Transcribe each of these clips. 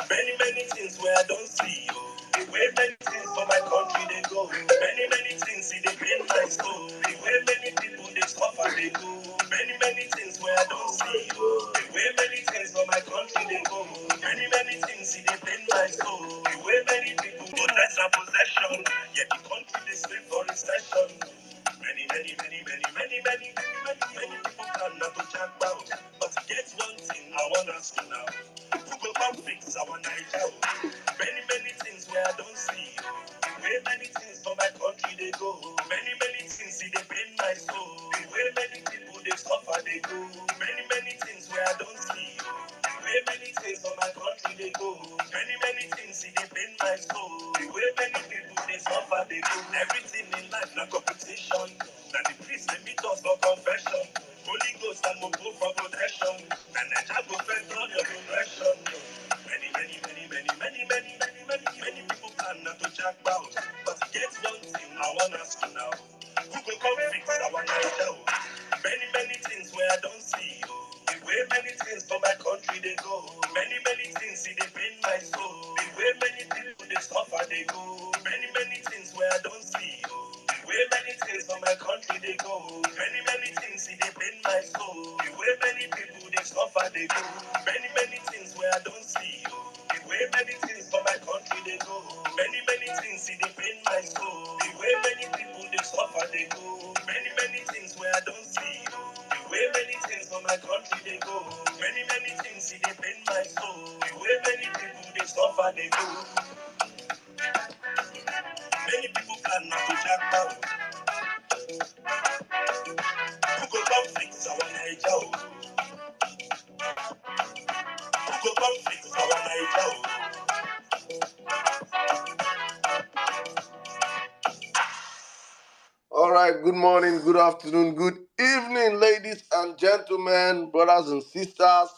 Many things where I don't see. The way many things for my country they go. Many things see they pain my soul. The way many people they suffer they go. Many things where I don't see. The way many things for my country they go. Many things see they pain my soul. The way many people possess and possession. Yet the country they slip for recession. Many people cannot to jack down. But to get one thing I want us to now. Who go come fix our Niger? Many things where I don't see. The way many things for my country they go. Many things see they pain my soul. The way many people they suffer they go. Many things where I don't see. The way many things for my country they go. Many things see they pain my soul. The way many people they suffer they go. Everything in life na competition. Now the priest they meet us for confession. Holy Ghost and Mogo for protection. And I just go first on your progression. Many people plan not to jack out. But to get one thing I want us to know. Who go come fix our Niger? Many things where I don't see. The way many things for my country they go. Many things see they pain my soul. The way many people they suffer they go. Many things where I don't see. The way many things for my country they go. Many things see they pain my soul. The way many people they suffer they go. Many things where I don't see. The way many things for my country they go. Many things see they pain my soul. The way many people they suffer they go. Many things where I don't see. The way many things for my country they go. Many things see they pain my soul. The way many people they suffer they go. Many people cannot to jack down. Who go come fix our Niger? Who go come fix our Niger? All right, good morning, good afternoon, good evening, ladies and gentlemen, brothers and sisters,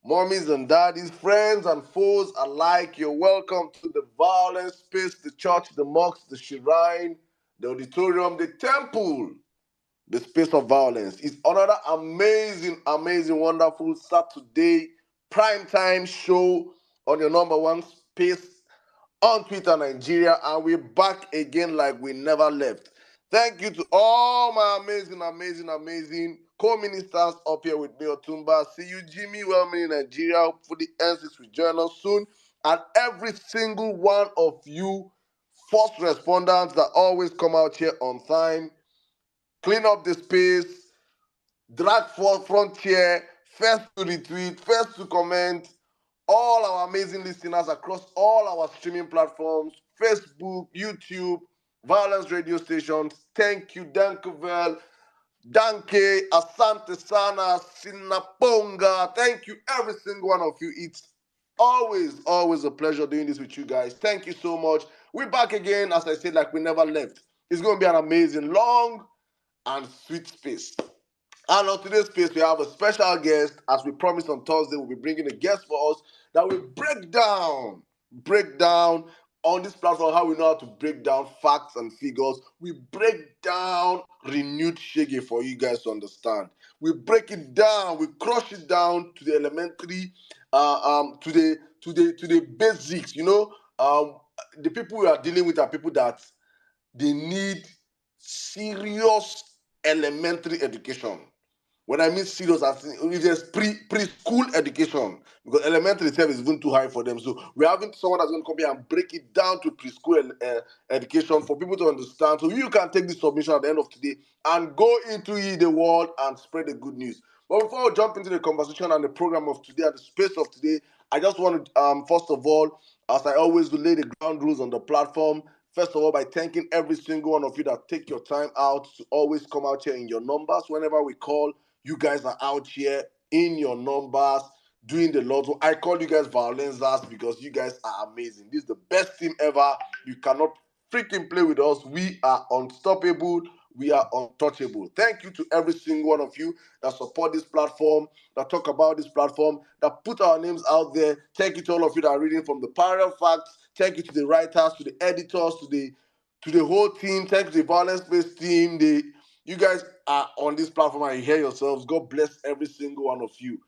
mommies and daddies, friends and foes alike. You're welcome to the Vawulence space, the church, the mosque, the shrine, the auditorium, the temple, the space of Vawulence. It's another amazing, wonderful Saturday primetime show on your number one space on Twitter, Nigeria, and we're back again like we never left. Thank you to all my amazing co-ministers up here with me, Otumba. See you, Jimmy, Wellman in Nigeria. For the N6 will join us soon. And every single one of you first responders that always come out here on time, clean up the space, drag for frontier, first to retweet, first to comment, all our amazing listeners across all our streaming platforms, Facebook, YouTube, Violence radio stations. Thank you, Dankevel, Danke, Asante Sana, Sinaponga. Thank you, every single one of you. It's always a pleasure doing this with you guys. Thank you so much. We're back again, as I said, like we never left. It's going to be an amazing, long, and sweet space. And on today's space, we have a special guest. As we promised on Thursday, we'll be bringing a guest for us that will break down on this platform how we know how to break down facts and figures. We break down renewed Shege for you guys to understand. We break it down, we crush it down to the elementary, to the basics. The people we are dealing with are people that they need serious elementary education. When I mean serious, I think if there's preschool education, because elementary itself is even too high for them. So we're having someone that's going to come here and break it down to preschool education for people to understand. So you can take this submission at the end of today and go into the world and spread the good news. But before we jump into the conversation and the program of today and the space of today, I just want to, first of all, as I always do, lay the ground rules on the platform. First of all, by thanking every single one of you that take your time out to always come out here in your numbers. Whenever we call, you guys are out here in your numbers doing the Lord. So I call you guys Vawulencers because you guys are amazing. This is the best team ever. You cannot freaking play with us. We are unstoppable. We are untouchable. Thank you to every single one of you that support this platform, that talk about this platform, that put our names out there. Thank you to all of you that are reading from the parallel facts. Thank you to the writers, to the editors, to the whole team. Thank you to the Violence-based team. You guys are on this platform and you hear yourselves. God bless every single one of you.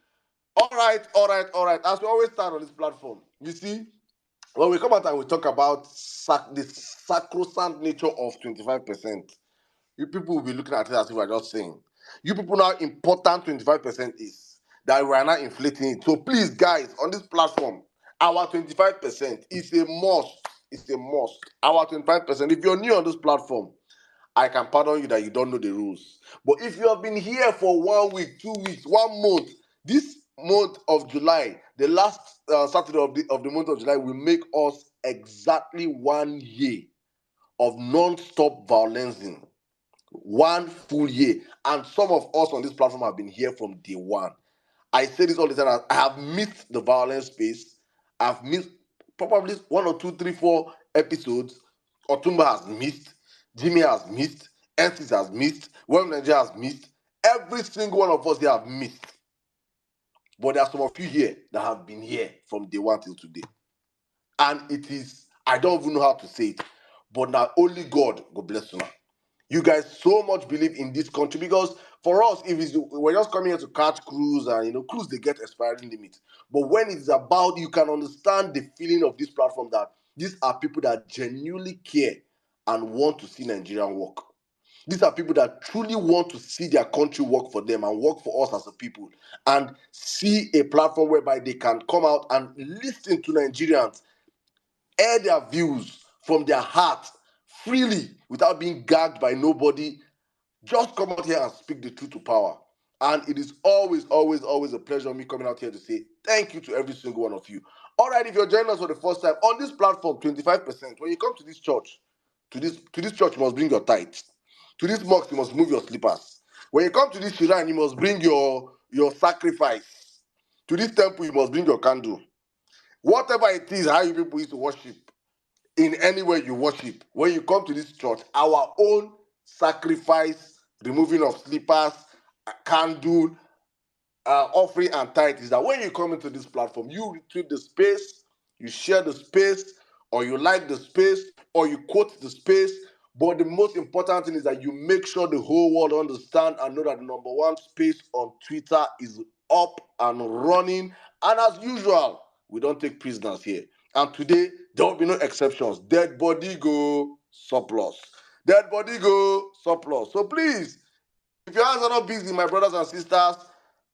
All right, all right, all right. As we always start on this platform, you see, when we come out and we talk about the sacrosanct nature of 25%, you people will be looking at it as if we're just saying. You people know how important 25% is, that we are not inflating it. So please, guys, on this platform, our 25% is a must. It's a must. Our 25%. If you're new on this platform, I can pardon you that you don't know the rules. But if you have been here for 1 week, 2 weeks, 1 month, this month of July, the last Saturday of the month of July, will make us exactly 1 year of non-stop violencing. 1 full year. And some of us on this platform have been here from day one. I say this all the time. I have missed the violence space. I've missed probably 1 or 2, 3, 4 episodes. Otumba has missed. Jimmy has missed. Ensis has missed. Wem Nigeria has missed. Every single one of us here have missed. But there are some of you here that have been here from day one till today. And it is, I don't even know how to say it, but now only God bless you now. You guys so much believe in this country, because for us, if it's, we're just coming here to catch cruise, and cruise, they get expiring limit. But when it's about, you can understand the feeling of this platform, that these are people that genuinely care and want to see Nigerian work. These are people that truly want to see their country work for them and work for us as a people, and see a platform whereby they can come out and listen to Nigerians, air their views from their heart freely without being gagged by nobody. Just come out here and speak the truth to power. And it is always, always, always a pleasure me coming out here to say thank you to every single one of you. All right, if you're joining us for the first time on this platform, 25%. When you come to this church, to this church, you must bring your tithes. To this mosque, you must move your slippers. When you come to this shrine, you must bring your sacrifice. To this temple, you must bring your candle. Whatever it is, how you people used to worship, in any way you worship, when you come to this church, our own sacrifice, removing of slippers, candle, offering and tithe is that when you come into this platform, you retweet the space, you share the space, or you like the space, or you quote the space. But the most important thing is that you make sure the whole world understand and know that the number one space on Twitter is up and running. And as usual, we don't take prisoners here. And today, there will be no exceptions. Dead body go surplus. Dead body go surplus. So please, if your hands are not busy, my brothers and sisters,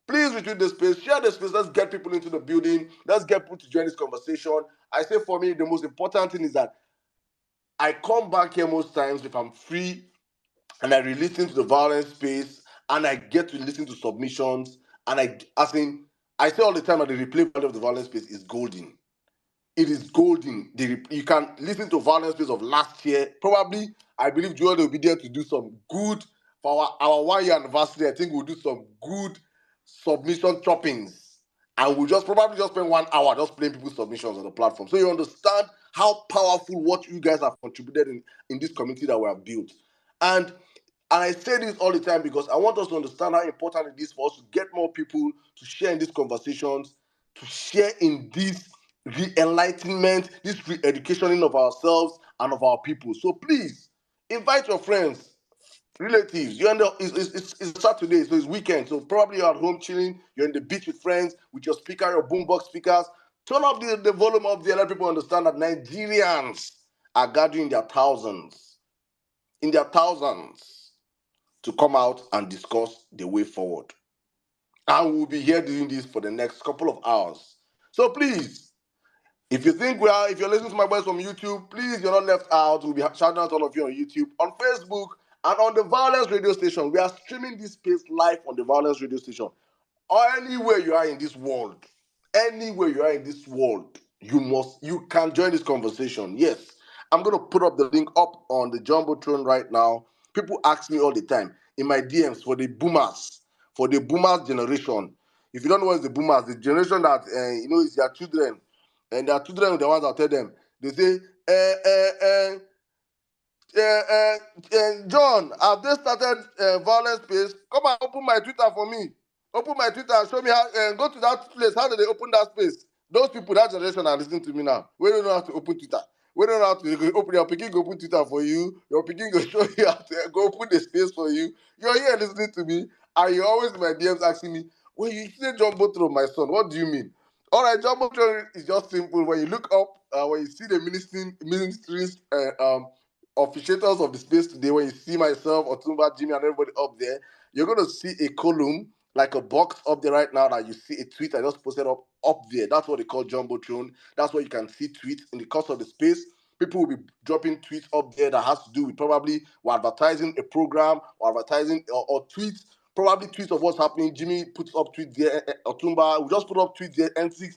please retweet the space, share the space. Let's get people into the building. Let's get people to join this conversation. I say for me, the most important thing is that I come back here most times if I'm free, and I re-listen to the violence space, and I get to listen to submissions. And I say all the time that the replay value of the violence space is golden. It is golden. You can listen to violence space of last year. Probably, I believe Joel will be there to do some good for our 1 year anniversary. I think we'll do some good submission choppings. And we'll probably just spend 1 hour just playing people's submissions on the platform. So you understand how powerful what you guys have contributed in this community that we have built. And I say this all the time because I want us to understand how important it is for us to get more people to share in these conversations, to share in this re-enlightenment, this re-educationing of ourselves and of our people. So please, invite your friends, relatives. You're in it's Saturday, so it's weekend. So probably you're at home chilling, you're in the beach with friends, with your speaker, your boombox speakers. Turn up the volume up there, let people understand that Nigerians are gathering in their thousands, to come out and discuss the way forward. And we'll be here doing this for the next couple of hours. So please, if you're listening to my voice from YouTube, please, you're not left out. We'll be shouting out all of you on YouTube, on Facebook, and on the Violence Radio Station. We are streaming this space live on the Violence Radio Station. Anywhere you are in this world, you can join this conversation. Yes, I'm going to put up the link up on the Jumbotron right now. People ask me all the time in my DMs for the boomers generation. If you don't know what is the boomers, the generation that is their children, and their children are the ones that tell them. They say, John, have they started violence space? Come and open my Twitter for me. Open my Twitter and show me how. Go to that place. How do they open that space? Those people, that generation, are listening to me now. We don't know how to open Twitter. We don't know how to open. Your picking go open Twitter for you. Your picking go show you how to go open the space for you. You're here listening to me, and you're always in my DMs asking me, when you say Jumbotron, my son, what do you mean? All right, Jumbotron is just simple. When you look up, when you see the ministries, officiators of the space today, when you see myself, Otumba, Jimmy, and everybody up there, you're going to see a column, like a box up there right now that you see a tweet I just posted up there. That's what they call Jumbotron. That's where you can see tweets in the course of the space. People will be dropping tweets up there that has to do with probably we're advertising a program or advertising or tweets, probably tweets of what's happening. Jimmy puts up tweets there, Otumba, we just put up tweets there, N6.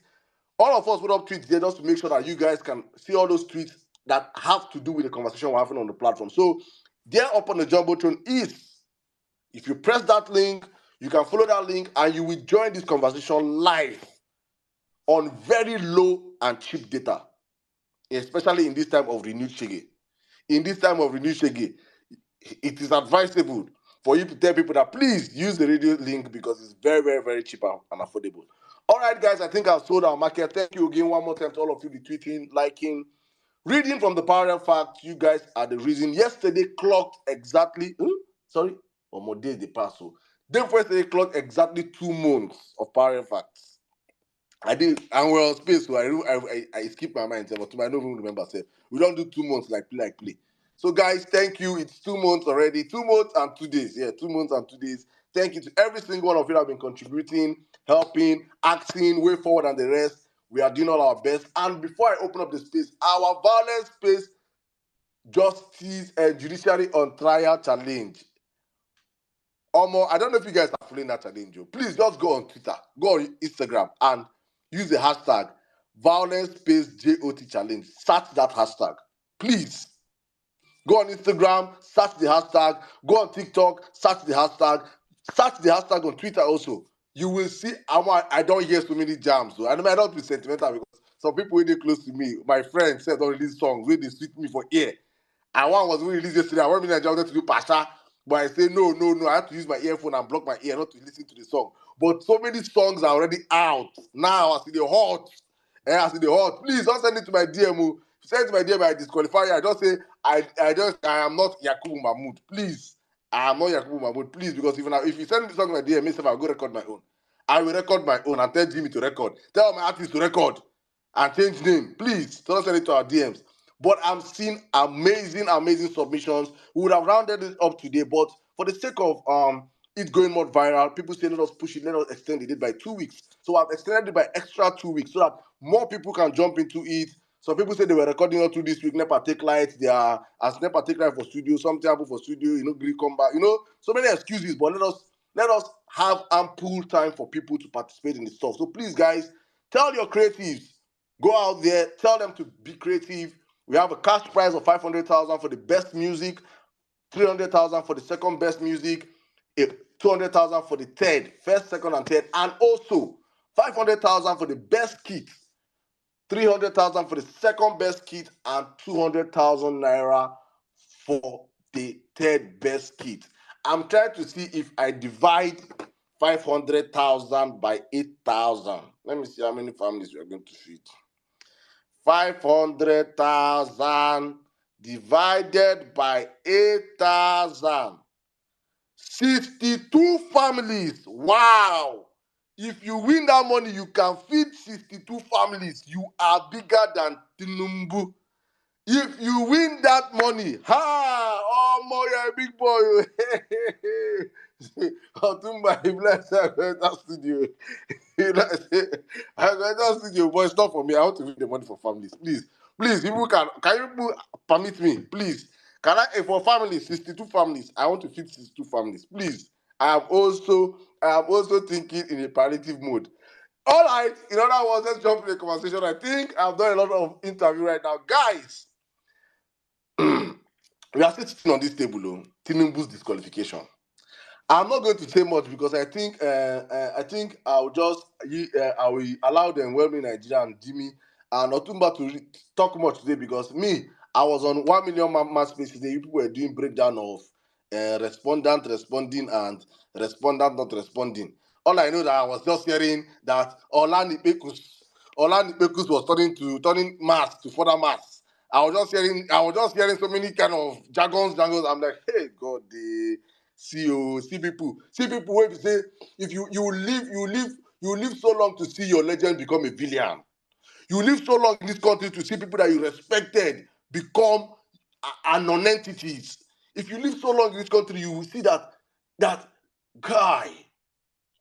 All of us put up tweets there just to make sure that you guys can see all those tweets that have to do with the conversation we're having on the platform. So there up on the Jumbotron is, if you press that link, you can follow that link and you will join this conversation live on very low and cheap data, especially in this time of renewed Shege. In this time of renewed Shege, it is advisable for you to tell people that please use the radio link because it's very, very, very cheap and affordable. All right, guys, I think I've sold our market. Thank you again one more time to all of you, the tweeting, liking, reading from the parallel fact. You guys are the reason. Yesterday clocked exactly, sorry, one more day they passed. So, then yesterday clocked exactly 2 months of parallel facts. I did, and we're on space, so I skipped my mind, but I don't even remember. Say, we don't do 2 months like play. So, guys, thank you. It's 2 months already. 2 months and 2 days. Yeah, 2 months and 2 days. Thank you to every single one of you that have been contributing, helping, acting, way forward, and the rest. We are doing all our best. And before I open up the space, our violence space justice and judiciary on trial challenge. I don't know if you guys are following that challenge. Please just go on Twitter, go on Instagram, and use the hashtag violence space JOT challenge. Search that hashtag. Please. Go on Instagram, search the hashtag. Go on TikTok, search the hashtag. Search the hashtag on Twitter also. You will see. I don't hear so many jams. So I don't be sentimental because some people really close to me, my friends said don't release songs where they sweet me for ear. And one was released yesterday. I wanted to do Pasha, but I say no. I have to use my earphone and block my ear not to listen to the song. But so many songs are already out now. I see the hot. Please don't send it to my DM. If you send it to my DM, I disqualify you. I just say I am not Yakubu Mahmood. Please, I am not Yakubu Mahmood. Please, because if you send me the song to my DM, myself, I'll go record my own. I will record my own and tell Jimmy to record. Tell my artist to record and change name. Please, don't send it to our DMs. But I'm seeing amazing submissions. We would have rounded it up today, but for the sake of it going more viral, people say let us push it, let us extend it by 2 weeks. So I've extended it by extra 2 weeks so that more people can jump into it. Some people say they were recording all through this week. NEPA take light. They are as NEPA take light for studio. Something happened for studio. Grill come back. So many excuses. But let us have ample time for people to participate in the stuff. So please, guys, tell your creatives. Go out there. Tell them to be creative. We have a cash prize of 500,000 for the best music, 300,000 for the second best music, 200,000 for the first, second, and third, and also 500,000 for the best kit, 300,000 for the second best kit, and 200,000 naira for the third best kit. I'm trying to see if I divide 500,000 by 8,000. Let me see how many families we are going to feed. 500,000 divided by 8,000. 62 families. Wow. If you win that money, you can feed 62 families. You are bigger than Tinubu. If you win that money, you're a big boy. Otumba, bless that studio. I got that studio, but it's not for me. I want to win the money for families. Please, people can you permit me? Please, can I for families, 62 families? I want to feed 62 families. Please, I am also thinking in a palliative mode. All right, in other words, let's jump into the conversation. I think I've done a lot of interview right now, guys. We are still sitting on this table, Tinubu's disqualification. I'm not going to say much because I think I'll just I will allow them well in Nigeria and Jimmy and Otumba to talk much today because I was on 1 million mass space today. People were doing breakdown of respondent responding and respondent not responding. All I know that I was just hearing that Olani Pekus was turning mass to further mass. I was just hearing so many kind of jargons. I'm like, hey God, see people where you say if you live so long to see your legend become a villain. You live so long in this country to see people that you respected become non-entities. If you live so long in this country, you will see that guy,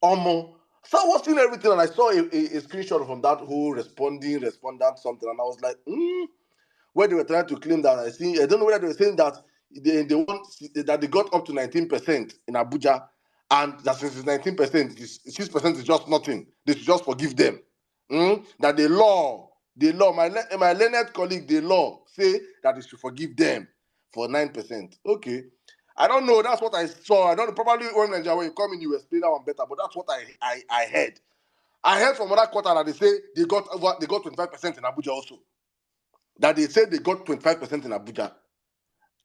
Omo. So I was seeing everything and I saw a screenshot from that whole respondent something, and I was like, where they were trying to claim that I don't know whether they were saying that they want that they got up to 19% in Abuja, and that since it's 19%, 6% is just nothing. They should just forgive them. That my learned colleague, the law say that they should forgive them for 9%. Okay. I don't know. That's what I saw. I don't know. Probably when you come in, you explain that one better. But that's what I heard. I heard from other quarter that they say they got 25% in Abuja also. That they said they got 25% in Abuja.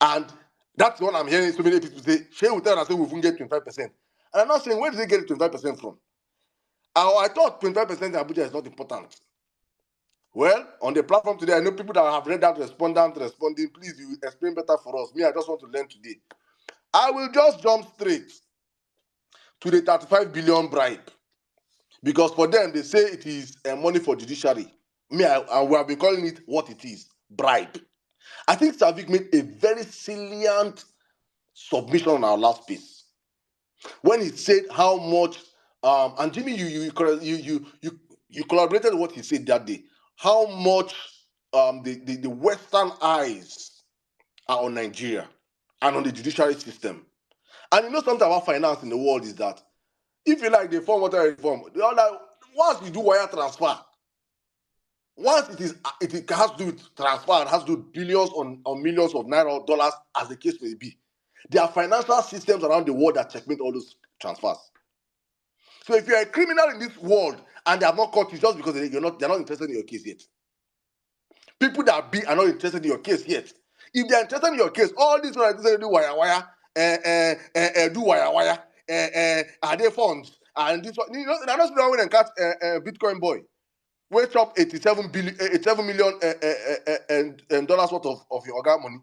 And that's what I'm hearing so many people say. Shey will tell us we won't get 25%. And I'm not saying where did they get 25% from? I thought 25% in Abuja is not important. Well, on the platform today, I know people that have read that responding. Please, you explain better for us. Me, I just want to learn today. I will just jump straight to the 35 billion bribe. Because for them, they say it is money for judiciary. And we have been calling it what it is, bribe. I think Savik made a very salient submission on our last piece when he said how much, and Jimmy, you collaborated what he said that day. How much the Western eyes are on Nigeria and on the judiciary system. And you know something about finance in the world is that if you like the form water reform, once you do wire transfer, once it has to do with transfer and has to do with billions on millions of naira or dollars, as the case may be, there are financial systems around the world that checkmate all those transfers. So if you're a criminal in this world and they have not caught you just because they're not interested in your case yet. People that are not interested in your case yet. If they're interested in your case, all these people are do wire, do wire, are they funds? And this one, they're not sitting when and catch Bitcoin boy. Wage up 87 million and dollars worth of your organ money.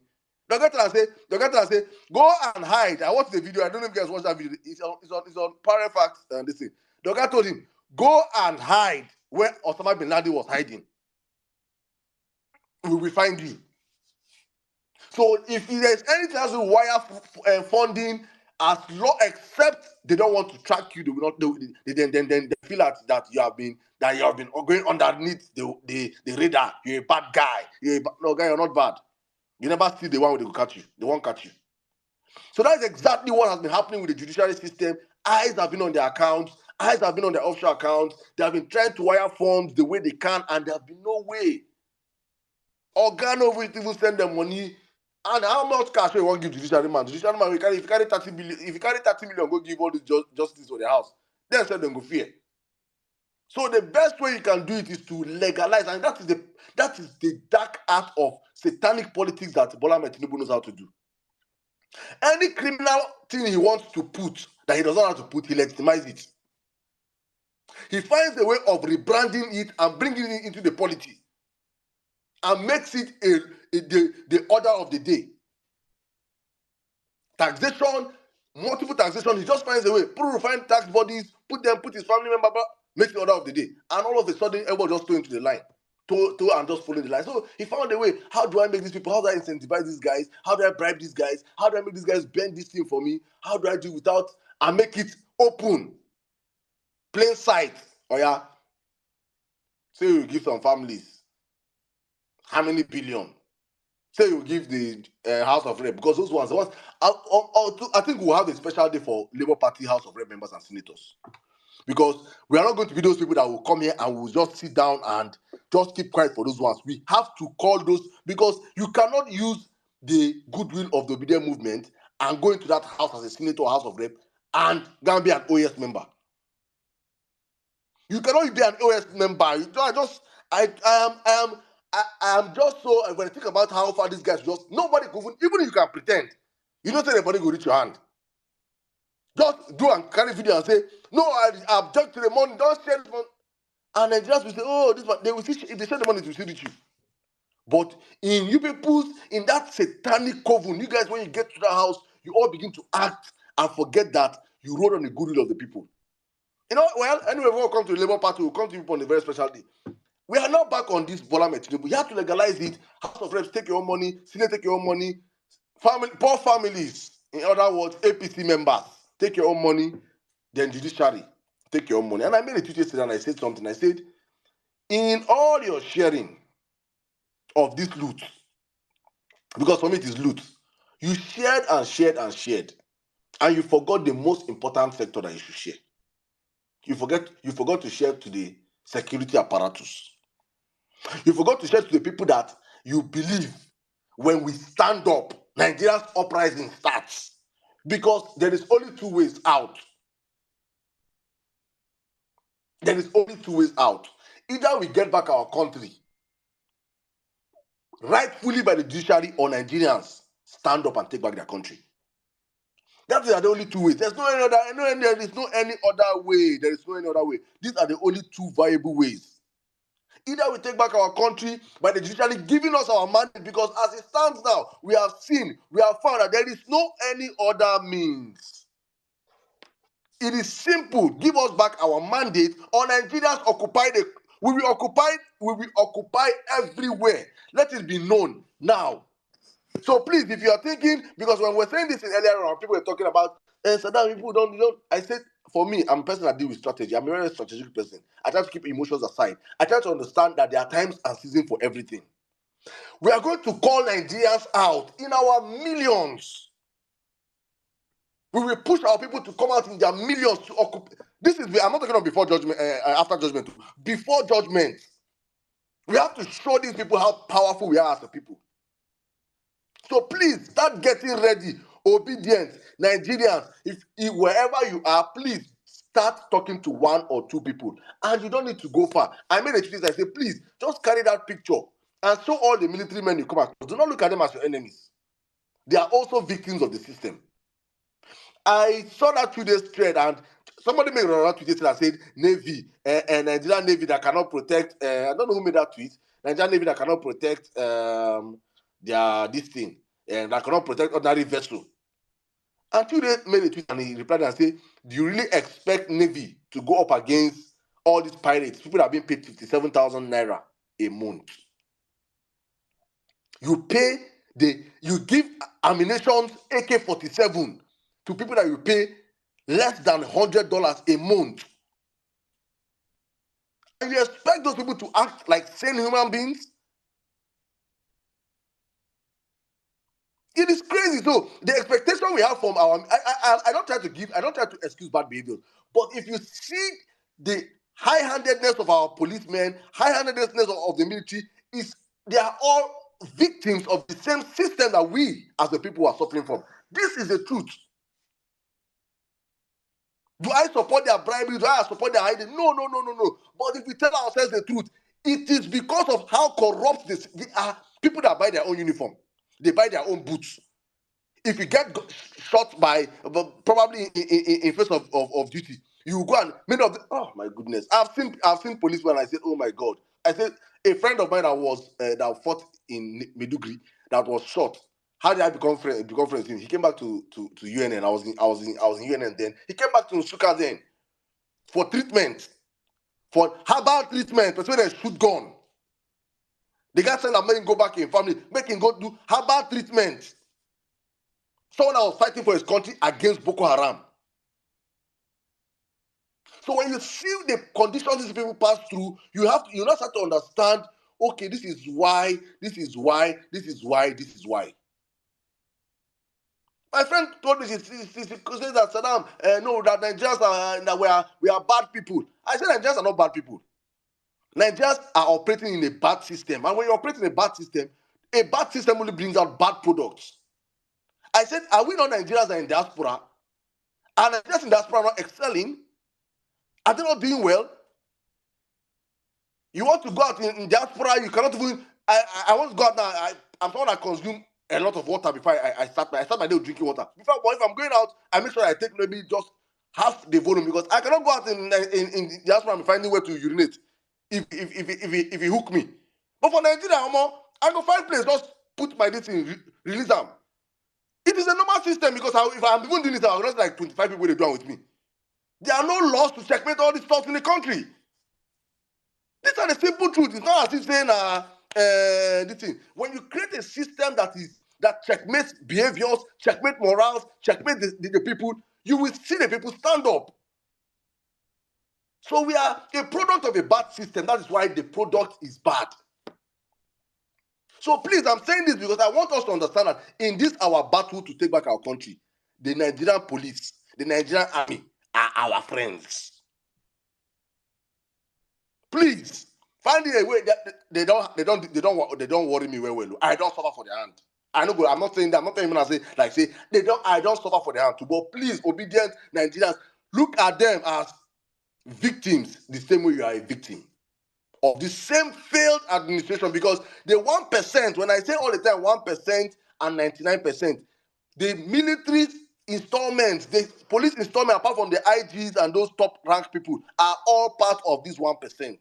The guy say, go and hide. I watched the video. I don't know if you guys watched that video. It's on Parafax and this thing. The guy told him, go and hide where Osama bin Laden was hiding. We will find you. So if there's anything else with wire funding, except they don't want to track you, they will not do. Then they feel that you have been going underneath the radar. You're a bad guy. No guy, you're not bad. You never see the one where they will catch you. They won't catch you. So that's exactly what has been happening with the judiciary system. Eyes have been on their accounts. Eyes have been on their offshore accounts. They have been trying to wire funds the way they can, and there have been no way. Organo will even send them money. And how much cash you want to give judiciary man? Judiciary man, if you carry 30 billion, if you carry 30 million, go give all the justice for the house. Then send them go fear. So the best way you can do it is to legalize, and that is the dark art of satanic politics that Bola Ahmed Tinubu knows how to do. Any criminal thing he wants to put that he doesn't know how to put, he legitimizes it. He finds a way of rebranding it and bringing it into the polity and makes it the order of the day. Taxation, multiple taxation, he just finds a way. Find tax bodies, put his family member, makes the order of the day. And all of a sudden, everybody just go into the line. And just following the line. So he found a way. How do I make these people? How do I incentivize these guys? How do I bribe these guys? How do I make these guys bend this thing for me? How do I do it without and make it open? Plain sight. Oh yeah. Say you give some families how many billion? Say you give the House of Rep, because those ones, I think we'll have a special day for Labour Party House of Rep members and senators. Because we are not going to be those people that will come here and will just sit down and just keep quiet for those ones. We have to call those, because you cannot use the goodwill of the obedient movement and go into that house as a senator or House of Rep and go and be an OAS member. You cannot be an OAS member. I am just so, when I think about how far these guys just, nobody could, even if you can pretend, you don't say anybody will reach your hand. Just do and carry video and say, no, I object to the money, don't share this money. And Nigerians will say, oh, this one, they will see, if they share the money, it will still reach you. But in you people's, in that satanic coven, you guys, when you get to that house, you all begin to act and forget that you rode on the goodwill of the people. You know, well, anyway, we'll come to the Labour Party, we'll come to people on a very special day. We are now back on this Bola Tinubu. You have to legalize it. House of Reps, take your own money. Senate, take your own money. Family, poor families, in other words, APC members, take your own money. Then judiciary, take your own money. And I made a tweet yesterday and I said something. I said, in all your sharing of this loot, because for me it is loot, you shared and shared and shared, and you forgot the most important sector that you should share. You forgot to share to the security apparatus. You forgot to share to the people that you believe when we stand up, Nigeria's uprising starts. Because there is only two ways out. There is only two ways out. Either we get back our country rightfully by the judiciary, or Nigerians stand up and take back their country. That are the only two ways. There's no any other. There is no any other way. There is no any other way. These are the only two viable ways. Either we take back our country by the judiciary giving us our mandate, because as it stands now, we have found that there is no any other means. It is simple. Give us back our mandate, or Nigerians occupy we will occupy everywhere. Let it be known now. So please, if you are thinking, because when we're saying this earlier on, people were talking about Saddam, people don't. I said, for me, I'm a person that deals with strategy. I'm a very strategic person. I try to keep emotions aside. I try to understand that there are times and seasons for everything. We are going to call Nigerians out in our millions. We will push our people to come out in their millions to occupy. This is, I'm not talking about before judgment, after judgment. Before judgment, we have to show these people how powerful we are as a people. So please start getting ready, obedient Nigerians. If wherever you are, please start talking to one or two people, and you don't need to go far. I made a tweet. I said, please just carry that picture and show all the military men you come across. Do not look at them as your enemies. They are also victims of the system. I saw that 2 days thread, and somebody made another tweet that said Navy and Nigerian Navy that cannot protect. I don't know who made that tweet. Nigerian Navy that cannot protect their this thing, and that cannot protect ordinary vessel. And 2 days made a tweet and he replied and said, do you really expect Navy to go up against all these pirates? People that are being paid 57,000 naira a month. You give ammunition AK-47 to people that you pay less than $100 a month. And you expect those people to act like sane human beings? It is crazy. So the expectation we have from our, I don't try to excuse bad behavior, but if you see the high-handedness of our policemen, high-handedness of the military, they are all victims of the same system that we as the people are suffering from. This is the truth. Do I support their bribery? Do I support their hiding? No. But if we tell ourselves the truth, it is because of how corrupt they are. People that buy their own uniform, they buy their own boots. If you get shot by, probably in face of duty, you go and many of them. Oh my goodness! I've seen policemen. I said, oh my God! I said a friend of mine that fought in Medugri that was shot. How did I become friends with him? He came back to UNN. I was in UNN then. He came back to Nsukka then for treatment, for herbal treatment. That's when they shoot gun. The guy said, "I'm making go back in family, make him go do herbal treatment." Someone that was fighting for his country against Boko Haram. So when you see the conditions these people pass through, you now start to understand, okay, this is why. My friend told me, she said that Saddam, no, that Nigerians that we are bad people. I said Nigerians are not bad people. Nigerians are operating in a bad system. And when you operate in a bad system only brings out bad products. I said, are we not Nigerians that are in diaspora? Are Nigerians in diaspora not excelling? Are they not doing well? You want to go out in diaspora, you cannot even. I want to go out now. I'm someone that consume a lot of water before I start my day with drinking water. But if I'm going out, I make sure I take maybe just half the volume, because I cannot go out in diaspora and finding where to urinate if he hook me. But for Nigeria, I go find place, just put my this in, release them. It is a normal system because if I'm even doing it, I'll just like 25 people they do it with me. There are no laws to checkmate all these stuff in the country. These are the simple truth. It's not as if saying this thing. When you create a system that checkmates behaviors, checkmate morals, checkmate the people, you will see the people stand up. So we are a product of a bad system. That is why the product is bad. So please, I'm saying this because I want us to understand that in this our battle to take back our country, the Nigerian police, the Nigerian army are our friends. Please find a way that they don't worry me well. I don't suffer for their hand. I know. I'm not saying that. I'm not saying when I say they don't. I don't suffer for their hand too. But please, obedient Nigerians, look at them as victims the same way you are a victim of the same failed administration. Because the 1%, when I say all the time 1% and 99%, the military installments, the police installment, apart from the IGs and those top rank people, are all part of this 1%.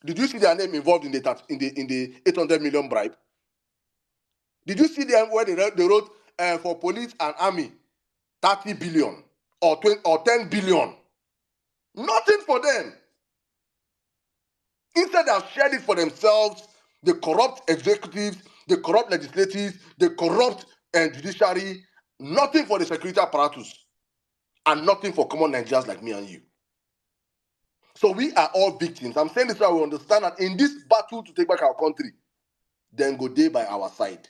Did you see their name involved in the 800 million bribe? Did you see them where they wrote for police and army 30 billion or 10 billion? Nothing for them. Instead, they have shared it for themselves. The corrupt executives, the corrupt legislatives, the corrupt judiciary. Nothing for the security apparatus, and nothing for common Nigerians like me and you. So we are all victims. I'm saying this so we understand that in this battle to take back our country, then go day by our side.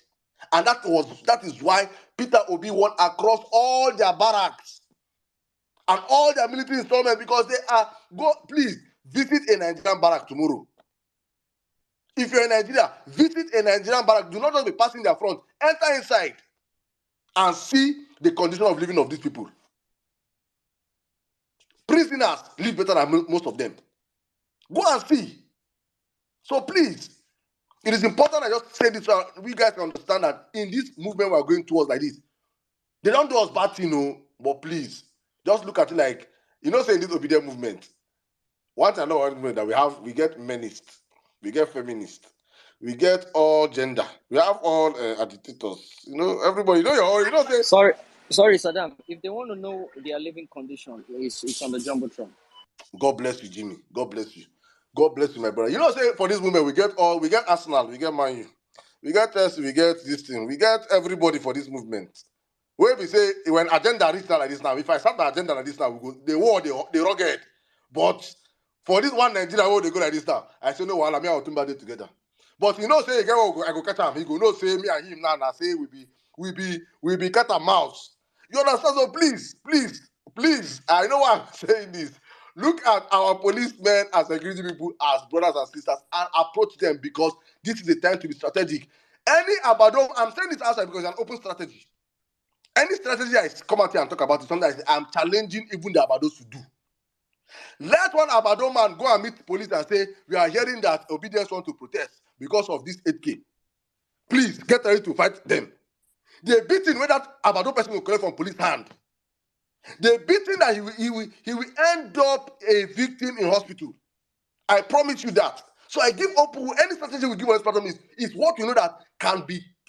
And that is why Peter Obi won across all their barracks and all their military installments, because they are please visit a Nigerian barrack tomorrow. If you're in Nigeria, visit a Nigerian barrack. Do not just be passing their front. Enter inside and see the condition of living of these people. Prisoners live better than most of them. Go and see. So please, it is important I just say this so we guys can understand that in this movement we are going towards like this, they don't do us bad thing, no, but please, just look at it like, say in this obedient movement, one thing I know movement that we get menist, we get feminist, we get all gender, we have all agitators, everybody, say. Sorry, Saddam. If they want to know their living condition, it's on the Jumbotron. God bless you, Jimmy. God bless you. God bless you, my brother. Say for this movement, we get Arsenal, we get Man U, we get Chelsea, we get this thing, we get everybody for this movement. Where we say when agenda reach like this now, if I start the agenda like this now, we go the war, they rugged. But for this one Nigeria where they go like this now, I say no, me and Otumba dey together. But say again, I go catch him. He go say me and him now. Say we be cat and mouse. You understand? So please, I know why I'm saying this. Look at our policemen and security people as brothers and sisters and approach them, because this is the time to be strategic. Any Abadom, I'm saying this outside because it's an open strategy. Any strategy I come out here and talk about is something I'm challenging even the Abados to do. Let one Abadom man go and meet the police and say, we are hearing that obedience want to protest because of this 8K. Please get ready to fight them. The beating where that Abadom person will collect from police hand. The beating that he will end up a victim in hospital. I promise you that. So I give up any strategy we give on this platform is what you know that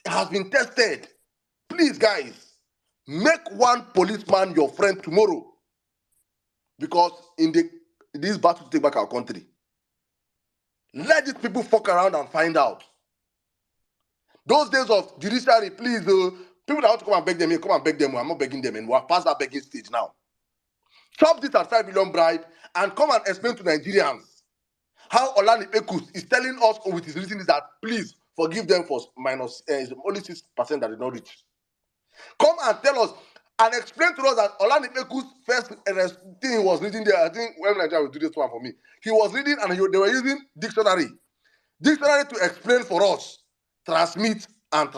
has been tested. Please, guys, make one policeman your friend tomorrow. Because in this battle to take back our country, let these people fuck around and find out. Those days of judiciary, please, people that want to come and beg them here, come and beg them. I'm not begging them, and we're past that begging stage now. Chop this at 5 million bribe and come and explain to Nigerians how Olani Ekus is telling us with his reason is that please forgive them for minus only 6% that did not reach. Come and tell us and explain to us that Olani Ekus first thing he was reading there. I think when Nigeria will do this one for me, he was reading and they were using dictionary to explain for us transmit and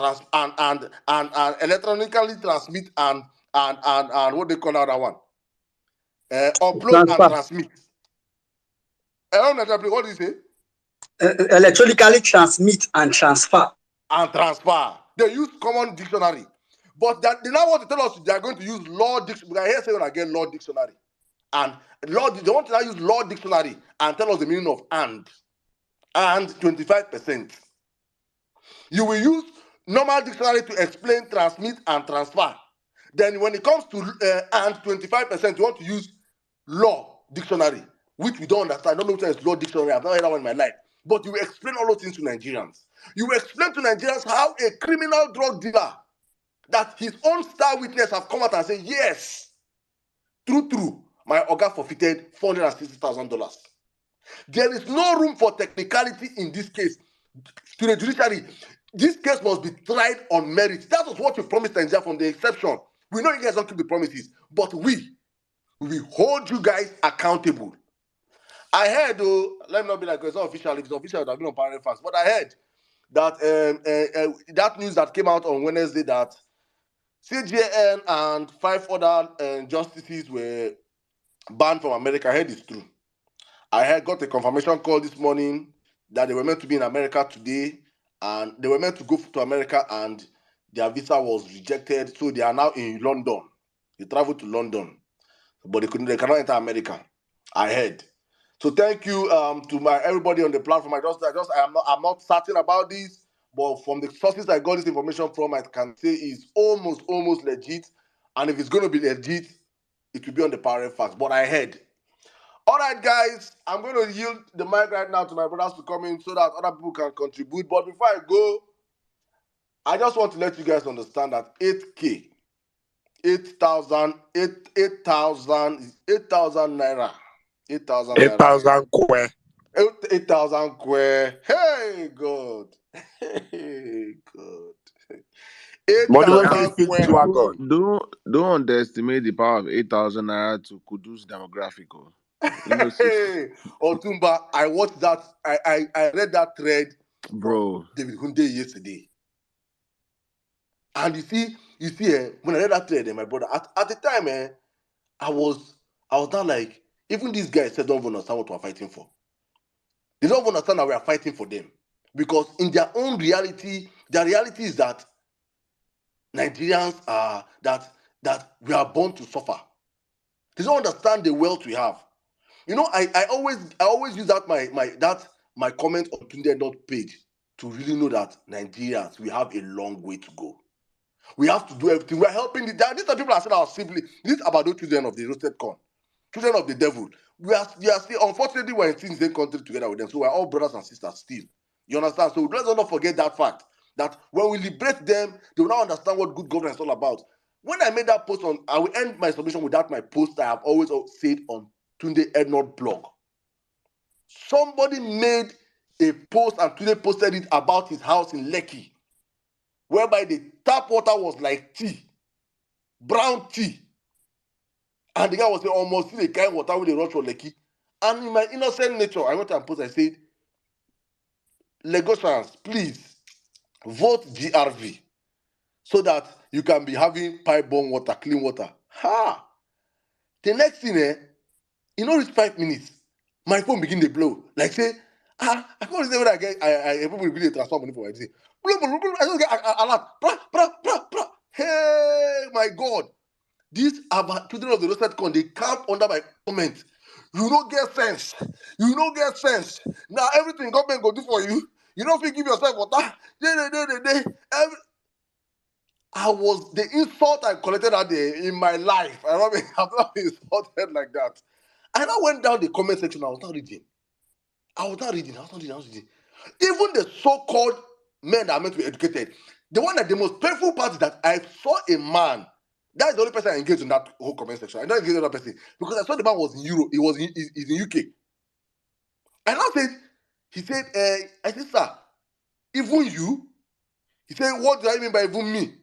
electronically transmit and what they call that one. Upload transfer. And transmit. What do you say? Electronically transmit and transfer. And transfer. They use common dictionary. But they now want to tell us they are going to use law dictionary. I hear saying again law dictionary. And they want to now use law dictionary and tell us the meaning of and 25%. You will use normal dictionary to explain transmit and transfer. Then when it comes to and 25%, you want to use law dictionary, which we don't understand. I don't know what is law dictionary. I've never heard that one in my life. But you explain all those things to Nigerians. You explain to Nigerians how a criminal drug dealer, that his own star witness have come out and said, yes, true, my oga forfeited $460,000. There is no room for technicality in this case. To the judiciary, this case must be tried on merit. That was what you promised Nigeria from the exception. We know you guys don't keep the promises, but we hold you guys accountable. I heard, though, let me not be like, it's not official. If it's official, it would have been on parallel facts. But I heard that that news that came out on Wednesday that CJN and 5 other justices were banned from America. I heard it's true. I got a confirmation call this morning that they were meant to be in America today, and they were meant to go to America, and their visa was rejected. So they are now in London. They traveled to London, but they cannot enter America. I heard. So thank you to everybody on the platform. I'm not certain about this, but from the sources I got this information from, I can say it's almost legit. And if it's going to be legit, it will be on the parallel facts. But I heard. All right, guys, I'm going to yield the mic right now to my brothers to come in so that other people can contribute. But before I go, I just want to let you guys understand that 8K, 8,000 naira. 8,000 naira. 8,000 kwe. 8,000 kwe. Hey, God. Hey, God. 8,000 kwe. Don't underestimate the power of 8,000 naira to Kudus demographic. Hey, Otumba, I watched that. I read that thread, bro. David Hunde yesterday. And you see, when I read that thread, my brother, at the time, I was not like, even these guys said don't even understand what we're fighting for. They don't even understand that we are fighting for them. Because in their own reality, their reality is that Nigerians are that we are born to suffer. They don't understand the wealth we have. You know, I always use that my comment on Tunde Not page to really know that Nigerians, we have a long way to go. We have to do everything. We're helping these are people that said our simply these about the children of the roasted corn, children of the devil. We are still, unfortunately, we're in the same country together with them. So we're all brothers and sisters still. You understand? So let's not forget that fact. That when we liberate them, they will now understand what good governance is all about. When I made that post on, I will end my submission with my post I have always said on Tunde Ednord blog. Somebody made a post and Tunde posted it about his house in Lekki, whereby the tap water was like tea, brown tea. And the guy was saying, almost see the kind of water with the rush for Lekki. And in my innocent nature, I went and posted, I said, Lagosians, please vote GRV so that you can be having pipe-borne water, clean water. Ha! The next thing, in all these 5 minutes, my phone begin to blow. Like say, I can't remember when I get, people will really transfer money for it. I don't get alert. Hey, my God. These about children of the roasted corn, they camp under my comment. You don't get sense. You don't get sense. Now everything government go do for you. You don't feel give yourself water. The insult I collected that day in my life. I've not been insulted like that. And I went down the comment section. I was not reading. Even the so-called men that are meant to be educated, the most painful part is that I saw a man. That is the only person I engaged in that whole comment section. I don't engage another person because I saw the man was in Europe. He's in UK. And he said, I said, sir, even you? He said, what do I mean by even me?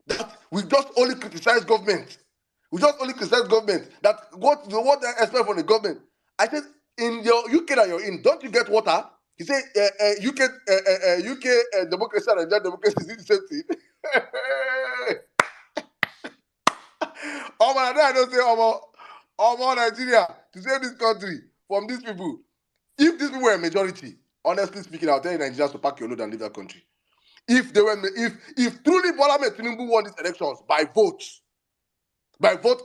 That we just only criticize government. That what I expect from the government. I said, in your UK that you're in, don't you get water? He said, UK democracy and Nigerian democracy is the same thing. I don't say, Nigeria, to save this country from these people. If these people were a majority, honestly speaking, I'll tell you Nigerians to pack your load and leave that country. If truly Bola Tinubu won these elections by vote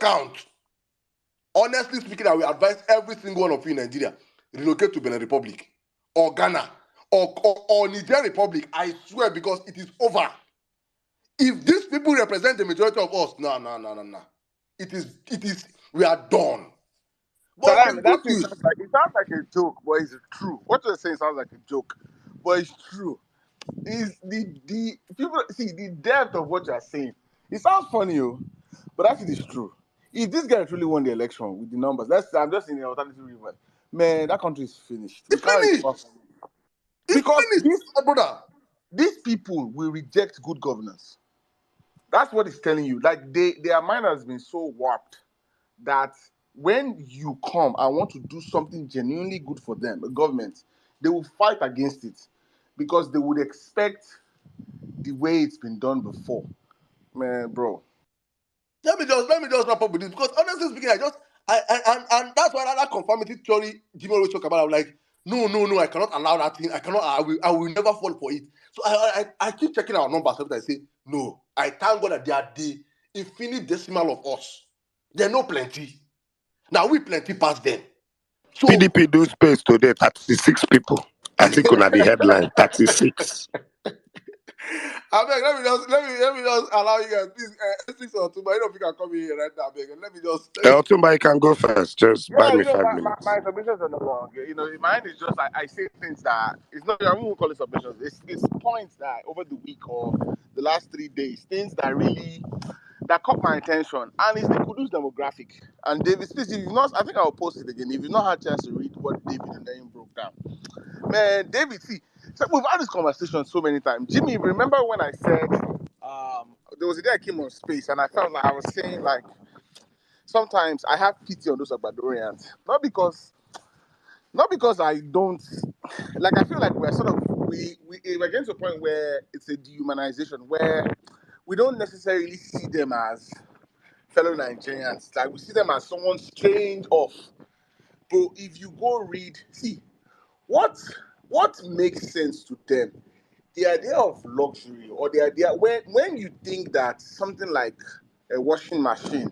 count, honestly speaking, I will advise every single one of you in Nigeria, relocate to Benin Republic or Ghana or Niger Republic. I swear, because it is over. If these people represent the majority of us, no. It is, we are done. But the Salam, good that thing news, sounds like a joke, but it's true. What you're saying sounds like a joke, but it's true. Is the people see the depth of what you're saying? It sounds funny, but actually it's true. If this guy truly won the election with the numbers, let's say I'm just in the alternative river, man, that country is finished. We it's can't recover finished. from it It's because finished, my brother. these people will reject good governance. That's what it's telling you. Like their mind has been so warped that when you come and want to do something genuinely good for them, the government, they will fight against it because they would expect the way it's been done before. Man, bro. Let me just wrap up with this because honestly speaking, and that's why that conformity theory Jimmy always talk about. I'm like, no, I cannot allow that thing. I will never fall for it. So I keep checking our numbers every time. I say no. I thank God that they are the infinite decimal of us. They're no plenty. Now we plenty past them. So PDP do space today, 36 people. I think on the headline, 36. I beg, let me just allow you guys, please. 6 or 2, but I don't think I come in here right now. I beg. Otumba, you can go first. Just buy Yeah, me you know, five my minutes. submissions are no long. You know, mine is just I say things that it's not. I won't call it submissions. It's points that over the week or the last 3 days, things that really that caught my attention, and it's the Kudus demographic. And David, please, if you've not, I think I'll post it again. If you've not had a chance to read what David and then broke down, man, David, see, so we've had this conversation so many times. Jimmy, remember when I said there was a day I came on space and I felt like I was saying like sometimes I have pity on those Ecuadorians, not because I don't like. I feel like we're sort of we're getting to a point where it's a dehumanization where we don't necessarily see them as fellow Nigerians. Like we see them as someone strange off. But if you go read, see what what makes sense to them, the idea of luxury or the idea when you think that something like a washing machine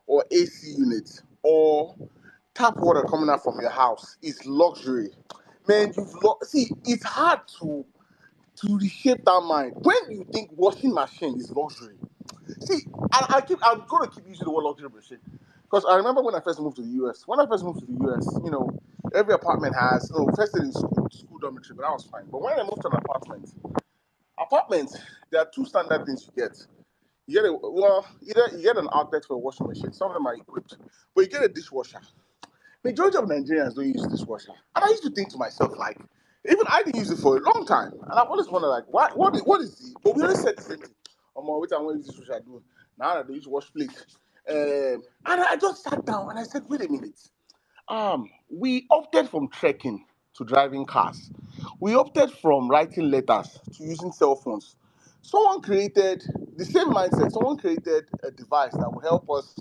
or AC unit or tap water coming out from your house is luxury, man, see it's hard to reshape that mind when you think washing machine is luxury. See, I'm going to keep using the word luxury machine because I remember when I first moved to the US. When I first moved to the US, every apartment has, first in school dormitory, but that was fine. But when I moved to an apartment, there are two standard things you get. You get either you get an outlet for a washing machine. Some of them are equipped, but you get a dishwasher. Majority of Nigerians don't use dishwasher, and I used to think to myself like, even I didn't use it for a long time, and I've always wondered like, what is it? But we always said the same thing. Which I want to use dishwasher do now that they use wash plate. And I just sat down and I said, wait a minute. We opted from trekking to driving cars. We opted from writing letters to using cell phones. Someone created the same mindset. Someone created a device that will help us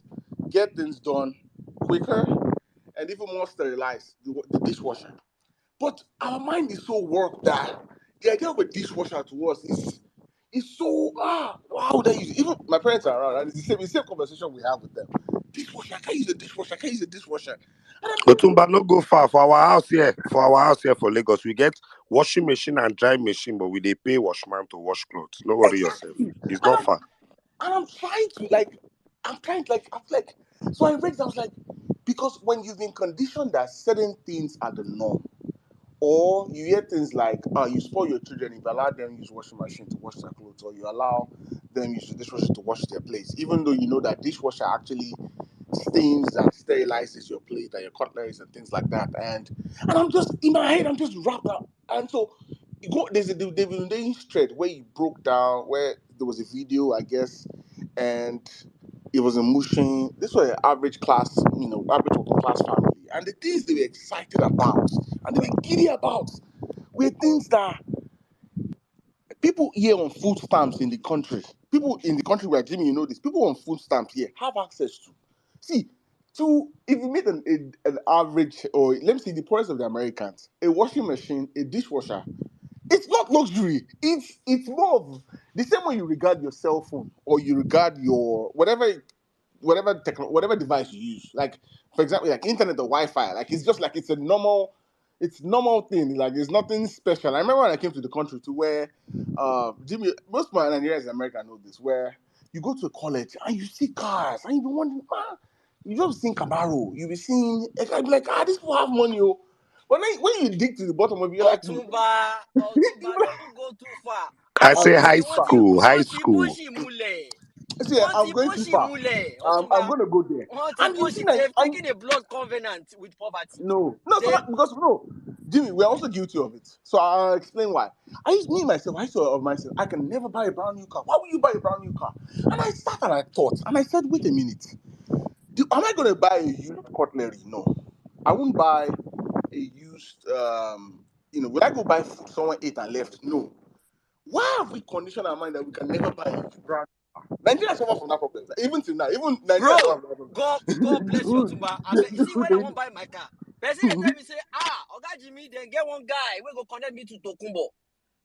get things done quicker and even more sterilized, the dishwasher. But our mind is so warped that the idea of a dishwasher to us is so wow that you even my parents are around and it's the same conversation we have with them. Dishwasher, I can't use a dishwasher, I can't use a dishwasher. And I'm thinking, Otumba, no go far. For our house here for Lagos, we get washing machine and dry machine, but we they pay washman to wash clothes. No worry yourself. Exactly. It's not far. And I'm trying to I'm like so I read it, I was like, because when you've been conditioned that certain things are the norm, or you hear things like, you spoil your children if you allow them use washing machine to wash their clothes, or you allow them use the dishwasher to wash their plates, even though you know that dishwasher actually stains and sterilizes your plate and your cutleries and things like that. And I'm just in my head, I'm just wrapped up. And so there's a David Lynch thread where he broke down where there was a video, I guess, and it was a mushing. This was an average class, average working class family. And the things they were excited about and they were giddy about were things that people here on food stamps in the country, people in the country where Jimmy, you know this, people on food stamps here have access to. See, if you meet an average, or let me say the poorest of the Americans, a washing machine, a dishwasher, it's not luxury. It's more of the same way you regard your cell phone or you regard your whatever device you use. Like for example, like internet or Wi-Fi. Like it's just like it's a normal. It's normal thing. Like there's nothing special. I remember when I came to the country to where Jimmy, most of my Nigerians in America know this, where you go to college and you see cars and you be wondering, you just seen Camaro, you be seeing I be like, these people have money, oh. But then when you dig to the bottom of it, you're like, Otumba, don't go too far. I I'm say going high too far. school, high school. See, I'm going too far. I'm going to go there. And you see, like, they've taken a blood covenant with poverty. because Jimmy, we're also guilty of it. So I'll explain why. I used to of myself, I can never buy a brand new car. Why would you buy a brand new car? And I sat and I thought, and I said, wait a minute. Am I going to buy a used cutlery? No. I won't buy a used, will I go buy food someone ate and left? No. Why have we conditioned our mind that we can never buy a brand new car? Nigeria suffers from that problem. Even till now, even Nigeria suffers from that problem. God bless you, Otumba. You see, when I want to buy my car, person tell me say, Oga Jimmy, then get one guy we go connect me to Tokumbo.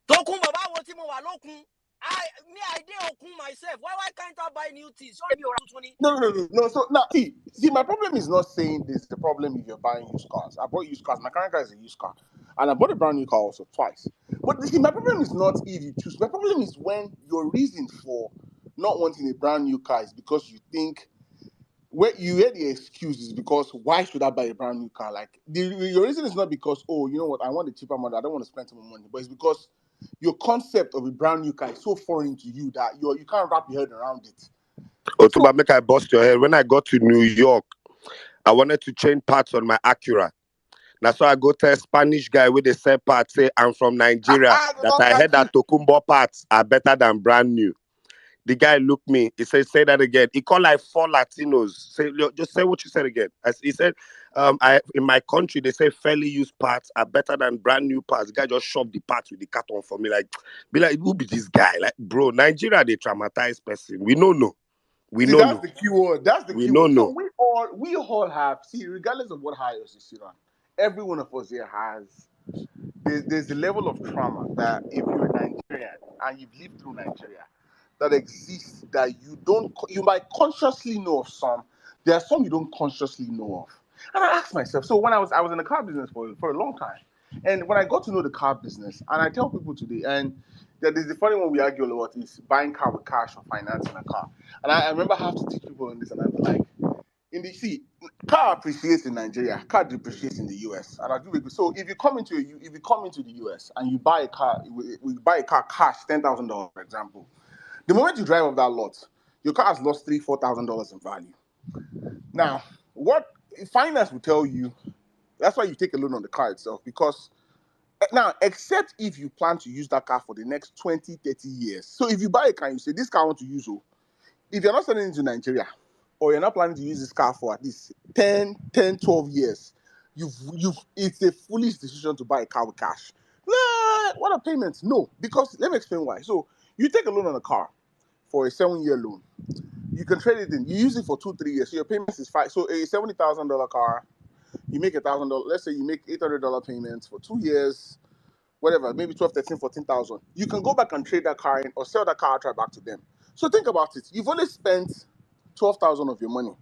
Tokumbo, I want him over Lokun. I did Okun myself. Why can't I buy new things? Sorry, me around 20. No. So now, see, my problem is not saying this is the problem if you're buying used cars. I bought used cars. My current car is a used car, and I bought a brand new car also twice. But see, my problem is not if you choose. My problem is when your reason for not wanting a brand new car is because you think where you hear the excuse is because why should I buy a brand new car? Like your reason is not because you know what, I want a cheaper model. I don't want to spend too much money, but it's because your concept of a brand new car is so foreign to you that you can't wrap your head around it. Otumba, make I bust your head. When I got to New York, I wanted to change parts on my Acura. Now, so I go to a Spanish guy with the same parts, say, I'm from Nigeria, that I heard that Tokumbo parts are better than brand new. The guy looked me, he said, say that again. He called like 4 Latinos. Say, just say what you said again. He said, in my country, they say fairly used parts are better than brand new parts. The guy just shoved the parts with the carton for me. Like, be like, who be this guy? Like, bro, Nigeria, they traumatized person. We don't know. That's the key word. That's the key word. So we all have, regardless of what hires you sit on, every one of us here has, there's a level of trauma that if you're Nigerian and you've lived through Nigeria, that exists that you might consciously know of some. There are some you don't consciously know of. And I asked myself, so when I was in the car business for a long time, and when I got to know the car business, and I tell people today, and that is the funny one we argue a lot is buying car with cash or financing a car. And I remember I have to teach people on this, and I'm like, car appreciates in Nigeria, car depreciates in the US. And I do agree. So if you come into the US and you buy a car, we buy a car cash $10,000, for example. The moment you drive off that lot, your car has lost $3,000-$4,000 in value. Now, what finance will tell you, that's why you take a loan on the car itself, because now, except if you plan to use that car for the next 20, 30 years. So if you buy a car and you say, this car I want to use, if you're not selling it to Nigeria, or you're not planning to use this car for at least 10, 12 years, it's a foolish decision to buy a car with cash. What are payments? No, because let me explain why. So you take a loan on a car for a 7-year loan. You can trade it in. You use it for 2-3 years. So your payments is $5. So a $70,000 car, you make $1,000. Let's say you make $800 payments for 2 years, whatever, maybe 12, 13, 14,000. You can go back and trade that car in or sell that car outright back to them. So think about it. You've only spent 12,000 of your money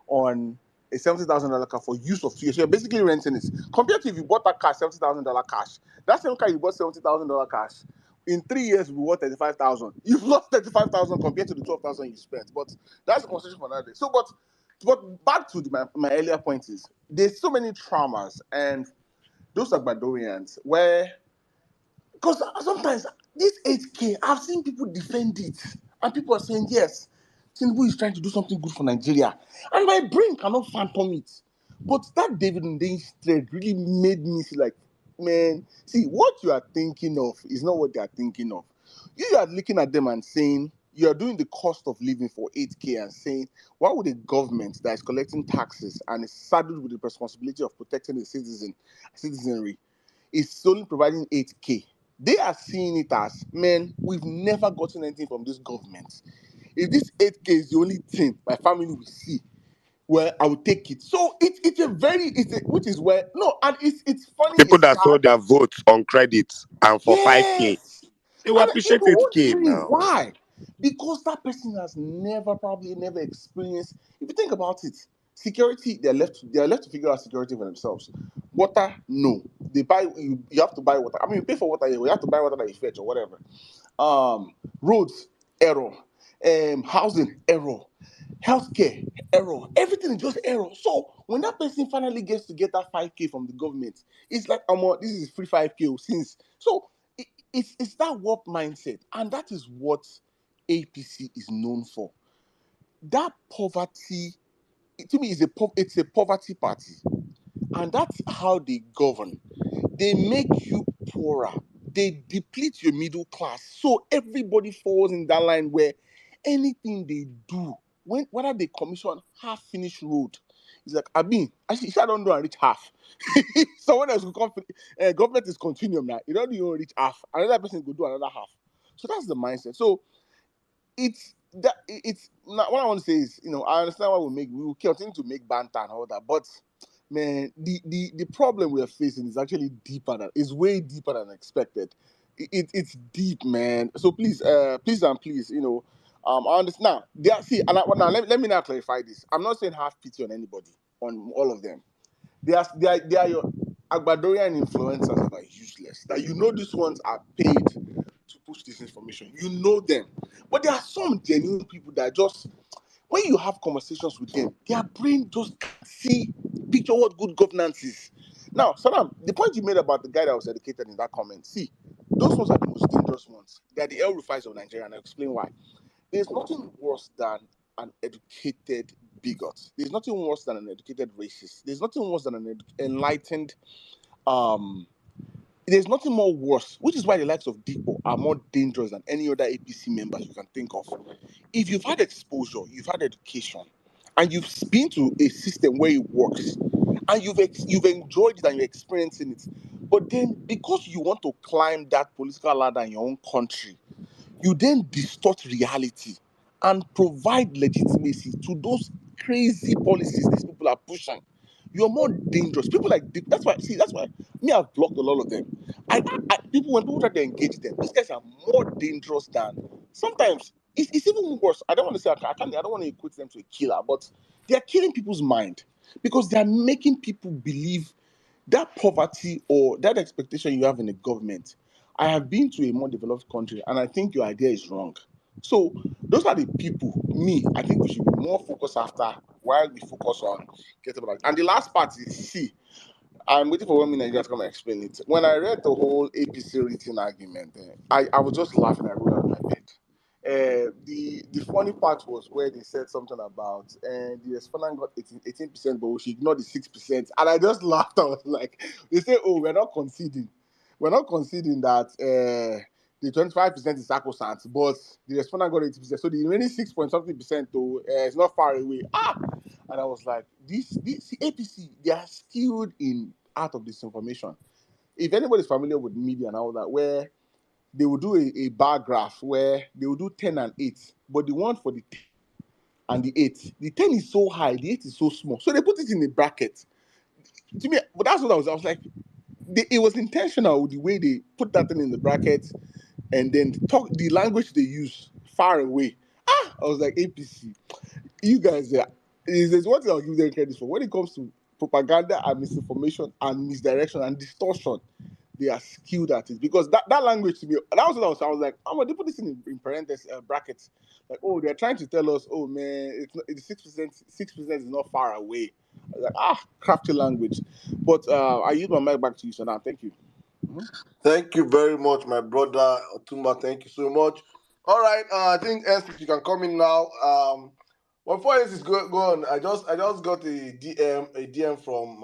on a $70,000 car for use of 2 years. So you're basically renting it. Compared to if you bought that car $70,000 cash, that same car you bought $70,000 cash, in 3 years we worth 35,000. You've lost 35,000 compared to the 12,000 you spent. But that's a conversation for another day. So, but back to my earlier point is there's so many traumas, and those are Badorians where, because sometimes this 8K, I've seen people defend it, and people are saying yes, Tinubu is trying to do something good for Nigeria, and my brain cannot phantom it. But that David Nden's thread really made me see, like, man, see, what you are thinking of is not what they are thinking of. You are looking at them and saying, you are doing the cost of living for 8K and saying, why would a government that is collecting taxes and is saddled with the responsibility of protecting the citizenry is only providing 8K? They are seeing it as, man, we've never gotten anything from this government. If this 8K is the only thing my family will see, well, I will take it. So which is where, no, and it's funny. people It's that sad. sold their votes on credit and for 5K, Yes. they will And appreciate people won't 8K say now. why. Because that person has probably never experienced. If you think about it, Security, they're left to figure out security for themselves. Water, no. They buy you have to buy water. I mean, you pay for water, you have to buy water that you fetch or whatever. Roads, error. Housing, error. Healthcare, error. Everything is just error. So when that person finally gets to get that 5K from the government, it's like, this is free 5K since. So it's that warped mindset, and that is what APC is known for. That poverty, to me, it's a poverty party, and that's how they govern. They make you poorer. They deplete your middle class. So everybody falls in that line where anything they do, whether they commission half-finished road, it's like, actually, I don't know and reach half. Someone else will come, government is continuum now. You don't even reach half. Another person will do another half. So that's the mindset. So it's not what I want to say is, I understand why we will continue to make banter and all that, but man, the problem we are facing is actually way deeper than expected. It's deep, man. So please, please, I understand now. Let me now clarify this. I'm not saying have pity on anybody, on all of them. They are your Agbadorian influencers that are useless. That these ones are paid to push this information. You know them, but there are some genuine people that just, when you have conversations with them, their brain just can't picture what good governance is. Now, Saddam, the point you made about the guy that was educated in that comment, those ones are the most dangerous ones. They are the El Rufais of Nigeria, and I'll explain why. There's nothing worse than an educated bigot. There's nothing worse than an educated racist. There's nothing worse than an enlightened there's nothing more worse, which is why the likes of Dikpo are more dangerous than any other APC members you can think of. If you've had exposure, you've had education, and you've been to a system where it works, and you've enjoyed it and you're experiencing it, but then because you want to climb that political ladder in your own country, you then distort reality and provide legitimacy to those crazy policies these people are pushing. You're more dangerous. People like that's why me, I've blocked a lot of them. When people try to engage them, these guys are more dangerous than sometimes. It's even worse. I don't want to say I don't want to equate them to a killer, but they are killing people's mind because they are making people believe that poverty or that expectation you have in the government. I have been to a more developed country, and I think your idea is wrong. So those are the people. I think we should be more focused after while we focus on getting about. And the last part is I'm waiting for 1 minute just come and explain it. When I read the whole APC written argument, I was just laughing. I rolled out of my bed. The funny part was where they said something about and the respondent got 18%, but she ignored the 6%, and I just laughed. I was like, they say, "Oh, we're not conceding that the 25% is sacrosanct, but the respondent got 80%, so the remaining 6 point something percent though is not far away." And I was like, this APC, they are skilled in art of disinformation. If anybody's familiar with media and all that, where they will do a bar graph where they will do 10 and 8, but the one for the 10 and the 8, the 10 is so high, the 8 is so small. So they put it in a bracket. To me, but that's what I was like, it was intentional with the way they put that thing in the bracket and then talk the language they use far away. I was like, APC, you guys, is what I'll give them credit for. When it comes to propaganda and misinformation and misdirection and distortion, they are skilled at it. Because that language to me, that was what I was like, they put this in parentheses, brackets. Like, they're trying to tell us, man, it's 6% is not far away. I was like, crafty language. But I use my mic back to you, so now thank you. Thank you very much, my brother Otumba. Thank you so much. All right, I think Essex, you can come in now. Before Essex go on, I just got a DM from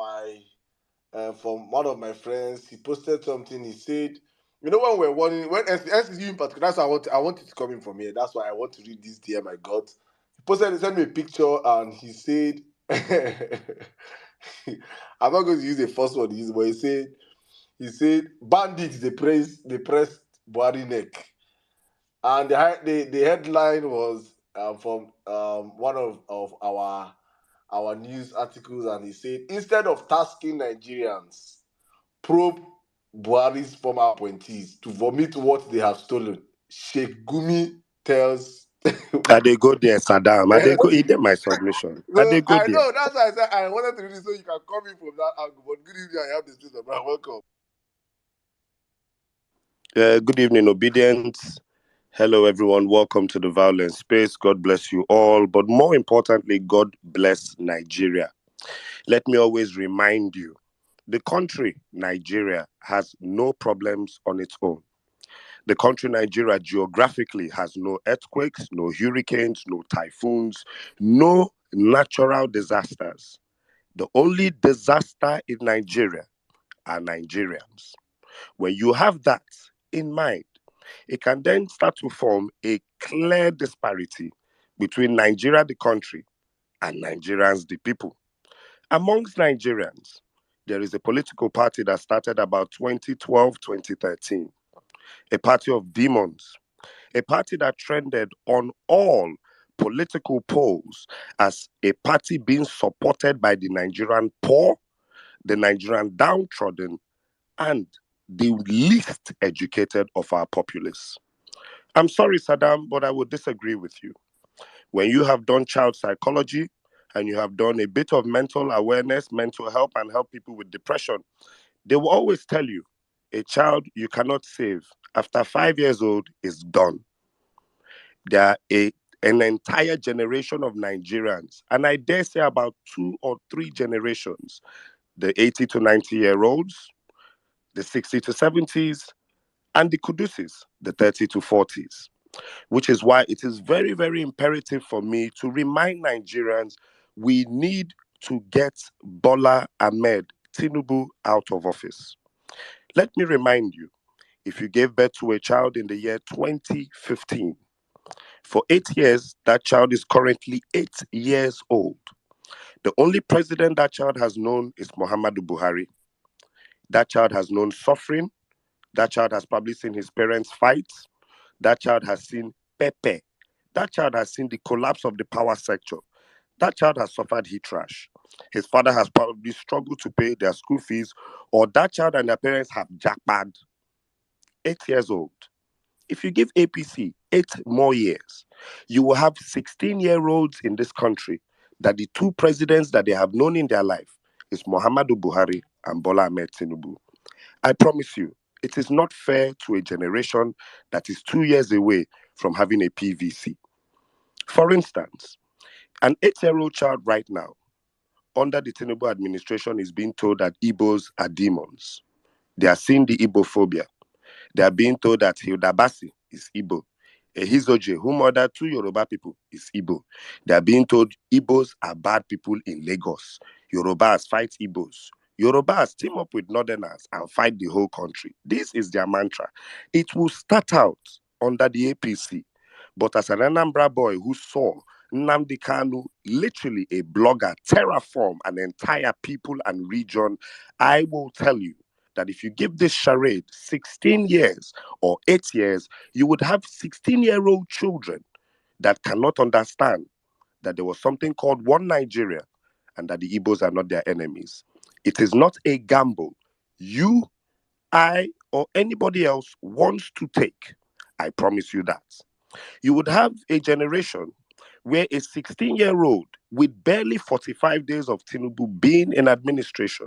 from one of my friends. He posted something. He said, when we're warning, when Essex you in particular, that's why I want it to come in from here. That's why I want to read this DM I got. He sent me a picture, and he said, I'm not going to use the first one he used, but he said, bandits, they pressed Buhari neck. And the headline was from one of our news articles, and he said, instead of tasking Nigerians, probe Buhari's former appointees to vomit what they have stolen. Sheikh Gumi tells I they go there, Saddam. I they go. He did my submission. I So they go I there. know that's why I said I wanted to do this so you can come in from that angle. But good evening, I have the sister, man. Welcome. Good evening, obedience. Hello, everyone. Welcome to the Violence Space. God bless you all. But more importantly, God bless Nigeria. Let me always remind you the country, Nigeria, has no problems on its own. The country, Nigeria, geographically has no earthquakes, no hurricanes, no typhoons, no natural disasters. The only disaster in Nigeria are Nigerians. When you have that in mind, it can then start to form a clear disparity between Nigeria, the country, and Nigerians, the people. Amongst Nigerians, there is a political party that started about 2012, 2013, a party of demons, a party that trended on all political polls as a party being supported by the Nigerian poor, the Nigerian downtrodden, and the least educated of our populace. I'm sorry, Saddam, but I would disagree with you. When you have done child psychology and you have done a bit of mental awareness, mental health, and help people with depression, they will always tell you a child you cannot save after 5 years old is done. There are an entire generation of Nigerians, and I dare say about 2 or 3 generations, the 80 to 90-year-olds, the 60 to 70s, and the Kudusis, the 30 to 40s, which is why it is very, very imperative for me to remind Nigerians we need to get Bola Ahmed Tinubu out of office. Let me remind you, if you gave birth to a child in the year 2015, for 8 years, that child is currently 8 years old. The only president that child has known is Muhammadu Buhari. That child has known suffering. That child has probably seen his parents fight. That child has seen Pepe. That child has seen the collapse of the power sector. That child has suffered heat rash. His father has probably struggled to pay their school fees, or that child and their parents have jackpad. 8 years old. If you give APC 8 more years, you will have 16-year-olds in this country that the two presidents that they have known in their life is Muhammadu Buhari and Bola Ahmed Tinubu. I promise you, it is not fair to a generation that is 2 years away from having a PVC. For instance, an 8-year-old child right now, under the Tinubu administration, is being told that Igbos are demons. They are seeing the Igbophobia. They are being told that Hilda Basi is Igbo. Ehizoje, who murdered 2 Yoruba people, is Igbo. They are being told Igbos are bad people in Lagos. Yorubas fight Igbos. Yorubas team up with Northerners and fight the whole country. This is their mantra. It will start out under the APC, but as an Anambra boy who saw Nnamdi Kanu, literally a blogger, terraform an entire people and region, I will tell you that if you give this charade 16 years or 8 years, you would have 16-year-old children that cannot understand that there was something called one Nigeria and that the Igbos are not their enemies. It is not a gamble you, I, or anybody else wants to take. I promise you that. You would have a generation where a 16-year-old with barely 45 days of Tinubu being in administration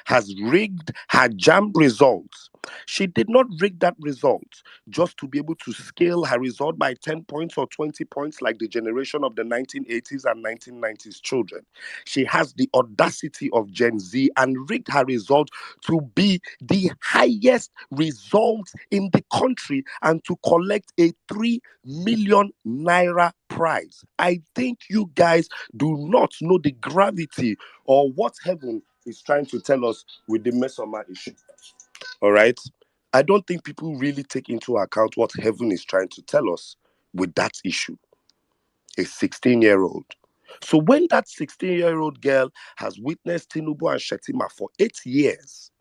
has rigged her JAM results. She did not rig that result just to be able to scale her result by 10 points or 20 points like the generation of the 1980s and 1990s children. She has the audacity of Gen Z and rigged her result to be the highest result in the country and to collect a 3 million naira prize. I think you guys do not know the gravity or what heaven is trying to tell us with the Mesoma issue. All right? I don't think people really take into account what heaven is trying to tell us with that issue. A 16-year-old. So when that 16-year-old girl has witnessed Tinubu and Shetima for 8 years,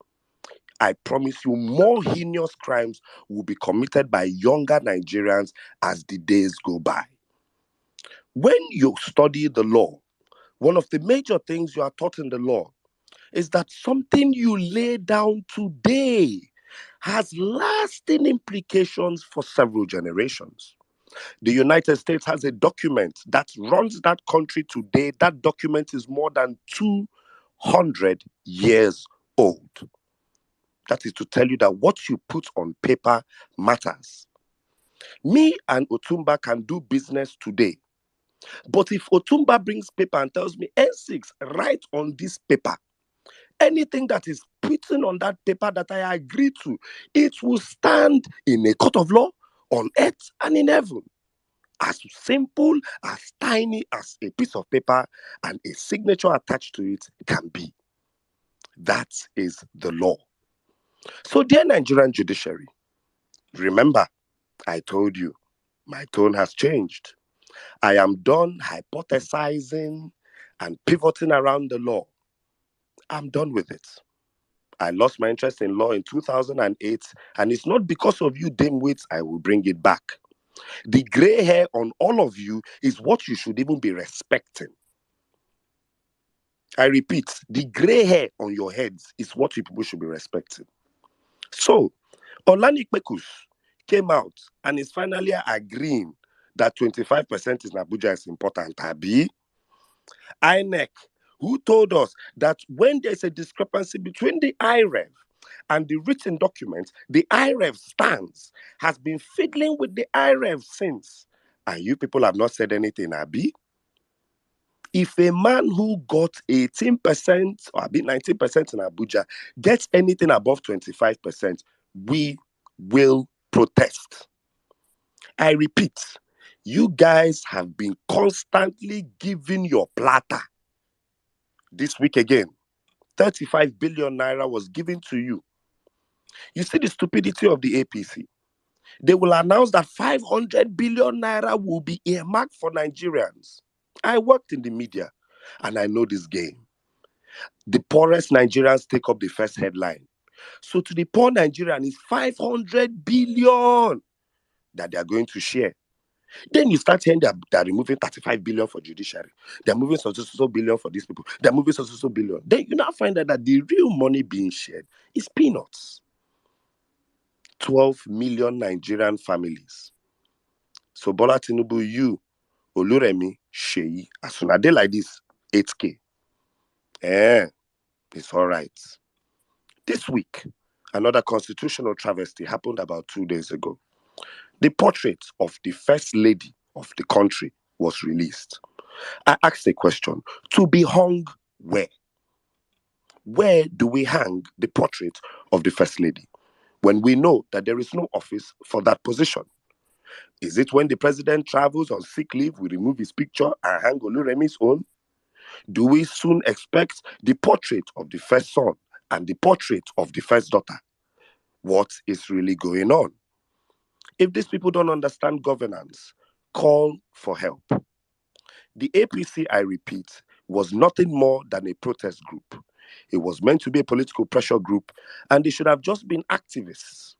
I promise you more heinous crimes will be committed by younger Nigerians as the days go by. When you study the law, one of the major things you are taught in the law is that something you lay down today has lasting implications for several generations. The United States has a document that runs that country today. That document is more than 200 years old. That is to tell you that what you put on paper matters. Me and Otumba can do business today. But if Otumba brings paper and tells me, N6, write on this paper, anything that is written on that paper that I agree to, it will stand in a court of law, on earth and in heaven. As simple, as tiny as a piece of paper and a signature attached to it can be. That is the law. So, dear Nigerian judiciary, remember, I told you, my tone has changed. I am done hypothesizing and pivoting around the law. I'm done with it. I lost my interest in law in 2008, and it's not because of you dimwits I will bring it back. The gray hair on all of you is what you should even be respecting. I repeat, the gray hair on your heads is what you people should be respecting. So, Olanipekun came out and is finally agreeing that 25% in Abuja is important. Abi, INEC, who told us that when there's a discrepancy between the IREV and the written document, the IREV stands, has been fiddling with the IREV since. And you people have not said anything, Abi. If a man who got 18% or 19% in Abuja gets anything above 25%, we will protest. I repeat, you guys have been constantly giving your plata. This week again, 35 billion naira was given to you. You see the stupidity of the APC. They will announce that 500 billion naira will be earmarked for Nigerians. I worked in the media and I know this game. The poorest Nigerians take up the first headline. So to the poor Nigerian, it's 500 billion that they are going to share. Then you start hearing that they're removing 35 billion for judiciary. They're moving so billion for these people. They're moving so billion. Then you now find out that the real money being shared is peanuts. 12 million Nigerian families. So Bola Tinubu, you, Oluremi, Sheyi, as soon as they like this, 8K. It's all right. This week, another constitutional travesty happened about 2 days ago. The portrait of the first lady of the country was released. I asked a question, to be hung where? Where do we hang the portrait of the first lady when we know that there is no office for that position? Is it when the president travels on sick leave, we remove his picture and hang Oluremi's own? Do we soon expect the portrait of the first son and the portrait of the first daughter? What is really going on? If these people don't understand governance, call for help. The APC, I repeat, was nothing more than a protest group. It was meant to be a political pressure group, and they should have just been activists.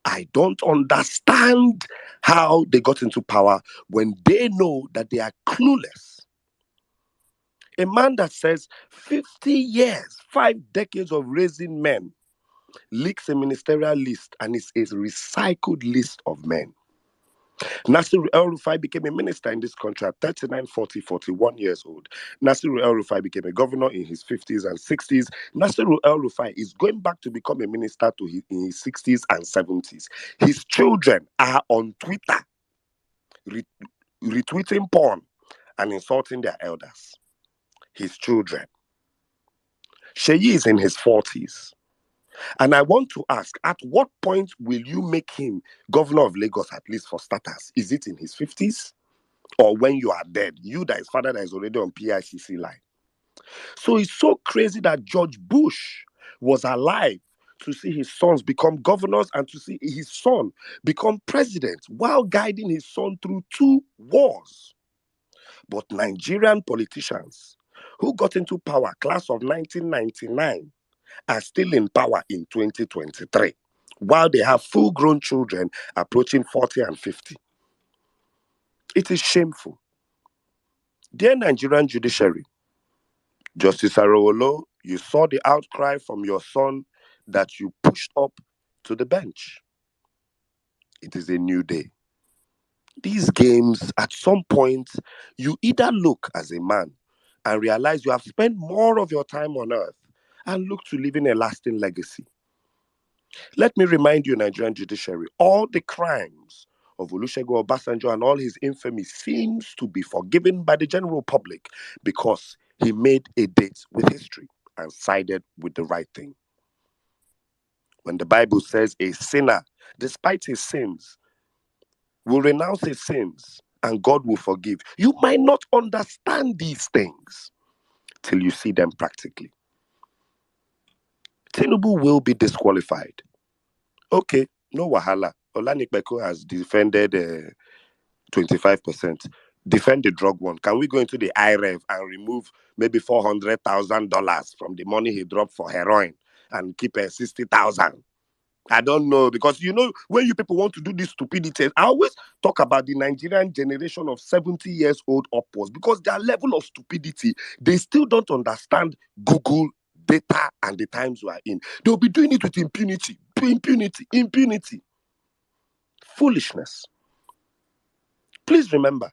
I don't understand how they got into power when they know that they are clueless. A man that says 50 years, 5 decades of raising men, leaks a ministerial list and is a recycled list of men. Nasir El-Rufai became a minister in this country at 39, 40, 41 years old. Nasir El-Rufai became a governor in his 50s and 60s. Nasir El-Rufai is going back to become a minister in his 60s and 70s. His children are on Twitter retweeting porn and insulting their elders. His children. Sheyi is in his 40s. And I want to ask, at what point will you make him governor of Lagos, at least for starters? Is it in his 50s? Or when you are dead? You that his father that is already on PICC line. So it's so crazy that George Bush was alive to see his sons become governors and to see his son become president while guiding his son through 2 wars. But Nigerian politicians who got into power, class of 1999, are still in power in 2023, while they have full-grown children approaching 40 and 50. It is shameful. Dear Nigerian judiciary, Justice Arowolo, you saw the outcry from your son that you pushed up to the bench. It is a new day. These games, at some point, you either look as a man and realize you have spent more of your time on earth and look to leaving a lasting legacy. Let me remind you, Nigerian judiciary, all the crimes of Olusegun Obasanjo and all his infamy seems to be forgiven by the general public because he made a date with history and sided with the right thing. When the Bible says a sinner, despite his sins, will renounce his sins and God will forgive, you might not understand these things till you see them practically. Tinubu will be disqualified. Okay, no wahala. Olanipeko has defended 25%. Defend the drug one. Can we go into the IREV and remove maybe $400,000 from the money he dropped for heroin and keep 60,000? I don't know, because when you people want to do this stupidity, I always talk about the Nigerian generation of 70 years old upwards, because their level of stupidity, they still don't understand Google, data, and the times we are in. They'll be doing it with impunity, impunity, foolishness. Please remember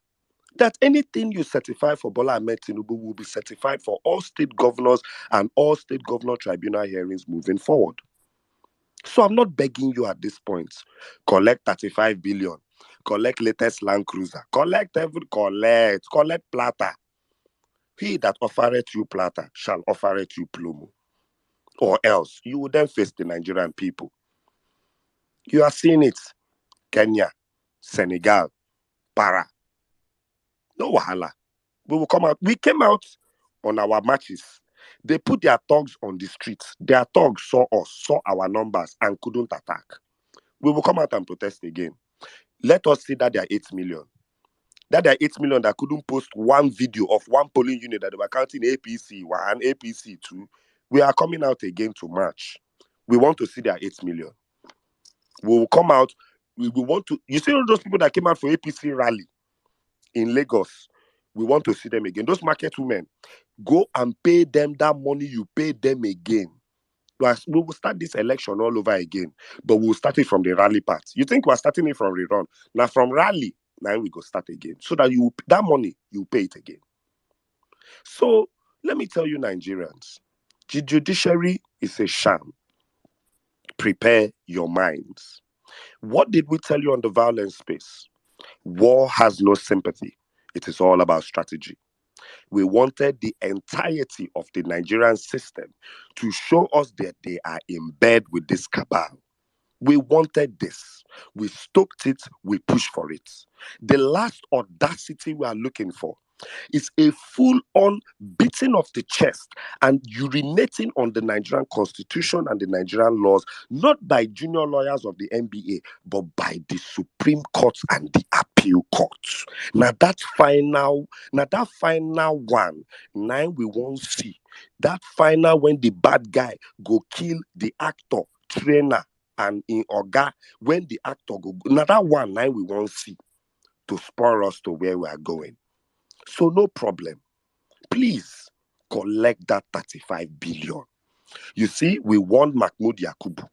that anything you certify for Bola Ahmed Tinubu will be certified for all state governors and all state governor tribunal hearings moving forward. So I'm not begging you at this point. Collect 35 billion. Collect latest Land Cruiser. Collect plata. He that offereth you plata shall offereth you plumo. Or else you will then face the Nigerian people. You are seeing it. Kenya, Senegal, Para. No wahala. We will come out. We came out on our marches. They put their thugs on the streets. Their thugs saw us, saw our numbers, and couldn't attack. We will come out and protest again. Let us see that there are 8 million. That there are 8 million that couldn't post one video of one polling unit that they were counting APC 1, APC 2. We are coming out again to march. We want to see their 8 million. We will come out. We want to. You see all those people that came out for APC rally in Lagos? We want to see them again. Those market women, go and pay them that money you pay them again. We will start this election all over again, but we'll start it from the rally part. You think we're starting it from the run? Now from rally, now we go start again. So that that money, you pay it again. So let me tell you, Nigerians, the judiciary is a sham. Prepare your minds. What did we tell you on the violence space? War has no sympathy. It is all about strategy. We wanted the entirety of the Nigerian system to show us that they are in bed with this cabal. We wanted this. We stoked it. We pushed for it. The last audacity we are looking for is a full-on beating of the chest and urinating on the Nigerian constitution and the Nigerian laws, not by junior lawyers of the NBA, but by the Supreme Court and the appeal courts. Now that final one, now we won't see. That final when the bad guy go kill the actor, trainer, and in Oga, when the actor go, now that one, now we won't see to spur us to where we are going. So no problem. Please collect that 35 billion. You see, we want Mahmoud Yakubu.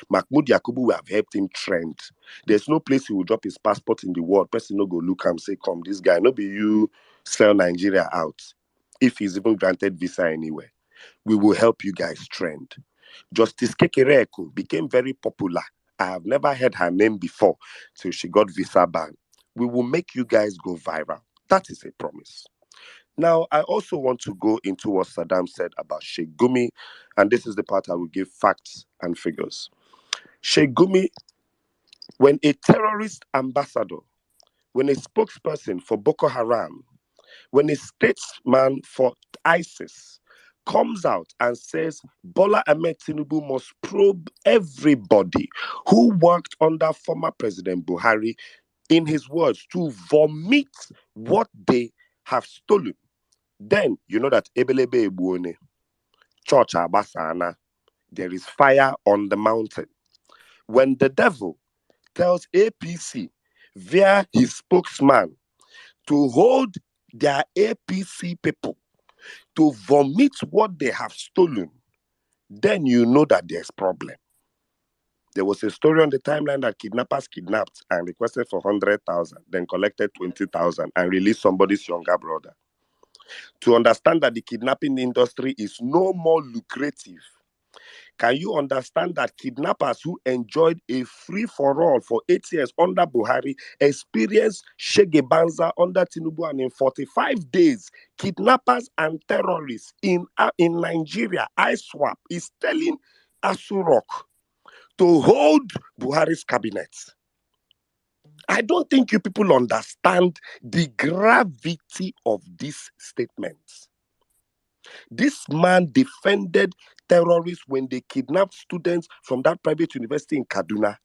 Mahmoud Yakubu, we have helped him trend. There's no place he will drop his passport in the world. Person no go look and say, come, this guy, no be you sell Nigeria out. If he's even granted visa anywhere, we will help you guys trend. Justice Kekereeko became very popular. I have never heard her name before till she got visa ban. We will make you guys go viral. That is a promise. Now, I also want to go into what Saddam said about Sheikh Gumi, and this is the part I will give facts and figures. Sheikh Gumi, when a terrorist ambassador, when a spokesperson for Boko Haram, when a statesman for ISIS comes out and says Bola Ahmed Tinubu must probe everybody who worked under former President Buhari, in his words, to vomit what they have stolen, then you know that Ebelebe Ebuone, Church Abasana, there is fire on the mountain. When the devil tells APC via his spokesman to hold their APC people to vomit what they have stolen, then you know that there's problem. There was a story on the timeline that kidnappers kidnapped and requested for 100,000, then collected 20,000 and released somebody's younger brother. To understand that the kidnapping industry is no more lucrative, can you understand that kidnappers who enjoyed a free-for-all for 8 years under Buhari experienced Shege Banza under Tinubu, and in 45 days, kidnappers and terrorists in Nigeria, ISWAP, is telling Asurok to hold Buhari's cabinet? I don't think you people understand the gravity of this statement. This man defended terrorists when they kidnapped students from that private university in Kaduna.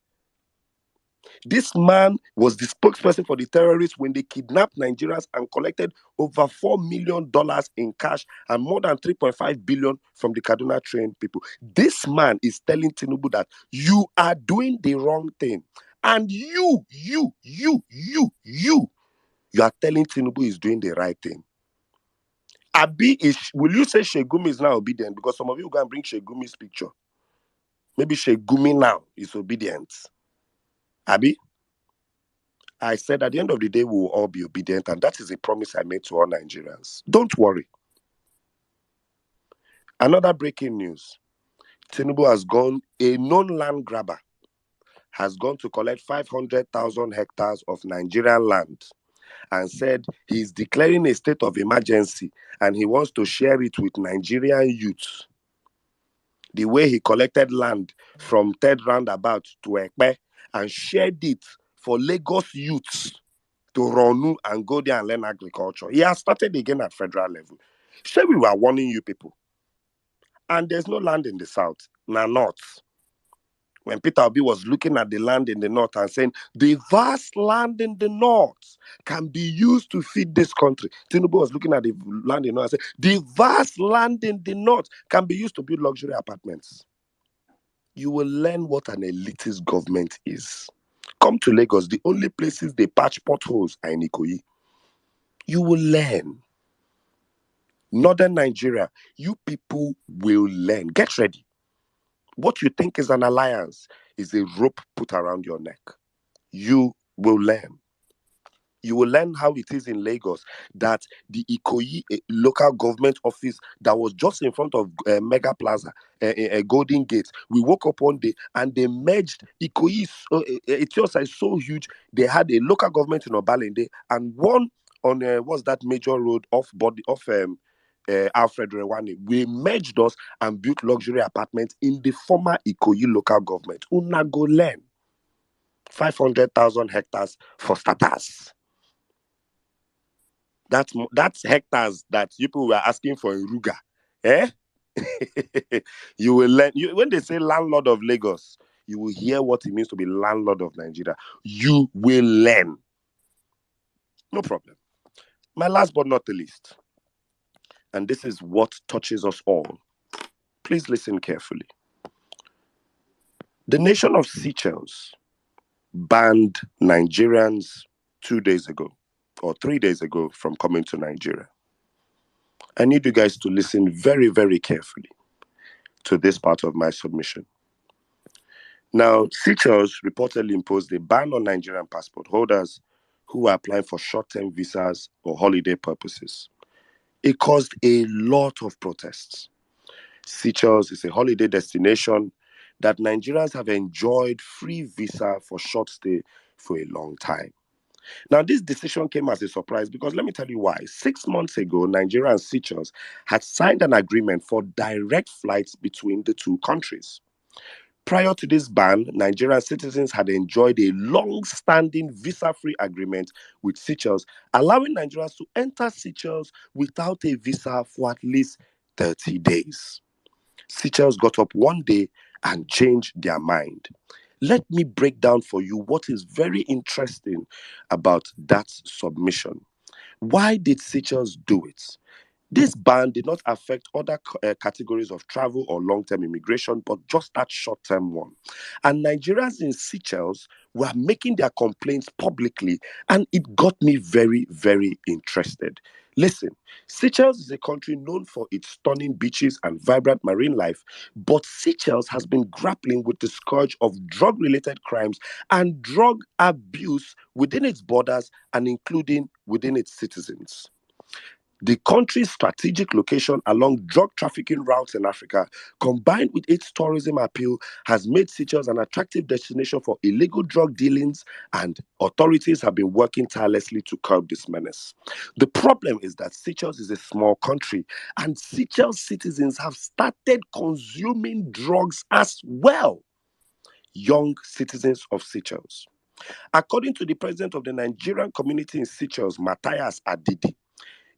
This man was the spokesperson for the terrorists when they kidnapped Nigerians and collected over $4 million in cash and more than 3.5 billion from the Kaduna train people. This man is telling Tinubu that you are doing the wrong thing. And you are telling Tinubu is doing the right thing. Abi, will you say Shegumi is now obedient? Because some of you go and bring Shegumi's picture. Maybe Shegumi now is obedient. Abi, I said at the end of the day, we will all be obedient, and that is a promise I made to all Nigerians. Don't worry. Another breaking news. Tinubu has gone, a known land grabber, has gone to collect 500,000 hectares of Nigerian land and said he's declaring a state of emergency and he wants to share it with Nigerian youths. The way he collected land from third roundabout to Ekpe and shared it for Lagos youths to Ronu and go there and learn agriculture. He has started again at federal level. Say we were warning you people. And there's no land in the south, north. When Peter Obi was looking at the land in the north and saying, the vast land in the north can be used to feed this country. Tinubu was looking at the land in the north and saying, the vast land in the north can be used to build luxury apartments. You will learn what an elitist government is. Come to Lagos, the only places they patch potholes are in Ikoyi. You will learn. Northern Nigeria, you people will learn. Get ready. What you think is an alliance is a rope put around your neck. You will learn. You will learn how it is in Lagos that the Ikoyi local government office that was just in front of Mega Plaza, Golden Gate, we woke up one day and they merged Ikoyi. Etiosa is so huge. They had a local government in Obalende and one on what's that major road off Alfred Rewani. We merged us and built luxury apartments in the former Ikoyi local government. Una go learn. 500,000 hectares for starters. That's hectares that people were asking for in Ruga. Eh? You will learn. When they say landlord of Lagos, you will hear what it means to be landlord of Nigeria. You will learn. No problem. My last but not the least, and this is what touches us all. Please listen carefully. The nation of Seychelles banned Nigerians 2 days ago or 3 days ago from coming to Nigeria. I need you guys to listen very, very carefully to this part of my submission. Now, Seychelles reportedly imposed a ban on Nigerian passport holders who are applying for short-term visas or holiday purposes. It caused a lot of protests. Seychelles is a holiday destination that Nigerians have enjoyed free visa for short stay for a long time. Now, this decision came as a surprise because let me tell you why. 6 months ago, Nigeria and Seychelles had signed an agreement for direct flights between the two countries. Prior to this ban, Nigerian citizens had enjoyed a long-standing visa-free agreement with Seychelles, allowing Nigerians to enter Seychelles without a visa for at least 30 days. Seychelles got up one day and changed their mind. Let me break down for you what is very interesting about that submission. Why did Seychelles do it? This ban did not affect other categories of travel or long-term immigration, but just that short-term one. And Nigerians in Seychelles were making their complaints publicly, and it got me very, very interested. Listen, Seychelles is a country known for its stunning beaches and vibrant marine life, but Seychelles has been grappling with the scourge of drug related crimes and drug abuse within its borders and including within its citizens. The country's strategic location along drug trafficking routes in Africa, combined with its tourism appeal, has made Seychelles an attractive destination for illegal drug dealings, and authorities have been working tirelessly to curb this menace. The problem is that Seychelles is a small country, and Seychelles citizens have started consuming drugs as well. Young citizens of Seychelles. According to the president of the Nigerian community in Seychelles, Matthias Adidi,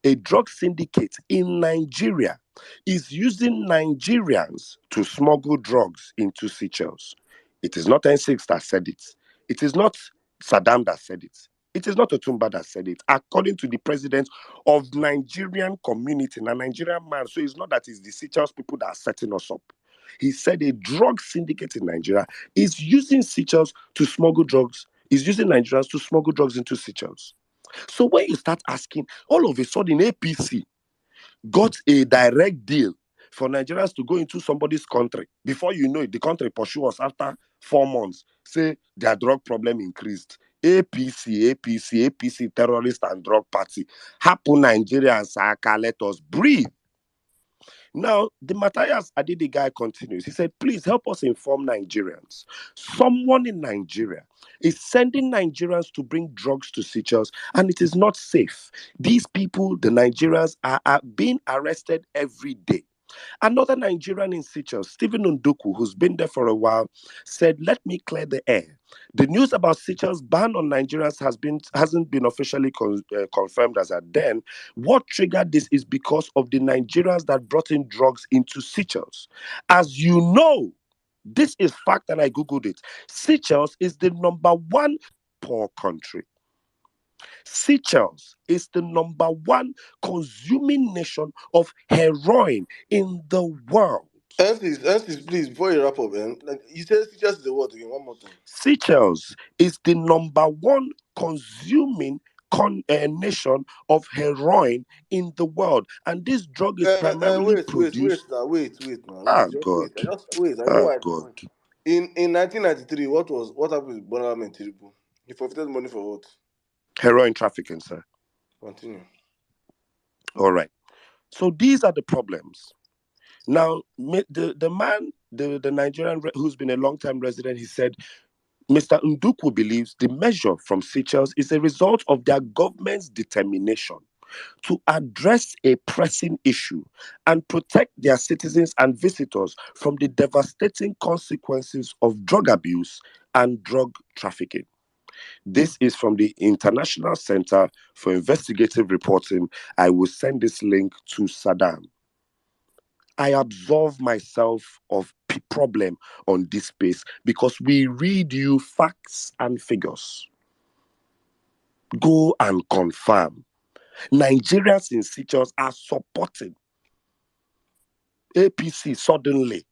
a drug syndicate in Nigeria is using Nigerians to smuggle drugs into Seychelles. It is not N6 that said it. It is not Saddam that said it. It is not Otumba that said it. According to the president of Nigerian community, a Nigerian man, so it's not that it's the Seychelles people that are setting us up. He said a drug syndicate in Nigeria is using Seychelles to smuggle drugs, is using Nigerians to smuggle drugs into Seychelles. So when you start asking, all of a sudden APC got a direct deal for Nigerians to go into somebody's country. Before you know it, the country pursue us after 4 months. Say their drug problem increased. APC, terrorist and drug party. Happen Nigerians, let us breathe. Now, the Matthias Adidi guy continues. He said, please help us inform Nigerians. Someone in Nigeria is sending Nigerians to bring drugs to Seychelles, and it is not safe. These people, the Nigerians, are being arrested every day. Another Nigerian in Seychelles, Stephen Nduku, who's been there for a while, said, let me clear the air. The news about Seychelles' ban on Nigerians hasn't been officially confirmed as at then. What triggered this is because of the Nigerians that brought in drugs into Seychelles. As you know, this is fact, and I Googled it. Seychelles is the number one poor country. Seychelles is the number one consuming nation of heroin in the world. Ernest, please, before you wrap up, you said Seychelles is the what again? One more time. Seychelles is the number one consuming nation of heroin in the world, and this drug is primarily produced. Wait now. Ah, Just God. wait. Just wait. I know Oh, why. God. In 1993, what happened with Bola Tinubu? He forfeited money for what? Heroin trafficking, sir. Continue. All right. So these are the problems. Now, the man, the Nigerian who's been a long-time resident, he said, Mr. Nduku believes the measure from Seychelles is a result of their government's determination to address a pressing issue and protect their citizens and visitors from the devastating consequences of drug abuse and drug trafficking. This is from the International Center for Investigative Reporting. I will send this link to Saddam. I absolve myself of problem on this space because we read you facts and figures. Go and confirm. Nigerians in Seychelles are supporting. APC suddenly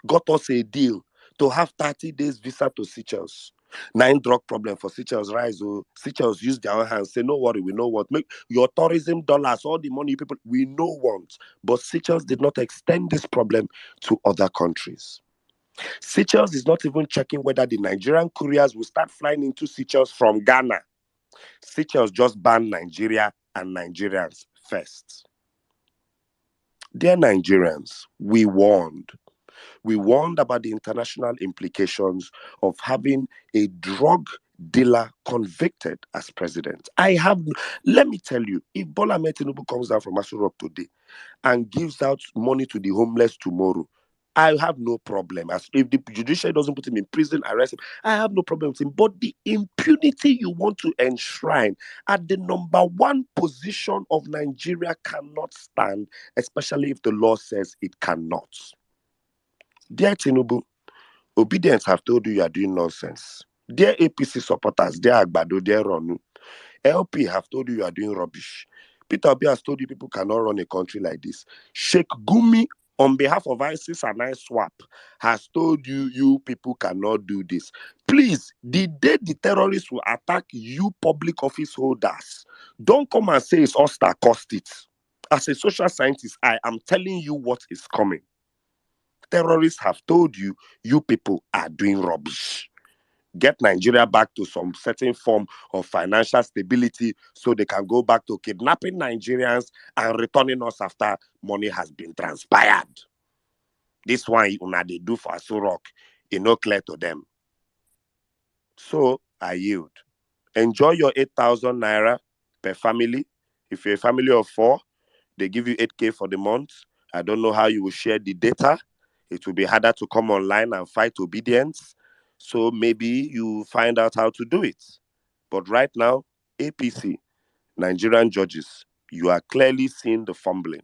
got us a deal to have 30 days visa to Seychelles. 9 drug problem for Seychelles rise. Seychelles use their own hands. Say, no worry, we know what. Make your tourism dollars, all the money people, we know want. But Seychelles did not extend this problem to other countries. Seychelles is not even checking whether the Nigerian couriers will start flying into Seychelles from Ghana. Seychelles just banned Nigeria and Nigerians first. Dear Nigerians, we warned. We warned about the international implications of having a drug dealer convicted as president. Let me tell you, if Bola Tinubu comes down from Aso Rock today and gives out money to the homeless tomorrow, I have no problem. As if the judiciary doesn't put him in prison, arrest him, I have no problem with him. But the impunity you want to enshrine at the number one position of Nigeria cannot stand, especially if the law says it cannot. Dear Tinubu, obedience have told you are doing nonsense. Dear APC supporters, dear Agbado, dear Ronu, LP have told you are doing rubbish. Peter Obi has told you people cannot run a country like this. Sheikh Gumi on behalf of ISIS and ISWAP, has told you, you people cannot do this. Please, the day the terrorists will attack you public office holders, don't come and say it's us that caused it. As a social scientist, I am telling you what is coming. Terrorists have told you, you people are doing rubbish. Get Nigeria back to some certain form of financial stability so they can go back to kidnapping Nigerians and returning us after money has been transpired. This one una they do for Aso Rock, it no clear to them. So I yield. Enjoy your 8,000 naira per family. If you're a family of 4, they give you 8K for the month. I don't know how you will share the data. It will be harder to come online and fight obedience. So maybe you find out how to do it. But right now, APC, Nigerian judges, you are clearly seeing the fumbling.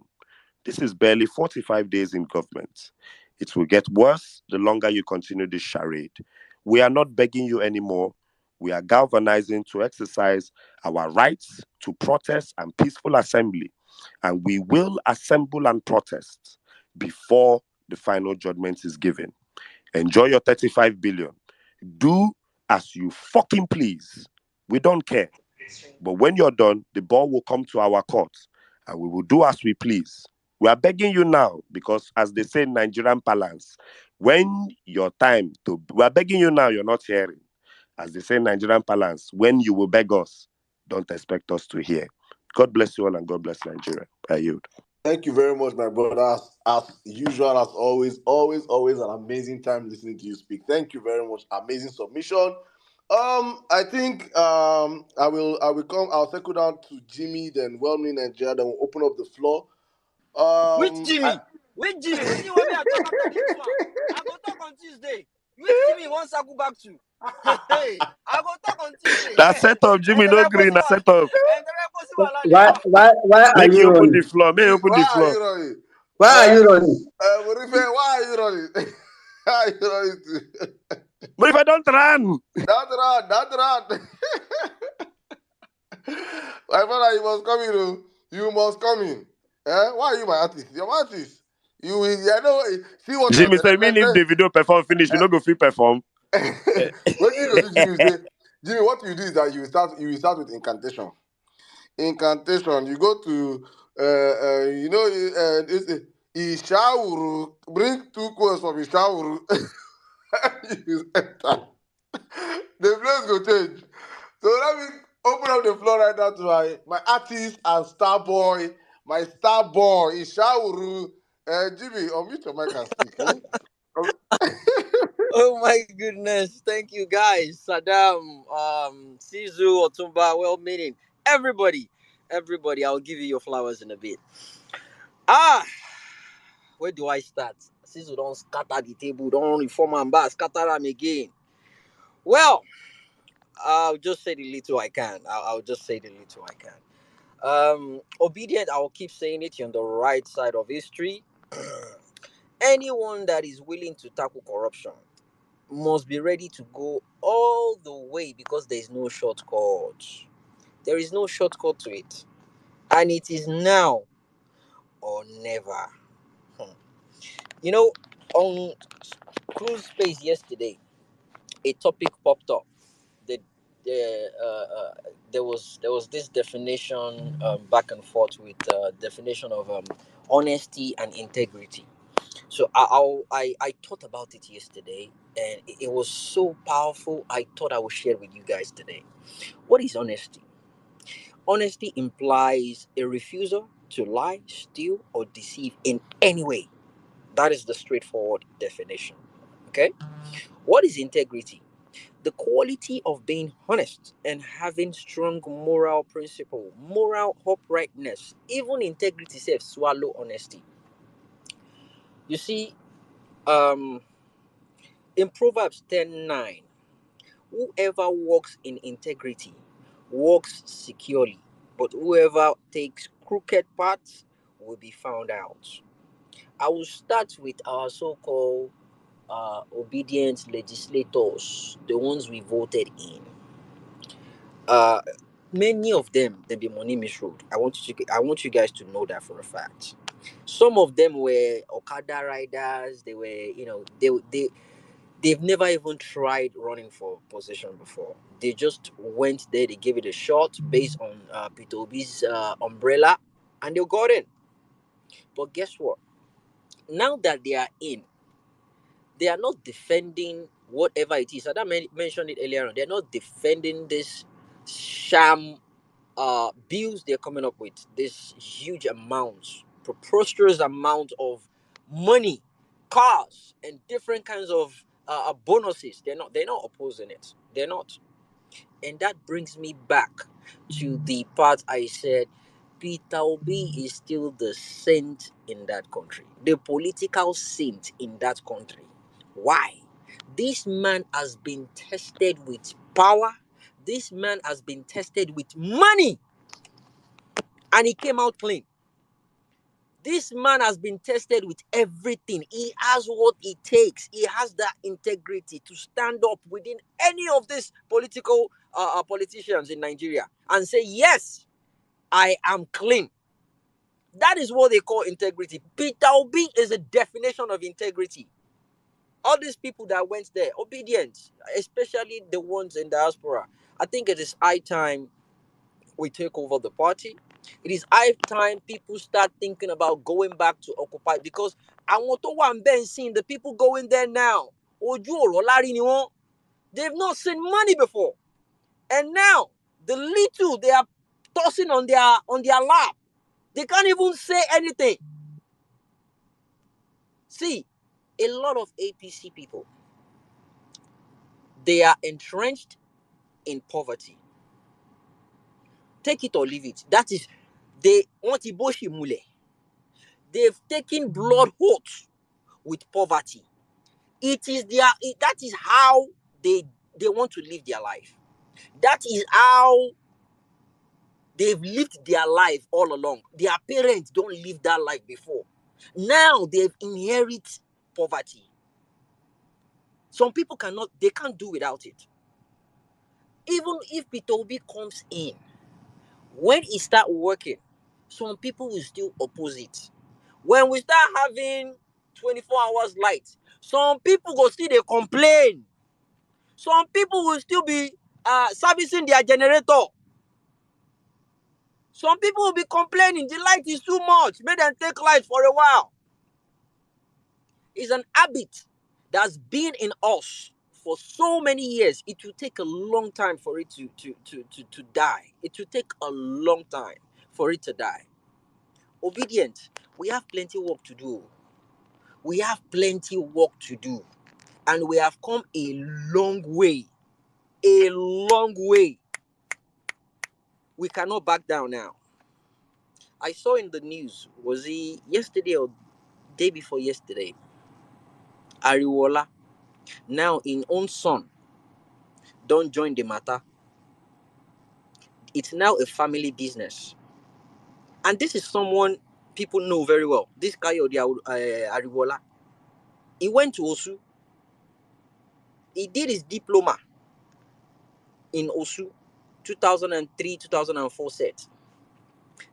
This is barely 45 days in government. It will get worse the longer you continue this charade. We are not begging you anymore. We are galvanizing to exercise our rights to protest and peaceful assembly. And we will assemble and protest before the final judgment is given. Enjoy your 35 billion. Do as you fucking please. We don't care. But when you're done, the ball will come to our court and we will do as we please. We are begging you now because, as they say in Nigerian parlance, when your time to, we are begging you now, you're not hearing. As they say in Nigerian parlance, when you will beg us, don't expect us to hear. God bless you all and God bless Nigeria. I yield. Thank you very much, my brother. As usual, as always, always an amazing time listening to you speak. Thank you very much. Amazing submission. I think I will come. I'll circle down to Jimmy, then Wellman Nigeria, then we'll open up the floor. Which I, Jimmy? Which Jimmy? What do you want me to talk after this one? I go talk on Tuesday. Which Jimmy wants to go back to? Hey, I go talk on Tuesday. That set up, Jimmy, no green, that set up. Why are Make you you open the running? floor. Make you open the why are floor. you running? Why are you running? Morife, why are you running? Why are you running? But if I don't run, Not run. My brother, you must come in. Oh. You must come in. Why are you my artist? You're my artist. You will, I know. See what Jimmy say, mean if the video perform finish, you no go free perform. what you go do, Jimmy? Say, Jimmy, what you do is that you will start with incantation. Incantation. You go to this Ishawuru. Bring 2 quotes from Ishawuru. You enter. The place go change. So let me open up the floor right now to my artist and star boy, my star boy, Ishawuru. Jimmy, unmute your mic and speak. Oh my goodness. Thank you guys. Saddam, Sizu, Otumba, well meaning. Everybody, I'll give you your flowers in a bit. Where do I start? Sizu don't scatter the table, don't reform and bar, scatter them again. Well, I'll just say the little I can. I'll just say the little I can. Obedient, I'll keep saying it. You're on the right side of history. Anyone that is willing to tackle corruption must be ready to go all the way because there is no shortcut. There is no shortcut to it. And it is now or never. Hmm. You know, on Cruise Space yesterday, a topic popped up. The, there was this definition back and forth with definition of honesty and integrity. So I thought about it yesterday, and it was so powerful. I thought I would share with you guys today. What is honesty? Honesty implies a refusal to lie, steal, or deceive in any way. That is the straightforward definition. Okay. What is integrity? The quality of being honest and having strong moral principle, moral uprightness, even integrity self swallow honesty. You see, um, in Proverbs 10:9, whoever walks in integrity walks securely, but whoever takes crooked paths will be found out. I will start with our so-called obedient legislators, the ones we voted in. Uh, many of them they be money misruled. I want you guys to know that for a fact. Some of them were Okada riders. They were, they've never even tried running for position before. They just went there. They gave it a shot based on Peter Obi's umbrella, and they got in. But guess what? Now that they are in, they are not defending whatever it is. Adam mentioned it earlier on. They're not defending this sham bills they're coming up with. This huge amounts, preposterous amount of money, cars, and different kinds of bonuses. They're not opposing it. They're not. And that brings me back to the part I said Peter Obi is still the saint in that country, the political saint in that country. Why? This man has been tested with power, this man has been tested with money, and he came out clean. This man has been tested with everything. He has what it takes. He has that integrity to stand up within any of these politicians in Nigeria and say, yes, I am clean. That is what they call integrity. Peter Obi is a definition of integrity. All these people that went there, obedient, especially the ones in diaspora. I think it is high time we take over the party. It is high time people start thinking about going back to occupy, because I want to one Ben seeing the people going there now. They've not seen money before. And now the little they are tossing on their lap, they can't even say anything. See, a lot of APC people, they are entrenched in poverty. Take it or leave it. That is, they want Iboshi Mule. They've taken blood oaths with poverty. That is how they want to live their life. That is how they've lived their life all along. Their parents don't live that life before. Now they've inherited poverty. Some people they can't do without it. Even if Peter Obi comes in, when he start working, some people will still oppose it. When we start having 24 hours light, some people go still they complain. Some people will still be servicing their generator. Some people will be complaining the light is too much. Make them take light for a while. It's an habit that's been in us for so many years. It will take a long time for it to die. It will take a long time for it to die. Obedient, we have plenty work to do. We have plenty work to do. And we have come a long way. A long way. We cannot back down now. I saw in the news, was it yesterday or day before yesterday? Ariwola, now in own son, don't join the matter. It's now a family business. And this is someone people know very well. This guy, Ariwola, he went to Osu. He did his diploma in Osu, 2003, 2004 set.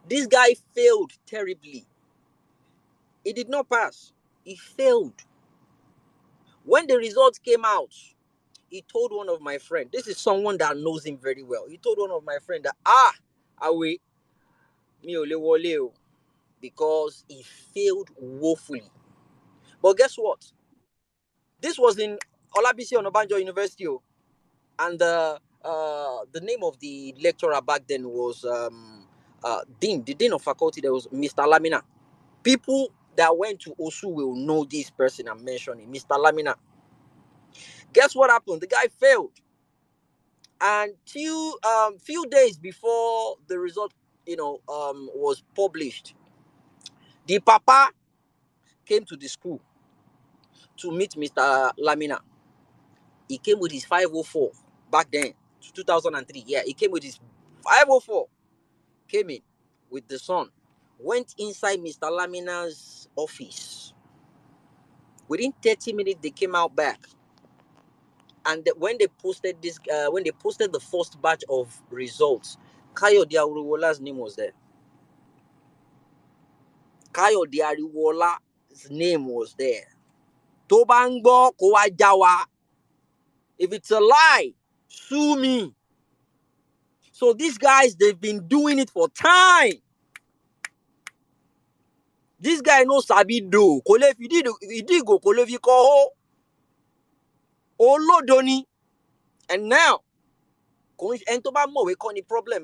This guy failed terribly. He did not pass. He failed. When the results came out, he told one of my friends, this is someone that knows him very well. He told one of my friends that, awe, mi ole wole, because he failed woefully. But guess what? This was in Olabisi Onabanjo University, and the name of the lecturer back then was Dean. The Dean of faculty, there was Mr. Lamina. People that went to Osu will know this person I'm mentioning, Mr. Lamina. Guess what happened? The guy failed. And few days before the result, was published, the papa came to the school to meet Mr. Lamina. He came with his 504 back then, 2003. Yeah, he came with his 504. Came in with the son. Went inside Mr. Lamina's office. Within 30 minutes, they came out back. And when they posted the first batch of results, Kayode Awurowola's name was there. Kayode Ariwola's name was there. Tobango Kowajawa. If it's a lie, sue me. So these guys, they've been doing it for time. This guy knows Sabi do. Kole if you did go Kole if you call Olodoni. And now, problem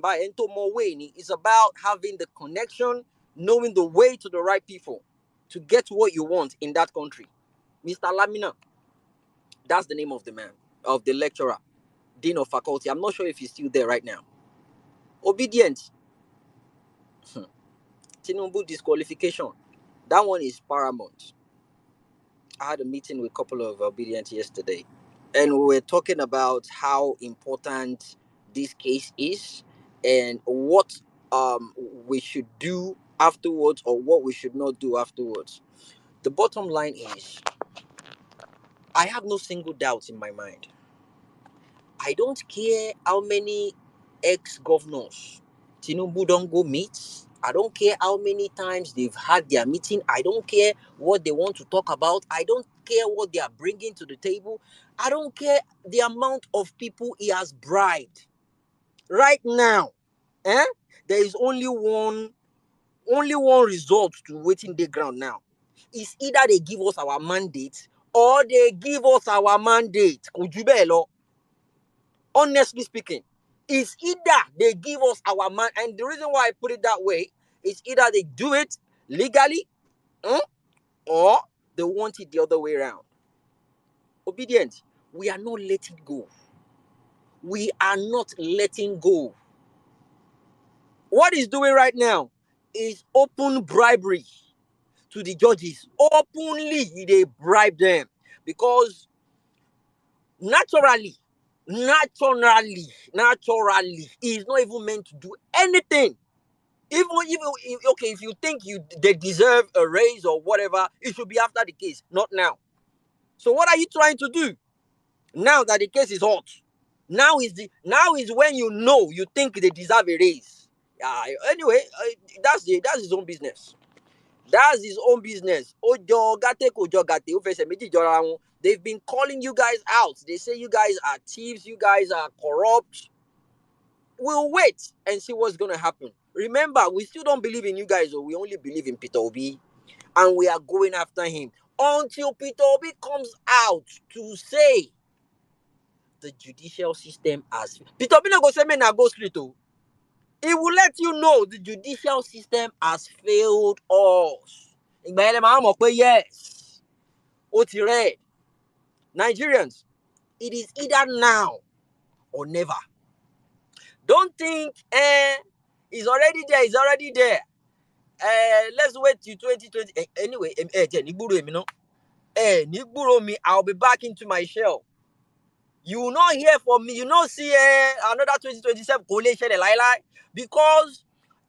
by it's about having the connection, knowing the way to the right people to get what you want in that country. Mr. Lamina, that's the name of the man, of the lecturer, dean of faculty. I'm not sure if he's still there right now. Obedient. Tinubu disqualification. That one is paramount. I had a meeting with a couple of obedient yesterday, and we were talking about how important this case is and what we should do afterwards or what we should not do afterwards. The bottom line is, I have no single doubt in my mind. I don't care how many ex-governors Tinubu don't go meet. I don't care how many times they've had their meeting. I don't care what they want to talk about. I don't care what they are bringing to the table. I don't care the amount of people he has bribed. Right now, there is only one result to waiting the ground now. It's either they give us our mandate or they give us our mandate. Honestly speaking, it's either they give us our man, and the reason why I put it that way is either they do it legally, or they want it the other way around. Obedient, we are not letting go. We are not letting go. What he's doing right now is open bribery to the judges. Openly, they bribe them because naturally, he's not even meant to do anything. Even if you think they deserve a raise or whatever, it should be after the case, not now. So what are you trying to do now that the case is hot? Now is when you think they deserve a raise. Anyway, that's his own business. That's his own business. They've been calling you guys out. They say you guys are thieves, you guys are corrupt. We'll wait and see what's going to happen. Remember, we still don't believe in you guys, or we only believe in Peter Obi, and we are going after him until Peter Obi comes out to say the judicial system has. Peter Obi no go say me na go street o. He will let you know the judicial system has failed us. Yes, red. Nigerians, it is either now or never. Don't think he's already there. He's already there. Let's wait till 2020. Anyway, I'll be back into my shell. You will not hear from me. You not see another 2027 coalition because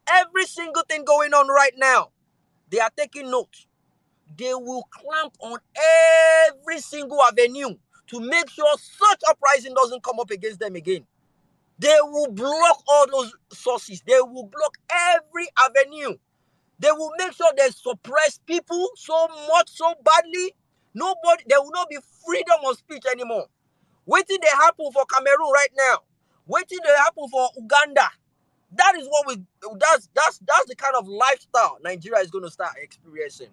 every single thing going on right now, they are taking note. They will clamp on every single avenue to make sure such uprising doesn't come up against them again. They will block all those sources. They will block every avenue. They will make sure they suppress people so much, so badly. There will not be freedom of speech anymore. Waiting they happen for Cameroon right now. Waiting they happen for Uganda. That is what that's the kind of lifestyle Nigeria is going to start experiencing.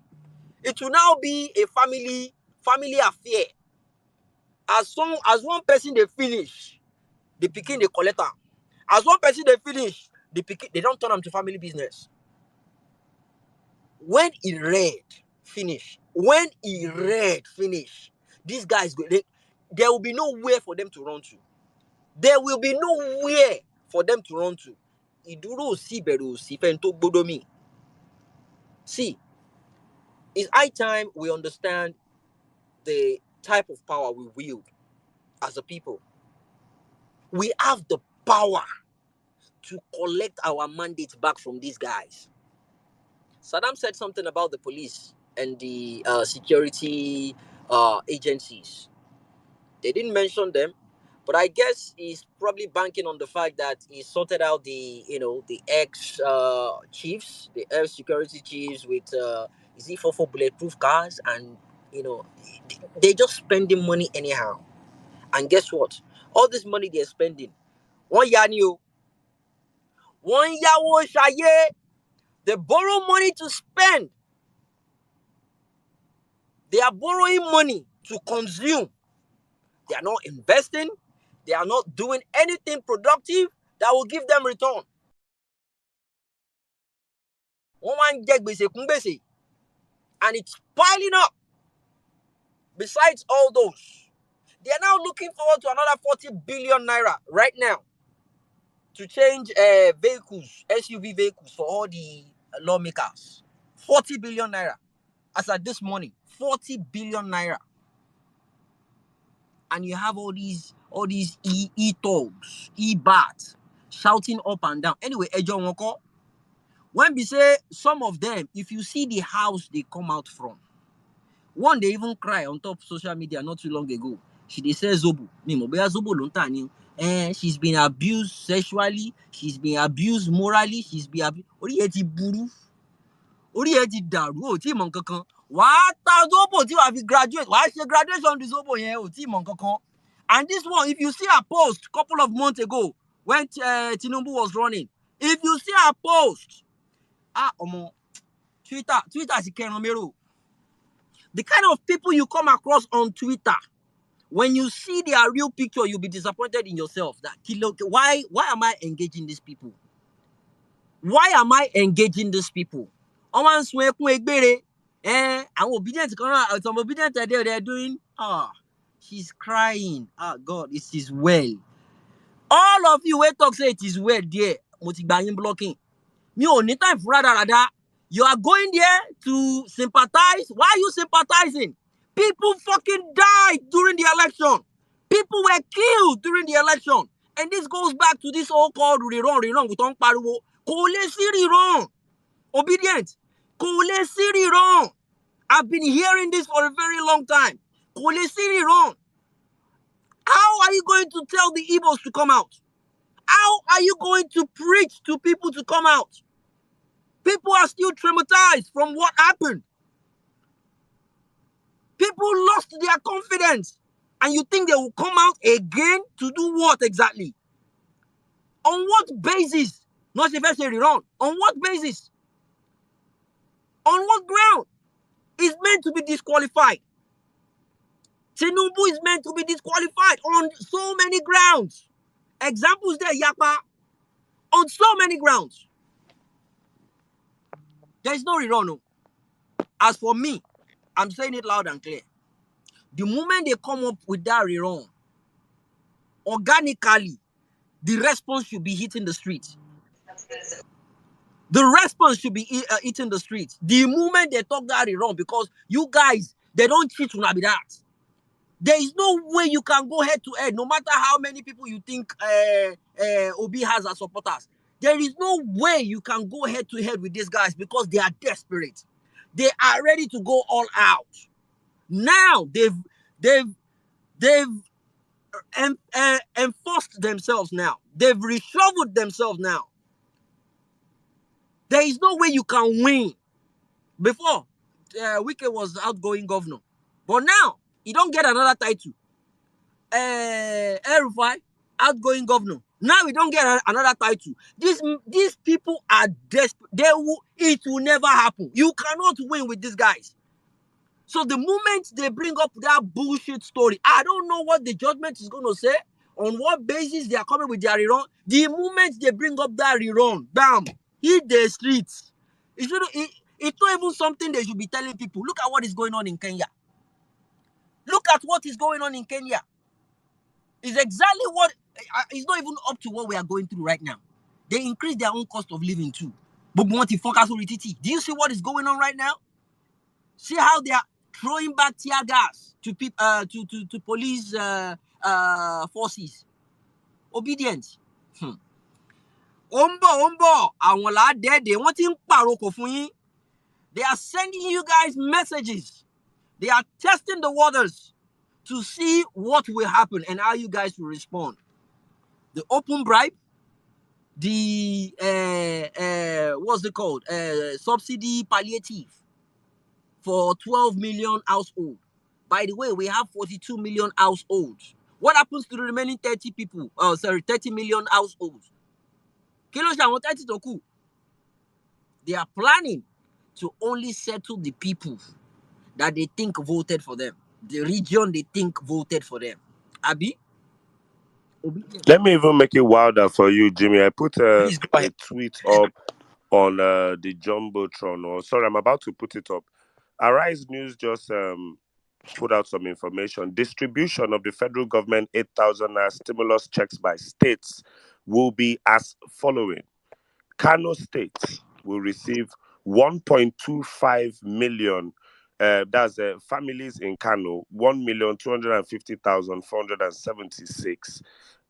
It will now be a family affair. As one person they finish, the pikin they collect them. As one person they finish, the pikin they don't turn them to family business. When he read finish, these guys there will be nowhere for them to run to. There will be nowhere for them to run to. See, it's high time we understand the type of power we wield as a people. We have the power to collect our mandate back from these guys. Saddam said something about the police and the security agencies. They didn't mention them, But I guess he's probably banking on the fact that he sorted out the the ex chiefs, the ex security chiefs with is it for bulletproof cars, and they're just spending money anyhow. And guess what? All this money they're spending, one yanio, one yawo shaye, they borrow money to spend. They are borrowing money to consume. They are not investing. They are not doing anything productive that will give them return. And it's piling up. Besides all those, they are now looking forward to another 40 billion naira right now to change vehicles, SUV vehicles for all the lawmakers. 40 billion naira. As at this morning, 40 billion naira. And you have all these e-togs, e-bats shouting up and down. Anyway, Ejo Woko, when we say some of them, if you see the house they come out from, one, they even cry on top of social media not too long ago. They say Zobo. She's been abused sexually, she's been abused morally, she's been abused. Zobo till I graduate. Why she graduation the Zobo here? And this one, if you see a post a couple of months ago when Tinubu was running, if you see a post, Twitter is the kind of people you come across on Twitter. When you see their real picture, you'll be disappointed in yourself. That why am I engaging these people? Why am I engaging these people? I'm obedient. Some obedient they're doing. She's crying. God, it is well. All of you wait talk say it is well there. Blocking. Me only time for rather. You are going there to sympathize. Why are you sympathizing? People fucking died during the election. People were killed during the election. And this goes back to this so-called rerun with on Paruwo. Kole Siri wrong. Obedient. Kole Siri wrong. I've been hearing this for a very long time. Kole Siri wrong. How are you going to tell the Igbos to come out? How are you going to preach to people to come out? People are still traumatized from what happened. People lost their confidence. And you think they will come out again to do what exactly? On what basis? Not necessarily wrong. On what basis? On what ground? Is meant to be disqualified. Tinubu is meant to be disqualified on so many grounds. Examples there, Yapa. On so many grounds. There is no rerun. As for me, I'm saying it loud and clear. The moment they come up with that rerun, organically, the response should be hitting the streets. The response should be hitting the streets. The moment they talk that rerun, because you guys, they don't cheat to be that. There is no way you can go head to head, no matter how many people you think Obi has as supporters. There is no way you can go head to head with these guys because they are desperate. They are ready to go all out. Now they've enforced themselves now. They've reshoveled themselves now. There is no way you can win. Before, Wike was outgoing governor. But now, he don't get another title. Erufai, outgoing governor. Now we don't get another title. These people are desperate. It will never happen. You cannot win with these guys. So the moment they bring up that bullshit story, I don't know what the judgment is going to say, on what basis they are coming with their rerun. The moment they bring up that rerun, bam, hit the streets. It's not even something they should be telling people. Look at what is going on in Kenya. Look at what is going on in Kenya. It's exactly what, it's not even up to what we are going through right now. They increase their own cost of living too. But do you see what is going on right now? See how they are throwing back tear gas to people, to police forces. Obedience. Ombo, they are sending you guys messages. They are testing the waters to see what will happen and how you guys will respond. The open bribe, the what's it called? Subsidy palliative for 12 million households. By the way, we have 42 million households. What happens to the remaining 30 people? 30 million households. They are planning to only settle the people that they think voted for them. The region they think voted for them. Abi? Let me even make it wilder for you, Jimmy. I put Please go a ahead. tweet up on the Jumbotron. Or sorry, I'm about to put it up. Arise News just put out some information. Distribution of the federal government 8,000 stimulus checks by states will be as following. Kano State will receive 1.25 million. That's families in Kano, 1,250,476.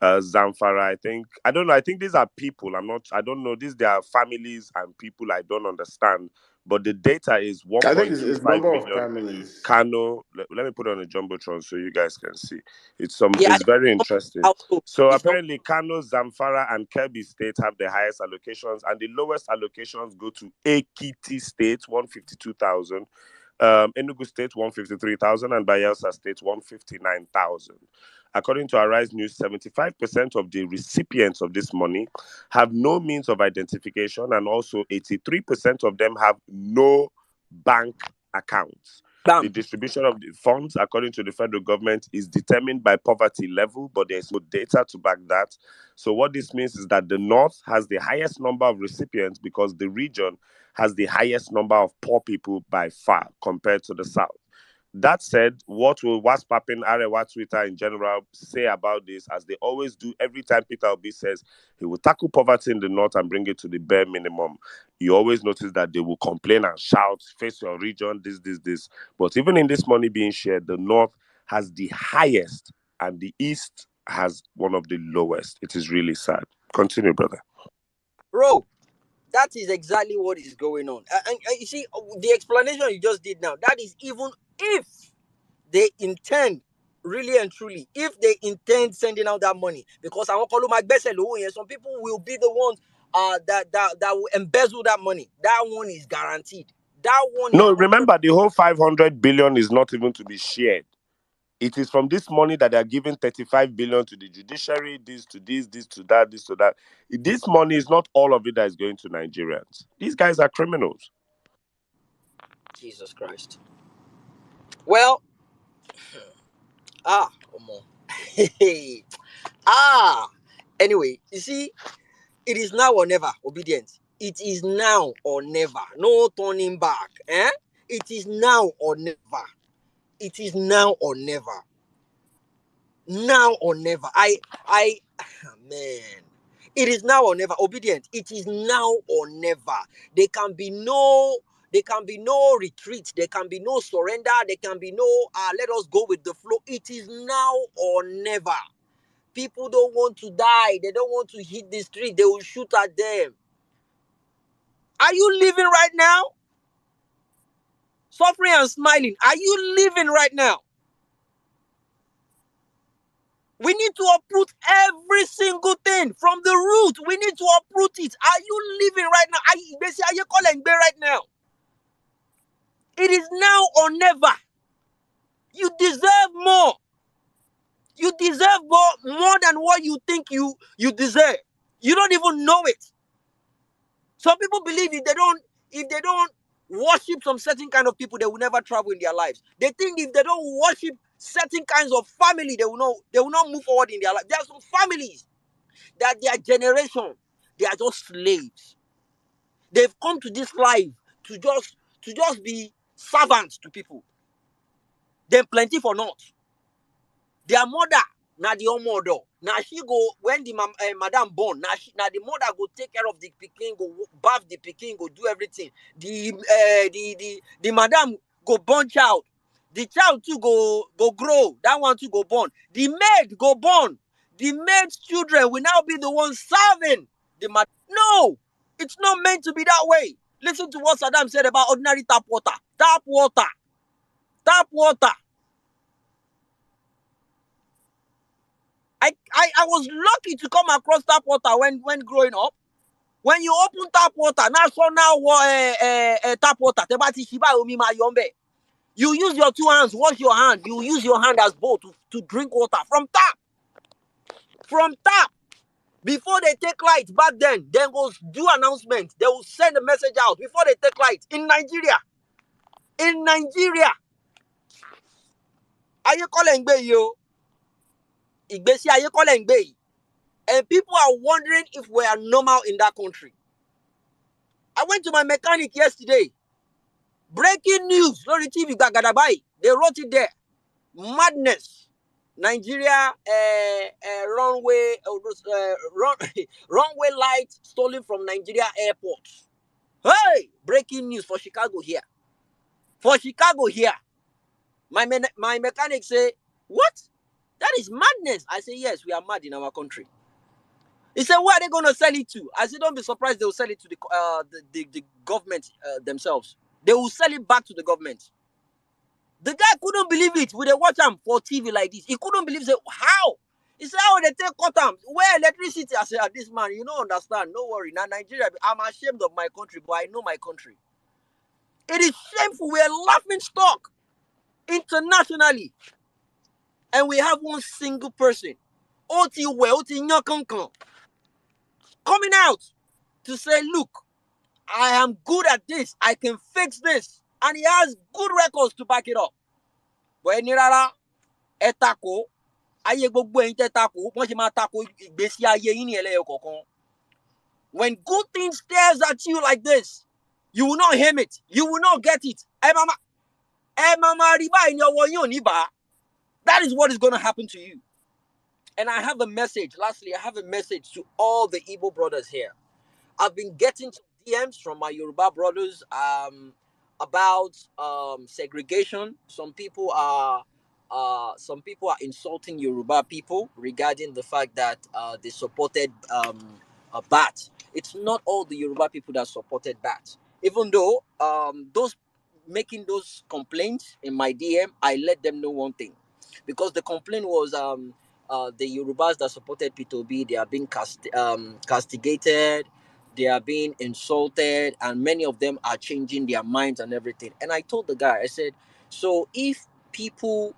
Zamfara, I don't know. I think these are people. I don't know. These they are families and people I don't understand. But the data is I think it's 1.25 number of million. families. Kano, let me put on a jumbotron so you guys can see. It's Yeah, it's very interesting. So it's not apparently Kano, Zamfara, and Kebbi State have the highest allocations, and the lowest allocations go to Ekiti State, 152,000, Enugu State, 153,000, and Bayelsa State, 159,000. According to Arise News, 75% of the recipients of this money have no means of identification, and also 83% of them have no bank accounts. The distribution of the funds, according to the federal government, is determined by poverty level, but there's no data to back that. So what this means is that the North has the highest number of recipients because the region has the highest number of poor people by far compared to the South. That said, what will WhatsApp, Arewa, Twitter in general say about this, as they always do every time Peter Obi says he will tackle poverty in the North and bring it to the bare minimum? You always notice that they will complain and shout, face your region, this. But even in this money being shared, the North has the highest and the East has one of the lowest. It is really sad. Continue, brother. bro. That is exactly what is going on. And you see, the explanation you just did now, that is even if they intend, really and truly, if they intend sending out that money, because I won't call my best some people will be the ones that will embezzle that money. That one is guaranteed. That one is No, remember, the whole 500 billion is not even to be shared. It is from this money that they are giving 35 billion to the judiciary, this to this to that, this to that. This money is not all of it that is going to Nigerians. These guys are criminals. Jesus Christ. Well, anyway, you see, it is now or never. Obedience. It is now or never. No turning back. It is now or never. It is now or never. Now or never. Man. It is now or never. Obedient. It is now or never. There can be no retreat. There can be no surrender. There can be no let us go with the flow. It is now or never. People don't want to die. They don't want to hit the street. They will shoot at them. Are you living right now? Suffering and smiling. Are you living right now? We need to uproot every single thing from the root. We need to uproot it. Are you living right now? Are you calling right now? It is now or never. You deserve more. You deserve more than what you think you deserve. You don't even know it. Some people believe if they don't worship some certain kind of people, they will never travel in their lives. They think if they don't worship certain kinds of family, they will not move forward in their life. There are some families that their generation, they are just slaves. They've come to this life to just be servants to people. Then plenty for naught. Their mother, na the mother. Now she go when the madam born. Now the mother go take care of the pikin, go bath the pikin, go do everything. The madam go born child. The child too go grow. That one too go born. The maid go born. The maid's children will now be the ones serving the madam. No, it's not meant to be that way. Listen to what Saddam said about ordinary tap water. Tap water. Tap water. I was lucky to come across tap water when growing up. When you open tap water, now tap water, you use your two hands, wash your hand. You use your hand as bowl to drink water from tap. From tap. Before they take light back then go do announcement. They will send a message out before they take light in Nigeria. In Nigeria. Are you calling yo? And people are wondering if we are normal in that country. I went to my mechanic yesterday. Breaking news. Lori TV Gagadabai. They wrote it there. Madness. Nigeria runway runway light stolen from Nigeria airport. Hey, breaking news for Chicago here. For Chicago here. My mechanic say, what? That is madness. I say, yes, we are mad in our country. He said, where are they going to sell it to? I said, don't be surprised they will sell it to the government themselves. They will sell it back to the government. The guy couldn't believe it. We they watch him for TV like this. He couldn't believe it. How? He said, how they take cotton? Where electricity? I said, this man, you don't understand. No worry. Now, Nigeria, I'm ashamed of my country, but I know my country. It is shameful. We are laughing stock internationally. And we have one single person coming out to say, look, I am good at this. I can fix this. And he has good records to back it up. But Nirara, etako, aye gbogbo eyin tetako, wọ́n ṣe máa tako ìgbésí ayé yín ní ẹlẹ́yọ kọ̀ọ̀kan. When good things stares at you like this, you will not hear it. You will not get it. That is what is going to happen to you. And I have a message. Lastly, I have a message to all the Igbo brothers here. I've been getting some DMs from my Yoruba brothers about segregation. Some people are insulting Yoruba people regarding the fact that they supported BAT. It's not all the Yoruba people that supported BAT. Even though those making those complaints in my DM, I let them know one thing. Because the complaint was the Yorubas that supported P2B, they are being castigated, they are being insulted, and many of them are changing their minds and everything. And I told the guy, I said, so if people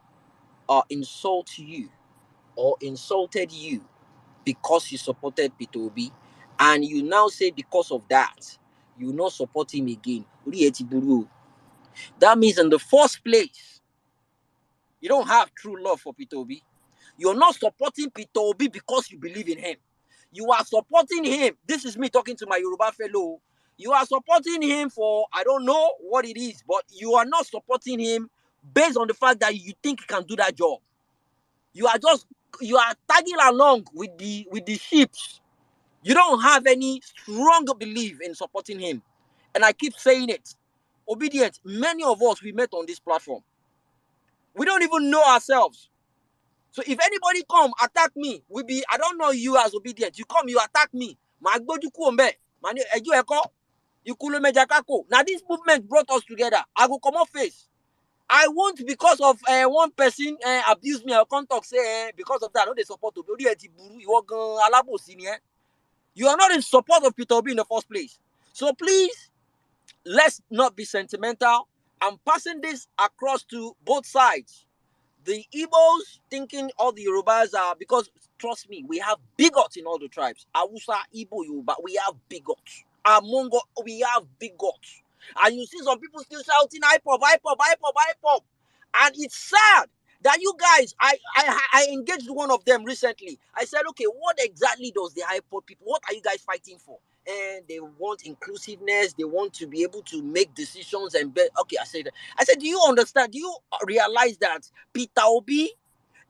insult you or insulted you because you supported P2B, and you now say because of that, you not support him again, that means in the first place, you don't have true love for P2B. You're not supporting P2B because you believe in him. You are supporting him. This is me talking to my Yoruba fellow. You are supporting him for, I don't know what it is, but you are not supporting him based on the fact that you think he can do that job. You are tagging along with the sheep. You don't have any strong belief in supporting him. And I keep saying it. Obedient, many of us we met on this platform. We don't even know ourselves. So if anybody come attack me, I don't know you as Obedient. You come, you attack me. Now this movement brought us together. I will come off face. I won't because of one person abuse me. I can't talk say because of that. I know they support Obedient. You are not in support of Peter Obi in the first place. So please, let's not be sentimental. I'm passing this across to both sides. The Igbos thinking all the Yorubas are, because trust me, we have bigots in all the tribes. Awusa, Igbo, Yoruba, we have bigots. Amongo, we have bigots. And you see some people still shouting, IPOP, IPOP, IPOP, IPOP. And it's sad that you guys, I engaged one of them recently. I said, okay, what exactly does the IPOP people, what are you guys fighting for? And they want inclusiveness. They want to be able to make decisions and okay, I said, do you understand? Do you realize that Peter Obi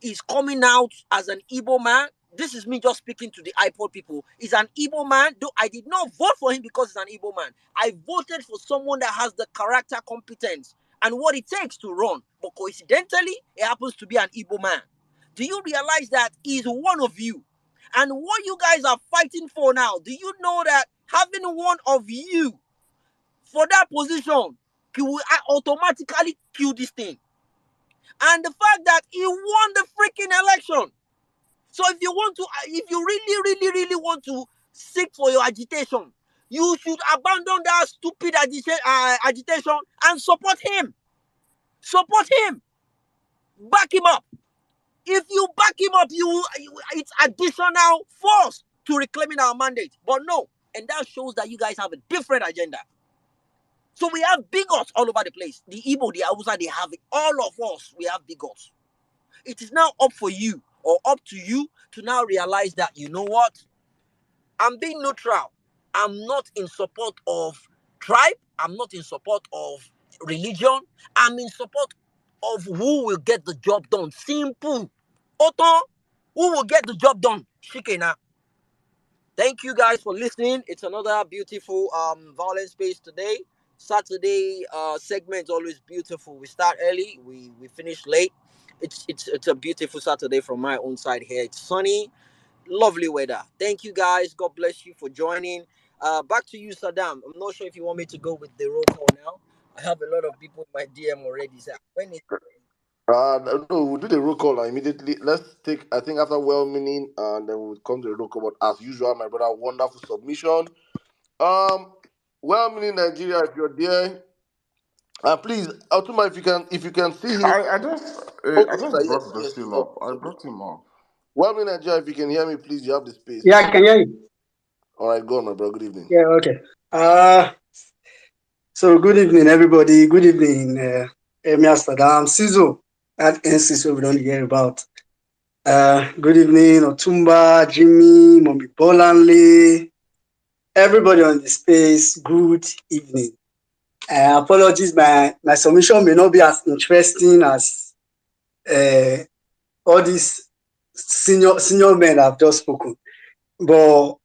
is coming out as an Igbo man? This is me just speaking to the iPod people. He's an Igbo man. Though I did not vote for him because he's an Igbo man. I voted for someone that has the character, competence, and what it takes to run. But coincidentally, it happens to be an Igbo man. Do you realize that he's one of you? And what you guys are fighting for now, do you know that having one of you for that position will automatically kill this thing? And the fact that he won the freaking election. So if you really want to seek for your agitation, you should abandon that stupid agitation and support him. Support him. Back him up. If you back him up, it's additional force to reclaiming our mandate. But no, and that shows that you guys have a different agenda. So we have bigots all over the place. The Igbo, the Hausa, they have it. All of us, we have bigots. It is now up for you or up to you to now realize that, you know what? I'm being neutral. I'm not in support of tribe. I'm not in support of religion. I'm in support of who will get the job done. Simple. Oton, who will get the job done? Shikena. Thank you guys for listening. It's another beautiful Vawulence space today. Saturday segment is always beautiful. We start early, we finish late. It's a beautiful Saturday from my own side here. It's sunny, lovely weather. Thank you guys. God bless you for joining. Back to you, Saddam. I'm not sure if you want me to go with the roll call now. I have a lot of people in my DM already. So when it No, we'll do the roll call immediately. Let's take, I think, after well meaning, and then we'll come to the roll call. But as usual, my brother, wonderful submission. Well meaning Nigeria, if you're there, please, Altuma, if you can see him. I just Okay, brought the yes, still up. up. I brought him up. Well meaning Nigeria, if you can hear me, please, you have the space. Yeah, I can hear you. All right, go on, my brother. Good evening. Yeah, okay. So good evening, everybody. Good evening, Emir Saddam, Sizo, at NCC we don't hear about. Good evening, Otumba, Jimmy, Mommy Bolanle, everybody on the space. Good evening. Apologies, my submission may not be as interesting as all these senior men have just spoken, but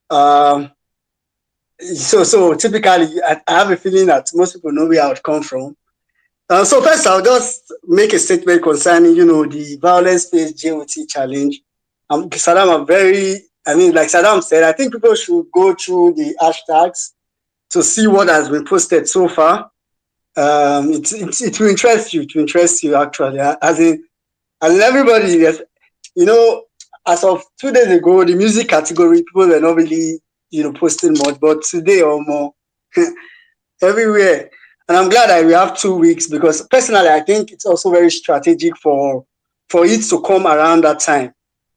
so typically I have a feeling that most people know where I would come from. So first, I'll just make a statement concerning, the violence-based JOT challenge. Saddam, like Saddam said, I think people should go through the hashtags to see what has been posted so far. It will interest you, actually. As in everybody, as of 2 days ago, the music category, people were not really, posting much, but today or more, everywhere. And I'm glad that we have 2 weeks, because personally, I think it's also very strategic for it to come around that time.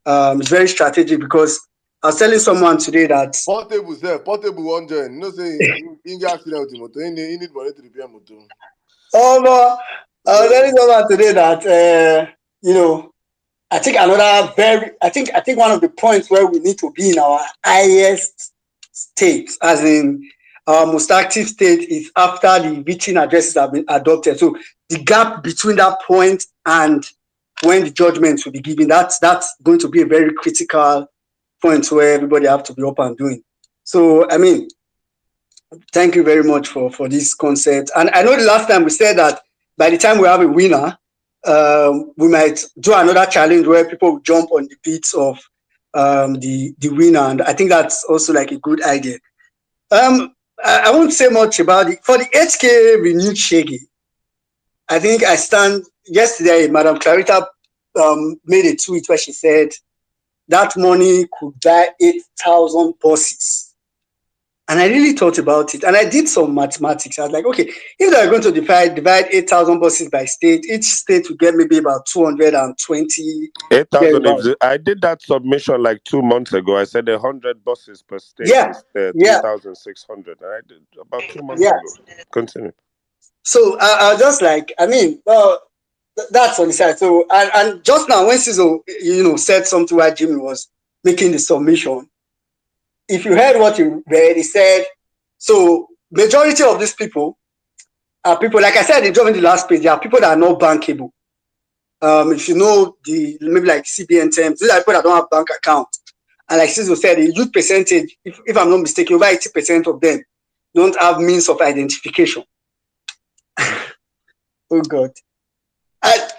It's very strategic, because I was telling someone today that Portable one join. Say in get accident with motor. He need money to repair motor. But I was telling someone today that I think one of the points where we need to be in our highest state, as in our most active state, is after the victim addresses have been adopted. So the gap between that point and when the judgment will be given, that's going to be a very critical point where everybody have to be up and doing. So, thank you very much for this concept. And I know the last time we said that by the time we have a winner, we might do another challenge where people will jump on the beats of the winner. And I think that's also like a good idea. I won't say much about it. For the 8K renewed Shege, I think yesterday, Madam Clarita made a tweet where she said that money could buy 8,000 buses. And I really thought about it, and I did some mathematics. I was like, okay, if they're going to divide 8,000 buses by state, each state will get maybe about 220. 8,000. I did that submission like 2 months ago. I said 100 buses per state is 3,600. I did about 2 months ago. Continue. So I was just like, that's on the side. So and just now when Sizo, said something while Jimmy was making the submission, if you heard what you read, he said, so majority of these people are people, like I said in the last page, there are people that are not bankable. If you know maybe like CBN terms, these are people that don't have bank account. And like Sizo said, the youth percentage, if I'm not mistaken, over 80% of them don't have means of identification. Oh God.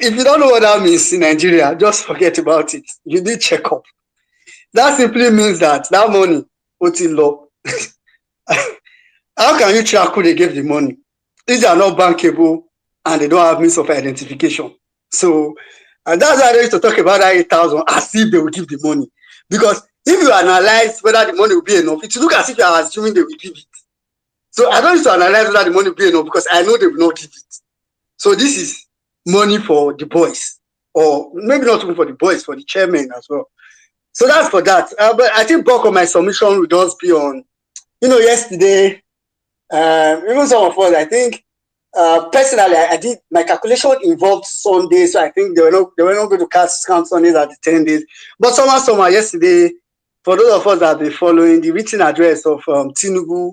If you don't know what that means in Nigeria, just forget about it. You need check-up. That simply means that money put in law. How can you track who they gave the money? These are not bankable and they don't have means of identification. So, and that's why I used to talk about that 8,000 as if they will give the money. Because if you analyze whether the money will be enough, it will look as if you are assuming they will give it. So I don't need to analyze whether the money will be enough because I know they will not give it. So this is money for the boys, or maybe not only for the boys, for the chairman as well. So that's for that. But I think bulk of my submission will just be on, yesterday, even some of us, I think, personally, I did, my calculation involved Sunday, so I think they were not going to count Sundays at the 10 days. But somehow, yesterday, for those of us that have been following, the written address of Tinubu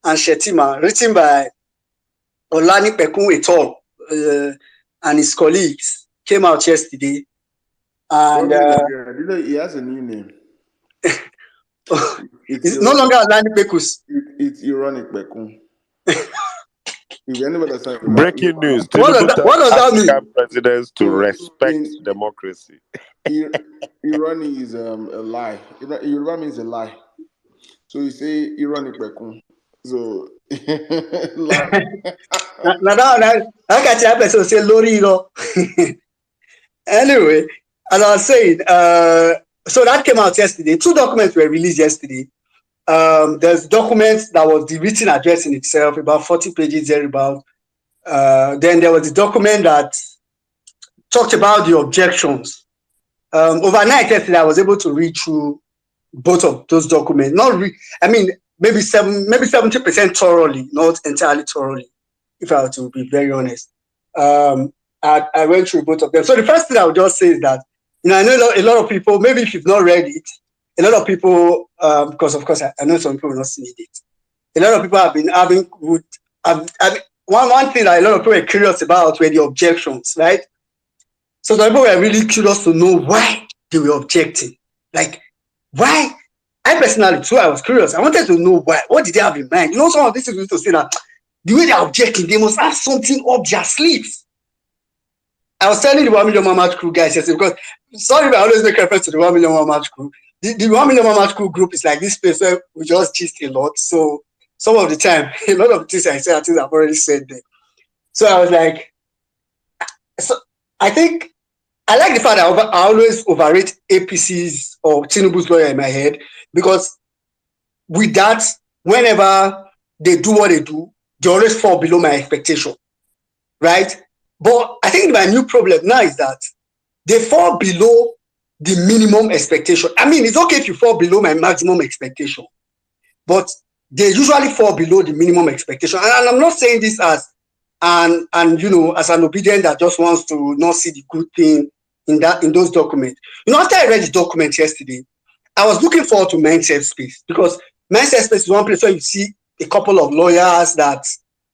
and Shetima, written by Olani Pekun et al. And his colleagues, came out yesterday. And he has a new name. it's no longer Olani Pekus. It's ironic, Pekun. Breaking news. What does that mean? African presidents to respect democracy. Irony is a lie. Yoruba means a lie. So you say ironic Pekun. So lie. I got you person say Lori. Anyway, as I was saying, so that came out yesterday. 2 documents were released yesterday. There's documents that was the written address in itself, about 40 pages thereabout. Then there was the document that talked about the objections. Overnight yesterday, I was able to read through both of those documents. Maybe 70% thoroughly, not entirely thoroughly, if I were to be very honest. I went through both of them. So the first thing I would just say is that, I know a lot of people, maybe if you've not read it, a lot of people, because of course I know some people have not seen it. A lot of people have been having one thing that a lot of people were curious about were the objections, right? So the people were really curious to know why they were objecting. Like, why? I personally too, I was curious. I wanted to know why. What did they have in mind? Some of these people to say that the way they're objecting, they must have something up their sleeves. I was telling the 1 Million Man March crew guys yesterday, because sorry if I always make reference to the 1 Million Man March crew. The 1 Million Man March crew group is like this place where we just gist a lot. So some of the time, a lot of the things I say, I think I've already said them. So I was like, so I think I like the fact that I always overrate APC's or Tinubu's lawyer in my head, because with that, whenever they do what they do, they always fall below my expectation, right? But I think my new problem now is that they fall below the minimum expectation. It's okay if you fall below my maximum expectation, but they usually fall below the minimum expectation. And I'm not saying this as as an obedient that just wants to not see the good thing in those documents. After I read the document yesterday, I was looking forward to Mindset Space, because Mindset Space is one place where you see a couple of lawyers that,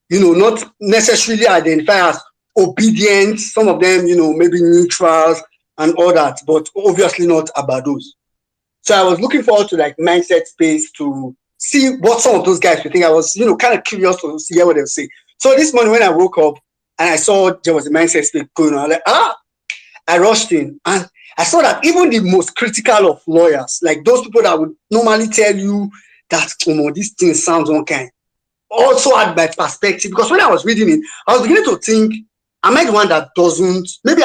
not necessarily identify as obedient, some of them, maybe neutrals and all that, but obviously not about those. So I was looking forward to Mindset Space to see what some of those guys would think. I was, kind of curious to hear what they would say. So this morning when I woke up and I saw there was a Mindset Space going on, I rushed in and I saw that even the most critical of lawyers, like those people that would normally tell you that, this thing sounds one kind, also had my perspective. Because when I was reading it, I was beginning to think, am I the one that doesn't, maybe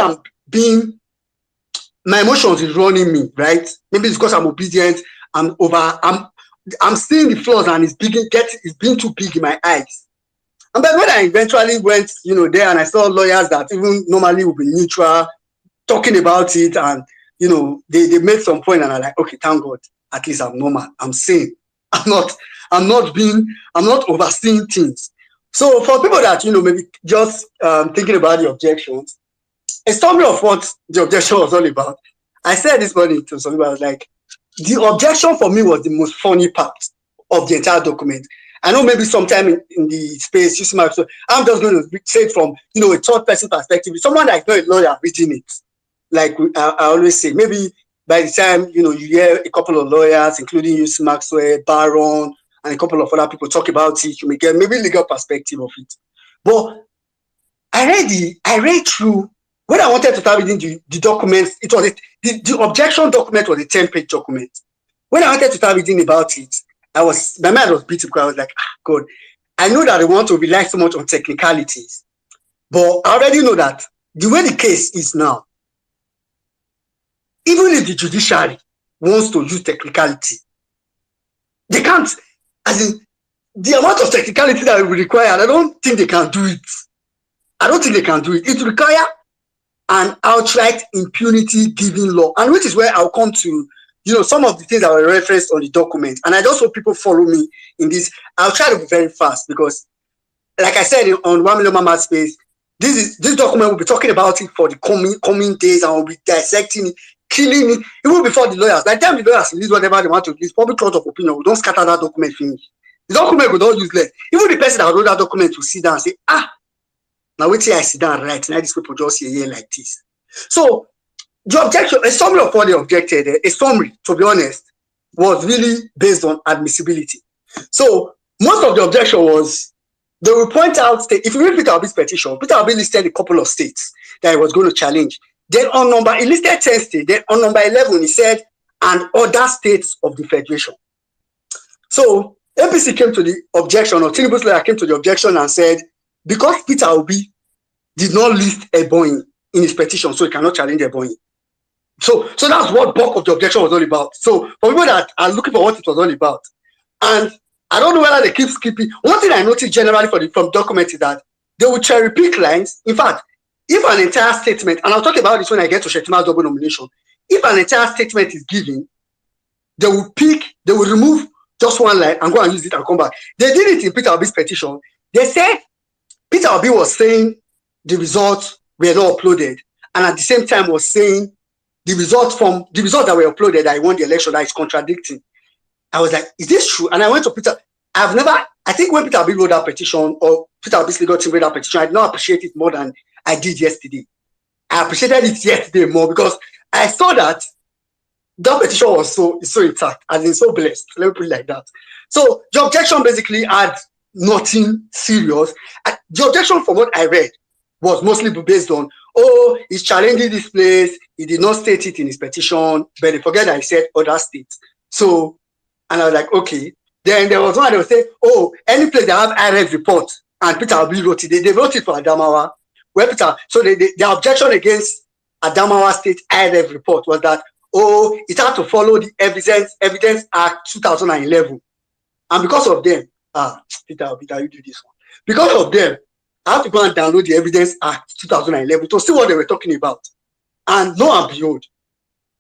my emotions is running me, right? Maybe it's because I'm obedient, I'm seeing the flaws and it's being too big in my eyes. And then when I eventually went, there and I saw lawyers that even normally would be neutral, talking about it, and, they made some point and I'm like, okay, thank God, at least I'm normal. I'm sane. I'm not overseeing things. So for people that, maybe just thinking about the objections, a summary of what the objection was all about. I said this morning to somebody, I was like, the objection for me was the most funny part of the entire document. I know maybe sometime in the space, so I'm just going to say it from, a third person perspective. Someone that is not a lawyer reading it. Like I always say, maybe by the time, you hear a couple of lawyers, including you, Maxwell, Baron, and a couple of other people talk about it, you may get maybe legal perspective of it. But I read through. When I wanted to start reading the documents, it was the objection document was a 10-page document. When I wanted to start reading about it, my mind was beating because I was like, God, I know that they want to rely so much on technicalities, but I already know that the way the case is now, even if the judiciary wants to use technicality. They can't, as in, the amount of technicality that will require, I don't think they can do it. I don't think they can do it. It requires an outright impunity giving law, and which is where I'll come to, some of the things that were referenced on the document. And I just hope people follow me in this. I'll try to be very fast because, like I said on 1 Million Mama Space, this document will be talking about it for the coming days, and we'll be dissecting it, killing it, even before the lawyers. By the time the lawyers release whatever they want to release, public court of opinion, we don't scatter that document finish. The document will not useless. Even the person that wrote that document will sit down and say, now wait till I sit down right. Now these people just here like this. So the objection, a summary of what they objected, a summary, to be honest, was really based on admissibility. So most of the objection was, they will point out, if you read Peter Obi's petition, Peter Obi listed a couple of states that he was going to challenge. Then he listed 10 states. Then on number 11, he said, and other states of the federation. So APC came to the objection, or Tinubu's lawyer came to the objection and said, because Peter Obi did not list Ebonyi in his petition, so he cannot challenge Ebonyi. So that's what bulk of the objection was all about. So for people that are looking for what it was all about, and I don't know whether they keep skipping. One thing I noticed generally from documents is that they will cherry pick lines. In fact, if an entire statement, and I'll talk about this when I get to Shettima's double nomination, if an entire statement is given, they will remove just one line and go and use it and come back. They did it in Peter Obi's petition. They said Peter Obi was saying the results were not uploaded, and at the same time was saying the results that were uploaded that he won the election that is contradicting. I was like, is this true? And I went to Peter. I think when Peter Obi wrote that petition, or Peter Obi's legal team wrote that petition, I did not appreciate it more than I did yesterday. I appreciated it yesterday more because I saw that petition was so intact, as in so blessed. Let me put it like that. So the objection basically had nothing serious. The objection from what I read was mostly based on, he's challenging this place. He did not state it in his petition, but they forget that he said other states. So, and I was like, okay. Then there was one that would say, any place that have IRF report, and Peter Obi wrote it. They wrote it for Adamawa. So the objection against Adamawa State IRF report was that, it had to follow the Evidence Act 2011. And because of them, Peter, you do this one. Because of them, I have to go and download the Evidence Act 2011 to see what they were talking about. And lo and behold,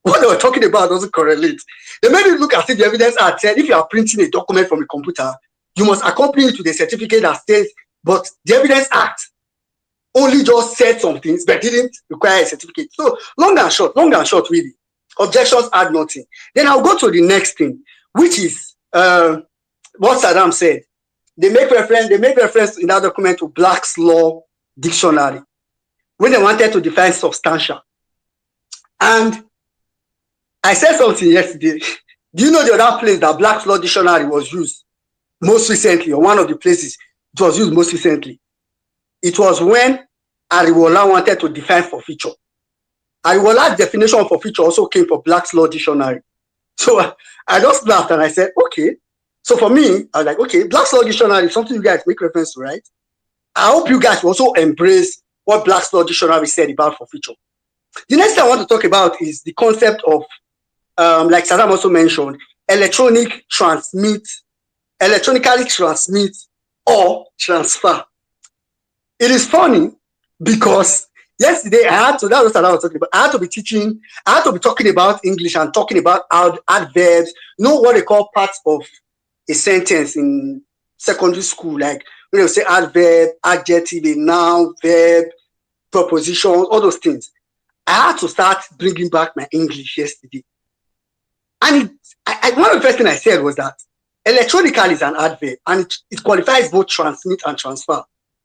what they were talking about doesn't correlate. They made it look as if the Evidence Act said if you are printing a document from a computer, you must accompany it with a certificate that says, but the Evidence Act only just said some things, but didn't require a certificate. So long and short, really, objections add nothing. Then I'll go to the next thing, which is what Saddam said. They make reference in that document to Black's Law Dictionary when they wanted to define substantial. And I said something yesterday. Do you know the other place that Black's Law Dictionary was used most recently, or one of the places it was used most recently? It was when Ariwola wanted to define forfeiture. Ariwola's definition of forfeiture also came from Black's Law Dictionary. So I just laughed and I said, okay. So for me, I was like, okay, Black's Law Dictionary is something you guys make reference to, right? I hope you guys will also embrace what Black's Law Dictionary said about forfeiture. The next thing I want to talk about is the concept of, like Saddam also mentioned, electronically transmit or transfer. It is funny because yesterday I had to be talking about English and talking about adverbs, what they call parts of a sentence in secondary school, like when they say adverb, adjective, a noun, verb, preposition, all those things. I had to start bringing back my English yesterday. And one of the first things I said was that electronically is an adverb, and it qualifies both transmit and transfer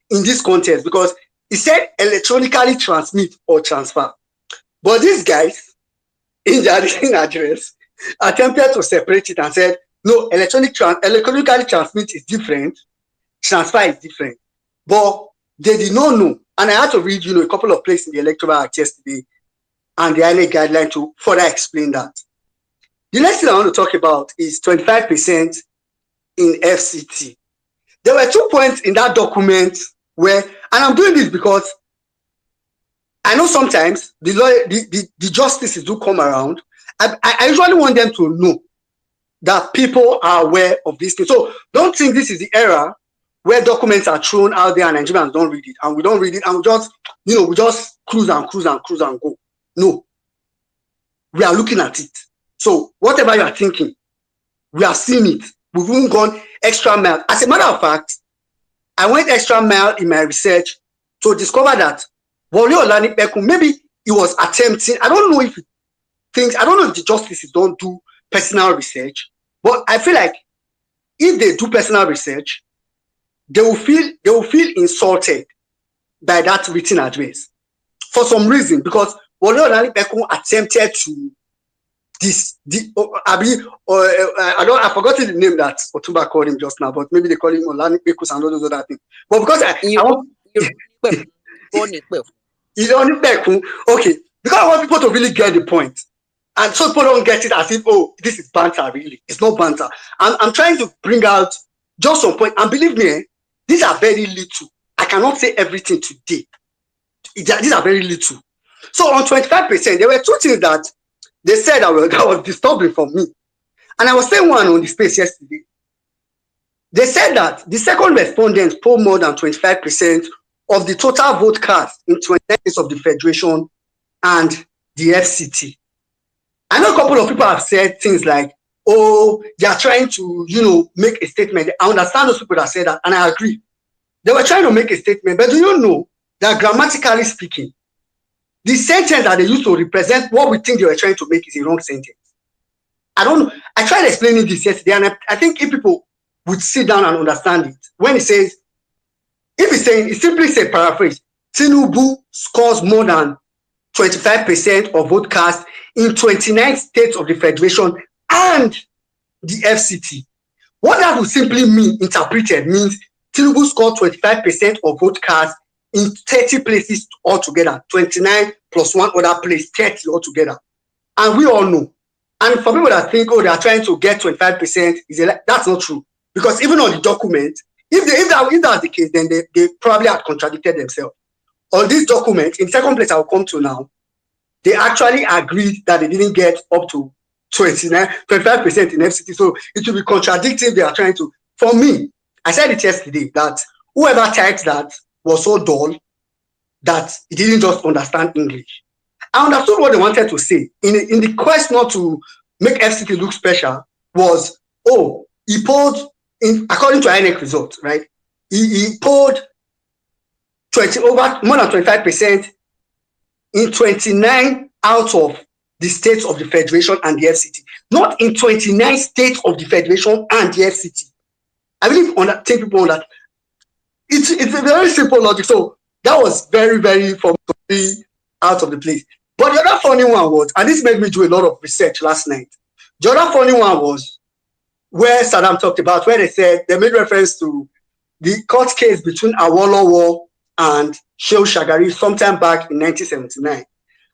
in this context because it said electronically transmit or transfer. But these guys, in their written address, attempted to separate it and said, no, electronically transmit is different, transfer is different. But they did not know. And I had to read, a couple of places in the Electoral Act yesterday and the INEC guideline to further explain that. The next thing I want to talk about is 25% in FCT. There were 2 points in that document where, and I'm doing this because I know sometimes the justices do come around I usually want them to know that people are aware of these things. So don't think this is the era where documents are thrown out there and Nigerians don't read it, and we don't read it, and we just, we just cruise and go. No, we are looking at it. So whatever you are thinking, we are seeing it. We've even gone extra mile. As a matter of fact, I went extra mile in my research to discover that Wole Olanipekun, maybe he was attempting, I don't know if the justices don't do personal research, but I feel like if they do personal research, they will feel insulted by that written address for some reason, because Wole Olanipekun attempted to I forgot the name that Otumba called him just now, but maybe they call him Olanipekus and all those other things. But because I want okay, because I want people to really get the point. And so people don't get it as if, oh, this is banter, really. It's not banter. I'm trying to bring out just some point. And believe me, these are very little. I cannot say everything today. These are very little. So on 25%, there were two things that they said that was disturbing for me. And I was saying one on the space yesterday. They said that the second respondents polled more than 25% of the total vote cast in 29 states of the Federation and the FCT. I know a couple of people have said things like, oh, they are trying to, make a statement. I understand those people that said that, and I agree. They were trying to make a statement, but do you know that grammatically speaking, the sentence that they used to represent what we think they were trying to make is a wrong sentence. I don't know. I tried explaining this yesterday, and I think if people would sit down and understand it, when it says, if it's saying, it simply says paraphrase, Tinubu scores more than 25% of vote cast in 29 states of the Federation and the FCT. What that would simply mean, interpreted, means Tinubu scored 25% of vote cast in 30 places altogether, 29 plus one other place, 30 altogether. And we all know. And for people that think, oh, they are trying to get 25%, that's not true. Because even on the document, if that's the case, then they probably had contradicted themselves. On this document, in second place I'll come to now, they actually agreed that they didn't get up to 25% in FCT. So it will be contradicting. They are trying to, for me, I said it yesterday, that whoever typed that was so dull that he didn't just understand English. I understood what they wanted to say. In the quest not to make FCT look special was, oh, he polled, according to INEC results, right? He polled more than 25% in 29 out of the states of the Federation and the FCT. Not in 29 states of the Federation and the FCT. I believe take people on that. It's a very simple logic. So that was very, very, for me, out of the place. But the other funny one was, and this made me do a lot of research last night. The other funny one was where Saddam talked about, where they made reference to the court case between Awolowo and Shehu Shagari sometime back in 1979.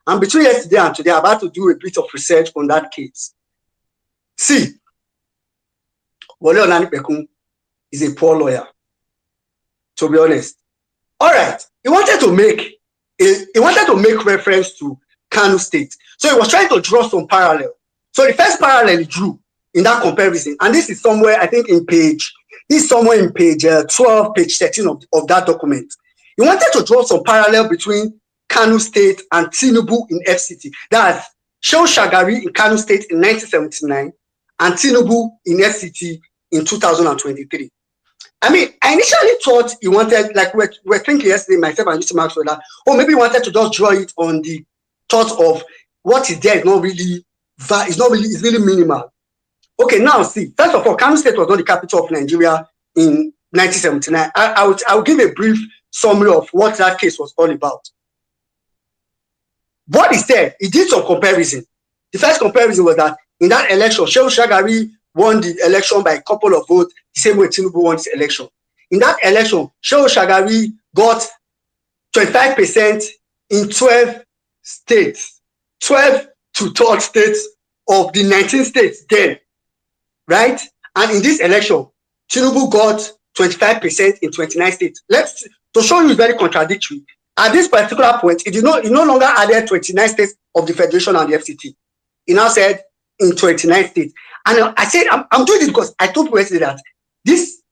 And between yesterday and today, I'm about to do a bit of research on that case. See, Wole Olanipekun is a poor lawyer, to be honest. All right, he wanted to make reference to Kano State. So he was trying to draw some parallel. So the first parallel he drew in that comparison, and this is somewhere, I think in page 12, page 13 of that document. He wanted to draw some parallel between Kano State and Tinubu in FCT. That's Shehu Shagari in Kano State in 1979 and Tinubu in FCT in 2023. I mean, I initially thought he wanted, like we're thinking yesterday, myself and Mr. Maxwell, that, or maybe he wanted to just draw it on the thought of what is there is not really, it's really minimal. Okay, now see, first of all, Kano State was not the capital of Nigeria in 1979. I'll give a brief summary of what that case was all about. What he said, he did some comparison. The first comparison was that in that election, Shehu Shagari won the election by a couple of votes, the same way Tinubu won this election. In that election, Shehu Shagari got 25% in 12 states, 12 to 12 states of the 19 states then, right? And in this election, Tinubu got 25% in 29 states. To show you it's very contradictory. At this particular point, it no longer added 29 states of the Federation and the FCT. he now said in 29 states. And I said, I'm doing this because I told President that this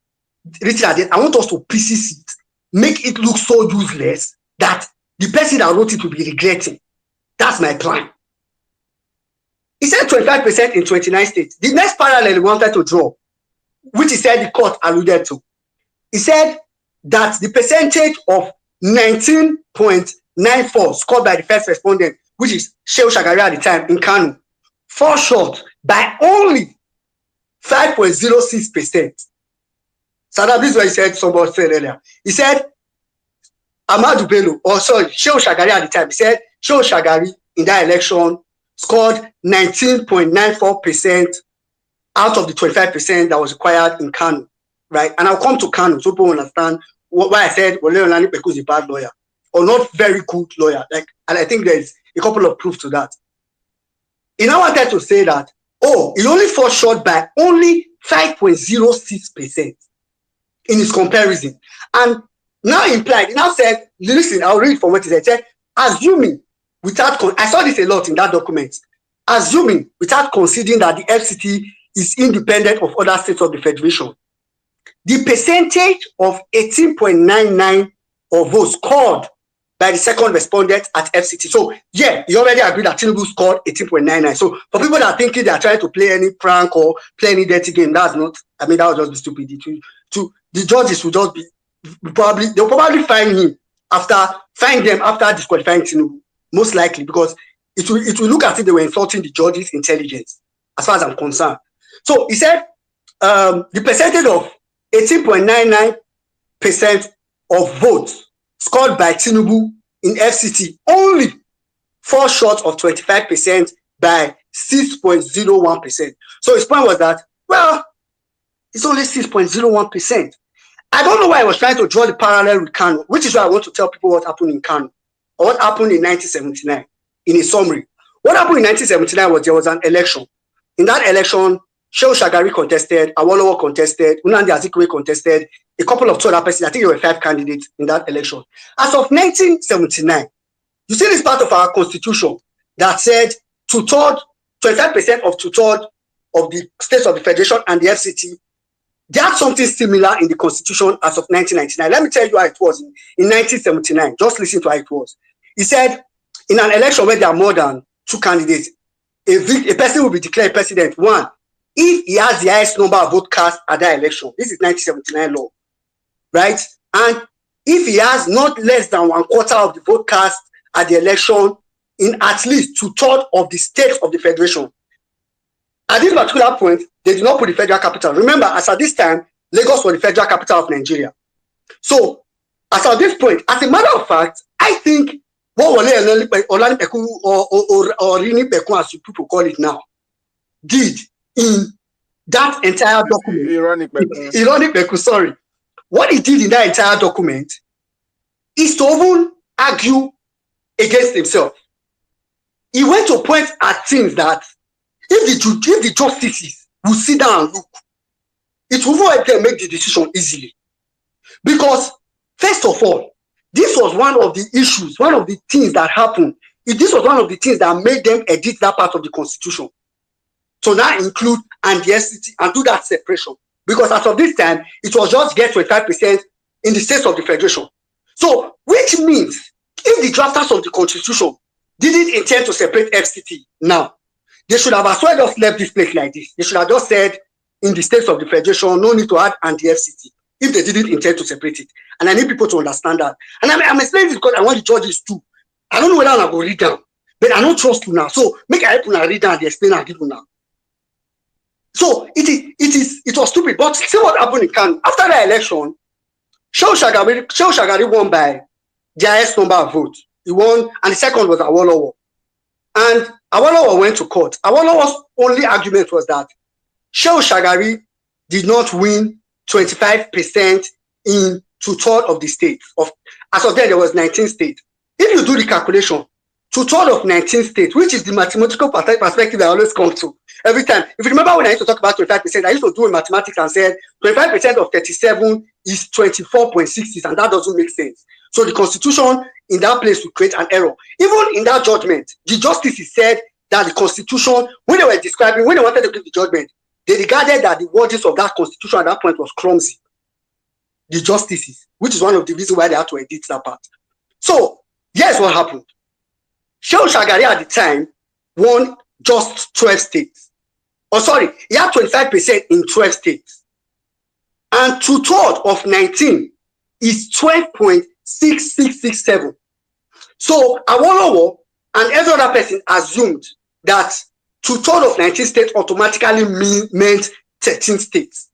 written agenda, I want us to pieces it, make it look so useless that the person that wrote it will be regretting. That's my plan. He said 25% in 29 states. The next parallel he wanted to draw, which he said the court alluded to, he said that the percentage of 19.94 scored by the first respondent, which is Shehu Shagari at the time in Kano, fall short by only 5.06%. So that is what he said, somebody said earlier. He said, Ahmadu Bello, or sorry, Shehu Shagari at the time, he said, Shehu Shagari in that election scored 19.94% out of the 25% that was required in Kano, right? And I'll come to Kano so people understand why I said Wole Olanipekun is a bad lawyer or not very good lawyer. Like, and I think there's a couple of proofs to that. He now wanted to say that, oh, he only fell short by only 5.06% in his comparison. And now implied, he now said, listen, I'll read from what he said. He said, assuming without, I saw this a lot in that document, assuming without considering that the FCT is independent of other states of the Federation, the percentage of 18.99 of votes scored by the second respondent at FCT. So, yeah, you already agreed that Tinubu scored 18.99. So, for people that are thinking they are trying to play any prank or play any dirty game, that's not, I mean, that would just be stupid. The judges will just be, they'll probably find them after disqualifying Tinubu, most likely, because it will look as if they were insulting the judges' intelligence, as far as I'm concerned. So, he said the percentage of 18.99% of votes scored by Tinubu in FCT only fall short of 25% by 6.01%. So his point was that, well, it's only 6.01%. I don't know why I was trying to draw the parallel with Kano, which is why I want to tell people what happened in Kano, or what happened in 1979, in a summary. What happened in 1979 was there was an election. In that election, Shehu Shagari contested, Awolowo contested, Nnamdi Azikiwe contested, a couple of two other persons. I think there were 5 candidates in that election. As of 1979, you see this part of our constitution that said 25% of 2/3 of the states of the Federation and the FCT. They had something similar in the constitution as of 1999. Let me tell you how it was in 1979. Just listen to how it was. He said, in an election where there are more than 2 candidates, a person will be declared president, 1, if he has the highest number of votes cast at that election. This is 1979 law, right? And if he has not less than 1/4 of the vote cast at the election in at least 2/3 of the states of the Federation. At this particular point, they did not put the federal capital. Remember, as at this time, Lagos was the federal capital of Nigeria. So, as at this point, as a matter of fact, I think what Wole Olanipekun or Rinipekun, as people call it now, did in that entire document, Ironipekun, sorry, what he did in that entire document is to even argue against himself. He went to point at things that if the justices will sit down and look, it will help them make the decision easily. Because, first of all, this was one of the issues, one of the things that happened. This was one of the things that made them edit that part of the constitution. So now include and the FCT and do that separation. Because as of this time, it was just get 25% in the states of the Federation. So, which means, if the drafters of the constitution didn't intend to separate FCT now, they should have as well just left this place like this. They should have just said, in the states of the Federation, no need to add and the FCT, if they didn't intend to separate it. And I need people to understand that. And I'm explaining this because I want the judges too. I don't know whether I'm going to read down, but I don't trust you now. So, make I help you now read down and explain and give you now. So it was stupid. But see what happened in Kano. After the election, Shehu Shagari won by the highest number of votes. He won, and the second was Awolowo. And Awolowo went to court. Awolowo's only argument was that Shehu Shagari did not win 25% in 2/3 of the states. As of then, there was 19 states. If you do the calculation, 2/3 of 19 states, which is the mathematical perspective I always come to every time. If you remember when I used to talk about 25%, I used to do in mathematics and said 25% of 37 is 24.66, and that doesn't make sense. So the constitution in that place will create an error. Even in that judgment, the justices said that the Constitution, when they wanted to give the judgment, they regarded that the wordings of that Constitution at that point was clumsy. The justices, which is one of the reasons why they had to edit that part. So, here's what happened. Shehu Shagari at the time won just 12 states. Oh, sorry, he had 25% in 12 states. And 2/3 of 19 is 12.6667. So, Awolowo and every other person assumed that 2/3 of 19 states automatically meant 13 states.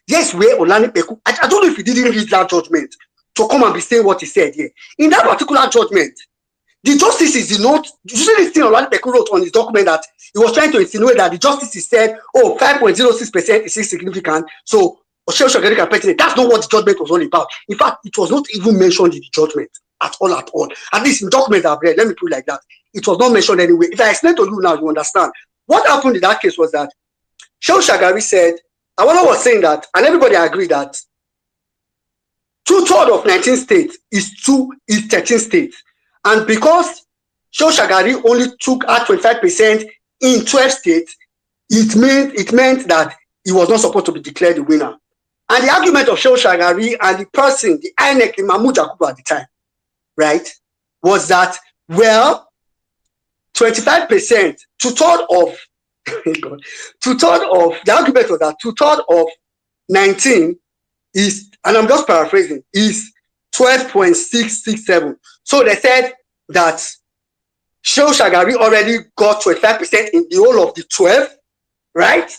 Yes, where Olanipeku, I don't know if he didn't read that judgment to come and be saying what he said here. In that particular judgment, the justices did not, usually still Olanipeku wrote on his document that he was trying to insinuate that the justices said, oh, 5.06% is insignificant, so Shehu Shagari can petition. That's not what the judgment was all about. In fact, it was not even mentioned in the judgment at all. At least in the document I've read, let me put it like that. It was not mentioned anyway. If I explain to you now, you understand. What happened in that case was that Shehu Shagari said, Awolowo was saying that, and everybody agreed that 2/3 of 19 states is 13 states. And because Shehu Shagari only took out 25% in 12 states, it meant that he was not supposed to be declared the winner. And the argument of Shehu Shagari and the person, the INEC, Mahmoud Yakubu at the time, right, was that, well, 25%, 2/3 of the argument was that 2/3 of 19 is, and I'm just paraphrasing, is 12.667. So they said that Shehu Shagari already got 25% in the whole of the 12, right?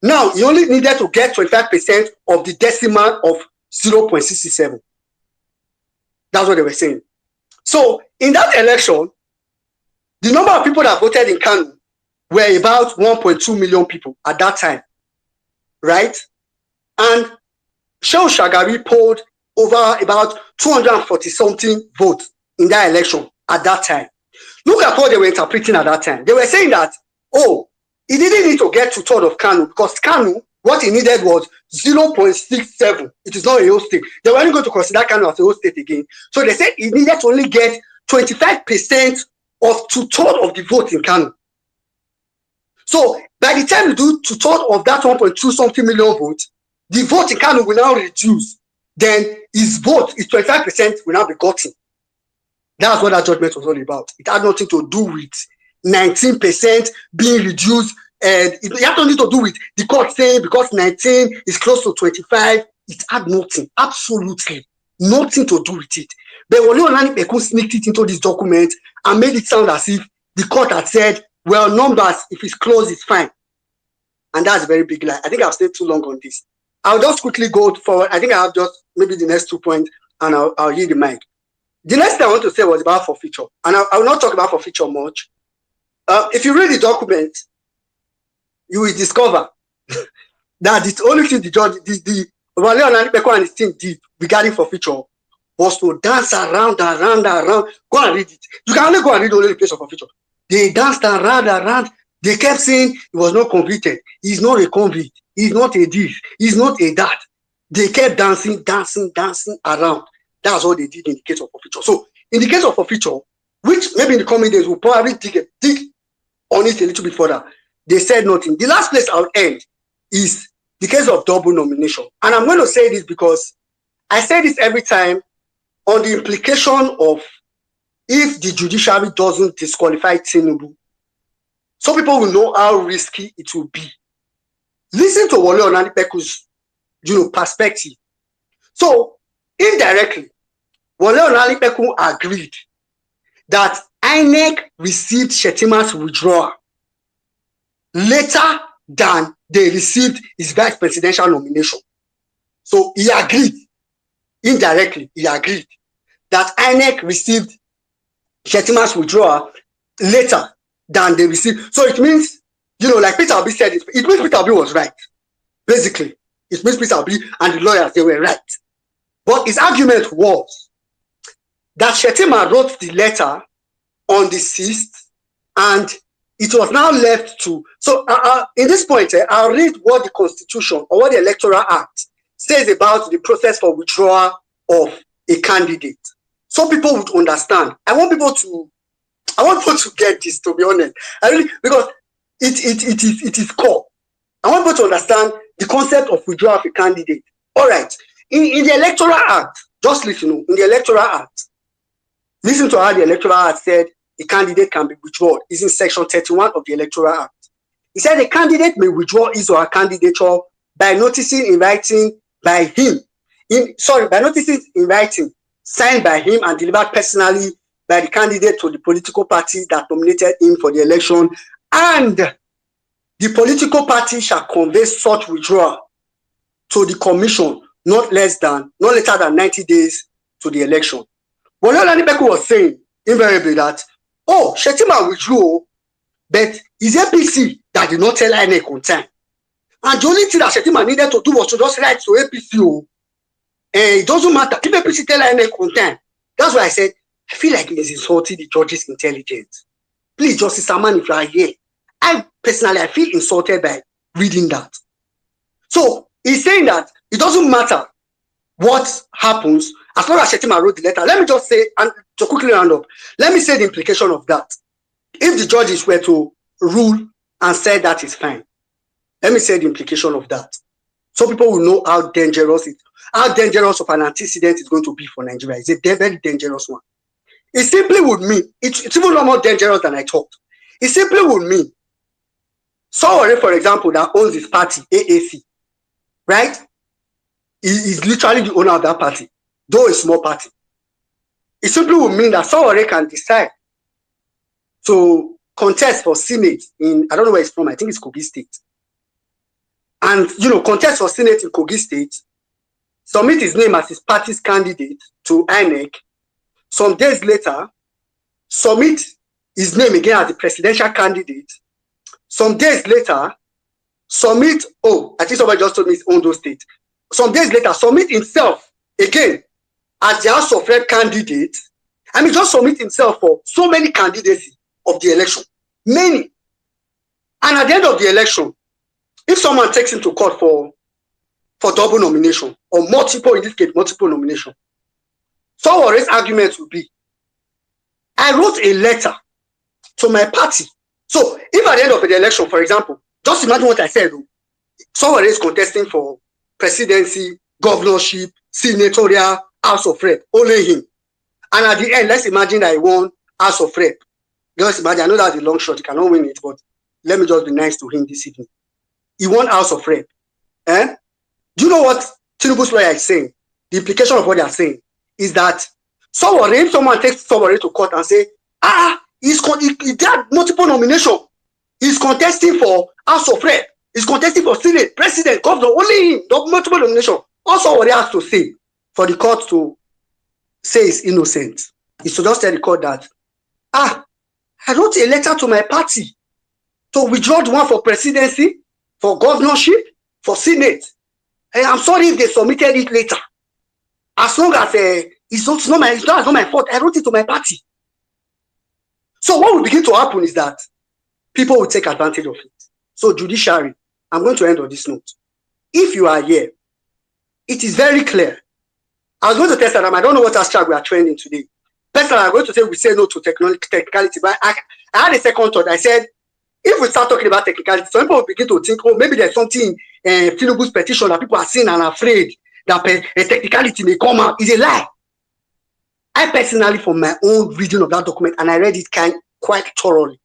Now he only needed to get 25% of the decimal of 0.67. That's what they were saying. So in that election, the number of people that voted in Kano were about 1.2 million people at that time, right? And Shehu Shagari polled over about 240-something votes in that election at that time. Look at what they were interpreting at that time. They were saying that, oh, he didn't need to get 2/3 of Kano because Kano, what he needed was 0.67. It is not a whole state. They weren't going to consider Kano as a whole state again. So they said he needed to only get 25% of 2/3 of the vote in Kano. So by the time you do 2/3 of that 1.2-something million votes, the vote in Kano will now reduce. Then his vote, his 25% will now be gotten. That's what that judgment was all about. It had nothing to do with 19% being reduced. And it had nothing to do with the court saying because 19 is close to 25. It had nothing, absolutely nothing to do with it. But Wole Olanipeku sneaked it into this document and made it sound as if the court had said, well, numbers, if it's close, it's fine. And that's a very big lie. I think I've stayed too long on this. I'll just quickly go forward. I think I have just maybe the next 2 points and I'll yield the mic. The next thing I want to say was about forfeiture. And I will not talk about forfeiture much. If you read the document, you will discover that the only thing the judge, the Wole Olanipeku and his team did regarding forfeiture was to dance around. Go and read it. You can only go and read only the place of forfeiture. They danced around. They kept saying he was not convicted. He's not a convict. He's not a this. He's not a that. They kept dancing around. That's what they did in the case of forfeiture. So in the case of forfeiture, which maybe in the coming days we'll probably dig on it a little bit further, they said nothing. The last place I'll end is the case of double nomination. And I'm going to say this because I say this every time on the implication of if the judiciary doesn't disqualify Tinubu, so people will know how risky it will be. Listen to Wole Olanipeku's perspective. So indirectly, Wole Olanipeku agreed that INEC received Shettima's withdrawal later than they received his vice presidential nomination. So he agreed, indirectly, he agreed that INEC received Shettima's withdrawal later than they received. So it means, like Peter Obi said, it means Peter Obi was right. Basically, it means Peter Obi and the lawyers, they were right. But his argument was that Shettima wrote the letter on the 6th, and it was now left to. So in this point, I'll read what the Constitution or what the Electoral Act says about the process for withdrawal of a candidate, so people would understand. I want people to I want people to get this, to be honest. I really, because it is core. I want people to understand the concept of withdrawal of a candidate. All right. In the Electoral Act, just listen, in the Electoral Act, listen to how the Electoral Act said a candidate can be withdrawn. It's in Section 31 of the Electoral Act. It said a candidate may withdraw his or her candidature by noticing in writing by him, by noticing in writing, signed by him and delivered personally by the candidate to the political party that nominated him for the election, and the political party shall convey such withdrawal to the commission not later than 90 days to the election. But Olani Beku was saying invariably that, oh, Shettima withdrew, but it's APC that did not tell INEC on time. And the only thing that Shettima needed to do was to just write to APC. It doesn't matter if APC tell INEC on time. That's why I said, I feel like it is insulting the judge's intelligence. Please, Justice Saman, if you are here, I feel insulted by reading that. So he's saying that it doesn't matter what happens as long as Shettima wrote the letter. Let me just say, and to quickly round up, let me say the implication of that. If the judges were to rule and say that is fine, let me say the implication of that. So people will know how dangerous of an antecedent is going to be for Nigeria. It's a very dangerous one. It simply would mean, it's even more dangerous than I thought. It simply would mean, Sowore, for example, that owns his party, AAC, right? He is literally the owner of that party, though a small party. It simply would mean that Sowore can decide to contest for Senate in, I don't know where it's from, I think it's Kogi State. And, contest for Senate in Kogi State, submit his name as his party's candidate to INEC. Some days later, submit his name again as the presidential candidate. Some days later, submit, I think somebody just told me it's Ondo State. Some days later, submit himself again as the House of Rep candidate. I mean, just submit himself for so many candidacy of the election. Many. And at the end of the election, if someone takes him to court for double nomination, or multiple, in this case, multiple nomination, Sowore's argument would be, I wrote a letter to my party. So if at the end of the election, for example, just imagine what I said, Sowore is contesting for presidency, governorship, senatorial, House of Rep, only him. And at the end, let's imagine that he won House of Rep. Just imagine, I know that's a long shot, he cannot win it, but let me just be nice to him this evening. He won House of Rep. Do you know what Tinubu's lawyer is saying? The implication of what they are saying is that Sowore, if someone takes Sowore to court and say, he got multiple nomination, he's contesting for House of Rep, he's contesting for Senate, President, Governor, only him, multiple nomination. Also, what he has to say for the court to say he's innocent is to just tell the court that, I wrote a letter to my party to withdraw the one for presidency, for governorship, for Senate. I'm sorry if they submitted it later. As long as it's not my fault, I wrote it to my party. So what will begin to happen is that people will take advantage of it. So judiciary, I'm going to end on this note. If you are here, it is very clear. I was going to test that I don't know what hashtag we are trending today. Personally, I'm going to say we say no to technicality, but I had a second thought. I said, if we start talking about technicality, some people will begin to think, maybe there's something in Tinubu's petition that people are seeing and afraid that a technicality may come out. It's a lie. I personally, from my own reading of that document, and I read it quite thoroughly,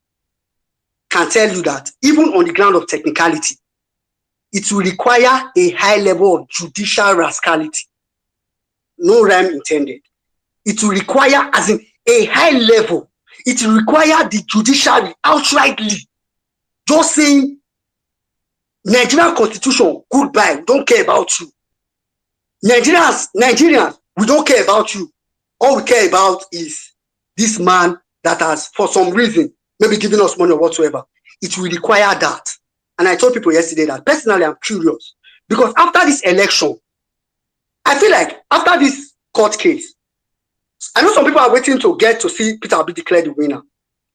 can tell you that even on the ground of technicality, it will require a high level of judicial rascality. No rhyme intended. It will require, as in a high level, it will require the judiciary outrightly just saying, Nigerian constitution, goodbye, we don't care about you. Nigerians, we don't care about you. All we care about is this man that has, for some reason, maybe giving us money or whatsoever. It will require that. And I told people yesterday that personally I'm curious. Because after this election, I feel like after this court case, I know some people are waiting to get to see Peter Obi declared the winner.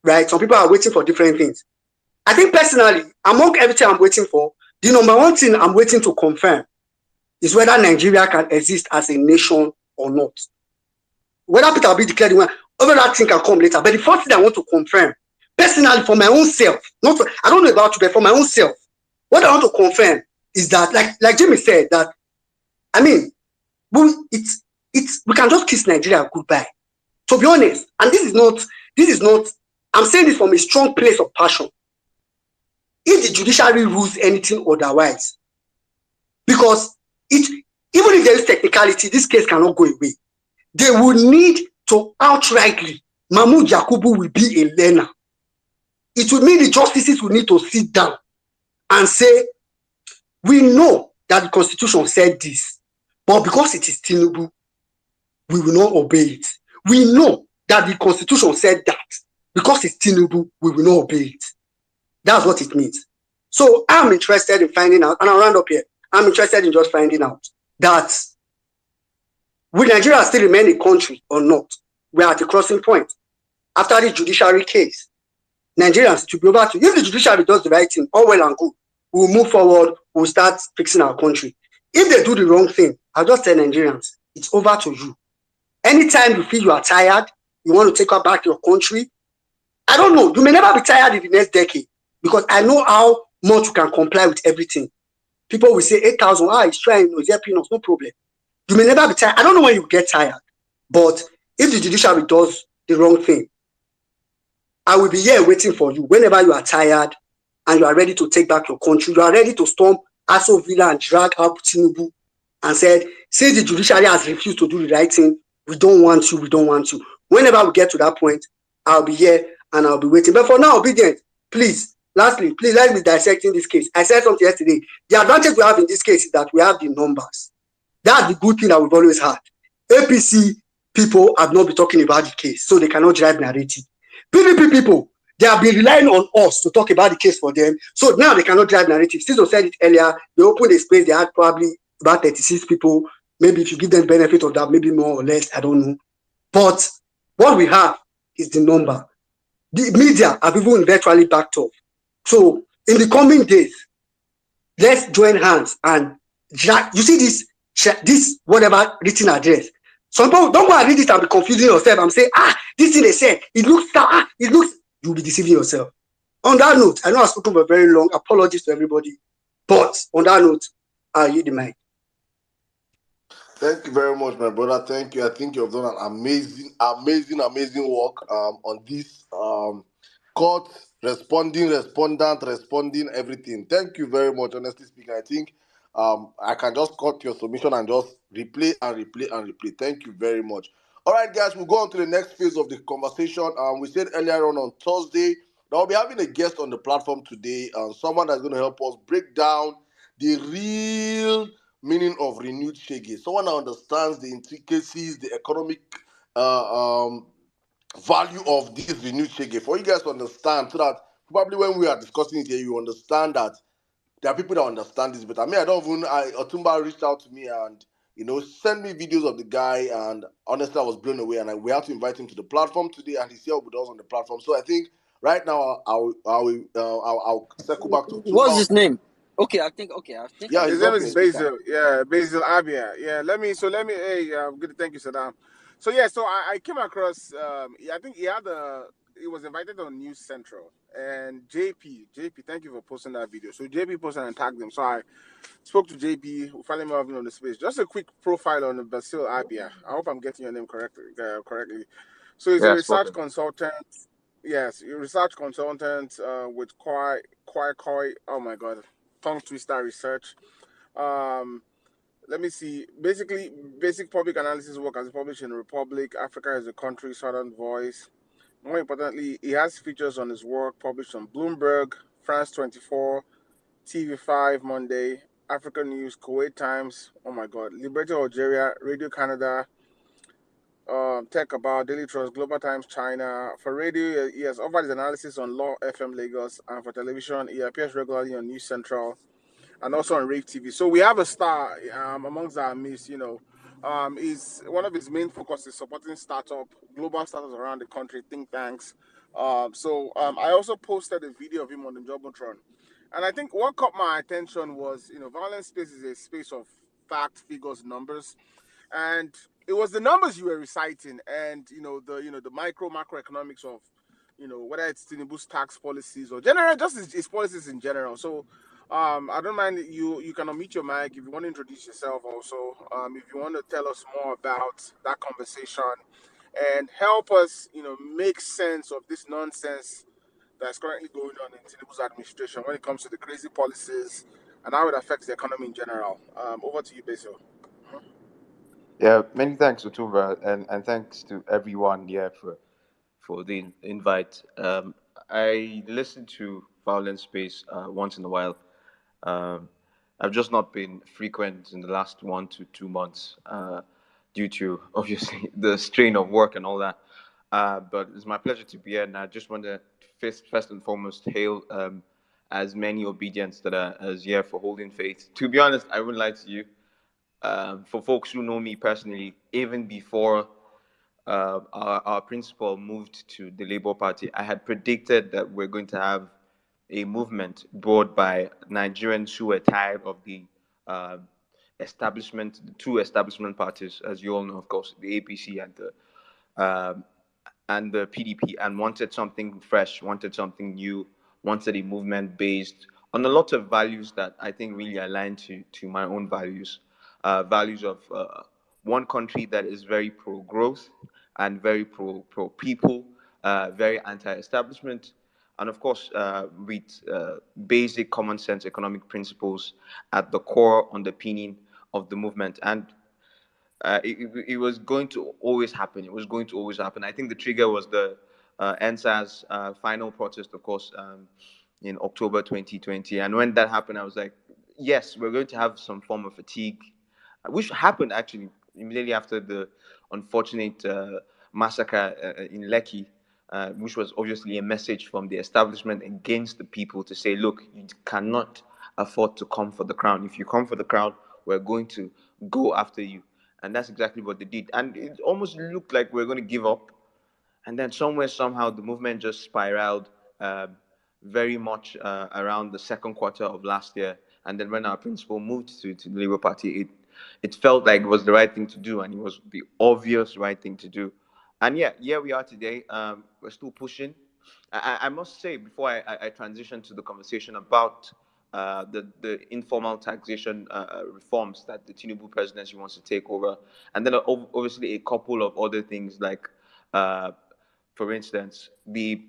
Right? Some people are waiting for different things. I think personally, among everything I'm waiting for, the number one thing I'm waiting to confirm is whether Nigeria can exist as a nation or not. Whether Peter Obi declared the winner, Over that thing can come later. But the first thing I want to confirm, personally, for my own self, not for, I don't know about you, but for my own self, what I want to confirm is that, like Jimmy said, that I mean, we can just kiss Nigeria goodbye. To be honest, and this is not. I'm saying this from a strong place of passion. If the judiciary rules anything otherwise, because even if there is technicality, this case cannot go away. They would need to outrightly, Mahmoud Yakubu will be a learner. It would mean the justices will need to sit down and say, we know that the Constitution said this, but because it is Tinubu, we will not obey it. We know that the Constitution said that, because it's Tinubu, we will not obey it. That's what it means. So I'm interested in finding out, and I'll round up here. I'm interested in just finding out that will Nigeria still remain a country or not? We're at a crossing point. After the judiciary case, Nigerians to be over to, if the judiciary does the right thing, all well and good, we'll move forward, we'll start fixing our country. If they do the wrong thing, I'll just tell Nigerians, it's over to you. Anytime you feel you are tired, you want to take back your country, I don't know, you may never be tired in the next decade, because I know how much you can comply with everything. People will say 8,000, it's trying, it's helping us, no problem. You may never be tired. I don't know when you get tired, but if the judiciary does the wrong thing, I will be here waiting for you whenever you are tired and you are ready to take back your country. You are ready to storm Aso Villa and drag out Tinubu and said, since the judiciary has refused to do the right thing, we don't want you, we don't want you. Whenever we get to that point, I'll be here and I'll be waiting. But for now, Obedient, please, lastly, please let me dissecting this case. I said something yesterday. The advantage we have in this case is that we have the numbers. That's the good thing that we've always had. APC people have not been talking about the case, so they cannot drive narrative. PDP people, they have been relying on us to talk about the case for them, so now they cannot drive narrative. Since I said it earlier, they opened a space, they had probably about 36 people. Maybe if you give them the benefit of that, maybe more or less, I don't know. But what we have is the number. The media have even virtually backed off. So in the coming days, let's join hands and drag. You see this whatever written address. Some people don't go and read it and be confusing yourself and say, this thing they said, it looks, you'll be deceiving yourself. On that note, I know I've spoken for very long. Apologies to everybody. But on that note, I'll yield the mic. Thank you very much, my brother. Thank you. I think you've done an amazing work on this court, responding, everything. Thank you very much. Honestly speaking, I think I can just cut your submission and just replay and replay. Thank you very much. All right, guys, we'll go on to the next phase of the conversation. We said earlier on Thursday that we'll be having a guest on the platform today, someone that's going to help us break down the real meaning of renewed Shege. Someone that understands the intricacies, the economic value of this renewed Shege. For you guys to understand, so that probably when we are discussing it here, you understand that there are people that understand this. But I mean, Otumba reached out to me and sent me videos of the guy, and honestly, I was blown away. And we had to invite him to the platform today, and he's here with us on the platform. So I think right now I'll circle back to Otumba. What's his name? Okay, I think. Yeah, his name is Basil. Yeah, Basil Abia. Yeah, let me. Hey, good. Thank you, Saddam. So yeah, I came across. I think he was invited on News Central, and JP, thank you for posting that video. So JP posted and tagged him. So I spoke to JP. We finally moved on the space. Just a quick profile on Basil Abia. I hope I'm getting your name correctly. So he's a research consultant. Yes, a research consultant with Koi. Oh my God. Tongue twister research. Let me see. Basically, basic public analysis work as published in Republic, Africa as a Country, Southern Voice. More importantly, he has features on his work published on Bloomberg, France 24, TV5 Monday, African News, Kuwait Times. Oh my God, Liberty Algeria, Radio Canada, Tech About, Daily Trust, Global Times China. For radio, he has offered his analysis on Law FM Lagos, and for television, he appears regularly on News Central and also on Rave TV. So we have a star amongst our midst, is one of his main focus is supporting global startups around the country, think tanks. I also posted a video of him on the Jumbotron. And I think what caught my attention was, Vawulence space is a space of fact, figures, numbers. And it was the numbers you were reciting, and the macroeconomics of whether it's Tinubu's tax policies or general just his policies in general. So I don't mind you can unmute your mic if you want to introduce yourself also. If you want to tell us more about that conversation and help us make sense of this nonsense that's currently going on in Tinubu's administration when it comes to the crazy policies and how it affects the economy in general. Over to you, Basil. Yeah, many thanks, Otumba, and thanks to everyone here for the invite. I listen to Violence Space once in a while. Um, I've just not been frequent in the last 1 to 2 months due to obviously the strain of work and all that. But it's my pleasure to be here, and I just want to first and foremost hail as many obedience that are as here for holding faith. To be honest, I wouldn't lie to you. For folks who know me personally, even before our principal moved to the Labour Party, I had predicted that we're going to have a movement brought by Nigerians who were tired of the uh, the two establishment parties, as you all know, of course, the APC um, and the PDP, and wanted something fresh, wanted something new, wanted a movement based on a lot of values that I think really align to my own values, values of one country that is very pro growth and very pro people, very anti establishment, and of course with basic common sense economic principles at the core underpinning of the movement. And it was going to always happen. It was going to always happen. I think the trigger was the NSAS final protest, of course, in October 2020. And when that happened, I was like, yes, we're going to have some form of fatigue, which happened actually immediately after the unfortunate massacre in Lekki, which was obviously a message from the establishment against the people to say, look, you cannot afford to come for the crown. If you come for the crown, we're going to go after you. And that's exactly what they did. And it almost looked like we're going to give up. And then somewhere, somehow, the movement just spiraled very much around the second quarter of last year. And then when our principal moved to the Labour Party, it felt like it was the right thing to do, and it was the obvious right thing to do. And yeah, here we are today. We're still pushing. I must say, before I transition to the conversation about the informal taxation reforms that the Tinubu presidency wants to take over, and then obviously a couple of other things like, uh, for instance, the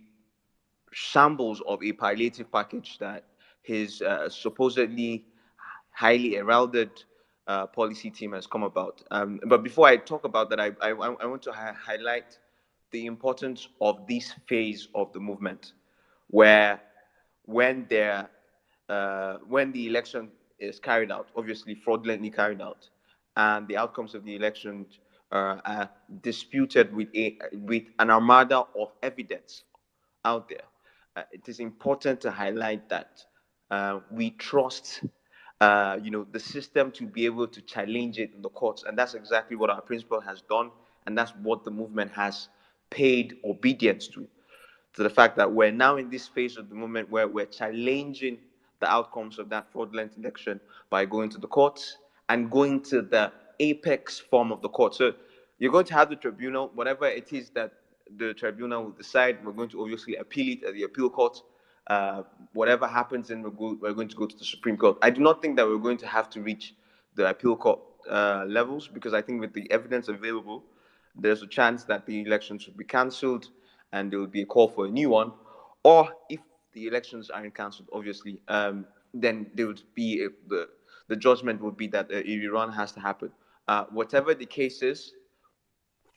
shambles of a palliative package that his supposedly highly heralded policy team has come about. But before I talk about that, I want to highlight the importance of this phase of the movement, where when there when the election is carried out, obviously fraudulently carried out, and the outcomes of the election are disputed with an armada of evidence out there, it is important to highlight that we trust, the system to be able to challenge it in the courts, and that's exactly what our principal has done, and that's what the movement has paid obedience to the fact that we're now in this phase of the movement where we're challenging the outcomes of that fraudulent election by going to the courts and going to the apex form of the court. So you're going to have the tribunal, whatever it is that the tribunal will decide. We're going to obviously appeal it at the appeal court. Whatever happens, then we're going to go to the Supreme Court. I do not think that we're going to have to reach the appeal court levels, because I think with the evidence available, there's a chance that the elections will be cancelled and there will be a call for a new one. Or if the elections aren't cancelled, obviously, then there would be the judgment would be that a rerun has to happen. Whatever the case is,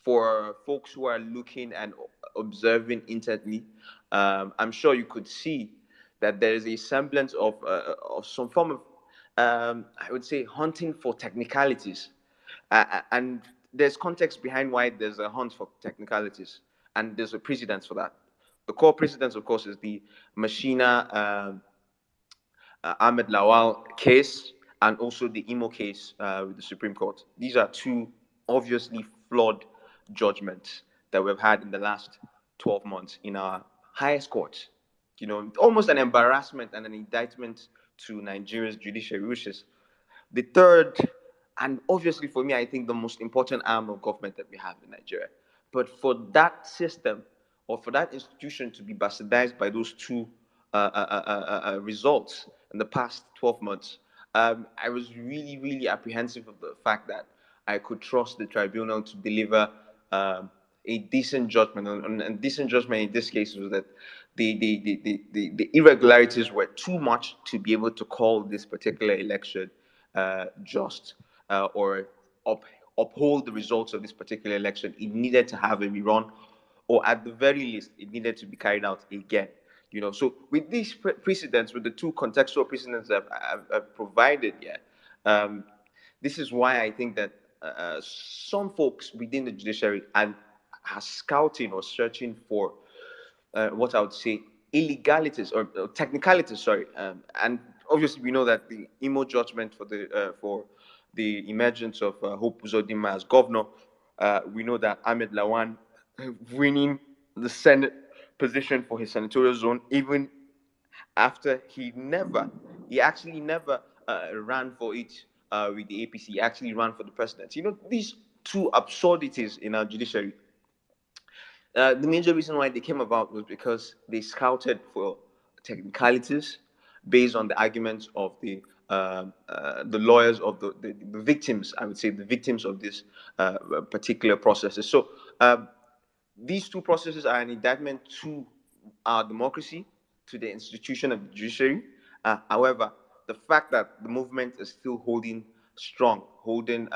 for folks who are looking and observing intently, I'm sure you could see that there is a semblance of some form of, I would say, hunting for technicalities. And there's context behind why there's a hunt for technicalities, and there's a precedence for that. The core precedence, of course, is the Machina Ahmed Lawal case, and also the Imo case with the Supreme Court. These are two obviously flawed judgments that we've had in the last 12 months in our highest court. Almost an embarrassment and an indictment to Nigeria's judiciary, which is the third And obviously, for me, I think the most important arm of government that we have in Nigeria. But for that system or for that institution to be bastardized by those two results in the past 12 months, I was really, really apprehensive of the fact that I could trust the tribunal to deliver a decent judgment. And decent judgment in this case was that the irregularities were too much to be able to call this particular election just or up, uphold the results of this particular election. It needed to have a rerun, or at the very least, it needed to be carried out again. So with these precedents, with the two contextual precedents that I've provided here, this is why I think that some folks within the judiciary are scouting or searching for what I would say illegalities or technicalities. Sorry, and obviously we know that the emo judgment for the emergence of Hope Uzodinma as governor. We know that Ahmed Lawan winning the Senate position for his senatorial zone, even after he actually never ran for it with the APC. He actually ran for the presidency. These two absurdities in our judiciary. The major reason why they came about was because they scouted for technicalities based on the arguments of the lawyers of the victims. I would say the victims of this particular processes. So these two processes are an indictment to our democracy, to the institution of the judiciary. However, the fact that the movement is still holding strong, holding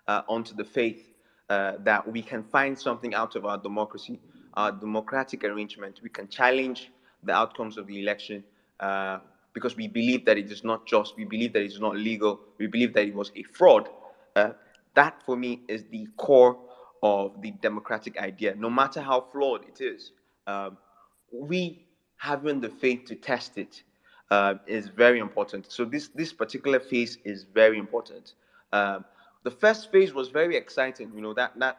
onto the faith that we can find something out of our democracy, our democratic arrangement. We can challenge the outcomes of the election because we believe that it is not just, we believe that it is not legal, we believe that it was a fraud. That, for me, is the core of the democratic idea. No matter how flawed it is, we having the faith to test it is very important. So this particular phase is very important. The first phase was very exciting. That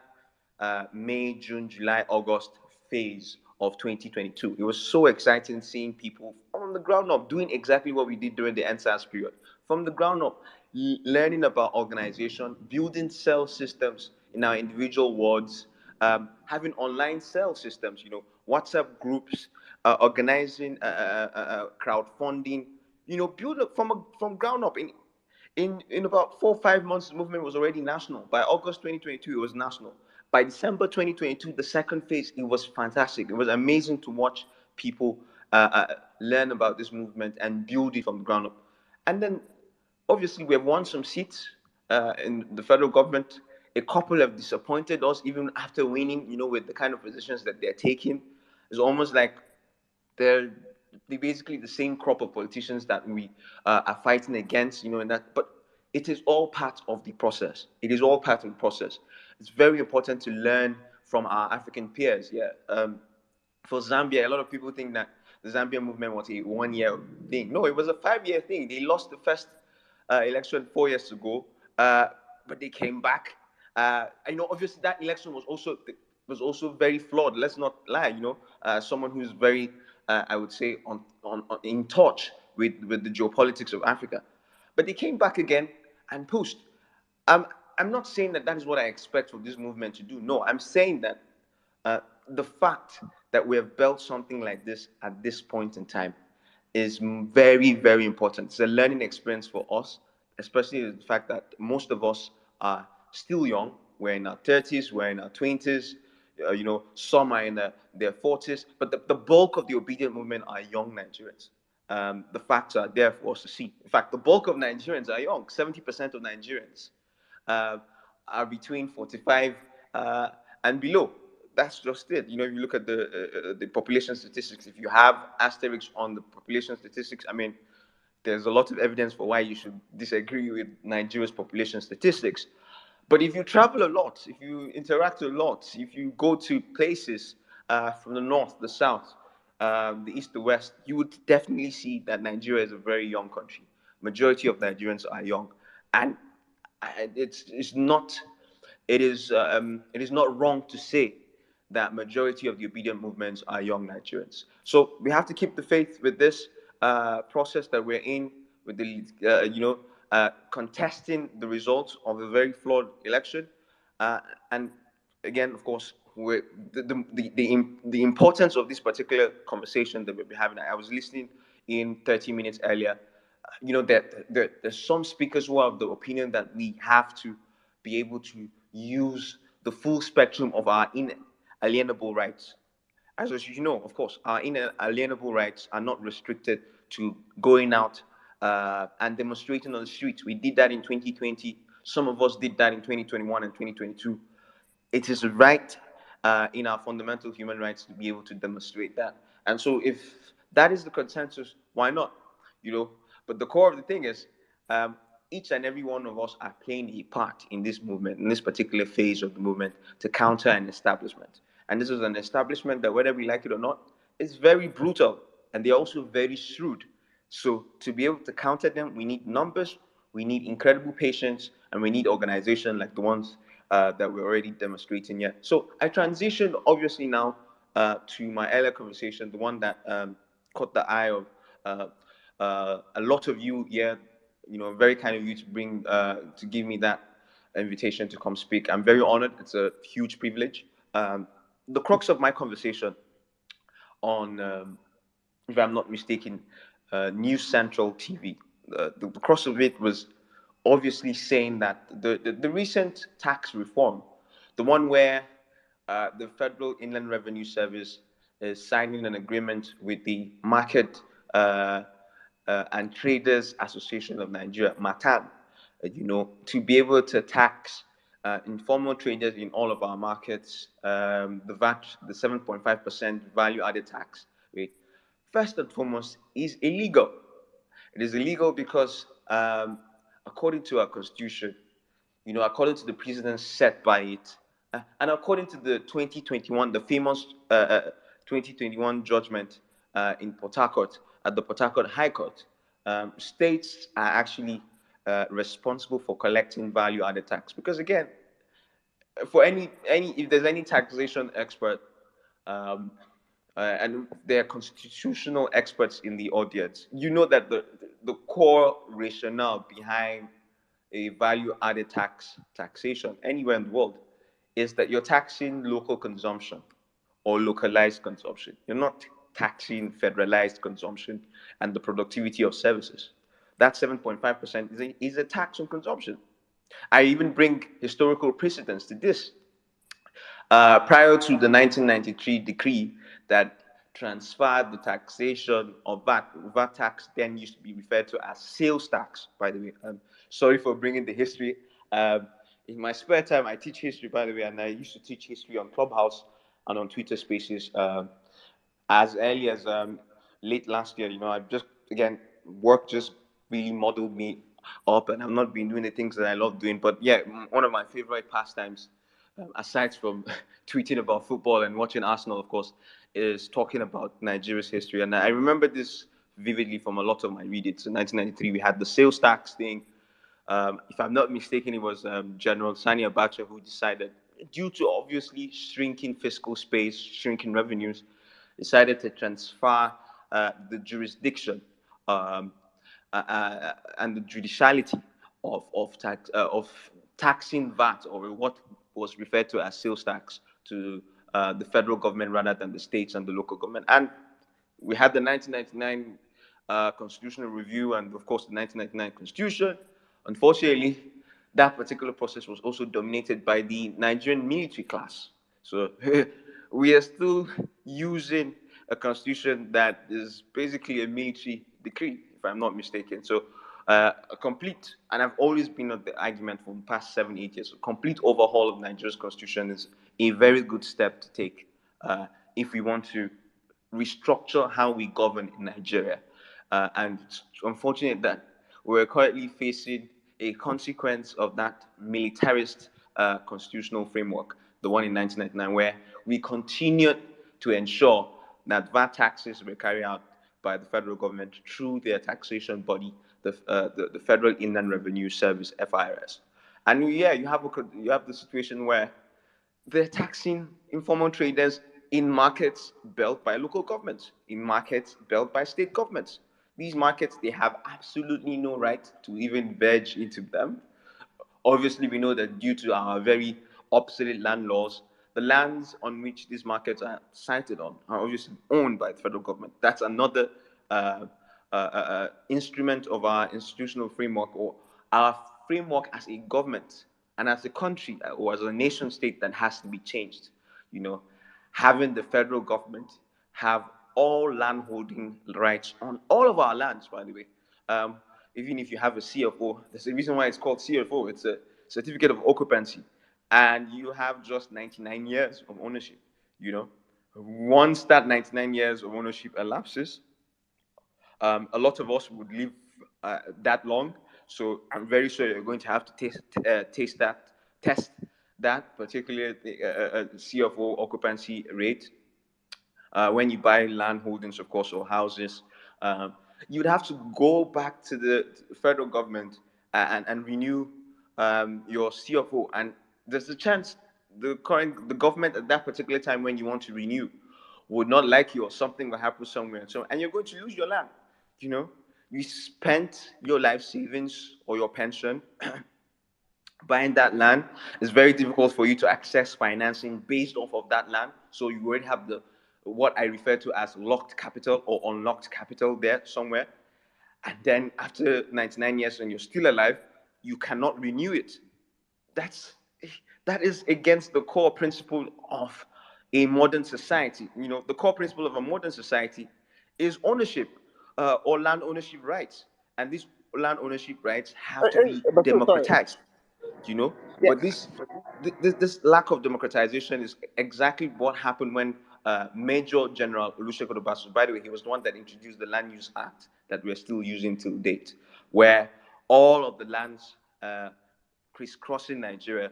May, June, July, August phase of 2022. It was so exciting seeing people from the ground up doing exactly what we did during the NSAS period. From the ground up, learning about organization, building cell systems in our individual wards, having online cell systems, WhatsApp groups, organizing crowdfunding, build up from ground up. In about 4 or 5 months, the movement was already national. By August 2022, it was national. By December 2022, the second phase, it was fantastic. It was amazing to watch people learn about this movement and build it from the ground up. And then, obviously, we have won some seats in the federal government. A couple have disappointed us, even after winning, with the kind of positions that they're taking. It's almost like they're basically the same crop of politicians that we are fighting against, and that. But it is all part of the process. It is all part of the process. It's very important to learn from our African peers. Yeah. For Zambia, a lot of people think that the Zambian movement was a 1 year thing. No, it was a 5 year thing. They lost the first election 4 years ago, but they came back. Obviously that election was also very flawed. Let's not lie. Someone who's very, I would say, on in touch with the geopolitics of Africa, but they came back again and pushed. I'm not saying that is what I expect for this movement to do. No, I'm saying that the fact that we have built something like this at this point in time is very, very important. It's a learning experience for us, especially the fact that most of us are still young. We're in our 30s, we're in our 20s, some are in their 40s, but the bulk of the obedient movement are young Nigerians. The facts are there for us to see. In fact, the bulk of Nigerians are young. 70% of Nigerians are between 45 and below. That's just it. If you look at the population statistics, if you have asterisks on the population statistics, there's a lot of evidence for why you should disagree with Nigeria's population statistics. But if you travel a lot, if you interact a lot, if you go to places from the north, the south, the east, the west, you would definitely see that Nigeria is a very young country. Majority of Nigerians are young, and it's not. It is not wrong to say that majority of the obedient movements are young Nigerians. So we have to keep the faith with this process that we're in, with the contesting the results of a very flawed election. And again, of course, the importance of this particular conversation that we'll be having. I was listening in 30 minutes earlier. There's some speakers who are of the opinion that we have to be able to use the full spectrum of our inalienable rights. As you know, of course, our inalienable rights are not restricted to going out and demonstrating on the streets. We did that in 2020. Some of us did that in 2021 and 2022. It is right in our fundamental human rights to be able to demonstrate that. And so if that is the consensus, why not? But the core of the thing is, each and every one of us are playing a part in this movement, in this particular phase of the movement, to counter an establishment. And this is an establishment that, whether we like it or not, is very brutal, and they're also very shrewd. So to be able to counter them, we need numbers, we need incredible patience, and we need organization like the ones that we're already demonstrating here. So I transitioned, obviously, now to my earlier conversation, the one that caught the eye of a lot of you here. Very kind of you to give me that invitation to come speak. I'm very honored. It's a huge privilege. The crux of my conversation on, if I'm not mistaken, News Central TV, the crux of it was obviously saying that the recent tax reform, the one where the Federal Inland Revenue Service is signing an agreement with the Market and Traders Association of Nigeria, MATAN, to be able to tax informal traders in all of our markets, the VAT, the 7.5% value-added tax rate, first and foremost, is illegal. It is illegal because, according to our constitution, according to the precedents set by it, and according to the 2021, the famous 2021 judgment in Port Harcourt, at the Port Harcourt High Court, states are actually responsible for collecting value-added tax. Because again, for if there's any taxation expert, and there are constitutional experts in the audience, that the core rationale behind a value-added taxation anywhere in the world is that you're taxing local consumption or localized consumption. You're not taxing federalized consumption and the productivity of services. That 7.5% is a tax on consumption. I even bring historical precedents to this. Prior to the 1993 decree that transferred the taxation of VAT tax then used to be referred to as sales tax, by the way. Sorry for bringing the history. In my spare time, I teach history, by the way, and I used to teach history on Clubhouse and on Twitter Spaces as early as late last year. I've just, again, work just really modeled me up, and I've not been doing the things that I love doing. But yeah, one of my favorite pastimes, aside from tweeting about football and watching Arsenal, of course, is talking about Nigeria's history. And I remember this vividly from a lot of my readings. In 1993, we had the sales tax thing. If I'm not mistaken, it was General Sani Abacha who decided, due to obviously shrinking fiscal space, shrinking revenues, decided to transfer the jurisdiction and the judiciality of taxing VAT, or what was referred to as sales tax, to the federal government rather than the states and the local government. And we had the 1999 constitutional review and, of course, the 1999 constitution. Unfortunately, that particular process was also dominated by the Nigerian military class. So we are still using a constitution that is basically a military decree, if I'm not mistaken. So a complete, and I've always been on the argument for the past 7-8 years, a complete overhaul of Nigeria's constitution is a very good step to take if we want to restructure how we govern in Nigeria. And it's unfortunate that we're currently facing a consequence of that militarist constitutional framework, the one in 1999, where we continued to ensure that VAT taxes were carried out by the federal government through their taxation body, the Federal Inland Revenue Service, FIRS. And yeah, you have the situation where they're taxing informal traders in markets built by local governments, in markets built by state governments. These markets, they have absolutely no right to even verge into them. Obviously, we know that due to our very obsolete land laws, the lands on which these markets are sited on are obviously owned by the federal government. That's another instrument of our institutional framework, or our framework as a government and as a country, or as a nation state, that has to be changed. You know, having the federal government have all land holding rights on all of our lands, by the way. Even if you have a CFO, there's a reason why it's called CFO. It's a certificate of occupancy, and you have just 99 years of ownership. You know, once that 99 years of ownership elapses, a lot of us would live that long. So I'm very sure you're going to have to test that, particularly the CFO occupancy rate. When you buy land holdings, of course, or houses, you'd have to go back to the federal government and renew your CFO. And there's a chance the government at that particular time when you want to renew would not like you, or something will happen somewhere. And you're going to lose your land. You know, you spent your life savings or your pension buying that land. It's very difficult for you to access financing based off of that land. So you already have the what I refer to as locked capital or unlocked capital there somewhere. And then after 99 years and you're still alive, you cannot renew it. That's that is against the core principle of a modern society. You know, the core principle of a modern society is ownership, or land ownership rights, and these land ownership rights have to be But so sorry. democratized. You know, Yeah. but this lack of democratization is exactly what happened when Major General Olusegun Obasanjo, by the way, he was the one that introduced the Land Use Act that we're still using till date, where all of the lands crisscrossing Nigeria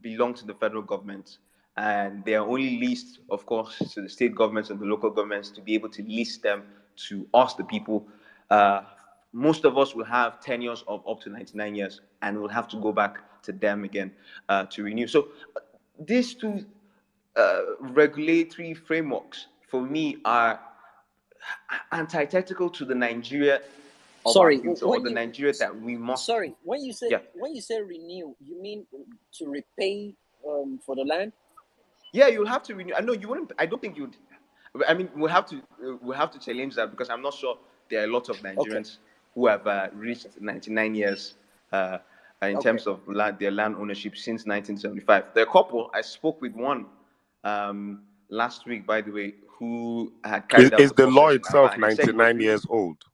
belong to the federal government, and they are only leased, of course, to the state governments and the local governments to be able to lease them to us, the people. Most of us will have tenures of up to 99 years, and we'll have to go back to them again to renew. So these two regulatory frameworks, for me, are antithetical to the Nigeria of our Sorry, future, or when the you Nigeria that we must. sorry Yeah. when you say renew, you mean to repay for the land? Yeah, you'll have to renew. I know you wouldn't. I don't think you'd. I mean, we'll have to challenge that, because I'm not sure there are a lot of Okay, Nigerians who have reached 99 years in okay. terms of their land ownership since 1975. There are a couple. I spoke with one last week, by the way, who had carried out Is the the law process in Aba, itself and he said he was 99 really. years old?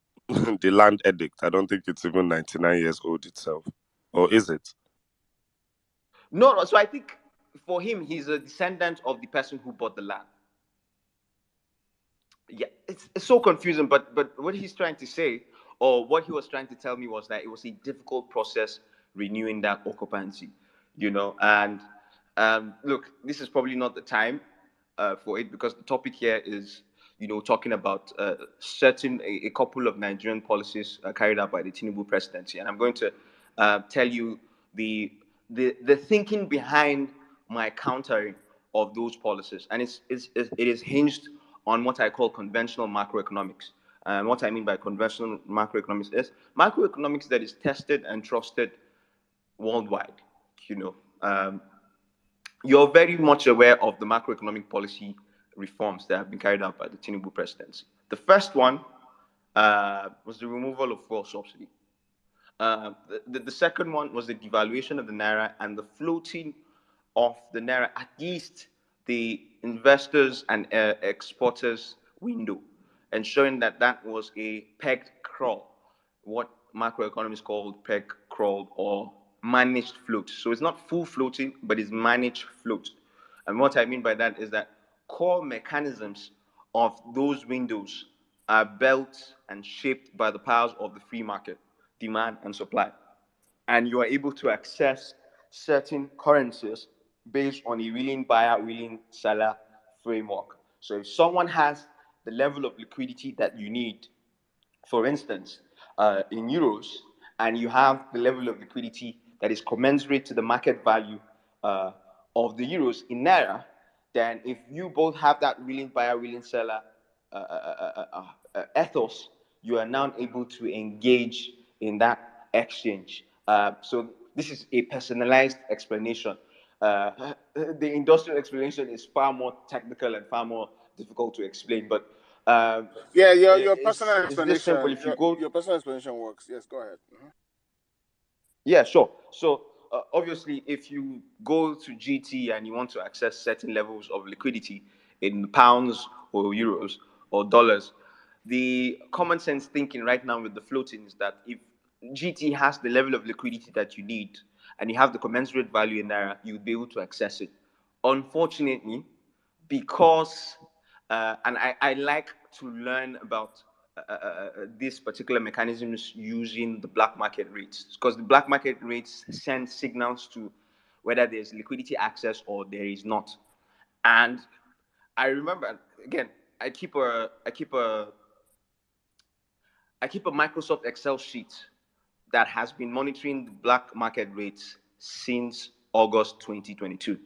The land edict. I don't think it's even 99 years old itself. Or is it? No, no. So I think for him, he's a descendant of the person who bought the land. Yeah, it's so confusing. But what he's trying to say, or what he was trying to tell me, was that it was a difficult process renewing that occupancy. You know, and look, this is probably not the time for it, because the topic here is, you know, talking about a couple of Nigerian policies carried out by the Tinubu presidency, and I'm going to tell you the the thinking behind my countering of those policies, and it is hinged on what I call conventional macroeconomics. And what I mean by conventional macroeconomics is macroeconomics that is tested and trusted worldwide. You know, you're very much aware of the macroeconomic policy reforms that have been carried out by the Tinubu presidency. The first one was the removal of fuel subsidy. The second one was the devaluation of the naira and the floating of the naira, at least the investors and exporters window, ensuring that that was a pegged crawl, what macroeconomists call peg crawl, or managed float. So it's not full floating, but it's managed float. And what I mean by that is that core mechanisms of those windows are built and shaped by the powers of the free market, demand and supply. And you are able to access certain currencies based on a willing buyer, willing seller framework. So if someone has the level of liquidity that you need, for instance, in euros, and you have the level of liquidity that is commensurate to the market value of the euros in naira, then if you both have that willing buyer, willing seller ethos, you are now able to engage in that exchange. So this is a personalized explanation. The industrial explanation is far more technical and far more difficult to explain, but Yeah, your personal it's this simple. explanation, If you go, your personal explanation works. Yes, go ahead. yeah, sure. So obviously, if you go to GT and you want to access certain levels of liquidity in pounds or euros or dollars, the common sense thinking right now with the floating is that if GT has the level of liquidity that you need and you have the commensurate value in naira, you'll be able to access it. Unfortunately, because and I like to learn about these particular mechanisms using the black market rates, because the black market rates send signals to whether there's liquidity access or there is not. And I remember, again, I keep a Microsoft Excel sheet that has been monitoring the black market rates since August 2022.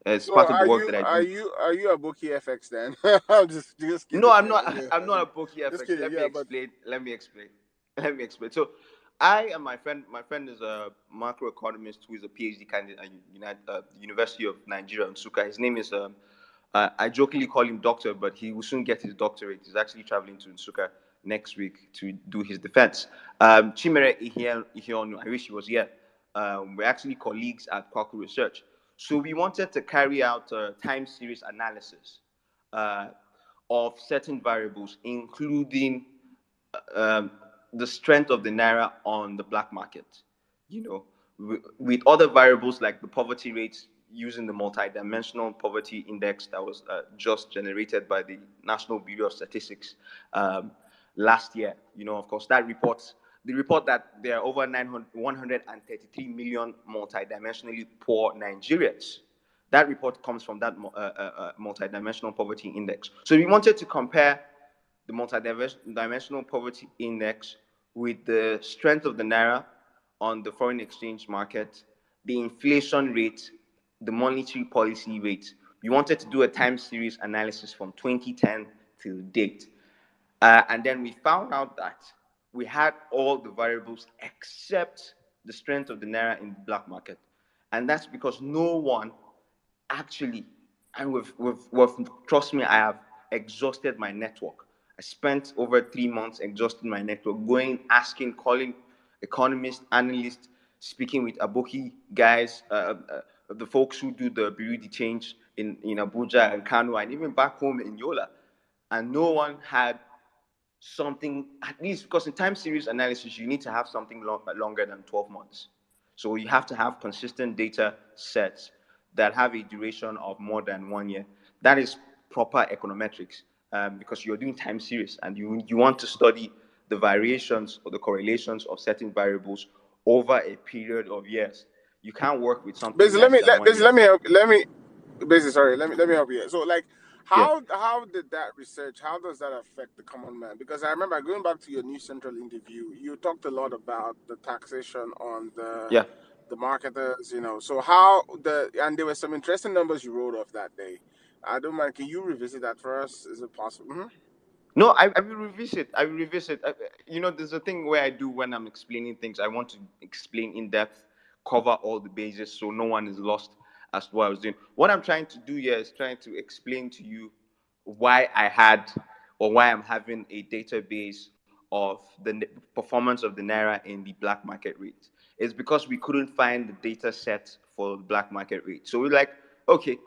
It's So part of the work that I do. are you a bookie FX then? I'm just No, kidding. I'm not. Yeah, I'm not a bookie just FX. kidding. Let me Yeah, but explain. Let me explain. Let me explain. So, I and my friend. My friend is a macroeconomist who is a PhD candidate at University of Nigeria in Nsukka. His name is. I jokingly call him Doctor, but he will soon get his doctorate. He's actually traveling to Nsukka next week to do his defense. Chimere Ihionu, I wish he was here. We're actually colleagues at Kwaku Research. So we wanted to carry out a time series analysis uh, of certain variables, including um, the strength of the naira on the black market. You know, with other variables like the poverty rates, using the multidimensional poverty index that was just generated by the National Bureau of Statistics last year. You know, of course, the report that there are over 133 million multidimensionally poor Nigerians. That report comes from that multidimensional poverty index. So we wanted to compare the multidimensional poverty index with the strength of the naira on the foreign exchange market, the inflation rate, the monetary policy rate. We wanted to do a time series analysis from 2010 till date. And then we found out that we had all the variables except the strength of the naira in the black market. And that's because no one actually, and trust me, I have exhausted my network. I spent over 3 months exhausting my network, going, asking, calling economists, analysts, speaking with Aboki guys, the folks who do the Bureau de change in Abuja and Kano, and even back home in Yola. And no one had something, at least because in time series analysis, you need to have something longer than 12 months. So you have to have consistent data sets that have a duration of more than 1 year. That is proper econometrics because you're doing time series and you want to study the variations or the correlations of certain variables over a period of years. You can't work with something basically, let less me than one year. let me basically sorry, let me help you. So like, Yeah, how did that research? How does that affect the common man? Because I remember going back to your New Central interview, you talked a lot about the taxation on yeah. the marketers. You know, so how and there were some interesting numbers you wrote off that day. I don't mind. Can you revisit that for us? Is it possible? No, I will revisit. I will revisit. There's a thing where I do when I'm explaining things. I want to explain in depth, cover all the bases, so no one is lost as to what I was doing. What I'm trying to do here is trying to explain to you why I had or why I'm having a database of the performance of the naira in the black market rate. It's because we couldn't find the data set for the black market rate. So we're like, okay,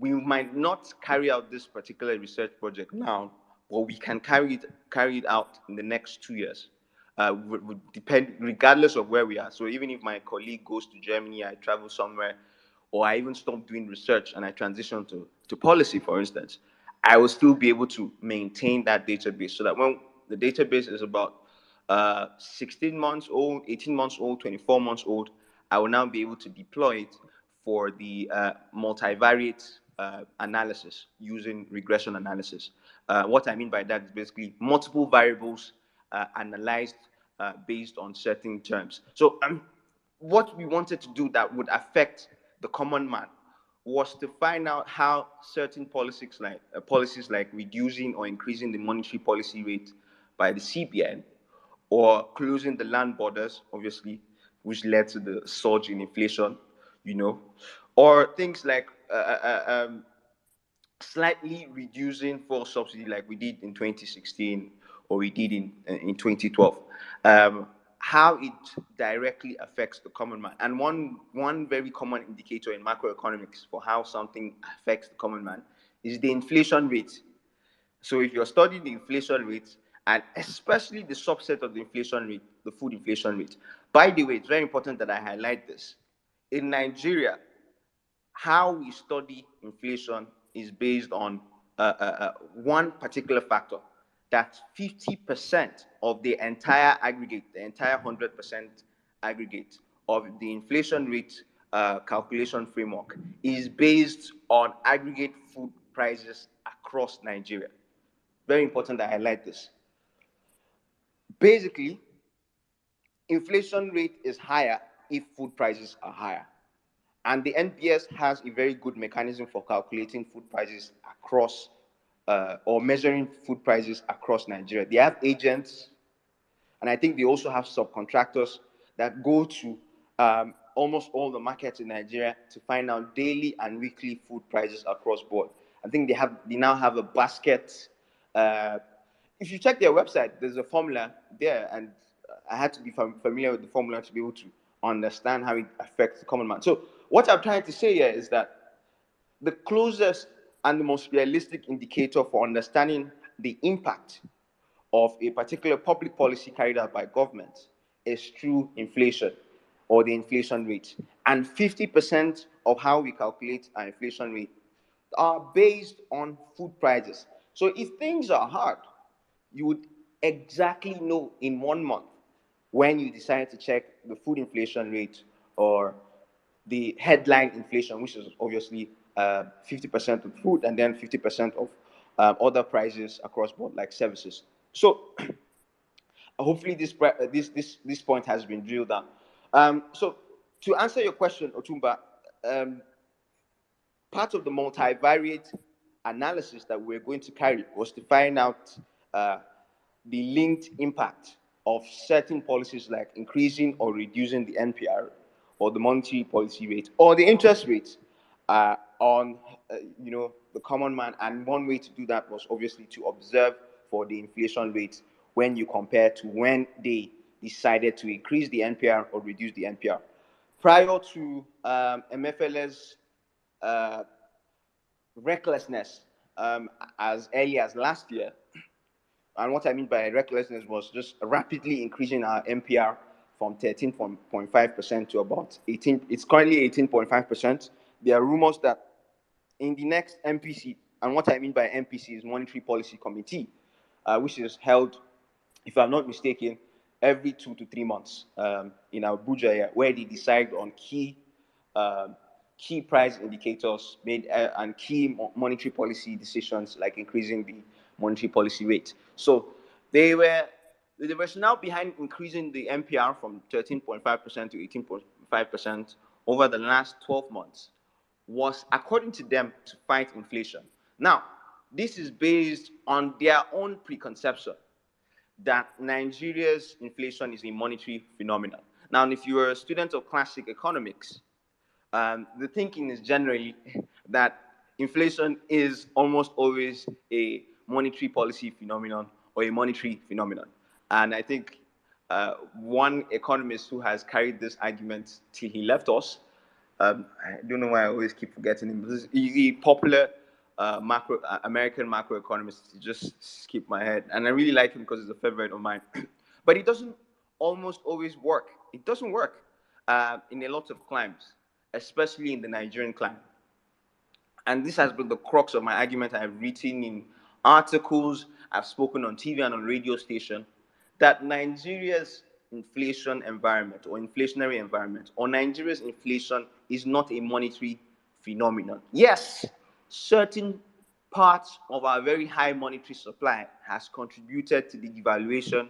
we might not carry out this particular research project now, but we can carry it out in the next 2 years. Would depend regardless of where we are. So even if my colleague goes to Germany, I travel somewhere, or I even stop doing research and I transition to policy, for instance, I will still be able to maintain that database so that when the database is about 16 months old, 18 months old, 24 months old, I will now be able to deploy it for the multivariate analysis using regression analysis. What I mean by that is basically multiple variables analyzed based on certain terms. So what we wanted to do that would affect the common man was to find out how certain policies like reducing or increasing the monetary policy rate by the CBN, or closing the land borders, obviously, which led to the surge in inflation, or things like slightly reducing fuel subsidy like we did in 2016 or we did in 2012. How it directly affects the common man. And one very common indicator in macroeconomics for how something affects the common man is the inflation rate. So if you're studying the inflation rate, and especially the subset of the inflation rate, the food inflation rate. By the way, it's very important that I highlight this. In Nigeria, how we study inflation is based on one particular factor, that 50% of the entire aggregate, the entire 100% aggregate of the inflation rate calculation framework is based on aggregate food prices across Nigeria. Very important that I highlight this. Basically, inflation rate is higher if food prices are higher. And the NBS has a very good mechanism for calculating food prices across, or measuring food prices across Nigeria. They have agents, and I think they also have subcontractors that go to almost all the markets in Nigeria to find out daily and weekly food prices across board. I think they now have a basket. If you check their website, there's a formula there, and I had to be familiar with the formula to be able to understand how it affects the common man. So what I'm trying to say here is that the closest and the most realistic indicator for understanding the impact of a particular public policy carried out by government is through inflation or the inflation rate. And 50% of how we calculate our inflation rate are based on food prices. So if things are hard, you would exactly know in 1 month when you decide to check the food inflation rate or the headline inflation, which is obviously 50% of food and then 50% of other prices across board, like services. So hopefully this point has been drilled down. So to answer your question, Otumba, part of the multivariate analysis that we're going to carry was to find out the linked impact of certain policies like increasing or reducing the NPR or the monetary policy rate or the interest rate on the common man. And one way to do that was obviously to observe for the inflation rate when you compare to when they decided to increase the NPR or reduce the NPR. Prior to MFL's recklessness as early as last year, and what I mean by recklessness was just rapidly increasing our NPR from 13.5% to about 18. It's currently 18.5%. There are rumors that in the next MPC, and what I mean by MPC is Monetary Policy Committee, which is held, if I'm not mistaken, every 2 to 3 months in Abuja, where they decide on key price indicators made and key monetary policy decisions like increasing the monetary policy rate. So the rationale behind increasing the NPR from 13.5% to 18.5% over the last 12 months was, according to them, to fight inflation. Now, this is based on their own preconception that Nigeria's inflation is a monetary phenomenon. Now, if you are a student of classic economics, the thinking is generally that inflation is almost always a monetary policy phenomenon or a monetary phenomenon. And I think one economist who has carried this argument till he left us, I don't know why I always keep forgetting him, but he's a popular American macroeconomist. Just skip my head. And I really like him because he's a favorite of mine. But it doesn't almost always work. It doesn't work in a lot of climes, especially in the Nigerian climate. And this has been the crux of my argument. I've written in articles, I've spoken on TV and on radio station, that Nigeria's inflation environment or inflationary environment or Nigeria's inflation is not a monetary phenomenon. Yes, certain parts of our very high monetary supply has contributed to the devaluation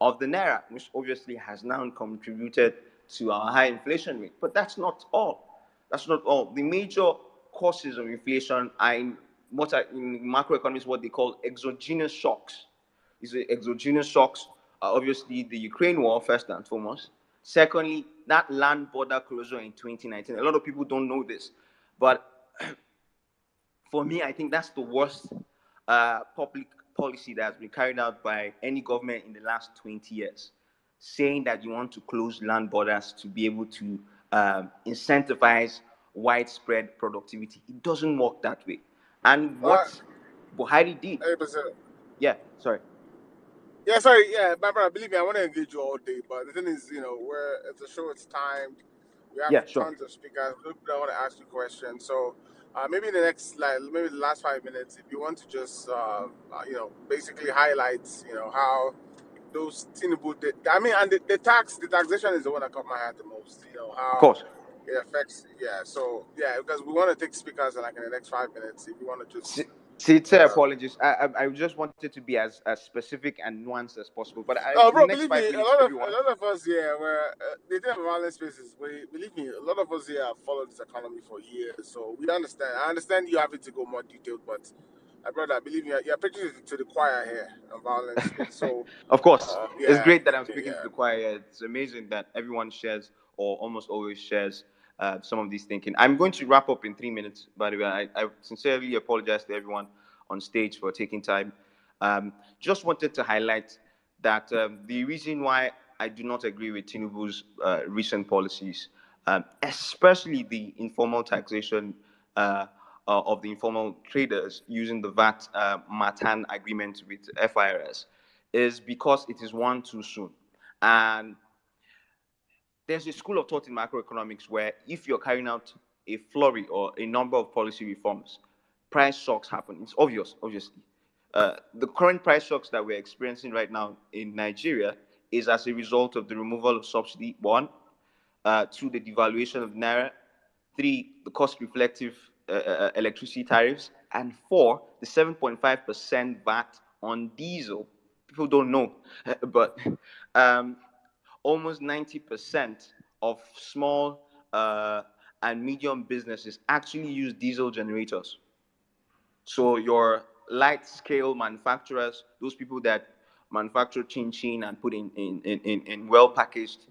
of the naira, which obviously has now contributed to our high inflation rate. But that's not all. That's not all. The major causes of inflation are in macroeconomics what they call exogenous shocks. It's the exogenous shocks. Obviously, the Ukraine war, first and foremost. Secondly, that land border closure in 2019. A lot of people don't know this, but for me, I think that's the worst public policy that has been carried out by any government in the last 20 years. Saying that you want to close land borders to be able to incentivize widespread productivity. It doesn't work that way. And what Buhari did. 100%. Yeah, sorry. Yeah, sorry. Yeah, my brother, believe me, I want to engage you all day. But the thing is, it's a show, it's timed. We have Yeah, sure. tons of speakers. I want to ask you questions. So maybe in the next, maybe the last 5 minutes, if you want to just, basically highlight, how those Tinubu did. I mean, and the taxation is the one that caught my heart the most. Of How course. it affects. Yeah. So yeah, because we want to take speakers in the next 5 minutes. If you want to just. Apologies. I just wanted to be as specific and nuanced as possible. But Oh, in the bro, next believe five me, minutes, everyone. a lot of us here, where they didn't have violent spaces. Believe me, a lot of us here have followed this economy for years, so we understand. I understand you having to go more detailed, but my brother, believe me, you're preaching to the choir here on violence space. So, of course, it's great that I'm me, speaking to the choir. It's amazing that everyone shares or almost always shares some of these thinking. I'm going to wrap up in 3 minutes. By the way, I sincerely apologize to everyone on stage for taking time. Just wanted to highlight that the reason why I do not agree with Tinubu's recent policies, especially the informal taxation of the informal traders using the VAT Matan agreement with FIRS, is because it is one too soon. And there's a school of thought in macroeconomics where if you're carrying out a flurry or a number of policy reforms, price shocks happen. It's obvious, obviously. The current price shocks that we're experiencing right now in Nigeria is as a result of the removal of subsidy, one, two, the devaluation of Naira, three, the cost reflective electricity tariffs, and four, the 7.5% VAT on diesel. People don't know, but almost 90% of small and medium businesses actually use diesel generators. So your light scale manufacturers, those people that manufacture chin chin and put in well packaged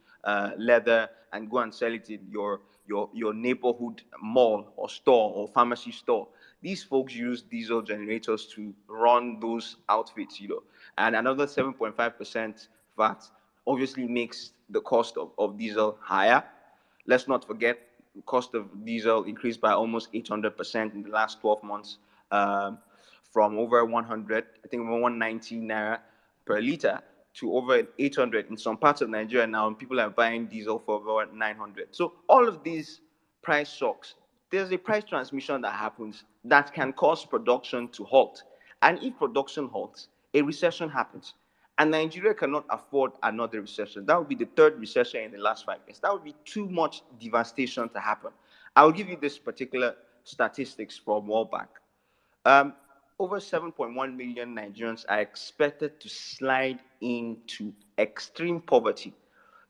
leather and go and sell it in your neighborhood mall or store or pharmacy store. These folks use diesel generators to run those outfits, and another 7.5% VAT obviously makes the cost of diesel higher. Let's not forget the cost of diesel increased by almost 800% in the last 12 months, from over 100, I think 190 naira per liter to over 800 in some parts of Nigeria now, and people are buying diesel for over 900. So all of these price shocks, there's a price transmission that happens that can cause production to halt. And if production halts, a recession happens. And Nigeria cannot afford another recession. That would be the third recession in the last 5 years. That would be too much devastation to happen. I'll give you this particular statistics from World Bank. Over 7.1 million Nigerians are expected to slide into extreme poverty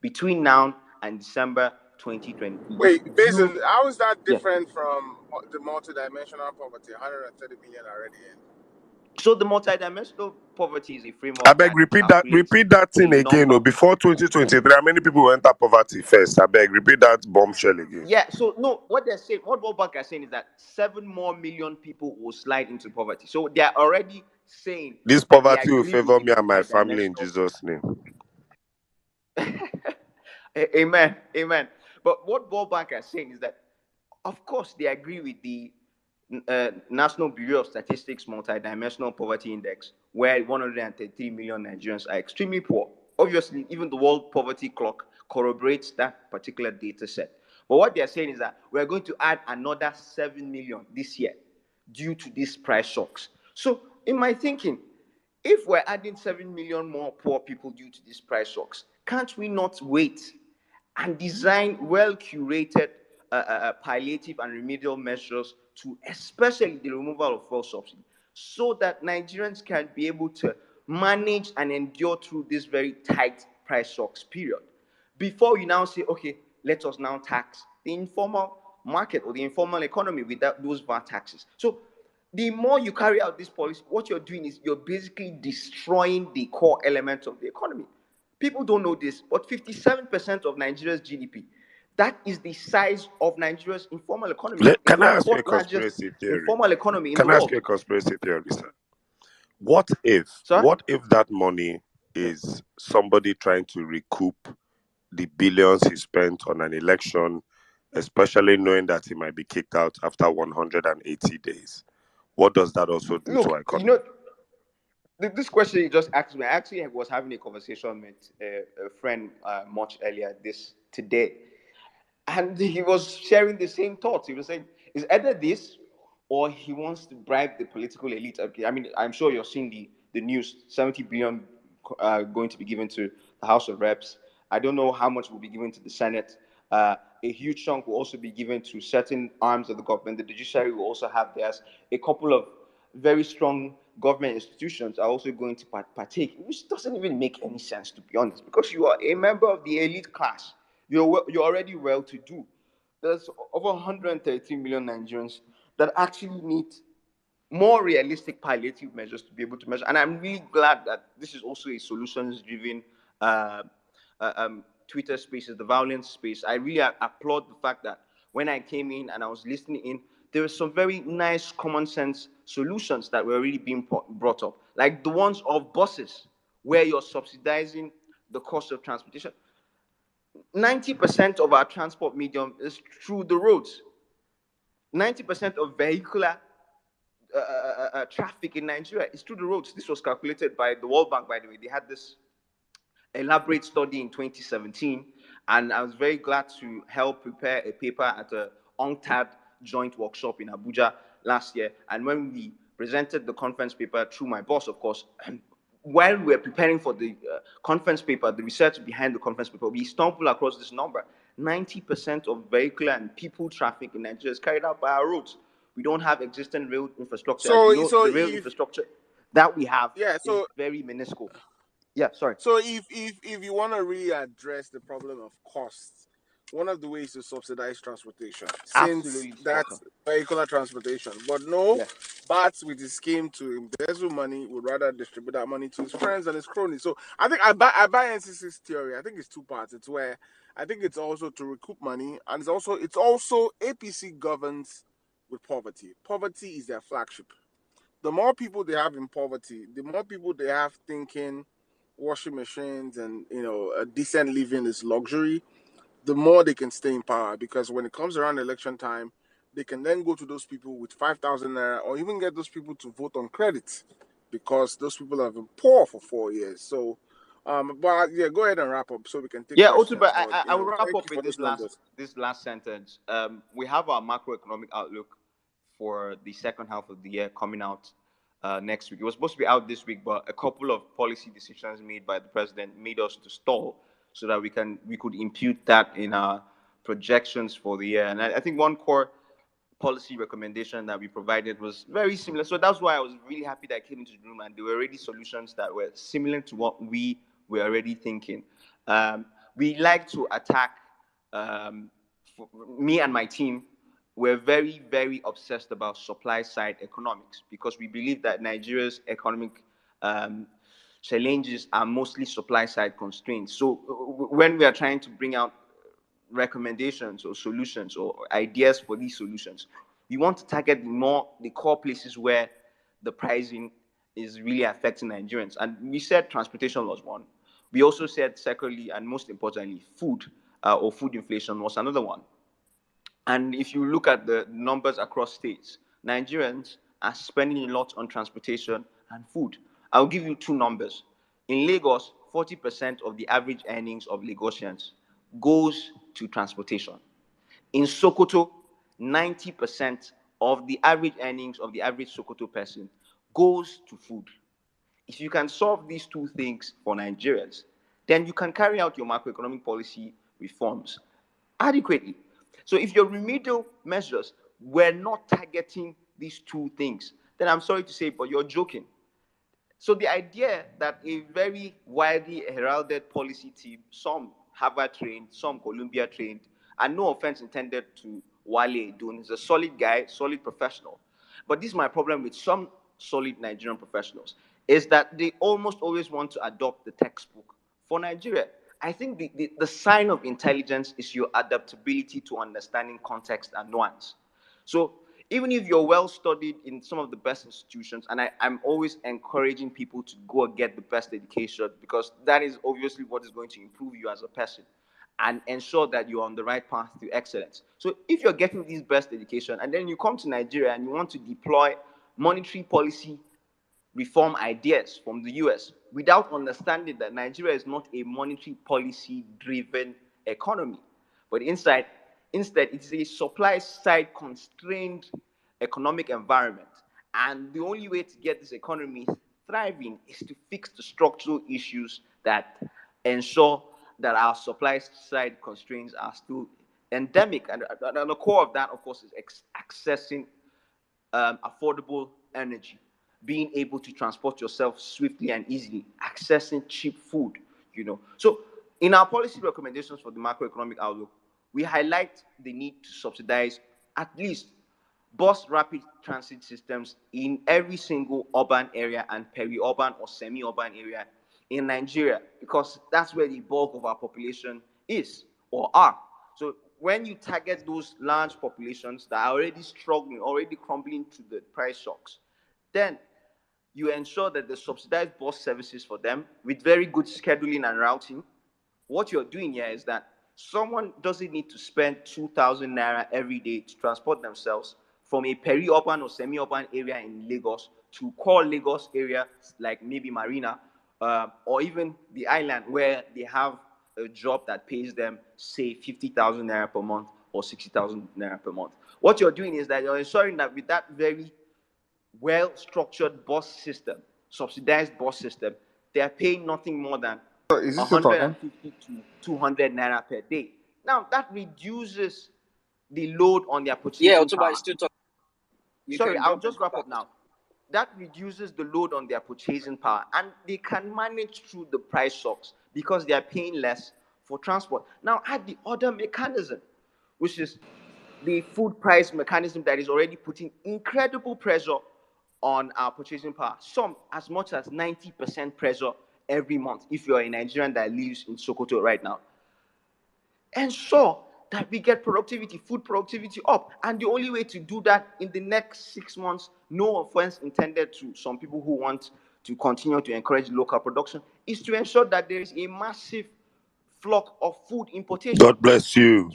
between now and December 2020. Wait, basically, how is that different from the multidimensional poverty? 130 million already in. So the multidimensional poverty is a framework. I beg, repeat that thing again. Before 2023, how many people enter poverty first? I beg, repeat that bombshell again. Yeah, so no, what they're saying, what World Bank are saying is that 7 more million people will slide into poverty. So they're already saying this poverty will favor me and my family in Jesus' name. Amen, amen. But what World Bank are saying is that, of course, they agree with the National Bureau of Statistics Multidimensional Poverty Index, where 133 million Nigerians are extremely poor. Obviously, even the World Poverty Clock corroborates that particular data set. But what they're saying is that we're going to add another 7 million this year due to these price shocks. So, in my thinking, if we're adding 7 million more poor people due to these price shocks, can't we not wait and design well-curated palliative and remedial measures to, especially the removal of fuel subsidy, so that Nigerians can be able to manage and endure through this very tight price shocks period, before you now say, okay, let us now tax the informal market or the informal economy without those VAT taxes. So the more you carry out this policy, what you're doing is you're basically destroying the core elements of the economy. People don't know this, but 57% of Nigeria's GDP, that is the size of Nigeria's informal economy. It's Can I the ask you a fourth largest conspiracy theory? informal economy in the Can I ask world. you a conspiracy theory, sir? What if Sir? that money is somebody trying to recoup the billions he spent on an election, especially knowing that he might be kicked out after 180 days? What does that also do to our Look, you economy? know, this question you just asked me, I actually was having a conversation with a friend much earlier today, and he was sharing the same thoughts. He was saying, "It's either this, or he wants to bribe the political elite." Okay, I mean, I'm sure you're seeing the news. 70 billion going to be given to the House of Reps. I don't know how much will be given to the Senate. A huge chunk will also be given to certain arms of the government. The judiciary will also have theirs. A couple of very strong government institutions are also going to partake, which doesn't even make any sense, to be honest, because you are a member of the elite class. You're already well to do. There's over 113 million Nigerians that actually need more realistic palliative measures to be able to measure. And I'm really glad that this is also a solutions-driven uh, Twitter spaces, the Vawulence space. I really applaud the fact that when I came in and I was listening in, there were some very nice common sense solutions that were really being brought up, like the ones of buses, where you're subsidizing the cost of transportation. 90% of our transport medium is through the roads. 90% of vehicular traffic in Nigeria is through the roads. This was calculated by the World Bank, by the way. They had this elaborate study in 2017, and I was very glad to help prepare a paper at a UNCTAD joint workshop in Abuja last year. And when we presented the conference paper through my boss, of course, while we were preparing for the conference paper, the research behind the conference paper, we stumbled across this number. 90% of vehicular and people traffic in Nigeria is carried out by our roads. We don't have existing rail infrastructure. As you know, the rail infrastructure that we have is very minuscule. Yeah, sorry. So if you want to really address the problem of costs, one of the ways to subsidize transportation, since Absolutely that's vehicular transportation. But Bats with his scheme to embezzle money would rather distribute that money to his friends and his cronies. So I think I buy NCC's theory. I think it's two parts. It's where I think it's also to recoup money, and it's also APC governs with poverty. Poverty is their flagship. The more people they have in poverty, the more people they have thinking washing machines and a decent living is luxury, the more they can stay in power. Because when it comes around election time, they can then go to those people with 5,000 naira, or even get those people to vote on credit, because those people have been poor for 4 years. So, but yeah, go ahead and wrap up so we can take questions. But But I will wrap up for with those numbers. this last sentence. We have our macroeconomic outlook for the second half of the year coming out next week. It was supposed to be out this week, but a couple of policy decisions made by the president made us to stall so that we could impute that in our projections for the year. And I think one core policy recommendation that we provided was very similar. So that's why I was really happy that I came into the room and there were already solutions that were similar to what we were already thinking. We like to attack, me and my team, we're very, very obsessed about supply side economics, because we believe that Nigeria's economic challenges are mostly supply side constraints. So when we are trying to bring out recommendations or solutions or ideas for these solutions, we want to target the core places where the pricing is really affecting Nigerians. And we said transportation was one. We also said, secondly, and most importantly, food or food inflation was another one. And if you look at the numbers across states, Nigerians are spending a lot on transportation and food. I'll give you two numbers. In Lagos, 40% of the average earnings of Lagosians goes to transportation. In Sokoto, 90% of the average earnings of the average Sokoto person goes to food. If you can solve these two things for Nigerians, then you can carry out your macroeconomic policy reforms adequately. So if your remedial measures were not targeting these two things, then I'm sorry to say, but you're joking. So the idea that a very widely heralded policy team, some Harvard trained, some Columbia trained, and no offense intended to Wale Edun, is a solid guy, solid professional. But this is my problem with some solid Nigerian professionals, is that they almost always want to adopt the textbook for Nigeria. I think the sign of intelligence is your adaptability to understanding context and nuance. So even if you're well studied in some of the best institutions, and I'm always encouraging people to go and get the best education, because that is obviously what is going to improve you as a person and ensure that you're on the right path to excellence. So if you're getting this best education and then you come to Nigeria and you want to deploy monetary policy reform ideas from the US without understanding that Nigeria is not a monetary policy driven economy, but instead it's a supply side constrained economic environment. And the only way to get this economy thriving is to fix the structural issues that ensure that our supply side constraints are still endemic. And the core of that, of course, is accessing affordable energy, being able to transport yourself swiftly and easily, accessing cheap food, So in our policy recommendations for the macroeconomic outlook, we highlight the need to subsidize at least bus rapid transit systems in every single urban area and peri-urban or semi-urban area in Nigeria, because that's where the bulk of our population is or are. So when you target those large populations that are already struggling, already crumbling to the price shocks, then you ensure that the subsidized bus services for them with very good scheduling and routing. What you're doing here is that someone doesn't need to spend 2,000 naira every day to transport themselves from a peri-urban or semi-urban area in Lagos to core Lagos area like maybe Marina, or even the island where they have a job that pays them, say, 50,000 naira per month or 60,000 naira per month. What you're doing is that you're ensuring that with that very well-structured bus system, subsidized bus system, they are paying nothing more than 150 to 200 naira per day. Now, that reduces the load on their purchasing power. Still talking. Sorry, I'll just wrap up now. That reduces the load on their purchasing power, and they can manage through the price shocks because they are paying less for transport. Now, add the other mechanism, which is the food price mechanism that is already putting incredible pressure on our purchasing power. Some as much as 90% pressure every month if you're a Nigerian that lives in Sokoto right now. Ensure that we get productivity, food productivity up. And the only way to do that in the next 6 months, no offense intended to some people who want to continue to encourage local production, is to ensure that there is a massive flock of food importation. God bless you.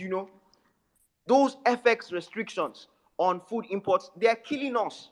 Those FX restrictions on food imports, they are killing us.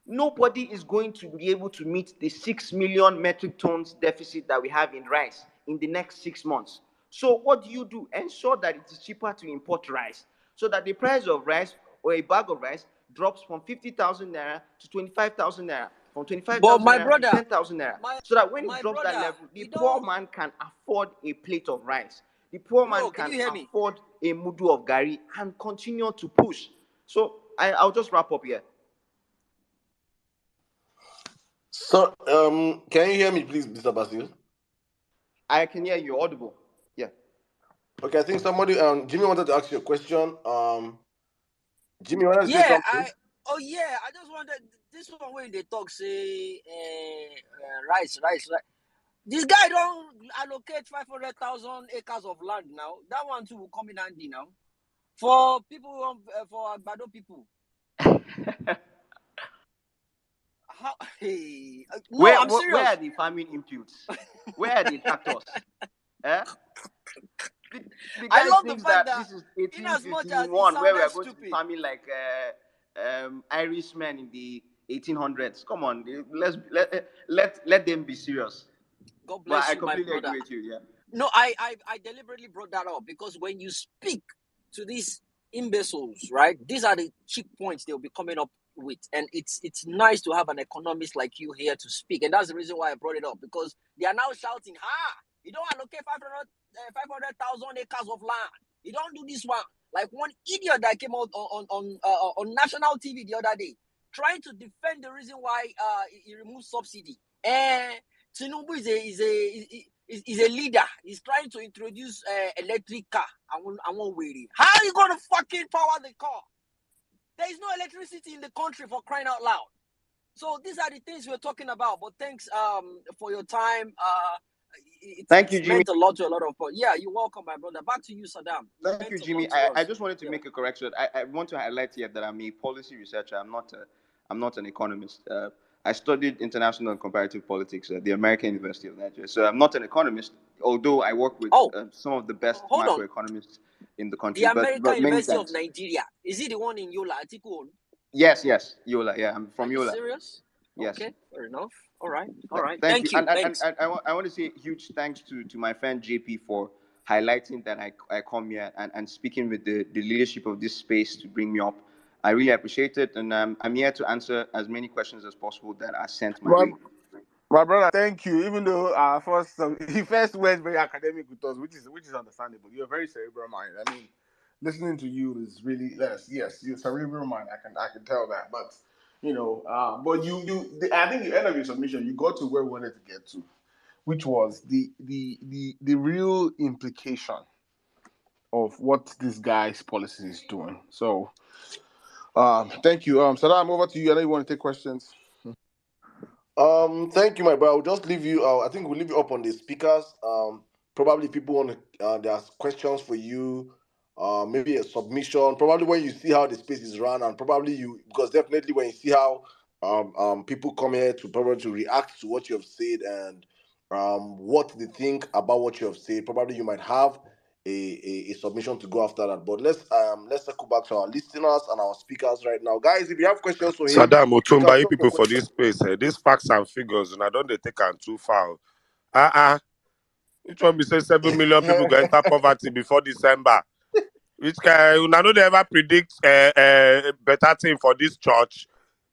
Nobody is going to be able to meet the 6 million metric tons deficit that we have in rice in the next 6 months. So what do? Ensure that it is cheaper to import rice, so that the price of rice or a bag of rice drops from 50,000 naira to 25,000 naira, from 25,000 naira to 10,000 naira, so that when it drops that level, the poor man can afford a plate of rice. The poor man can afford a mudu of gari and continue to push. So I'll just wrap up here. So, can you hear me, please, Mr. Basil? I can hear you, audible. Yeah. Okay, I think somebody, Jimmy wanted to ask you a question. Jimmy, wanted to say something? I just wanted this one when they talk say rice. This guy don't allocate 500,000 acres of land now. That one too will come in handy now for people for Agbado people. How? Hey, no, I'm serious. Where are the farming inputs? Where are the tractors? The guy thinks that this is 1851, where we are going to be farming like Irishmen in the 1800s. Come on, let them be serious. God bless you, I completely agree with you. Yeah. No, I deliberately brought that up because when you speak to these imbeciles, right? These are the cheap points they'll be coming up with, and it's nice to have an economist like you here to speak, and that's the reason why I brought it up, because they are now shouting, you don't allocate 500,000 acres of land, you don't do this one. Like one idiot that came out on national TV the other day trying to defend the reason why he removed subsidy. Tinubu is a leader. He's trying to introduce electric car. I won't wait. How are you going to fucking power the car? There is no electricity in the country, for crying out loud. So these are the things we're talking about. But thanks for your time. Thank you, It Jimmy. meant a lot to a lot of people. Yeah, you're welcome, my brother. Back to you, Saddam. Thank you, Jimmy. I just wanted to make a correction. I want to highlight here that I'm a policy researcher. I'm not an economist. I studied international and comparative politics at the American University of Nigeria. So I'm not an economist, although I work with some of the best macroeconomists in the country. The American but many University thanks. of Nigeria. Is it the one in Yola, Atiku? Yes, Yola. Yeah, I'm from Yola. Serious? Yes. Okay, fair enough. All right. Thank you. And Thanks. I want to say huge thanks to my friend JP for highlighting that I come here and speaking with the leadership of this space to bring me up. I really appreciate it, and I'm here to answer as many questions as possible that are sent my way. My brother, thank you. Even though he first went very academic with us, which is understandable. You're a very cerebral mind. I mean, listening to you is really yes, you're a cerebral mind. I can tell that. But but I think the end of your submission, you got to where we wanted to get to, which was the real implication of what this guy's policy is doing. So, thank you. Saddam, over to you. I know you want to take questions. Thank you, my brother. I'll just leave you. I think we'll leave you up on the speakers. Probably people want to. There's questions for you. Maybe a submission. Probably when you see how the space is run, and probably because definitely when you see how people come here to probably to react to what you have said and what they think about what you have said. Probably you might have a submission to go after that. But let's circle back to our listeners and our speakers right now, guys. If you have questions for him, Saddam you can Otumba, you drop your people for question. this space, these facts and figures, and I don't they take them too far. Which one be say 7 million people go enter poverty before December? Which guy, you know they ever predict better thing for this church?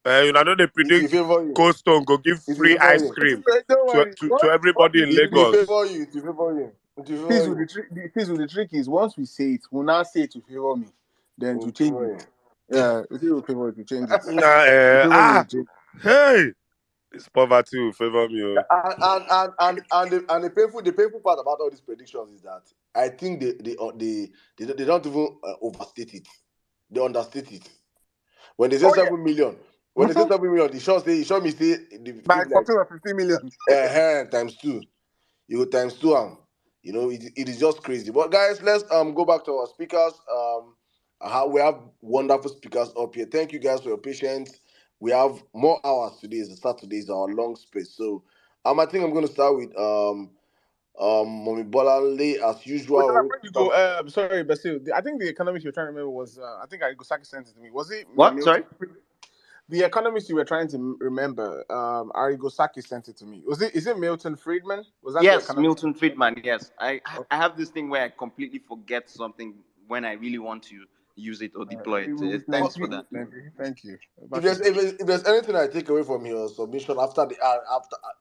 You know they It predict favor you. Cold Stone go give It free favor ice you. cream Don't worry. to everybody in It Lagos. favor you. It favor you. It This favor with you. the trick is once we say it, we'll now say it to favor me, then to It change favor it. you. Yeah, it will favor to change it. Nah, hey, this poverty will favor me. Oh. And the painful part about all these predictions is that I think they don't even overstate it. They understate it. When they say 7 million, when they say 7 million, it show me say the By give 14 or 15 million. times two. You go times two it is just crazy. But guys, let's go back to our speakers. We have wonderful speakers up here. Thank you guys for your patience. We have more hours today. Saturday is our long space. So I think I'm gonna start with Mommy Bolanle as usual. When you go, sorry, Basil. I think the economist you were trying to remember was I think Arigosaki sent it to me. Was it What? Sorry? The economist you were trying to remember, Arigosaki sent it to me. Is it Milton Friedman? Was that Yes, Milton Friedman. Yes, I have this thing where I completely forget something when I really want to use it or deploy it. Thanks for that. Thank you. If there's anything I take away from your submission after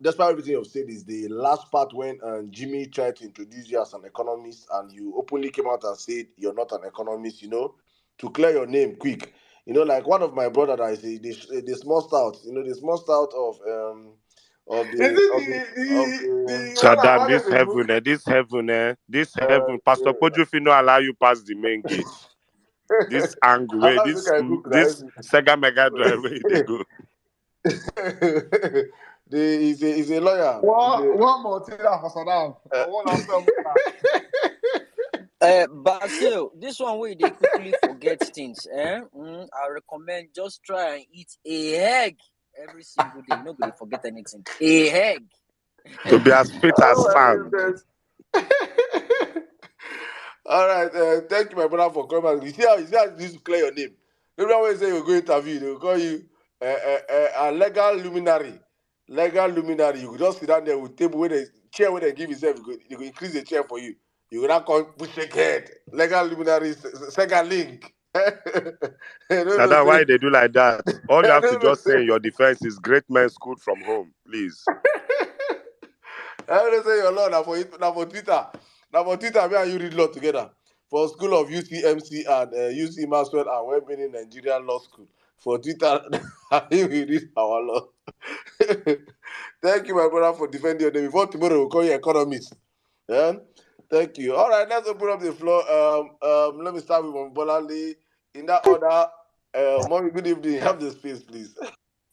despite everything you've said, is the last part when Jimmy tried to introduce you as an economist and you openly came out and said you're not an economist. To clear your name quick. Like one of my brother that is the small stout. The small stout of the Saddam, this heaven. Pastor Koju no allow you pass the main gate. This angle way, this Sega Mega Drive way they go. He's a lawyer. One more thing for Saddam. One after Basil, this one way they quickly forget things. I recommend just try and eat a egg every single day. You're not going to forget anything. A egg. To be as fit as sand. All right, thank you, my brother, for coming. You see how this to clear your name. Everyone will say you're going to interview, they will call you a legal luminary. Legal luminary. You could just sit down there with table where the chair where they give yourself, you go increase the chair for you. You will not come push your head. Legal luminary, second link. Saddam, why they do like that? All you have to just say in your defense is great men schooled from home, please. I don't say your law now for Twitter. Now for Twitter, me and you read law together. For School of UCMC and UC Maxwell and Women Nigerian Law School. For Twitter, we read our law. Thank you, my brother, for defending your name. Before tomorrow, we'll call you economist. Yeah? Thank you. All right, let's open up the floor. Let me start with Mbolanle. In that order, Mommy, good evening. Have the space, please.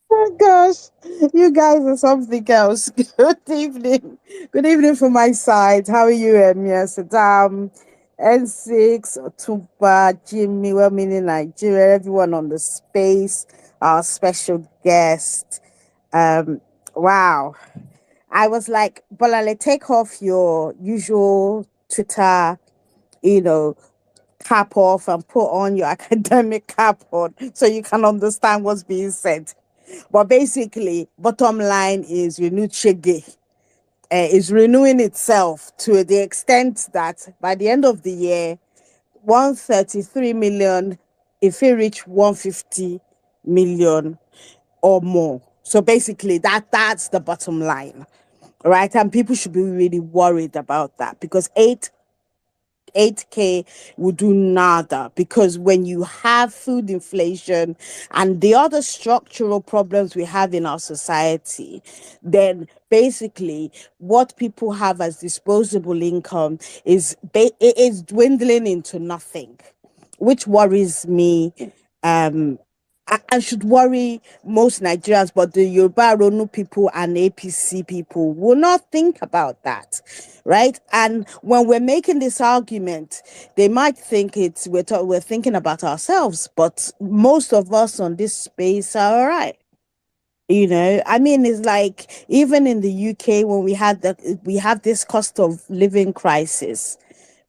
Oh gosh, you guys are something else. Good evening. Good evening from my side. How are you, Emia Saddam, N6, Otumba, Jimmy, well meaning Nigeria, everyone on the space, our special guest. Um, wow. I was like, Bolale, take off your usual Twitter, you know, cap off and put on your academic cap on so you can understand what's being said. But basically, bottom line is renewed Shege is renewing itself to the extent that by the end of the year, 133 million, if it reach 150 million or more. So basically, that's the bottom line, right? And people should be really worried about that because 8K will do nada because when you have food inflation and the other structural problems we have in our society, then basically what people have as disposable income it is dwindling into nothing, which worries me. I should worry most Nigerians, but the Yoruba Ronu people and APC people will not think about that, right? And when we're making this argument, they might think we're thinking about ourselves, but most of us on this space are all right. I mean, it's like even in the UK when we have this cost of living crisis,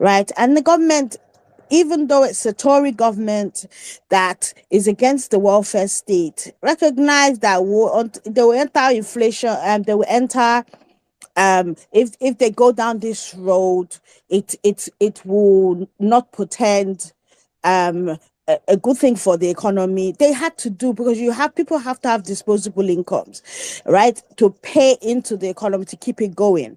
right? And the government, even though it's a Tory government that is against the welfare state, recognize that they will enter inflation and they will enter if they go down this road, it will not portend a good thing for the economy. They had to do because people have to have disposable incomes, right, to pay into the economy to keep it going.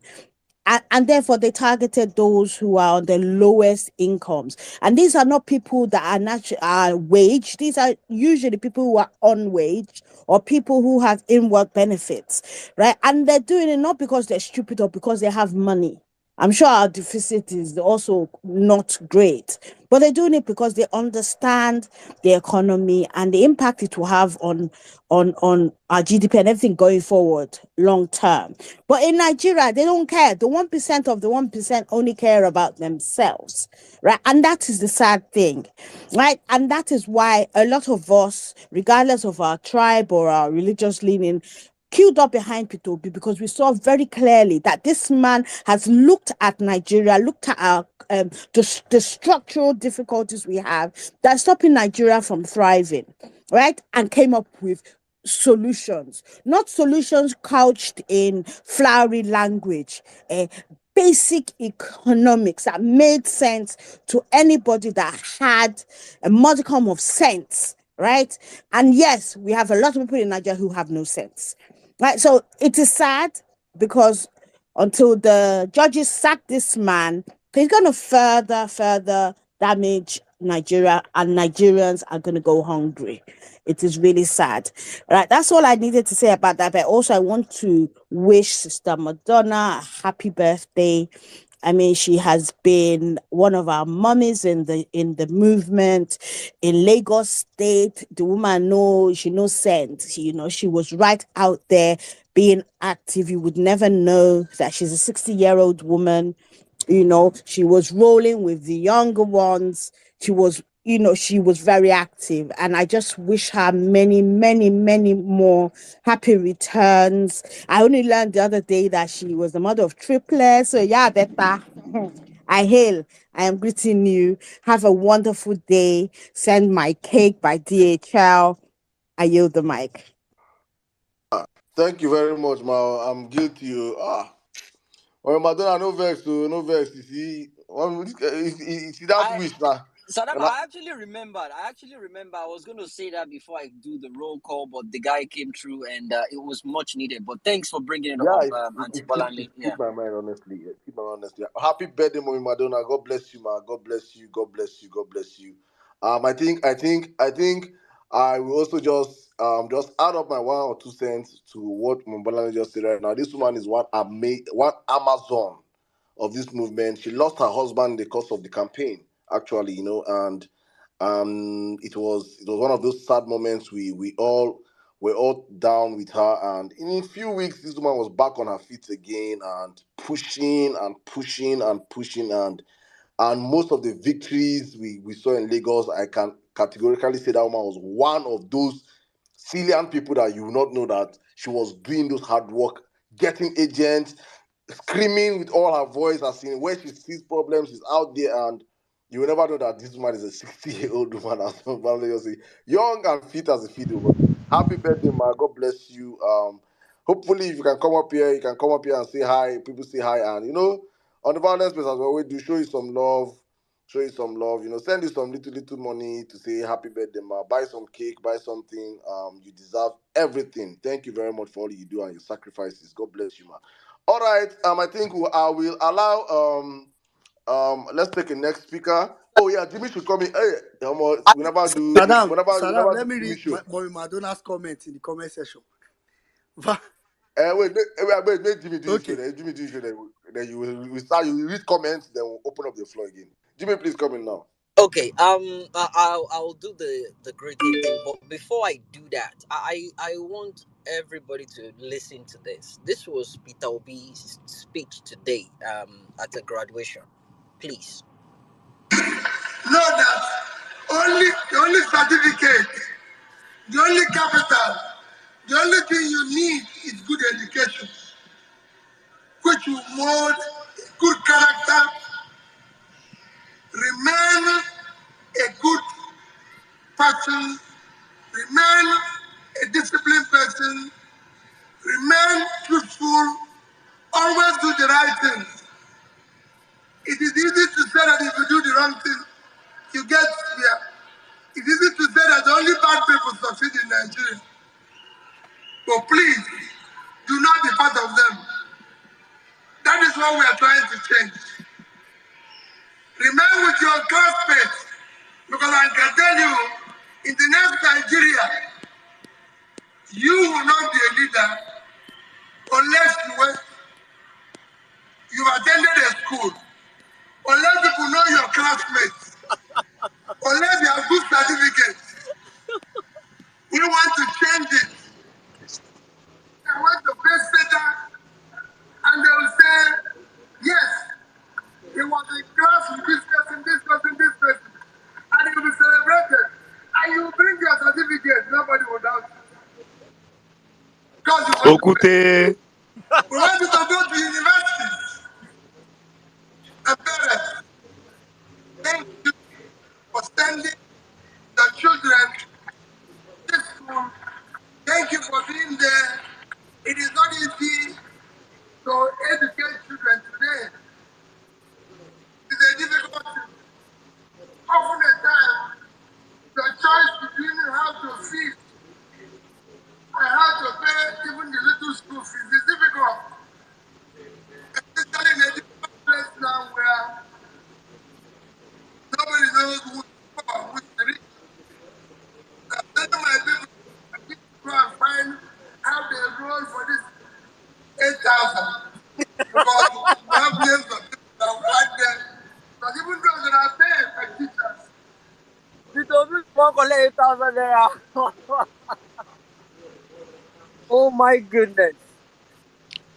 And therefore they targeted those who are on the lowest incomes, and these are not people that are wage. These are usually people who are on wage or people who have in-work benefits, right? And they're doing it not because they're stupid or because they have money. I'm sure our deficit is also not great, but they're doing it because they understand the economy and the impact it will have on our GDP and everything going forward long term. But in Nigeria, they don't care. The 1% of the 1% only care about themselves, right? And that is the sad thing, right? And that is why a lot of us, regardless of our tribe or our religious leaning, queued up behind Peter because we saw very clearly that this man has looked at Nigeria, looked at our the structural difficulties we have that's stopping Nigeria from thriving, right? And came up with solutions, not solutions couched in flowery language, basic economics that made sense to anybody that had a modicum of sense, right? And yes, we have a lot of people in Nigeria who have no sense, right? So it is sad because until the judges sack this man, he's going to further damage Nigeria, and Nigerians are going to go hungry. It is really sad. Right. That's all I needed to say about that. But also, I want to wish Sister Madonna a happy birthday. I mean, she has been one of our mummies in the movement in Lagos State. The woman she knows sense. She was right out there being active. You would never know that she's a 60-year-old woman. She was rolling with the younger ones. She was very active, and I just wish her many, many, many more happy returns. I only learned the other day that she was the mother of triplets. So yeah, better. I hail. I am greeting you. Have a wonderful day. Send my cake by DHL. I yield the mic. Thank you very much, Ma. I'm guilty. Well, Madonna, no vex, no vex. You see that I wish now. Sadam, I actually remember I was going to say that before I do the roll call, but the guy came through and it was much needed. But thanks for bringing it Yeah, up, it, Auntie it, keep, Bolanle. it Yeah. keep my mind, honestly. It keep my mind, honestly. Happy birthday, Mommy Madonna. God bless you, ma. God bless you. God bless you. God bless you. I think I will also just add up my 1 or 2 cents to what Mombalani just said right now. This woman is one Amazon of this movement. She lost her husband in the course of the campaign, actually, and It was one of those sad moments. We all were all down with her, and in a few weeks, this woman was back on her feet again and pushing and pushing and pushing, and most of the victories we saw in Lagos, I can categorically say that woman was one of those salient people that you will not know that she was doing those hard work, getting agents, screaming with all her voice, as in where she sees problems, she's out there, and you will never know that this woman is a 60-year-old woman, as probably just say, young and fit as a fiddle. But happy birthday, ma. God bless you. Hopefully, if you can come up here, you can come up here and say hi. People say hi, and on the violence space as well, we do show you some love. Show you some love, send you some little money to say happy birthday, ma. Buy some cake, buy something. You deserve everything. Thank you very much for all you do and your sacrifices. God bless you, ma. All right. I think I will allow. Let's take a next speaker. Oh yeah, Jimmy should come in. Hey, we never do. We Saddam, never do let me Jimmy read show. Mommy Madona's comment in the comment section. Wait, Jimmy do his show. Okay. Then Jimmy do his show. Then you will start. You will read comments. Then we'll open up the floor again. Jimmy, please come in now. Okay. I'll do the greeting thing, but before I do that, I want everybody to listen to this. This was Peter Obi's speech today. At a graduation. Please. Know that the only certificate, the only capital, the only thing you need is good education, which will mold good character, remain a good person, remain a disciplined person, remain truthful, always do the right thing. It is easy to say that if you do the wrong thing, you get fear. It's easy to say that only bad people succeed in Nigeria. But please, do not be part of them. That is what we are trying to change. Remain with your classmates, because I can tell you, in the next Nigeria, you will not be a leader unless you've attended a school, unless people know your classmates, unless you have good certificates. We want to change it. I want to face better, and they will say, yes, he was in class with this person, this person, this person, and he will be celebrated. And you bring your certificate, nobody will doubt you. Because you want to pay. Okute. We want you to go to universities. And parents, thank you for sending the children to this school. Thank you for being there. It is not easy to educate children today. It is a difficult thing. Often a time, the choice between how to feed and how to pay even the little school fees is difficult. Especially in a difficult place now where nobody knows who is poor, who is rich. I'm telling my people, I need to go and find how they roll for this 8,000. Because we have millions of people that will add them. Because even those that are paying like teachers, Peter Obi won't collect 8,000 naira. Oh my goodness,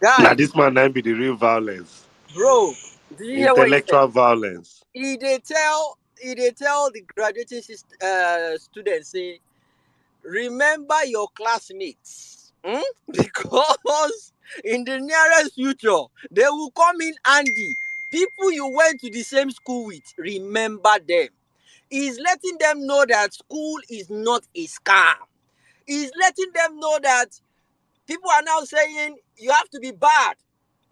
Now guys, this man now be the real violence. bro, did you hear what he said? Intellectual violence. He they tell the graduating students, say, remember your classmates, because in the nearest future they will come in handy. People you went to the same school with, remember them. He's letting them know that school is not a scam. He's letting them know that people are now saying you have to be bad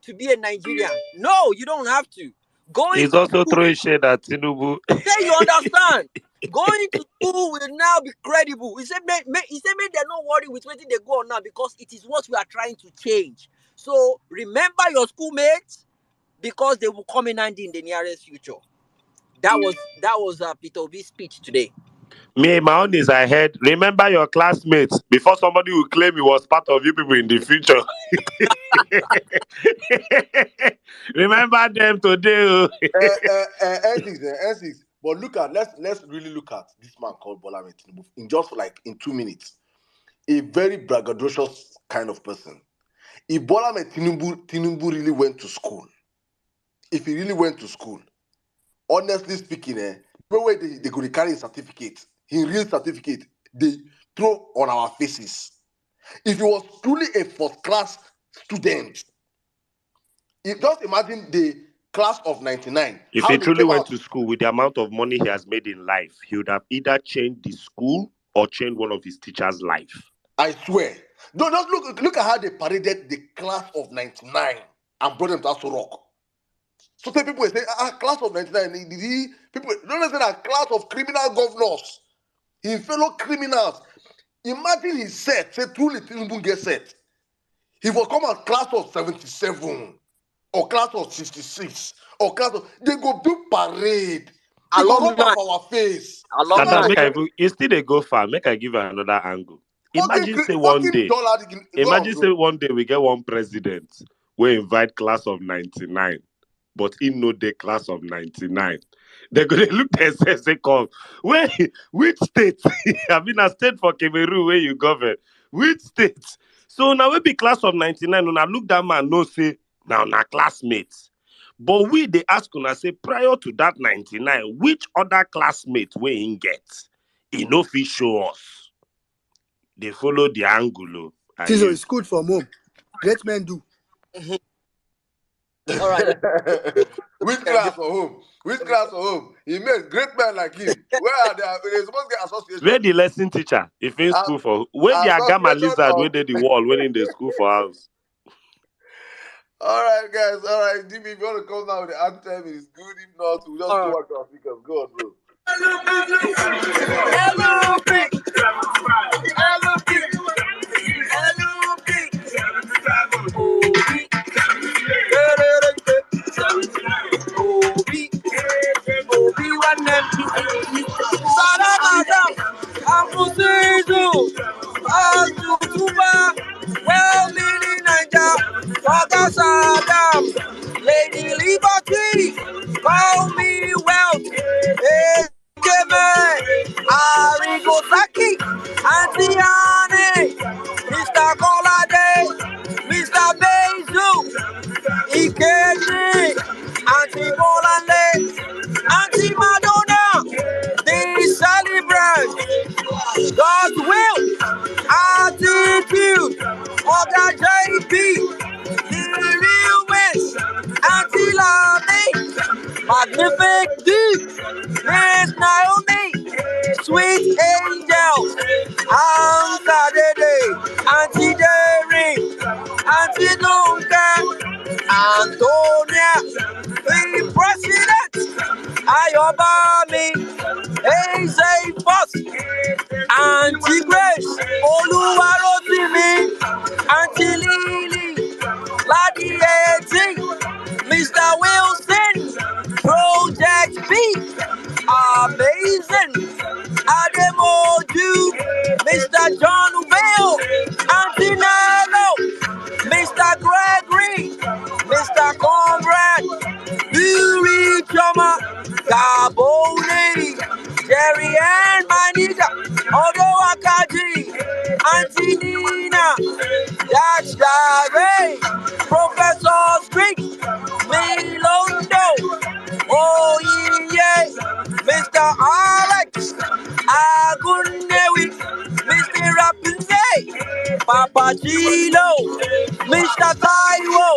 to be a Nigerian. No, you don't have to. Going He's to also school, throwing shade at Tinubu. say you understand. Going to school will now be credible. He said, make they're not worried with what they go on now, because it is what we are trying to change. So remember your schoolmates, because they will come in handy in the nearest future. That was Peter Obi's speech today. Me, my own is I heard, remember your classmates before somebody will claim he was part of you people in the future. Remember them today. Oh. N6, N6. But let's really look at this man called Bola Tinubu in just like in 2 minutes. A very braggadocious kind of person. If Bola Tinubu really went to school, if he really went to school, honestly speaking, the way they could carry his certificate, his real certificate, they throw on our faces. If he was truly a first class student, just imagine the class of 99. If How he they truly came went out. to school with the amount of money he has made in life, he would have either changed the school or changed one of his teachers' life. I swear. No, just look at how they paraded the class of 99 and brought them to Aso Rock. So some people will say, class of 99, did he? People don't say that class of criminal governors, his fellow criminals. Imagine his set, say truly Tinubu get set. He will come out class of 77 or class of 66 or class of, they go do parade. They go rub Alumni. off our face. That Alumni. make I instead they go far, make I give you another angle. Imagine say one Fucking day, dollar. Go on, imagine say bro. one day we get one president, we invite class of 99, but in no day class of 99. They're gonna look at themselves say, come, where which state? I mean a state for Cameroon where you govern. Which state? So now we be class of 99, when I look that man no say now na classmates. But we they ask una say prior to that 99, which other classmate we in get? He no fit show us. They follow the angle. Tizo is good from home. Great men do. All right. Which class or home? Which class or home? He made great men like him. Where are they? They're supposed to get association. Where the lesson teacher? If in school for where the agama lizard where they the wall when in the school for house. All right, guys. All right, Jimmy, if you want to come down with the anthem, it's good. If not, we'll just go back to our speakers. Go on, bro. Lady Liberty, call me wealth. Arigo Saki, Auntie Annie, Mr. Colade, Mr. Bezu, Ikeji, Auntie Bolande, Auntie Madonna, the celebrant, God's will, attitude, Oga JP, the real Miss, Auntie Lami, Magnific Dude, Miss Naomi, Sweet Angel, Auntie Dede, Auntie Daring, Auntie Nunca, Antonia, the President, Ayobami, Eze Foss, Auntie Grace, Oluwarotimi, Auntie Lily, Ladi Eti, Mr. Wilson, Project B, Amazing, Ademoju, Mr. John Bell, Auntie Nano, Mr. Gregory, Mr. Conrad, Yuri Choma, Gaboni, Jerry and Manita, Odo Akaji, Auntie Nina, Dash Dare, Professor Street, Milondo, oh yeah, Mr. Alex, Agunewi, Mr. Rapunzel, Papa Gino, Mr. Taiwo,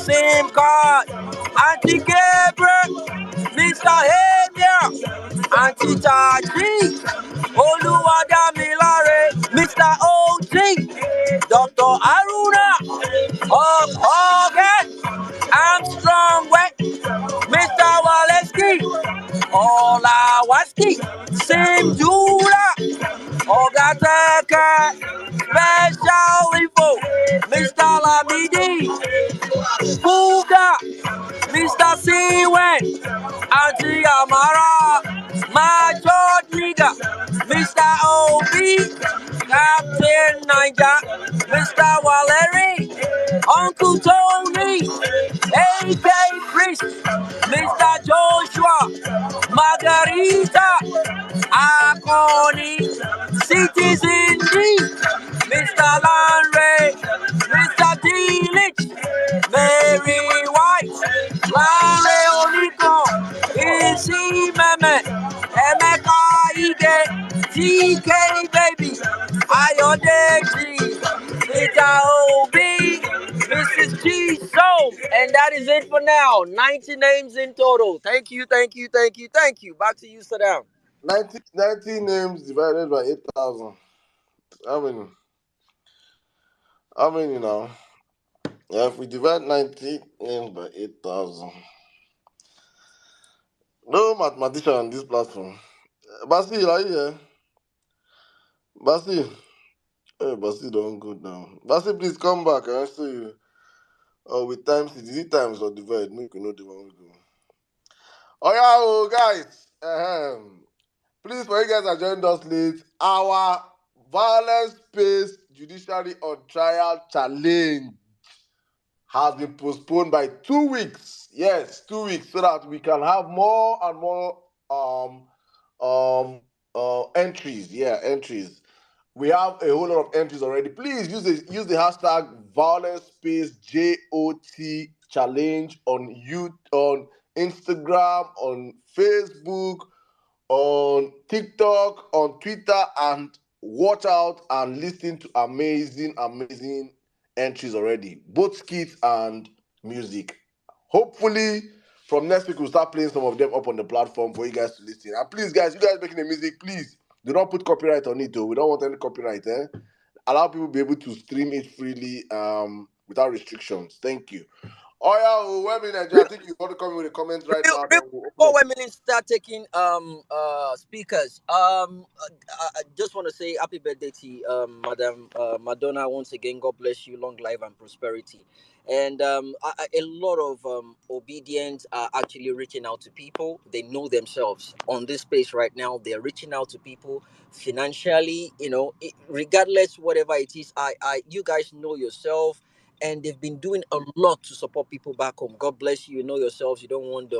same card, Auntie Gabriel, Mr. Hemia, Auntie Taji, Oluwadamilare, Mr. OG, Dr. Aruna, Hogan, Armstrong Wet, Mr. Waleski, Olawaski, Sim Jula, Ogateka, Special Info, Mr. Lamidi, Fuga, Mr. Seawen, Auntie Amara, my George Nigga, Mr. OB, Captain Niger, Mr. Valerie, Uncle Tony, AK Priest, Mr. Joshua, Margarita, Akoni, Citizen D, Mr. Lanre, Mr. Dilich, Mary White, Lanre Onikon, Isi Meme, Emeka Ige, TK Baby, Ayodeji, Mr. Obi, Mrs. G Soap, and that is it for now. 90 names in total. Thank you, thank you, thank you, thank you. Back to you, sit down. 90 names divided by 8,000. How many? How many now? Yeah, if we divide 90 names by 8,000. No mathematician on this platform. Basil, are you here? Basil. Hey, Basil don't go down. Basil, please come back. I answer you. Oh, with times, is it times or divide? Make you know the one we go. Oh, yeah, oh, guys. Please, for you guys that joined us late, our violence-based judiciary on trial challenge has been postponed by 2 weeks. Yes, 2 weeks, so that we can have more and more entries. Yeah, entries. We have a whole lot of entries already. Please use the hashtag violence space JOT challenge on Instagram, on Facebook, on TikTok, on Twitter, and watch out and listen to amazing entries already, both skits and music. Hopefully, from next week we'll start playing some of them up on the platform for you guys to listen. And please, guys, you guys making the music, please do not put copyright on it. Though we don't want any copyright. Allow people to be able to stream it freely, without restrictions. Thank you. Oh yeah, well, I think you want to come in with a comment right now. Real Then we'll open before up. women start taking speakers, I just want to say happy birthday to Madam Madonna once again. God bless you, long life and prosperity. And a lot of obedience are actually reaching out to people. They know themselves on this space right now. They're reaching out to people financially. Regardless whatever it is. You guys know yourself, and they've been doing a lot to support people back home. God bless you. You know yourselves. You don't want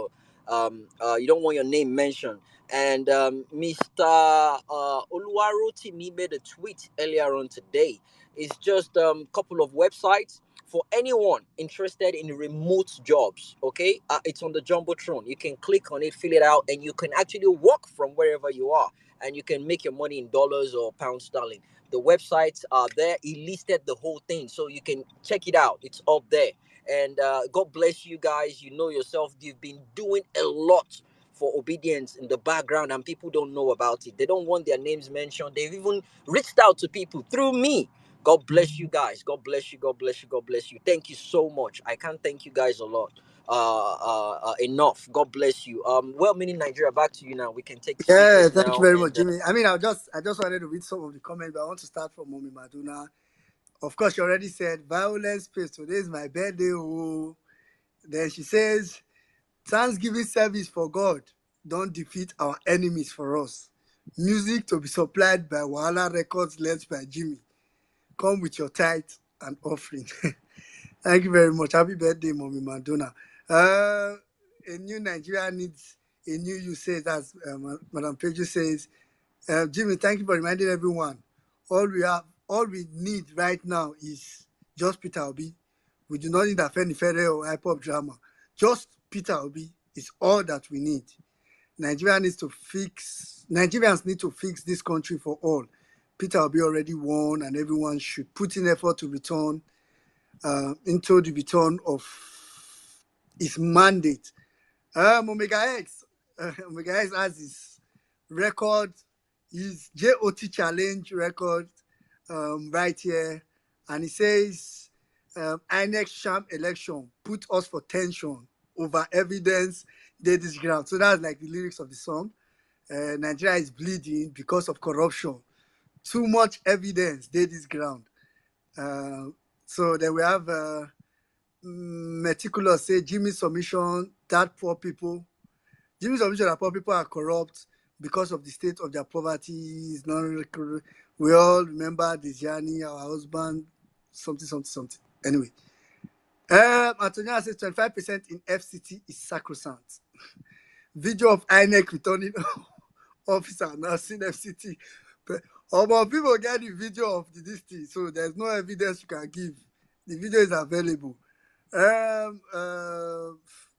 your name mentioned. And Mr. Oluwarotimi made a tweet earlier on today. It's just a couple of websites for anyone interested in remote jobs. Okay, it's on the jumbotron. You can click on it, fill it out, and you can actually work from wherever you are, and you can make your money in dollars or pound sterling. The websites are there. He listed the whole thing, so you can check it out. It's up there. And God bless you guys. You know yourself. You've been doing a lot for obedience in the background, and people don't know about it. They don't want their names mentioned. They've even reached out to people through me. God bless you guys. God bless you. God bless you. God bless you. Thank you so much. I can't thank you guys a lot. Enough. God bless you. Well-meaning Nigeria, back to you now. We can take Yeah, speakers thank you now. very much, And Jimmy. I mean, I just wanted to read some of the comments, but I want to start from Mommy Maduna. Of course, she already said violence space. Today is my birthday. Oh. Then she says, Thanksgiving service for God. Don't defeat our enemies for us. Music to be supplied by Wahala Records, led by Jimmy. Come with your tithe and offering. Thank you very much. Happy birthday, Mommy Madonna. A new Nigeria needs a new you, says, as Madam Peju says. Jimmy, thank you for reminding everyone. All we need right now is just Peter Obi. We do not need a Fenifere or hip hop drama. Just Peter Obi is all that we need. Nigerians need to fix this country for all. Peter Obi already won, and everyone should put in effort to return into the return of his mandate. Omega X has his record, his JOT challenge record right here, and he says, INEC sham election put us for tension over evidence, they this ground. So that's like the lyrics of the song. Nigeria is bleeding because of corruption. Too much evidence, they this ground. So then we have Meticulous say Jimmy's submission that poor people are corrupt because of the state of their poverty. Is not. We all remember Desiani, our husband, something. Anyway, Antonia says 25% in FCT is sacrosanct. video of INEC returning officer announcing FCT. But people get the video of this thing, so there's no evidence you can give. The video is available.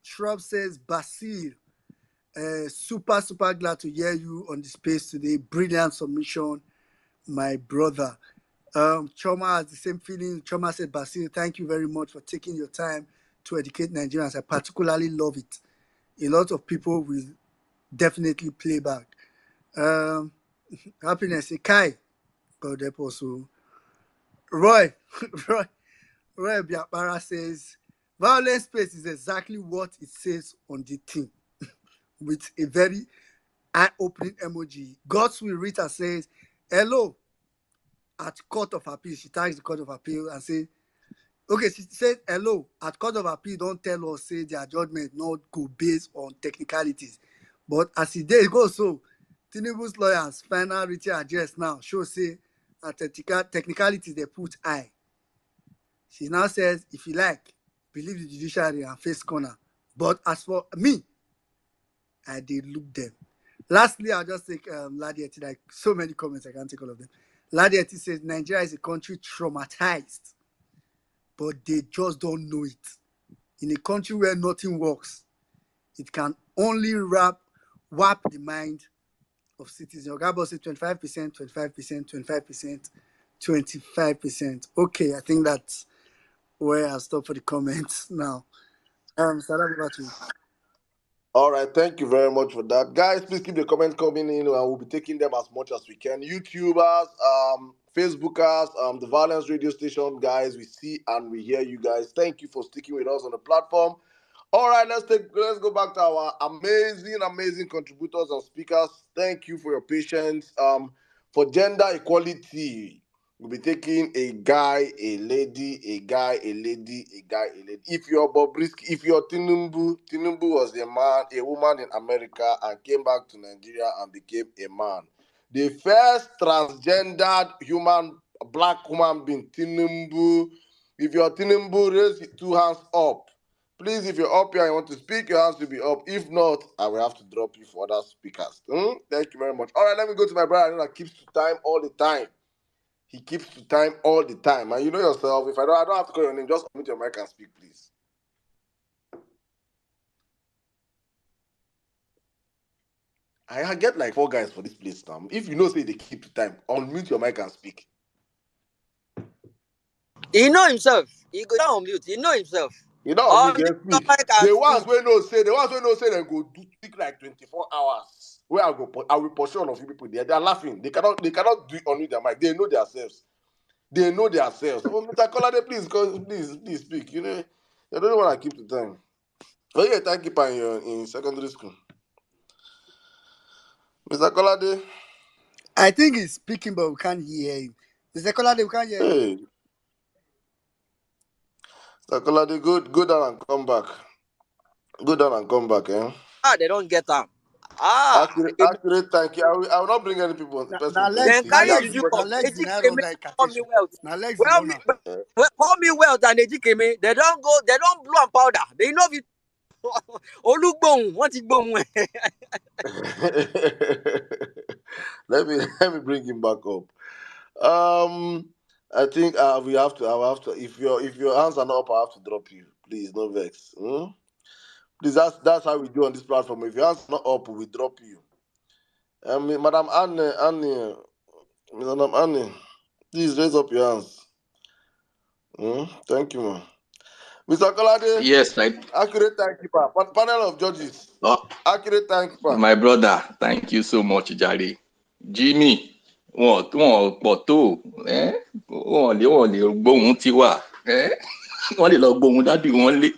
Shrub says, Basil, super glad to hear you on the space today. Brilliant submission, my brother. Choma has the same feeling. Choma said, Basil, thank you very much for taking your time to educate Nigerians. I particularly love it. A lot of people will definitely play back. Happiness, Kai, God help us. Roy Biapara says, Violence space is exactly what it says on the thing, with a very eye-opening emoji. God's will Rita says, hello, at Court of Appeal. She tags the Court of Appeal and says, okay, she said, hello, at Court of Appeal, don't tell us, say their judgment not go based on technicalities. But as the day goes, so Tinubu's lawyers final written address now show say technicalities they put eye. She now says, if you like, believe the judiciary and face corner. But as for me, I did look them. Lastly, I'll just take Ladieti, like so many comments, I can't take all of them. Ladieti says, Nigeria is a country traumatized, but they just don't know it. In a country where nothing works, it can only warp the mind of citizens. Ogabo says 25%, 25%, 25%, 25%. Okay, I think that's where I'll stop for the comments now. Salam, over to you. All right, thank you very much for that. Guys, please keep the comments coming in and we'll be taking them as much as we can. YouTubers, Facebookers, the Violence Radio Station, guys, we see and we hear you guys. Thank you for sticking with us on the platform. All right, let's go back to our amazing contributors and speakers. Thank you for your patience. For gender equality, we'll be taking a guy, a lady, a guy, a lady, a guy, a lady. If you're Bobrisky, if you're Tinubu was a woman in America and came back to Nigeria and became a man. The first transgendered black human being, Tinubu. If you're Tinubu, raise 2 hands up. Please, if you're up here and you want to speak, your hands will be up. If not, I will have to drop you for other speakers. Thank you very much. All right, let me go to my brother that keeps to time all the time. He keeps to time all the time. And you know yourself, if I don't have to call your name, just unmute your mic and speak, please. I get like 4 guys for this place now. If you know say they keep to time, unmute your mic and speak. He know himself. He go down on mute. He know himself. You know, the ones we know say they go do speak like 24 hours. Where I will pursue all of you people there. They are laughing. They cannot do it on their mic. They know themselves. Oh, Mr. Kolade, please speak. You know, I don't want to keep the time. Oh yeah, thank you, in secondary school. Mr. Kolade. I think he's speaking, but we can't hear him. Mr. Kolade, we can't hear him. Mr. Kolade, go down and come back. Go down and come back, eh? They don't get them. Accurate, thank you. I will not bring any people. Then carry you call me wealth and Ejikeme. They don't blow and powder. They know it. What is let me bring him back up. I think I will have to. If your hands are not up, I have to drop you. Please, no vex. Please, that's how we do on this platform. If your hands are not up, we drop you. Madam Annie, please raise up your hands. Thank you, man. Mr. Kolade. Yes, right. Accurate timekeeper. Panel of judges. Accurate timekeeper. My brother, thank you so much, Jari. Jimmy, wọ́n pọ̀ tó, wọ́n lè gbóhùn tiwa, wọ́n lè lọ gbóhùn dádì wọn lé.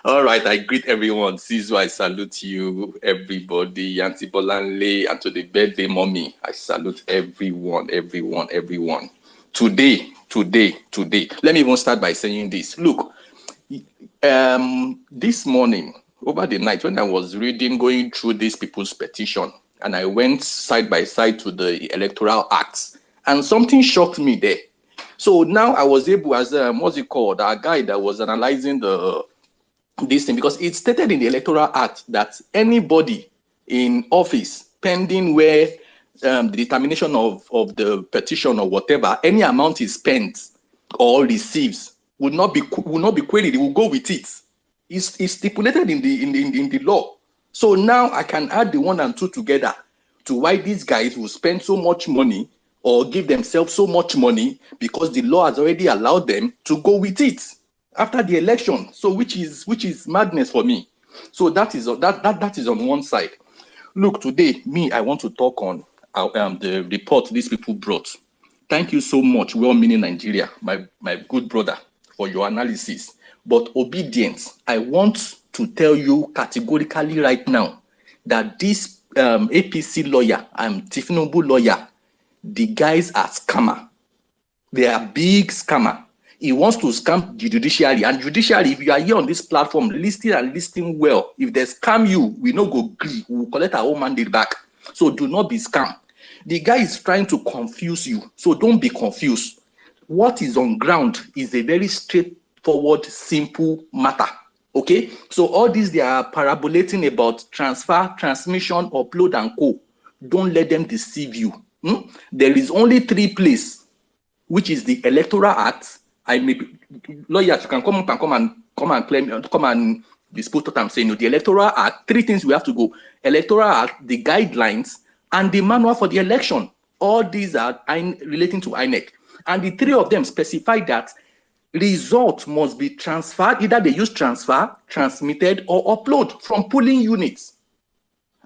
All right, I greet everyone. Sizu, I salute you, everybody. Yanti Bolanle, and to the birthday mommy, I salute everyone. Today. Let me even start by saying this. Look, this morning, over the night, when I was going through these people's petition, and I went side by side to the electoral acts, and something shocked me there. So now I was able, as what's it called, a guy that was analyzing the this thing, because it's stated in the Electoral Act that anybody in office pending where the determination of the petition or whatever, any amount is spent or receives will not be queried. It will go with it. It's stipulated in the law. So now I can add the 1 and 2 together to why these guys will spend so much money or give themselves so much money, because the law has already allowed them to go with it after the election. So which is madness for me. So that is on one side. Look, today, I want to talk on the report these people brought. Thank you so much, well-meaning Nigeria, my good brother, for your analysis. But obedience, I want to tell you categorically right now that this APC lawyer and Tinubu lawyer, the guys are scammer. They are big scammer. He wants to scam the judiciary. And judiciary, if you are here on this platform, listening well, if they scam you, we no go agree. We will collect our own mandate back. So do not be scammed. The guy is trying to confuse you. So don't be confused. What is on ground is a very straightforward, simple matter. Okay? So all these they are parabolating about transfer, transmission, upload, and co. Don't let them deceive you. There is only 3 places, which is the Electoral Act. I may be, lawyers, you can come up and come and dispute what I'm saying. The Electoral Act, 3 things we have to go: Electoral Act, the guidelines, and the manual for the election. All these are relating to INEC, and the 3 of them specify that results must be transferred. Either they use transfer, transmitted, or upload from polling units.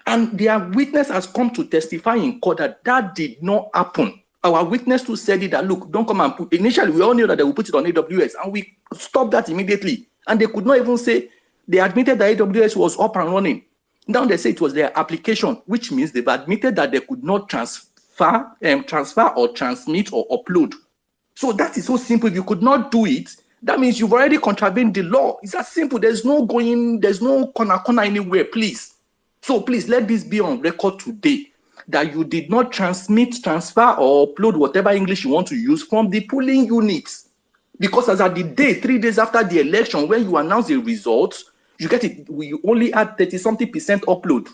And their witness has come to testify in court that that did not happen. Our witness too said it, that look, don't come and put. Initially, we all knew that they would put it on AWS, and we stopped that immediately. And they could not even say, they admitted that AWS was up and running. Now they say it was their application, which means they've admitted that they could not transfer or transmit or upload. So that is so simple. If you could not do it, that means you've already contravened the law. It's that simple. There's no corner anywhere, please. So please let this be on record today that you did not transmit, transfer, or upload whatever English you want to use from the polling units. Because as at the day, 3 days after the election, when you announce the results, you get it, we only had 30-something% upload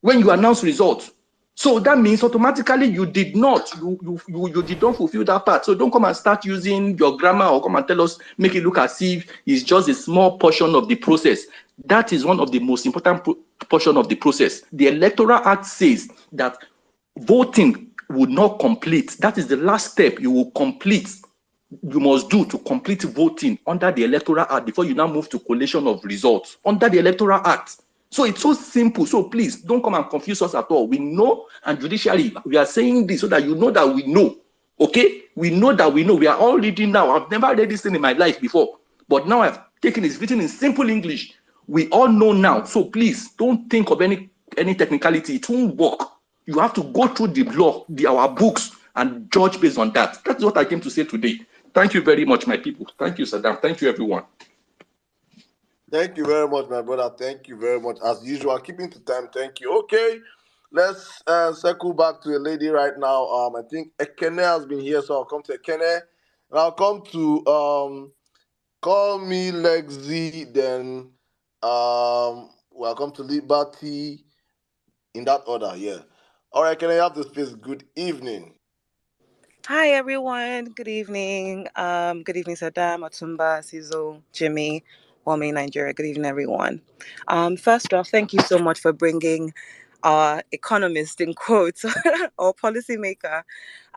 when you announce results. So that means automatically you did not fulfill that part. So don't come and start using your grammar or come and tell us, make it look as if it's just a small portion of the process. That is one of the most important portion of the process. The Electoral Act says that voting would not complete. That is the last step you will complete. You must do to complete voting under the Electoral Act before you now move to collation of results under the Electoral Act. So it's so simple. So please don't come and confuse us at all. We know, and judiciary, we are saying this so that you know that we know. Okay? We know that we know. We are all reading now. I've never read this thing in my life before. But now I've taken it written in simple English. We all know now. So please don't think of any technicality. It won't work. You have to go through the law, our books, and judge based on that. That's what I came to say today. Thank you very much, my people. Thank you, Saddam. Thank you, everyone. Thank you very much, my brother. Thank you very much. As usual, keeping to time. Thank you. Okay, let's circle back to a lady right now. I think Ekene has been here, so I'll come to Ekene. And I'll come to Call Me Lexi, then welcome to Liberty, in that order, yeah. All right, can I have the space? Good evening. Hi everyone. Good evening. Good evening, Saddam, Atumba, Sizo, Jimmy, Wame, Nigeria. Good evening, everyone. First off, thank you so much for bringing our economist in quotes or policymaker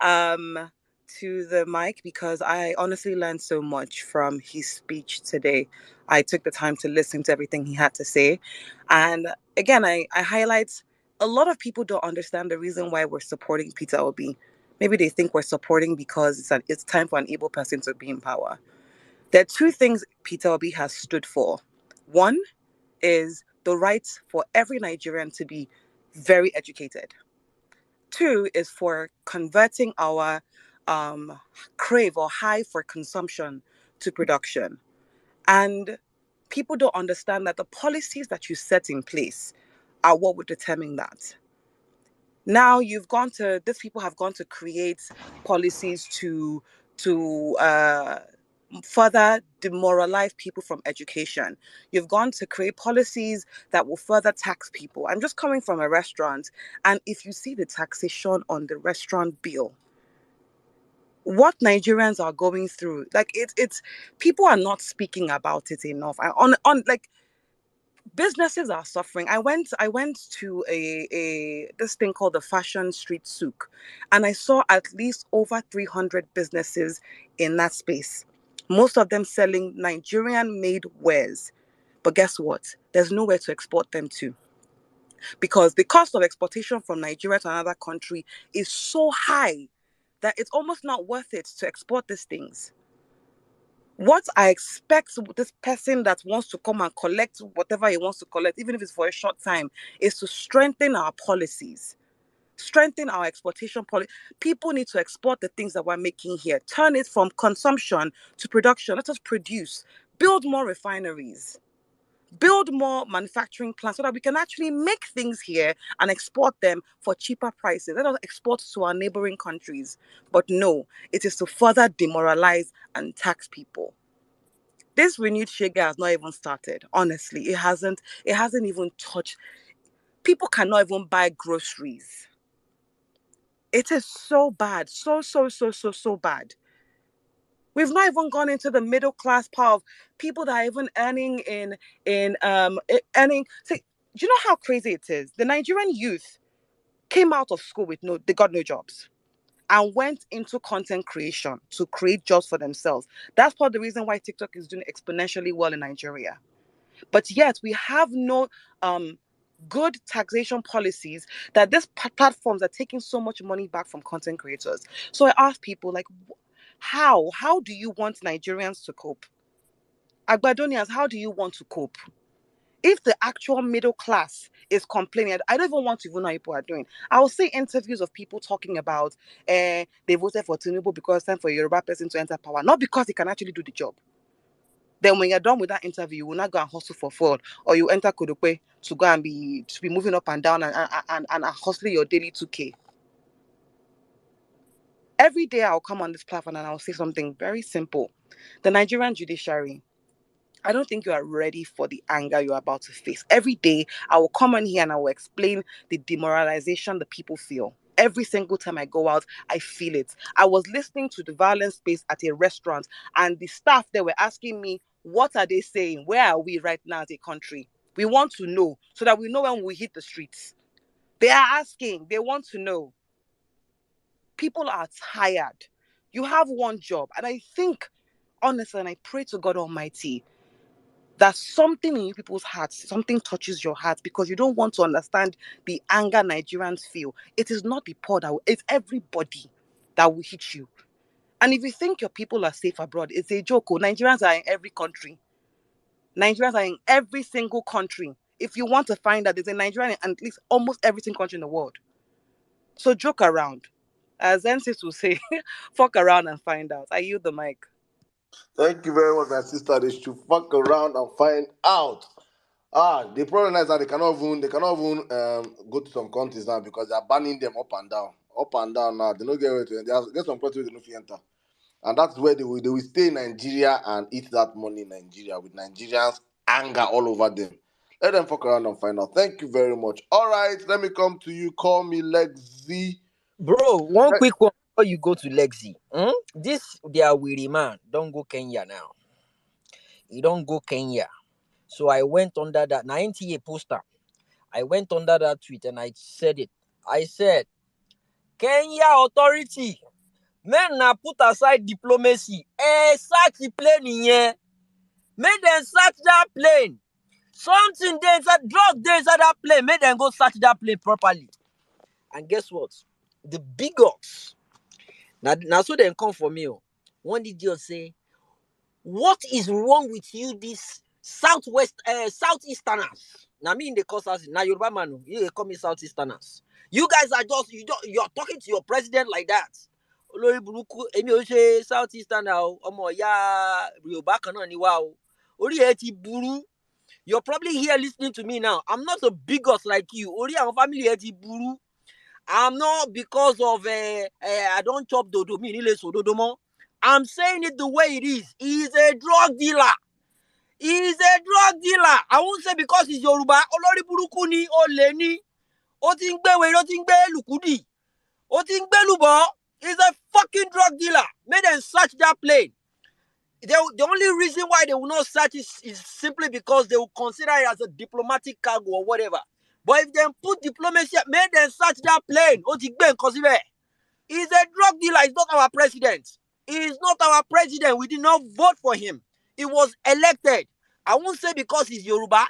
to the mic, because I honestly learned so much from his speech today. I took the time to listen to everything he had to say, and again, I highlight a lot of people don't understand the reason why we're supporting Peter Obi. Maybe they think we're supporting because it's time for an able person to be in power. There are 2 things Peter Obi has stood for. One is the right for every Nigerian to be very educated. 2 is for converting our crave or high for consumption to production. And people don't understand that the policies that you set in place are what would determine that. Now these people have gone to create policies to further demoralize people from education. You've gone to create policies that will further tax people. I'm just coming from a restaurant, and if you see the taxation on the restaurant bill, what Nigerians are going through, like it's people are not speaking about it enough. On like businesses are suffering. I went to a this thing called the Fashion Street Souk, and I saw at least over 300 businesses in that space. Most of them selling Nigerian made wares. But guess what? There's nowhere to export them to, because the cost of exportation from Nigeria to another country is so high that it's almost not worth it to export these things. What I expect this person that wants to come and collect whatever he wants to collect, even if it's for a short time, is to strengthen our policies, strengthen our exportation policy. People need to export the things that we're making here, turn it from consumption to production. Let us produce, build more refineries, build more manufacturing plants so that we can actually make things here and export them for cheaper prices. Let us export to our neighboring countries. But no, it is to further demoralize and tax people. This renewed Shege has not even started. Honestly, it hasn't even touched. People cannot even buy groceries. It is so bad. So bad. We've not even gone into the middle class part of people that are even earning earning. See, do you know how crazy it is? The Nigerian youth came out of school they got no jobs and went into content creation to create jobs for themselves. That's part of the reason why TikTok is doing exponentially well in Nigeria. But yet we have no good taxation policies that these platforms are taking so much money back from content creators. So I ask people, like, how do you want Nigerians to cope? Agbadonians, how do you want to cope? If the actual middle class is complaining, I don't even want to even know what people are doing. I will see interviews of people talking about they voted for Tinubu because it's time for a Yoruba person to enter power, not because he can actually do the job. Then when you're done with that interview, you will not go and hustle for fraud, or you enter Kodope to go and be moving up and down and hustling your daily 2K. Every day I'll come on this platform and I'll say something very simple. The Nigerian judiciary, I don't think you are ready for the anger you're about to face. Every day I will come on here and I will explain the demoralization the people feel. Every single time I go out, I feel it. I was listening to the Vawulence space at a restaurant, and the staff there were asking me, what are they saying? Where are we right now as a country? We want to know so that we know when we hit the streets. They are asking, they want to know. People are tired. You have one job. And I think, honestly, and I pray to God Almighty, that something in you people's hearts, something touches your heart, because you don't want to understand the anger Nigerians feel. It is not the poor it's everybody that will hit you. And if you think your people are safe abroad, it's a joke. Nigerians are in every country. Nigerians are in every single country. If you want to find out, there's a Nigerian in at least almost every single country in the world. So joke around. As Ensis will say, fuck around and find out. I yield the mic. Thank you very much, my sister. They should fuck around and find out. The problem is that they cannot even go to some countries now because they are banning them up and down. Up and down now. They don't get away to get some countries they don't fit enter. And that's where they will stay in Nigeria and eat that money in Nigeria with Nigerians anger all over them. Let them fuck around and find out. Thank you very much. All right, let me come to you. Call me Lexi. Bro, one quick one before you go to Lexi. This their weary man don't go Kenya now. He don't go Kenya. So I went under that 98 poster. I went under that tweet and I said it. I said, Kenya authority, men na put aside diplomacy. Search the plane here. Make them search that plane. Something there inside, drug there inside that plane. Make them go search that plane properly. And guess what? The bigots. Now so they come for me. One did you say, what is wrong with you, this southeasterners? Now me in the course now Yoruba man, you call me southeasterners. You guys are just you're talking to your president like that. Olórí burúkú, èmi ò ṣe southeasterner o, ọmọ ìyá Yorùbá kan náà ni wá o. Orí ẹ ti burú. You're probably here listening to me now. I'm not a bigot like you. Orí àwọn family ẹ ti burú. I'm not because of I don't chop dodo, me nílé sòdodo mọ́. I'm saying it the way it is. He's a drug dealer. He's a drug dealer. I won't say because he's Yoruba. Olori buruku ni, ole ni. O ti ń gbé wèrè, o ti ń gbé lùkúdì. O ti ń gbé lùbọ́. He's a fucking drug dealer. Make them search that plane. The only reason why they will not search is simply because they will consider it as a diplomatic cargo or whatever. But if they put diplomacy, make them search that plane. O ti gbé nǹkan síbẹ̀. He's a drug dealer. He's not our president. He is not our president. We did not vote for him. He was elected. I won't say because he's Yoruba.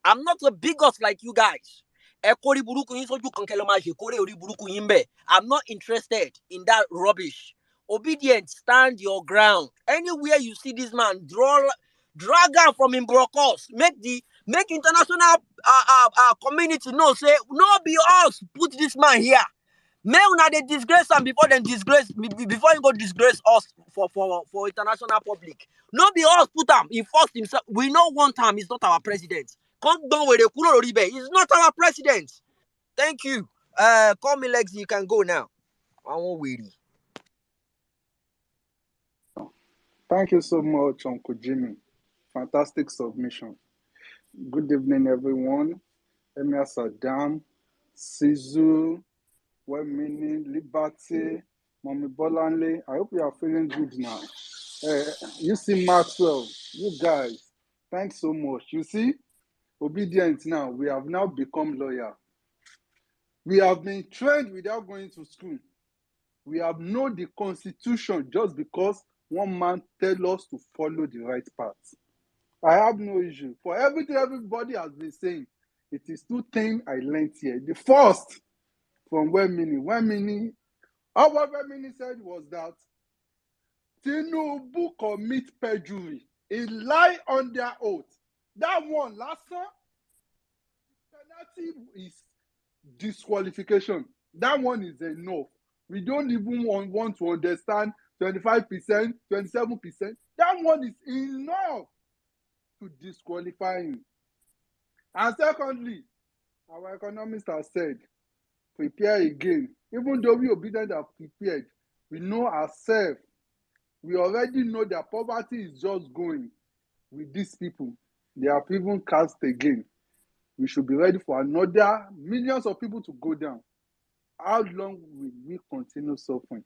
I'm not a bigot like you guys. I'm not interested in that rubbish. Obedient, stand your ground. Anywhere you see this man, drag him from him brokos. Make international community know, say, no be us, put this man here. May una they disgrace him before he go disgrace us for international public. No be us put him. He forced himself. We don't want him. He's not our president. Come down with the he's not our president. Thank you. Call me Lexi. You can go now. I won't wait. Thank you so much, Uncle Jimmy. Fantastic submission. Good evening, everyone. Emir Saddam, Sizu, Wemini, Liberty, Mommy Bolanle. I hope you are feeling good now. You see Maxwell, you guys, thanks so much. You see, obedient now. We have now become loyal. We have been trained without going to school. We have known the constitution just because one man tells us to follow the right path. I have no issue. For everything everybody has been saying, it is two things I learned here. The first, from Wemini, all what Wemini said was that Tinubu commit perjury. He lied on their oath. That one, last time, penalty is disqualification. That one is enough. We don't even want to understand 25%, 27%. That one is enough to disqualify him. And secondly, our economists have said, prepare again. Even though we obedient are prepared, we know ourselves. We already know that poverty is just going with these people. They have even cast again. We should be ready for another millions of people to go down. How long will we continue suffering?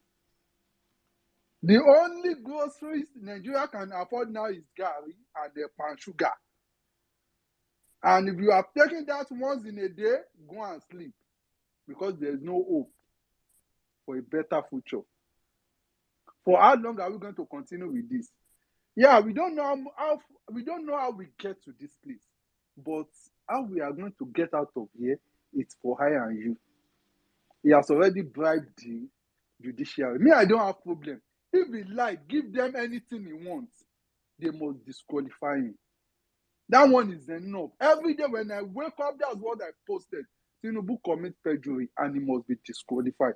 The only groceries Nigeria can afford now is gari and the pan sugar. And if you are taking that once in a day, go and sleep. Because there is no hope for a better future. For how long are we going to continue with this? Yeah, we don't know how we get to this place. But how we are going to get out of here, it's for I and you. He has already bribed the judiciary. Me, I don't have problem. If he like, give them anything he wants, they must disqualify him. That one is enough. Every day when I wake up, that's what I posted. Tinubu commit perjury and he must be disqualified.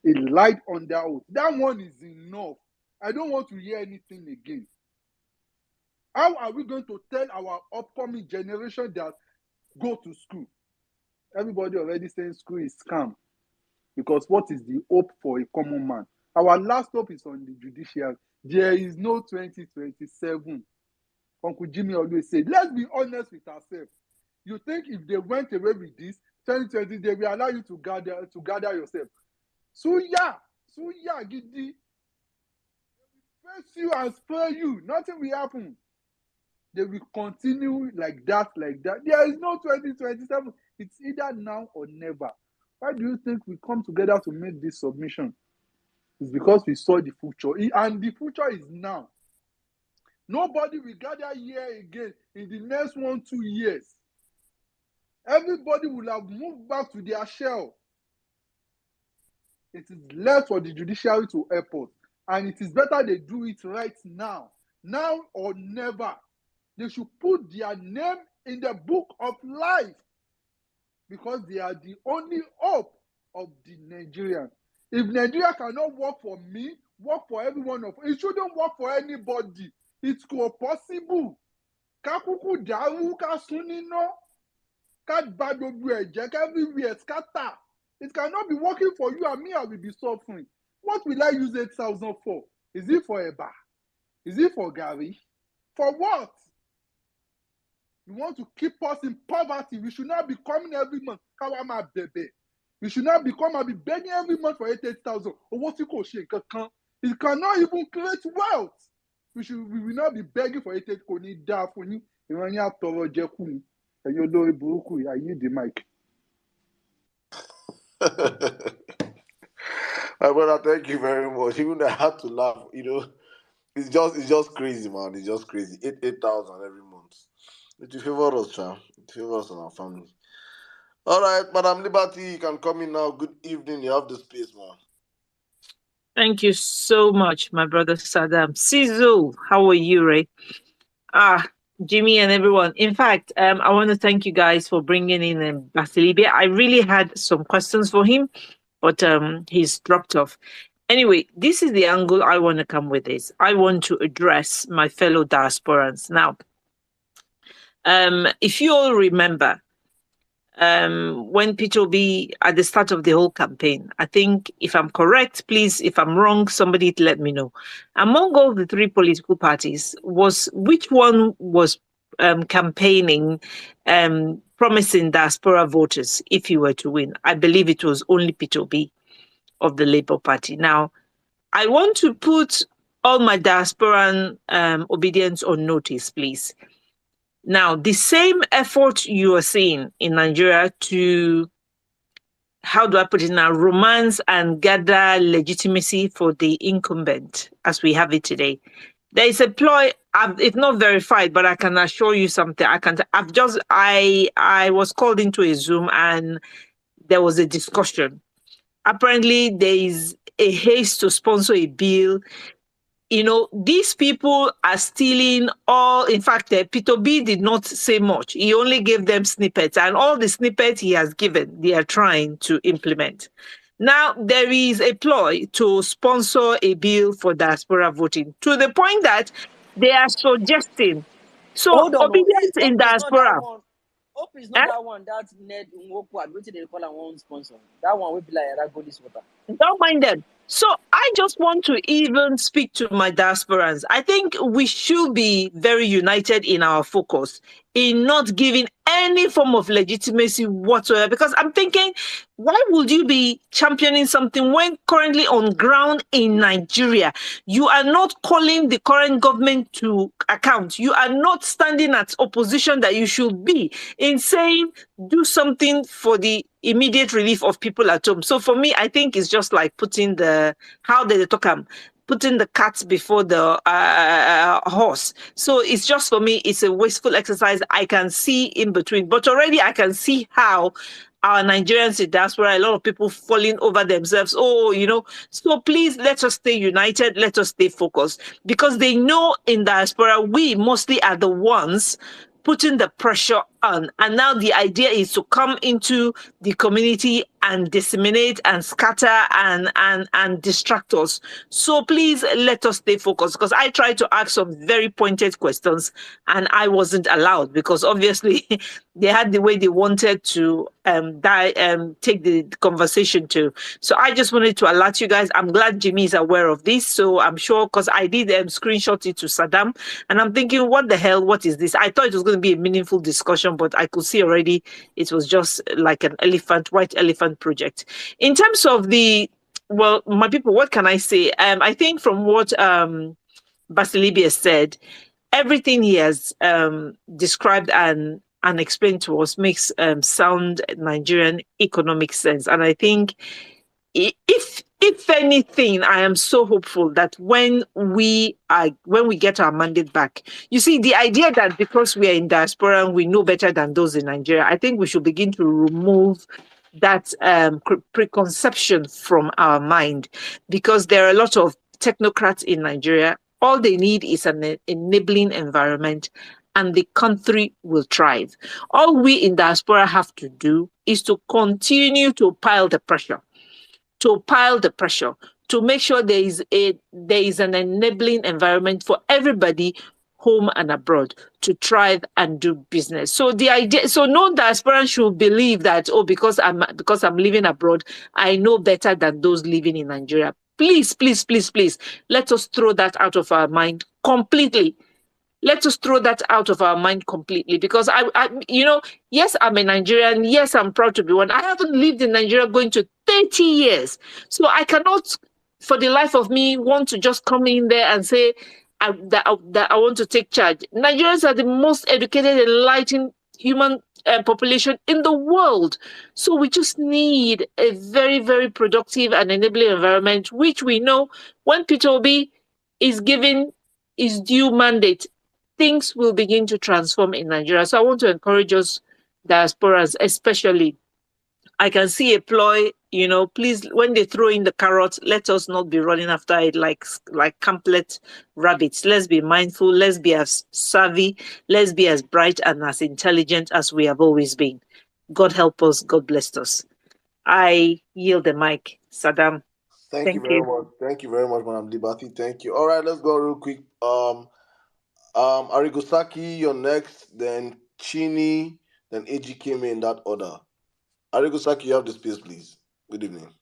He lied on their oath. That one is enough. I don't want to hear anything again. How are we going to tell our upcoming generation that go to school? Everybody already saying school is scam. Because what is the hope for a common man? Our last hope is on the judiciary. There is no 2027. Uncle Jimmy always said, let's be honest with ourselves. You think if they went away with this, 2020, they will allow you to gather yourself. Suya, Gidi. They will face you and spare you. Nothing will happen. They will continue like that. There is no 2027. It's either now or never. Why do you think we come together to make this submission? It's because we saw the future. And the future is now. Nobody will gather here again in the next 1-2 years. Everybody will have moved back to their shell. It is left for the judiciary to help us. And it is better they do it right now. Now or never. They should put their name in the book of life. Because they are the only hope of the Nigerians. If Nigeria cannot work for me, work for every one of us. It shouldn't work for anybody. It's possible. Kakuku daru ka sunino. Kat badobu eje everywhere scatter. It cannot be working for you and me, I will be suffering. What will I use 8,000 for? Is it for a bar? Is it for Gary? For what? You want to keep us in poverty. We should not be coming every month. Kawama bebe. We should not become and be begging every month for 8,000. Or what you call shake? It cannot even create wealth. We will not be begging for 8,000. Koni da funi. Iranya toro jekuni. And you know buruku. I need the mic. My brother, thank you very much. Even I had to laugh, It's just crazy, man. It's just crazy. 8,000 every month. It will favor us, child. It will favor us and our family. All right, Madam Liberty, you can come in now. Good evening. You have the space, man. Thank you so much, my brother Saddam. Sizu, how are you, Ray? Jimmy and everyone. In fact, I want to thank you guys for bringing in Basilibia. I really had some questions for him, but he's dropped off. Anyway, this is the angle I want to come with this. I want to address my fellow diasporans. Now, if you all remember, when Peter B at the start of the whole campaign, I think if I'm correct, please, if I'm wrong, somebody let me know. Among all the three political parties, which one was campaigning, promising diaspora voters if he were to win? I believe it was only Peter B of the Labour Party. Now, I want to put all my diasporan obedience on notice, please. Now, the same effort you are seeing in Nigeria to, how do I put it now, romance and gather legitimacy for the incumbent as we have it today. There is a ploy, it's not verified, but I can assure you something. I was called into a Zoom and there was a discussion. Apparently, there is a haste to sponsor a bill. These people are stealing all. In fact, Peter B did not say much. He only gave them snippets, and all the snippets he has given, they are trying to implement. Now, there is a ploy to sponsor a bill for diaspora voting to the point that they are suggesting. So, Hold on, obedience in Hope is not that diaspora. one. Hope is not that one. That Ned Nwoku, I they call him one sponsor. That one will be like Ragolis water. Don't mind them. So I just want to even speak to my diasporans. I think we should be very united in our focus in not giving any form of legitimacy whatsoever. Because I'm thinking, why would you be championing something when currently on ground in Nigeria, you are not calling the current government to account? You are not standing at opposition that you should be in saying, do something for the immediate relief of people at home. So for me, I think it's just like putting putting the cat before the horse. So it's just, for me, it's a wasteful exercise. I can see in between, but already I can see how our Nigerians in diaspora, a lot of people falling over themselves. So please let us stay united. Let us stay focused, because they know in diaspora, we mostly are the ones putting the pressure on. And now the idea is to come into the community and disseminate and scatter and distract us. So please let us stay focused, because I tried to ask some very pointed questions and I wasn't allowed, because obviously they had the way they wanted to take the conversation to. So I just wanted to alert you guys. I'm glad Jimmy is aware of this. So I'm sure, because I did screenshot it to Saddam, and I'm thinking, what the hell? What is this? I thought it was going to be a meaningful discussion, but I could see already it was just like an white elephant project. In terms of my people, what can I say? I think from what Basilibia said, everything he has described and explained to us makes sound Nigerian economic sense. And I think if anything, I am so hopeful that when we get our mandate back, you see, the idea that because we are in diaspora and we know better than those in Nigeria, I think we should begin to remove that preconception from our mind, because there are a lot of technocrats in Nigeria. All they need is an enabling environment, and the country will thrive. All we in diaspora have to do is to continue to pile the pressure, to make sure there is an enabling environment for everybody home and abroad to thrive and do business. So the idea, so no diasporan should believe that, oh, because I'm living abroad, I know better than those living in Nigeria. Please, please, please, please, let us throw that out of our mind completely. Let us throw that out of our mind completely, because yes, I'm a Nigerian. Yes, I'm proud to be one. I haven't lived in Nigeria going to 30 years. So I cannot, for the life of me, want to just come in there and say that I want to take charge. Nigerians are the most educated, enlightened human population in the world. So we just need a very, very productive and enabling environment, which we know when Peter Obi is given his due mandate, things will begin to transform in Nigeria. So I want to encourage us, diasporas, especially. I can see a ploy, please, when they throw in the carrot, let us not be running after it like complete rabbits. Let's be mindful. Let's be as savvy. Let's be as bright and as intelligent as we have always been. God help us. God bless us. I yield the mic. Saddam. Thank you Thank very you. much. Thank you very much, Madam Liberty. Thank you. All right, let's go real quick. Arigosaki, you're next. Then Chini, then AG came in that order. Arigosaki, you have the space, please. Good evening.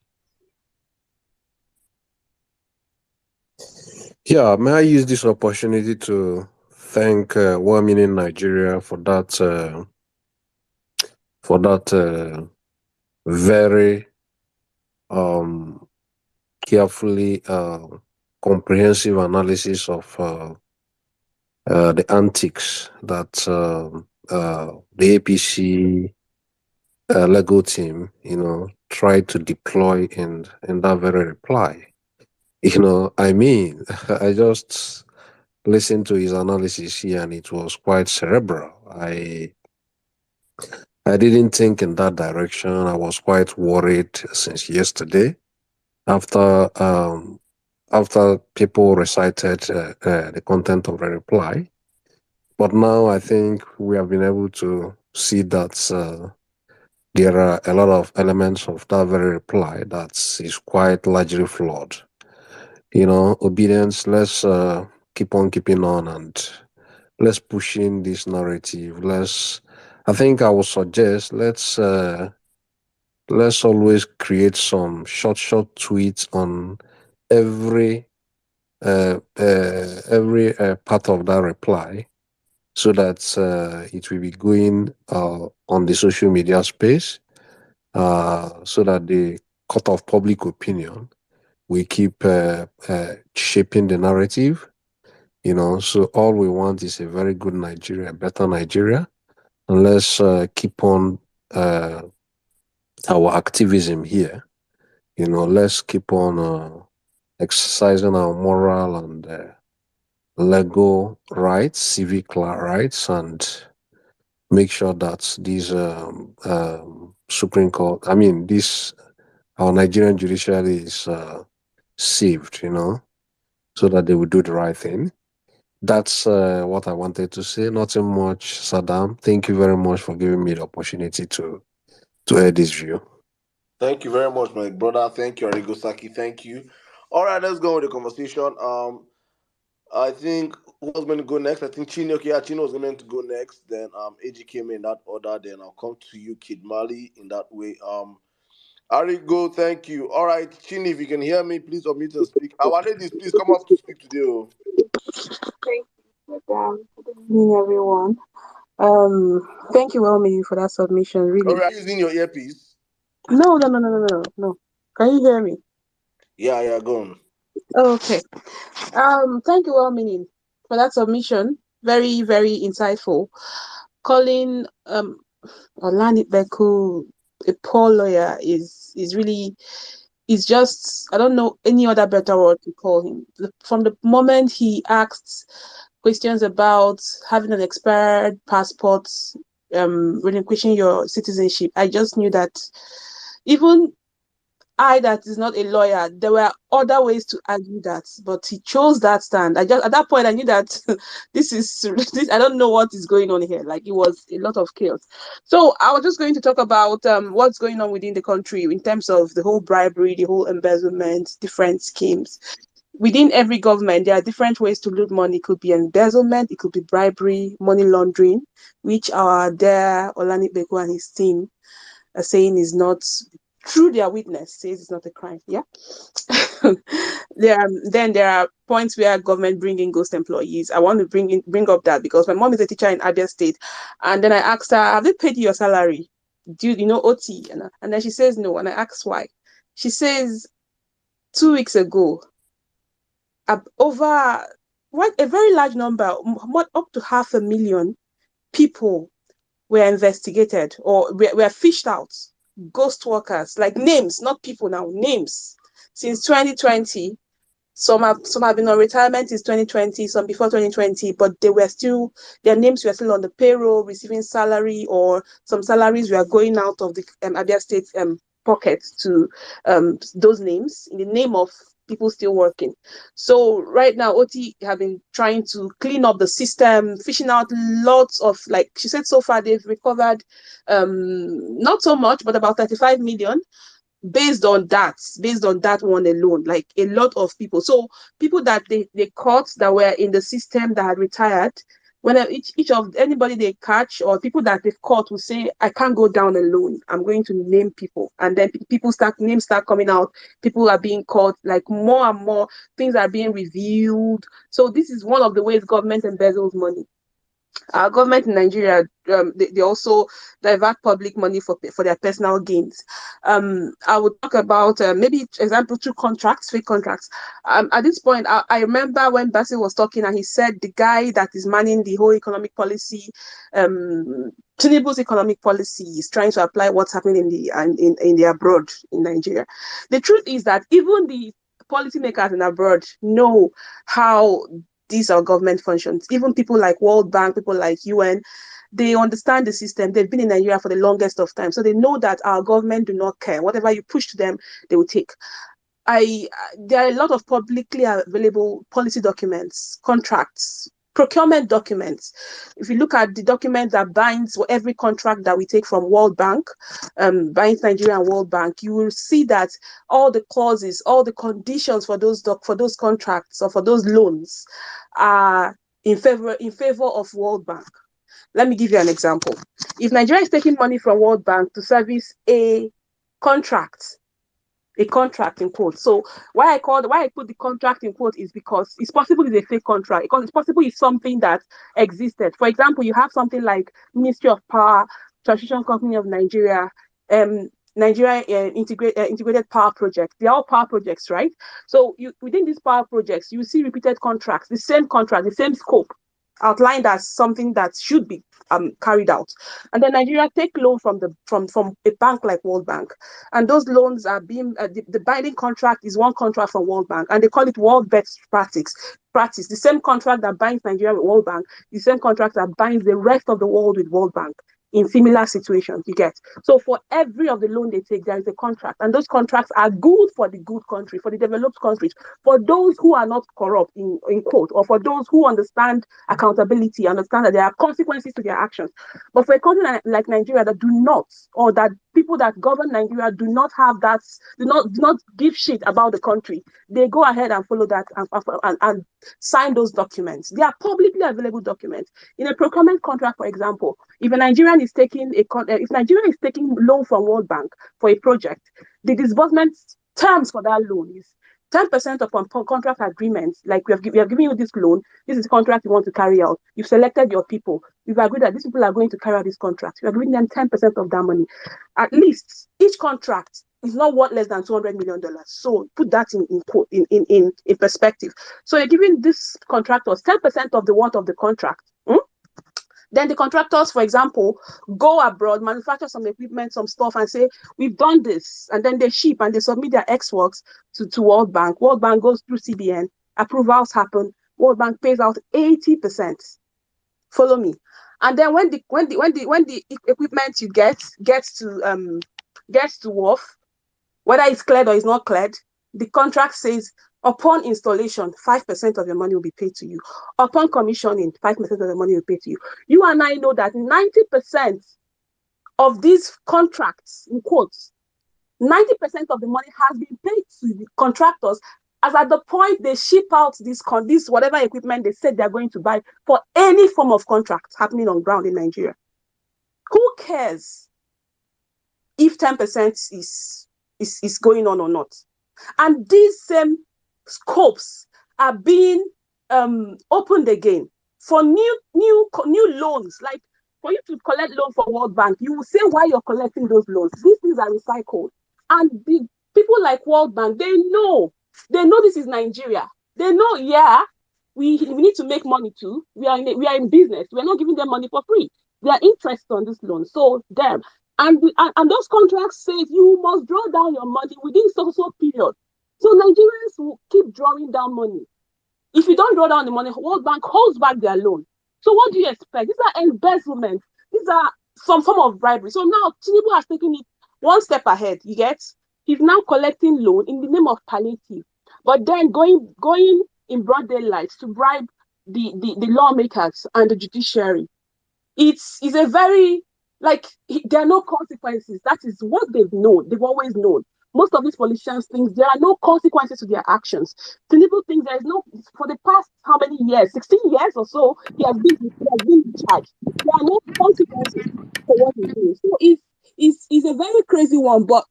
Yeah, may I use this opportunity to thank Women in Nigeria for that very carefully comprehensive analysis of the antics that the APC Lego team, tried to deploy in that very reply. I mean, I just listened to his analysis here, and it was quite cerebral. I didn't think in that direction. I was quite worried since yesterday after people recited the content of the reply. But now I think we have been able to see that there are a lot of elements of that very reply that is quite largely flawed. Obedience, let's keep on keeping on, and let's push in this narrative. I think I would suggest, let's always create some short tweets on every part of that reply, so that it will be going on the social media space, so that the court of public opinion will keep shaping the narrative. So all we want is a very good Nigeria, a better Nigeria, and let's keep on our activism here. Let's keep on exercising our moral and legal rights, civic rights, and make sure that these Supreme Court, our Nigerian judiciary is saved, so that they will do the right thing. That's what I wanted to say. Nothing much, Saddam. Thank you very much for giving me the opportunity to air this view. Thank you very much, my brother. Thank you, Arigosaki. Thank you. All right, let's go with the conversation. I think who was going to go next? I think Chino. Okay, yeah, Chino was going to go next. Then AG came in that order. Then I'll come to you, Kid Mali, in that way. Arigo, thank you. All right, Chini, if you can hear me, please unmute and speak. Our ladies, please come up to speak today. Oh. Thank you, madam. Good evening, everyone. Thank you, Elmi, for that submission. Really. Oh, are you using your earpiece? No. Can you hear me? Yeah, go on. Okay. Thank you, Elmi, for that submission. Very, very insightful. Calling Olani Beku a poor lawyer is really, is just, I don't know any other better word to call him. From the moment he asked questions about having an expired passport, relinquishing your citizenship, I just knew that even I, that is not a lawyer, there were other ways to argue that, but he chose that stand. At that point I knew that this. I don't know what is going on here. Like, it was a lot of chaos. So I was just going to talk about what's going on within the country in terms of the whole bribery, the whole embezzlement, different schemes. within every government, there are different ways to loot money. It could be embezzlement, it could be bribery, money laundering, which our dear Olani Beko and his team are saying is not, through their witness, says it's not a crime. Yeah. Then there are points where government bring in ghost employees. I want to bring up that because my mom is a teacher in Abia State, and then I asked her, "Have they paid you your salary? Do you know OT?" And then she says no, and I asked why. She says 2 weeks ago, over what a very large number, up to 500,000 people were investigated or were fished out. Ghost workers, like names, not people now, names. Since 2020, some have been on retirement since 2020, some before 2020, but their names were still on the payroll, receiving salary, or some salaries were going out of the Abia State pockets to those names in the name of people still working. So right now, OT have been trying to clean up the system, fishing out lots of, like she said, so far they've recovered not so much, but about 35 million based on that one alone, like a lot of people. So people that they caught that were in the system that had retired, when each of anybody they catch or people that they've caught will say, I can't go down alone, I'm going to name people. And then names start coming out, people are being caught, like more and more things are being revealed. So this is one of the ways government embezzles money. Our government in Nigeria, they also divert public money for their personal gains. I would talk about maybe example through contracts, fake contracts. At this point, I remember when Bassel was talking and he said the guy that is manning the whole economic policy, Tinubu's economic policy, is trying to apply what's happening in the abroad in Nigeria. The truth is that even the policymakers in abroad know how these are government functions. Even people like World Bank, people like UN, they understand the system. They've been in Nigeria for the longest of time. So they know that our government do not care. Whatever you push to them, they will take. There are a lot of publicly available policy documents, contracts, procurement documents. If you look at the document that binds every contract that we take from World Bank, binds Nigeria and World Bank, you will see that all the clauses, all the conditions for those contracts or for those loans are in favor of World Bank. Let me give you an example. If Nigeria is taking money from World Bank to service a contract in quote. So why I put the contract in quote is because it's possible it's a fake contract, because it's possible it's something that existed. For example, you have something like Ministry of Power, Transition Company of Nigeria, Nigeria Integrated Power Project. They are all power projects, right? So within these power projects, you see repeated contracts, the same contract, the same scope, outlined as something that should be carried out. And then Nigeria take loan from a bank like World Bank, and those loans are being the binding contract is one contract from World Bank, and they call it World Best Practice. The same contract that binds Nigeria with World Bank, the same contract that binds the rest of the world with World Bank in similar situations, you get. So for every of the loan they take, there is a contract, and those contracts are good for the good country, for the developed countries, for those who are not corrupt in quote, or for those who understand accountability, understand that there are consequences to their actions. But for a country like Nigeria that do not, or that people that govern Nigeria do not have that, do not give shit about the country, they go ahead and follow that and sign those documents. They are publicly available documents. In a procurement contract, for example, if Nigeria is taking loan from World Bank for a project, the disbursement terms for that loan is 10% upon contract agreement. Like we have given you this loan, this is the contract you want to carry out. You've selected your people. You've agreed that these people are going to carry out this contract. You're giving them 10% of that money. At least each contract is not worth less than $200 million. So put that in perspective. So you're giving this contractors 10% of the worth of the contract. Then the contractors, for example, go abroad, manufacture some equipment, some stuff, and say, we've done this. And then they ship and they submit their X works to World Bank. World Bank goes through CBN, approvals happen, World Bank pays out 80%. Follow me. And then when the equipment you gets to wharf, whether it's cleared or it's not cleared, the contract says upon installation, 5% of your money will be paid to you. Upon commissioning, 5% of the money will be paid to you. You and I know that 90% of these contracts, in quotes, 90% of the money has been paid to the contractors as at the point they ship out this whatever equipment they said they're going to buy for any form of contract happening on ground in Nigeria. Who cares if 10% is going on or not? And these same scopes are being opened again for new loans. Like for you to collect loan for World Bank, you will say why you're collecting those loans. These things are recycled. And the people like World Bank, they know this is Nigeria. They know, yeah, we need to make money too. We are in business. We're not giving them money for free. They are interested on this loan. So damn. And those contracts say you must draw down your money within so period. So Nigerians will keep drawing down money. If you don't draw down the money, World Bank holds back their loan. So what do you expect? These are embezzlement. These are some form of bribery. So now Tinubu has taken it one step ahead. You get? He's now collecting loan in the name of palliative, but then going in broad daylight to bribe the lawmakers and the judiciary. It's a very, like, there are no consequences. That is what they've known. They've always known. Most of these politicians think there are no consequences to their actions. Tinubu thinks there is no, for the past how many years, 16 years or so, he has been in charge. There are no consequences for what he's doing. So it's a very crazy one, but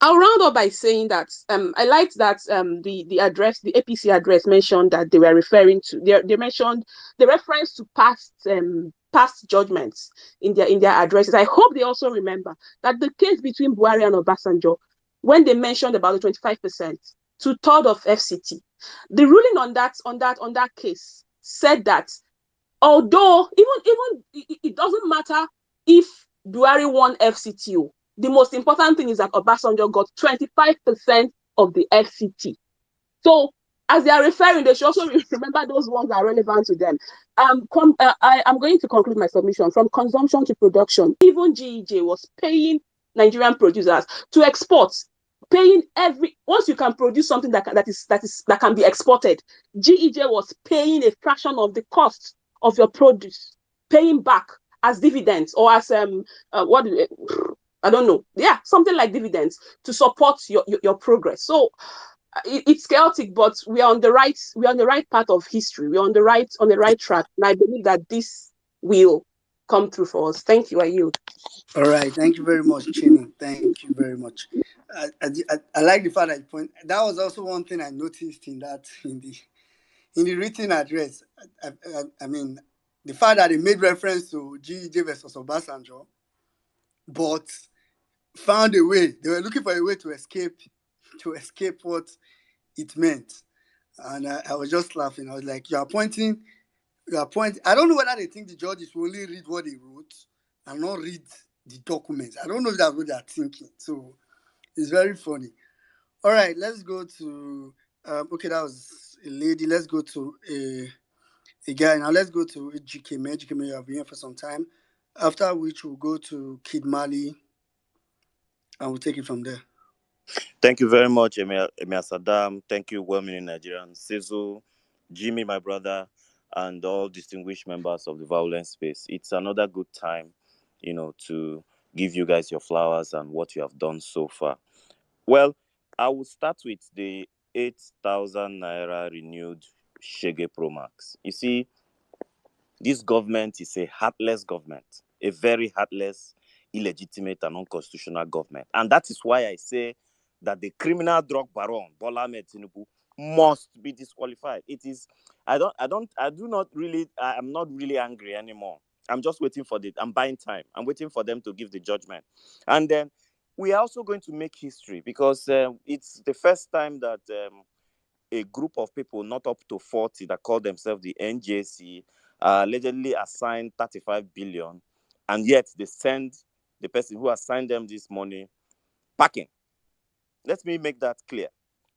I'll round up by saying that I liked that the address, the APC address mentioned that they were referring to. They mentioned the reference to past judgments in their addresses. I hope they also remember that the case between Buhari and Obasanjo, when they mentioned about the 25% to third of FCT, the ruling on that case said that although even it doesn't matter if Buhari won FCT, the most important thing is that Obasanjo got 25% of the FCT. So as they are referring, they should also remember those ones that are relevant to them. I'm going to conclude my submission. From consumption to production, even GEJ was paying Nigerian producers to export, paying once you can produce something that can be exported, GEJ was paying a fraction of the cost of your produce, paying back as dividends or as I don't know. Yeah, something like dividends to support your progress. So it's chaotic, but we are on the right path of history. We're on the right track, and I believe that this will come through for us. Thank you. I yield. All right, thank you very much, Chini. Thank you very much. I like the fact that you point. That was also one thing I noticed in the written address. I mean, the fact that they made reference to GEJ versus Obasanjo, but found a way. They were looking for a way to escape what it meant, and I was just laughing. I was like, "You are pointing. I don't know whether they think the judges will only read what they wrote and not read the documents. I don't know if that's what they are thinking. So it's very funny. All right, let's go to. Okay, that was a lady. Let's go to a guy now. Let's go to GKM. GKM, you have been here for some time. After which we'll go to Kid Mali, and we'll take it from there. Thank you very much, Emir Saddam. Thank you, well-meaning Nigerians. Sizzle, Jimmy, my brother, and all distinguished members of the Vawulence space. It's another good time, to give you guys your flowers and what you have done so far. Well, I will start with the 8,000 naira renewed Shege Pro Max. You see, this government is a heartless government, a very heartless, illegitimate, and unconstitutional government. And that is why I say that the criminal drug baron, Bola Ahmed Tinubu, must be disqualified. I'm not really angry anymore. I'm just waiting I'm buying time. I'm waiting for them to give the judgment. And then we are also going to make history because it's the first time that a group of people, not up to 40, that call themselves the NJC, allegedly assigned 35 billion, and yet they send the person who assigned them this money packing. Let me make that clear.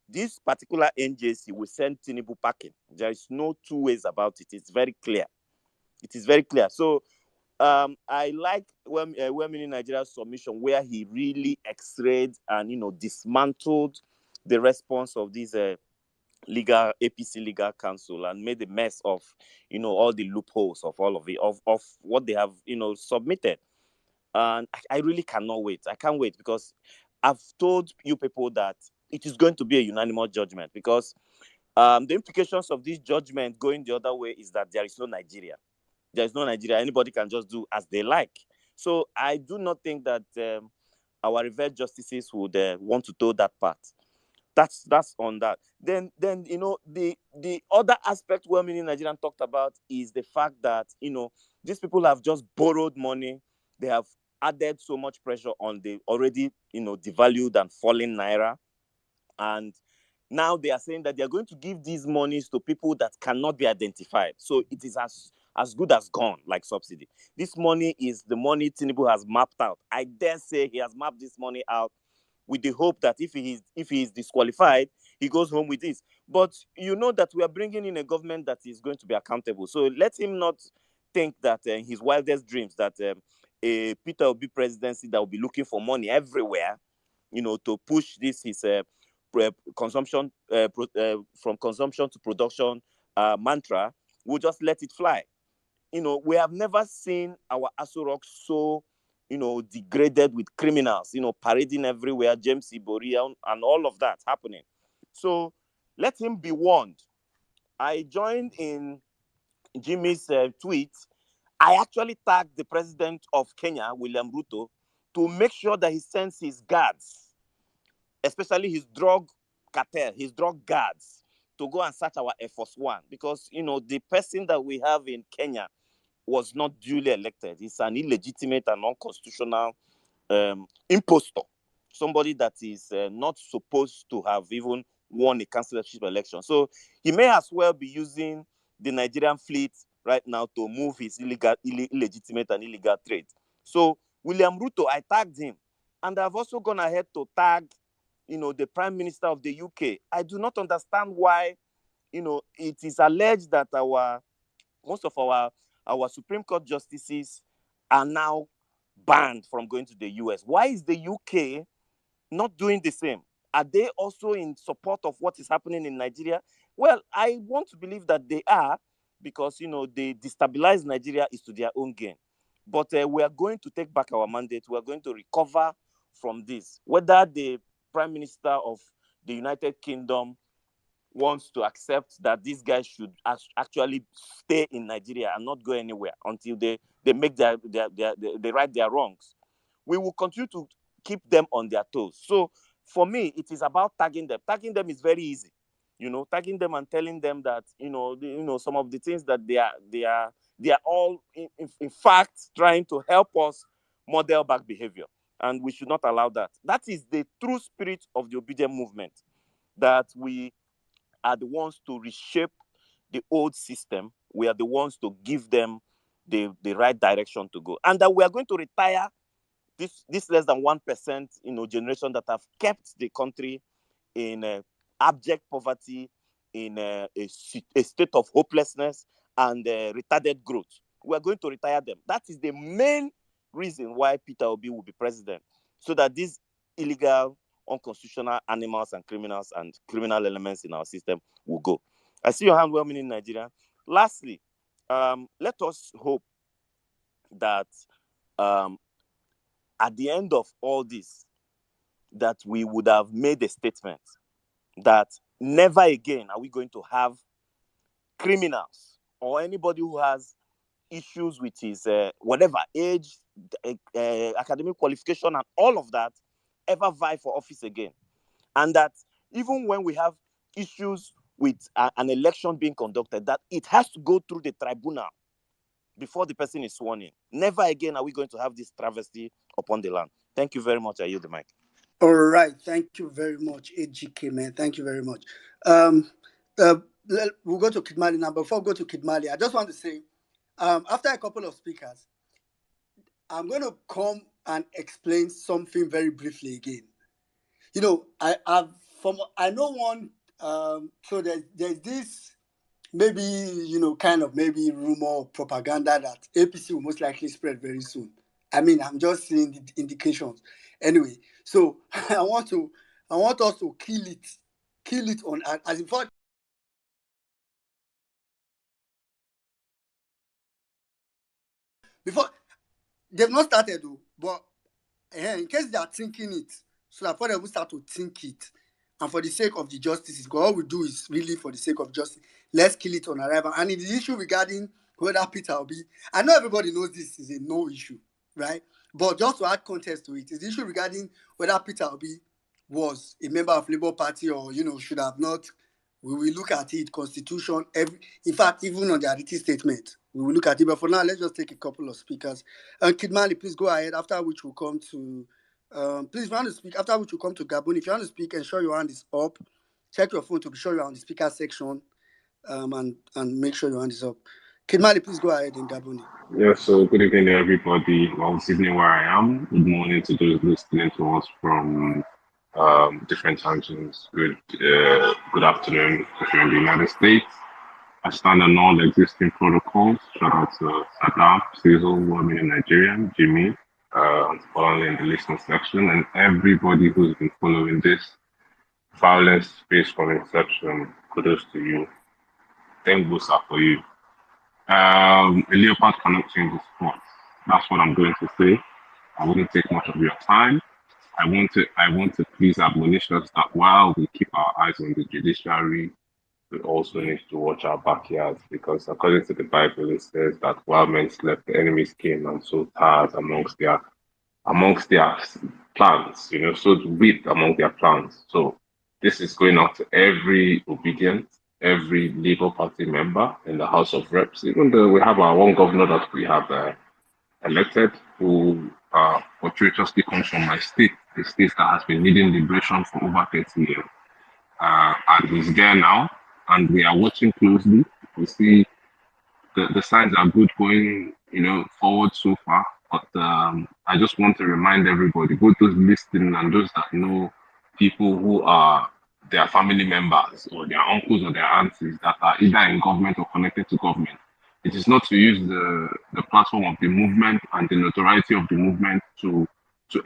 This particular NJC will send Tinubu packing. There is no two ways about it. It's very clear. It is very clear. So I like Women Nigeria's submission where he really x-rayed and dismantled the response of these APC legal counsel and made a mess of all the loopholes of all of it, of what they have submitted. And I really cannot wait. I can't wait because I've told you people that it is going to be a unanimous judgment, because the implications of this judgment going the other way is that there is no Nigeria. There is no Nigeria. Anybody can just do as they like. So I do not think that our revered justices would want to toe that part. That's on that. Then you know, the other aspect well-meaning Nigerian talked about is the fact that, you know, these people have just borrowed money. They have added so much pressure on the already, you know, devalued and falling naira, and now they are saying that they are going to give these monies to people that cannot be identified. So it is as good as gone, like subsidy. This money is the money Tinubu has mapped out. I dare say he has mapped this money out with the hope that if he is disqualified, he goes home with this. But you know that we are bringing in a government that is going to be accountable. So let him not think that his wildest dreams, that a Peter Obi presidency that will be looking for money everywhere, you know, to push this his consumption from consumption to production mantra, will just let it fly. You know, we have never seen our Aso Rock so, you know, degraded with criminals, you know, parading everywhere, James Ibori and all of that happening. So let him be warned. I joined in Jimmy's tweet. I actually tagged the president of Kenya, William Ruto, to make sure that he sends his guards, especially his drug cartel, his drug guards, to go and search our Air Force One, because, you know, the person that we have in Kenya was not duly elected. He's an illegitimate and unconstitutional impostor, somebody that is not supposed to have even won a councillorship election. So he may as well be using the Nigerian fleet right now to move his illegitimate and illegal trade. So William Ruto, I tagged him, and I've also gone ahead to tag, you know, the Prime Minister of the UK. I do not understand why, you know, it is alleged that most of our Supreme Court justices are now banned from going to the US. Why is the UK not doing the same? Are they also in support of what is happening in Nigeria? Well, I want to believe that they are, because, you know, they destabilize Nigeria is to their own gain. But we are going to take back our mandate. We are going to recover from this. Whether the Prime Minister of the United Kingdom wants to accept that these guys should actually stay in Nigeria and not go anywhere until they make they right their wrongs, we will continue to keep them on their toes. So for me, it is about tagging them. Tagging them is very easy, you know, tagging them and telling them that, you know, some of the things that they are all in fact trying to help us model back behavior, and we should not allow that. That is the true spirit of the obedient movement, that we are the ones to reshape the old system. We are the ones to give them the right direction to go, and that we are going to retire this less than 1%, you know, generation that have kept the country in abject poverty, in a state of hopelessness and retarded growth. We are going to retire them. That is the main reason why Peter Obi will be president, so that these illegal, unconstitutional animals and criminals and criminal elements in our system will go. I see your hand, well-meaning Nigeria. Lastly, let us hope that at the end of all this, that we would have made a statement that never again are we going to have criminals or anybody who has issues with his whatever age, academic qualification, and all of that ever vie for office again. And that even when we have issues with an election being conducted, that it has to go through the tribunal before the person is sworn in. Never again are we going to have this travesty upon the land. Thank you very much. I yield the mic. All right. Thank you very much, AGK, man. Thank you very much. We'll go to Kidmali now. Before we go to Kidmali, I just want to say, after a couple of speakers, I'm going to come and explain something very briefly again. You know, I know one. So there's this maybe, you know, kind of maybe rumor or propaganda that APC will most likely spread very soon. I mean, I'm just seeing the indications. Anyway, so I want us to kill it on as in fact. Before they've not started though, but in case they are thinking it, so that before they will start to think it, and for the sake of the justice, because all we do is really for the sake of justice. Let's kill it on arrival. And in the issue regarding whether Peter will be, I know everybody knows this is a no issue, right? But just to add context to it, is the issue regarding whether Peter Obi was a member of Labour Party or, should have not. We will look at it, constitution, in fact, even on the identity statement, we will look at it. But for now, let's just take a couple of speakers. Kidmali, please go ahead, after which we'll come to, please, if you want to speak, after which we'll come to Gabon. If you want to speak, ensure your hand is up. Check your phone to be sure you're on the speaker section, and make sure your hand is up. Kidmali, please go ahead in Gabon. Yes, so good evening, everybody. Well, this evening where I am. Good morning to those listening to us from different time zones. Good afternoon if you're in the United States. I stand on all existing protocols. Shout out to Saddam, Cecil, Women in Nigeria, Jimmy, following in the listening section, and everybody who's been following this violence space from inception. Kudos to you. Thank you, sir, for you. A leopard cannot change the sport. That's what I'm going to say. I wouldn't take much of your time. I want to please admonish us that while we keep our eyes on the judiciary, we also need to watch our backyards, because according to the Bible, it says that while men slept, the enemies came and sowed tares amongst their plans, sowed wheat among their plans. So this is going out to every obedient, every Labour Party member in the House of Reps, even though we have our one governor that we have elected, who fortuitously comes from my state, the state that has been leading liberation for over 30 years. And he's there now, and we are watching closely. We see the signs are good going, forward so far. But I just want to remind everybody, both those listening and those that know people who are their family members or their uncles or their aunties that are either in government or connected to government. It is not to use the platform of the movement and the notoriety of the movement to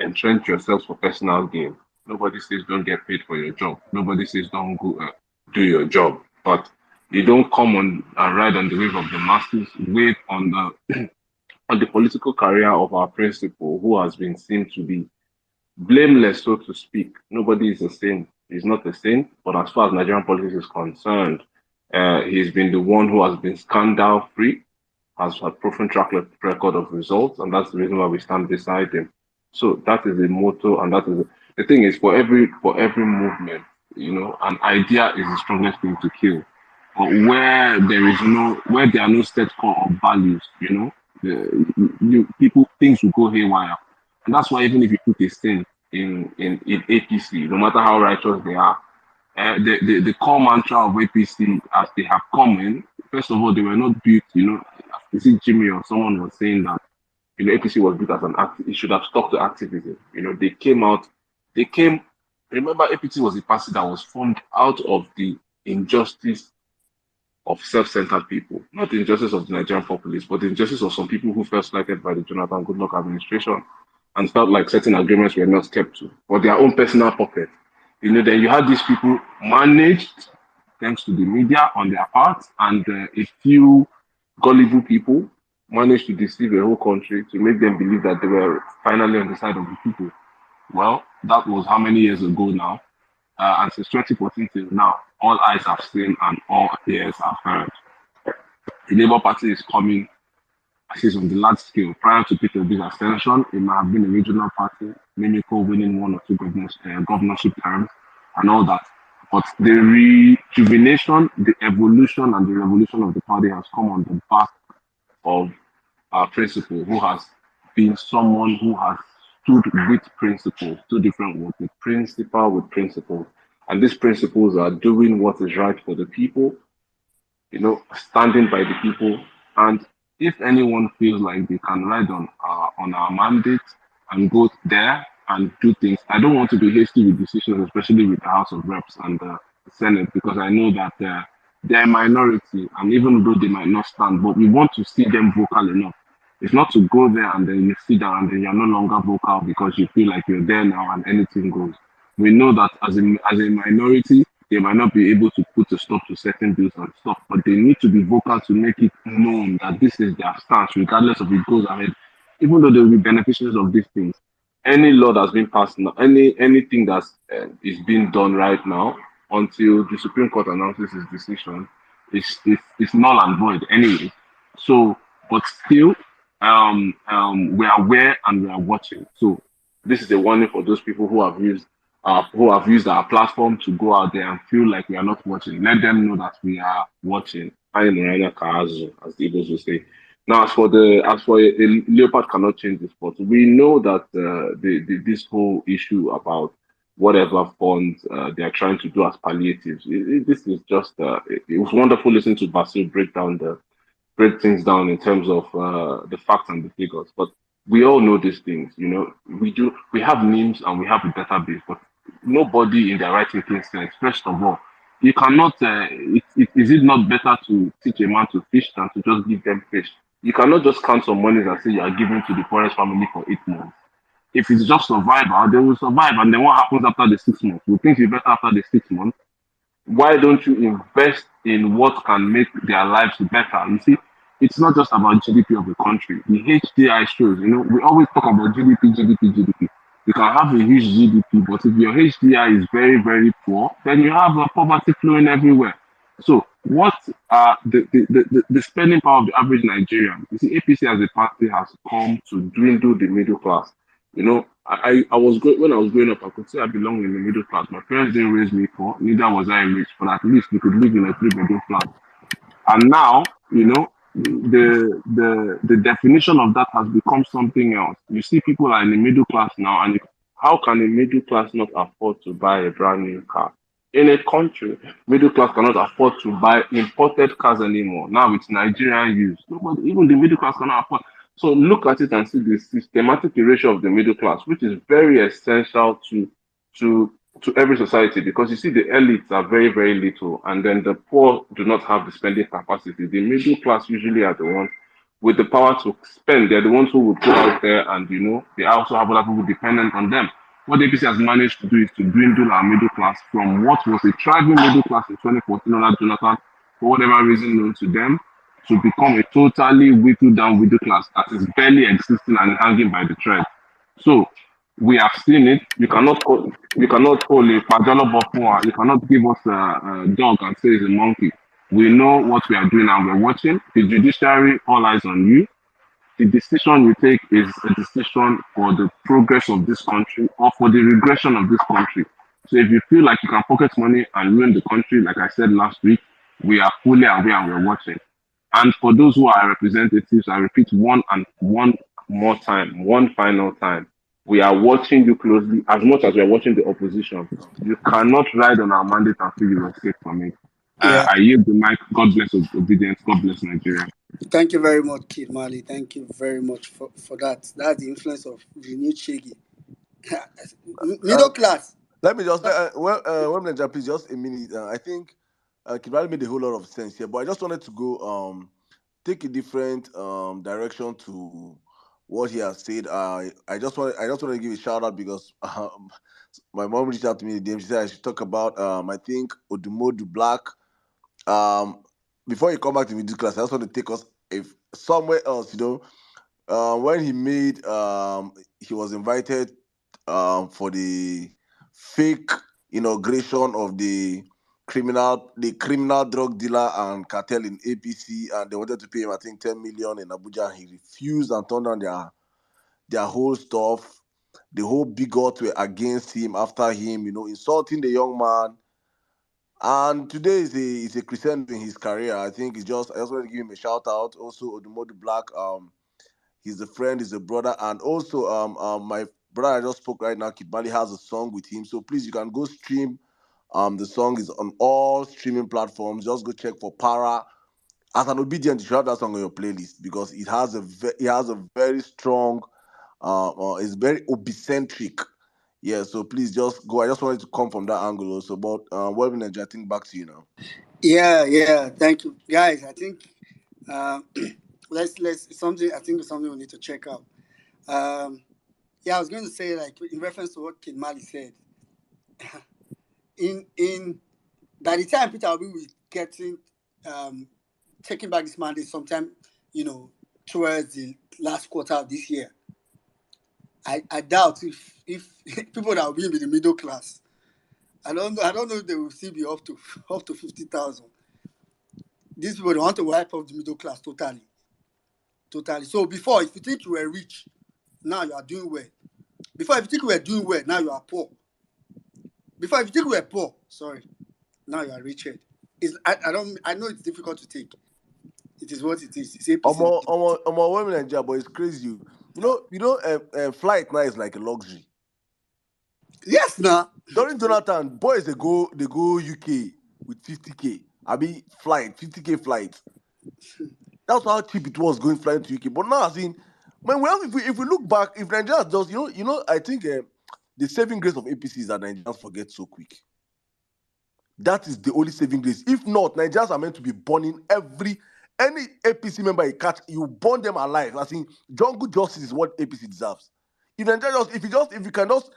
entrench yourselves for personal gain. Nobody says don't get paid for your job. Nobody says don't go do your job. But you don't come on and ride on the wave of the masses, wait on the on the political career of our principal, who has been seen to be blameless, so to speak. Nobody is a saint. He's not a saint, but as far as Nigerian politics is concerned, he's been the one who has been scandal-free, has had proven track record of results, and that's the reason why we stand beside him. So that is the motto, and that is the thing is for every movement, an idea is the strongest thing to kill. But where there are no set core of values, things will go haywire. And that's why even if you put a sin in APC, no matter how righteous they are, the core mantra of APC as they have come in, first of all, they were not built, is it Jimmy or someone was saying that, APC was built as an act, it should have stuck to activism. Remember APC was a party that was formed out of the injustice of self-centered people, not the injustice of the Nigerian populace, but the injustice of some people who felt slighted by the Jonathan Goodluck administration and felt like certain agreements were not kept to, for their own personal pocket. Then you had these people managed, thanks to the media on their part, and a few gullible people managed to deceive the whole country to make them believe that they were finally on the side of the people. Well, that was how many years ago now? And since 2014 till now, all eyes have seen and all ears have heard. The Labour Party is coming, I say, on the large scale. Prior to Peter Obi's ascension, it might have been a regional party, Mimico winning one or two governorship terms and all that. But the rejuvenation, the evolution, and the revolution of the party has come on the back of our principal, who has been someone who has stood with principles, two different words, the principle with principles. And these principles are doing what is right for the people, standing by the people. And if anyone feels like they can ride on our mandate and go there and do things, I don't want to be hasty with decisions, especially with the House of Reps and the Senate, because I know that they're a minority, and even though they might not stand, but we want to see them vocal enough. It's not to go there and then you sit down and then you're no longer vocal because you feel like you're there now and anything goes. We know that as a minority, they might not be able to put a stop to certain bills and stuff, but they need to be vocal to make it known that this is their stance, regardless of it goes ahead, even though they will be beneficiaries of these things. any law that's been passed now, anything that's is being done right now until the Supreme Court announces its decision is null and void anyway. So, but still, we are aware and we are watching. So this is a warning for those people who have used our platform to go out there and feel like we are not watching. Let them know that we are watching. As the Igbos will say. Now, as for a leopard cannot change the sport. We know that this whole issue about whatever funds they are trying to do as palliatives. This is just it was wonderful listening to Basil break things down in terms of the facts and the figures. But we all know these things. You know, we have names and we have a database, but nobody in their right thinking sense. First of all, you cannot. Is it not better to teach a man to fish than to just give them fish? You cannot just count some money and say you are giving to the poorest family for 8 months. If it's just survival, they will survive. And then what happens after the 6 months? We think it's better after the 6 months. Why don't you invest in what can make their lives better? You see, it's not just about GDP of the country. The HDI shows, we always talk about GDP, GDP, GDP. You can have a huge GDP, but if your HDI is very, very poor, then you have poverty flowing everywhere. So, what the spending power of the average Nigerian? You see, APC as a party has come to dwindle the middle class. I was when I was growing up, I could say I belong in the middle class. My parents didn't raise me poor, neither was I rich, but at least we could live in a three-bedroom flat. And now, the definition of that has become something else. You see, people are in the middle class now, and how can a middle class not afford to buy a brand new car? In a country, middle class cannot afford to buy imported cars anymore. Now it's Nigerian use. Nobody, even the middle class cannot afford. So look at it and see the systematic erasure of the middle class, which is very essential to to every society, because you see the elites are very, very little, and then the poor do not have the spending capacity. The middle class usually are the ones with the power to spend. They're the ones who would go out there, and they also have other people dependent on them. What the APC has managed to do is to dwindle our middle class from what was a thriving middle class in 2014 under Jonathan, for whatever reason known to them, to become a totally whittled down middle class that is barely existing and hanging by the thread. So we have seen it. You cannot call a Pajalo Bofua. You cannot give us a dog and say it's a monkey. We know what we are doing and we're watching. The judiciary, all eyes on you. The decision you take is a decision for the progress of this country or for the regression of this country. So if you feel like you can pocket money and ruin the country, like I said last week, we are fully aware and we're watching. And for those who are representatives, I repeat one more time, one final time. We are watching you closely as much as we are watching the opposition. You cannot ride on our mandate and feel you escape from it. Yeah. I yield the mic. God bless obedience. God bless Nigeria. Thank you very much, Kid Mali. Thank you very much for that. That's the influence of the new Shege. Middle class. Let me just women please, just a minute. I think Kibali made a whole lot of sense here, but I just wanted to go take a different direction to what he has said. I just want to give a shout out because my mom reached out to me today. She said I should talk about I think Odumodu Black. Before you come back to middle class, I just want to take us if somewhere else. When he was invited for the fake inauguration of the criminal drug dealer and cartel in APC, and they wanted to pay him I think 10 million in Abuja. He refused and turned down their whole stuff. The whole bigots were against him after him, insulting the young man. And today is a crescendo in his career. I think I just want to give him a shout out. Also, Odumodu Black, he's a friend, he's a brother, and also my brother I just spoke right now, Kid Mali, has a song with him. So please, you can go stream. The song is on all streaming platforms. Just go check for Para. As an obedient, you should have that song on your playlist because it has a very strong, it's very obicentric. Yeah, so please just go. I just wanted to come from that angle also. But I think back to you now. Yeah. Thank you, guys. I think let's something. I think it's something we need to check out. I was going to say, like, in reference to what Kid Mali said, in by the time Peter Obi will getting taking back this mandate sometime, towards the last quarter of this year, I doubt if people that will be in the middle class, I don't know if they will still be up to 50,000. These people they want to wipe off the middle class totally. Totally. So before, if you think you were rich, now you are doing well. Before, if you think you were doing well, now you are poor. Before, if you think you were poor, sorry, now you are rich. I know it's difficult to take. It is what it is. It's APC. Women in Nigeria, but it's crazy. Flight now is like a luxury. Yes, now. During Jonathan, boys they go UK with 50K. I mean flight, 50K flight. That's how cheap it was going flying to UK. But now, as in, if we look back, if Nigeria just I think the saving grace of APC is that Nigerians forget so quick. That is the only saving grace. If not, Nigerians are meant to be burning any APC member you catch, you burn them alive. I think jungle justice is what APC deserves. If Nigeria if you can just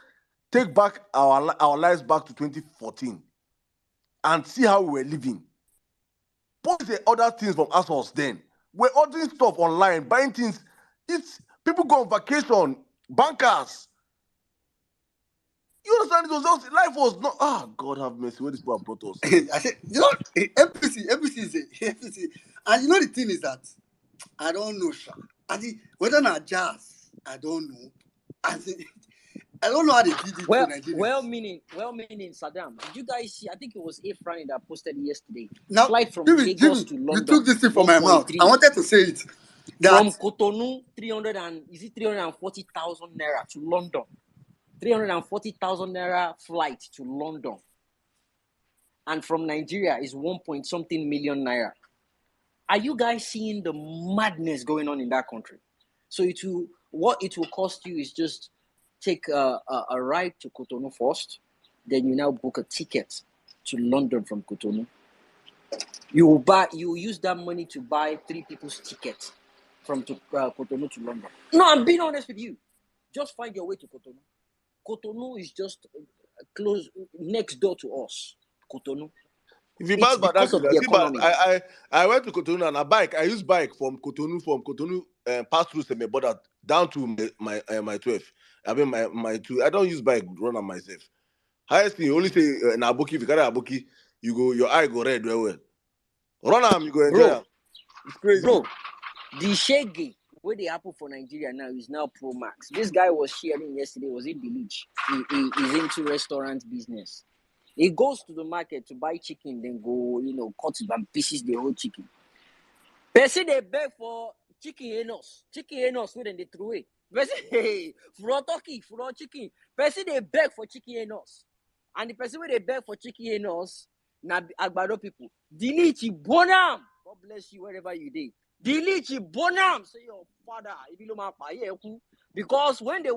take back our lives back to 2014 and see how we were living. What is the other things from us then? We're ordering stuff online, buying things. It's people go on vacation, bankers. You understand? It was just life was not. God have mercy. Where these people have brought us. I said, APC is APC, and the thing is that I don't know, sha. Whether not jazz, I don't know. I don't know how they did it to Nigeria. Well-meaning, Saddam. Did you guys see? I think it was Franny that posted yesterday. Now, Flight from Jimmy, Lagos to London. you took this thing from my mouth. I wanted to say it. From Cotonou, 340,000 naira to London. 340,000 naira flight to London. And from Nigeria is 1-something million naira. Are you guys seeing the madness going on in that country? So what it will cost you is just take a ride to Cotonou first, then you now book a ticket to London from Cotonou. You will use that money to buy 3 people's tickets from Cotonou to London. No, I'm being honest with you. Just find your way to Cotonou. Cotonou is just close next door to us. Cotonou. If you pass by that, I went to Cotonou on a bike. I used bike from Cotonou, pass through Seme border down to my 12. I mean my 2. I don't use bike run on myself. Highest thing, you only say in Aboki. If you carry Aboki, you go your eye go red very well. Run am, you go enjoy am. It's crazy. Bro, the Shege where they happen for Nigeria now is now Pro Max. This guy was sharing yesterday. Was it Belich? He's into restaurant business. He goes to the market to buy chicken, then go, cut it and pieces the whole chicken. Person they beg for chicken enos where then they throw it. Person, hey, for turkey, for chicken. Person they beg for chicken enos. And the person where they beg for chicken enos, na Agbado people. Dilichi bonam. God bless you wherever you dey. Dilichi bonam. Say your father, because when they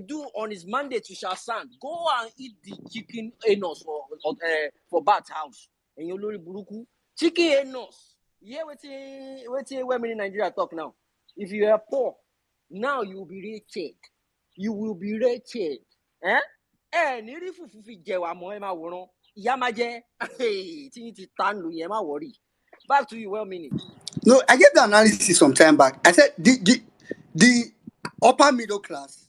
do on his mandate to Shasan, go and eat the chicken enos for Bat House. And you lori buruku. Chicken enos. Yeah, wait women in Nigeria talk now. If you are poor, now you will be wretched. You will be wretched. Niri fufufi jewa mo ema woran. Yamaje. Hey, tiniti tanu yema worry. Back to you, well-meaning. No, I gave the analysis some time back. I said the upper middle class,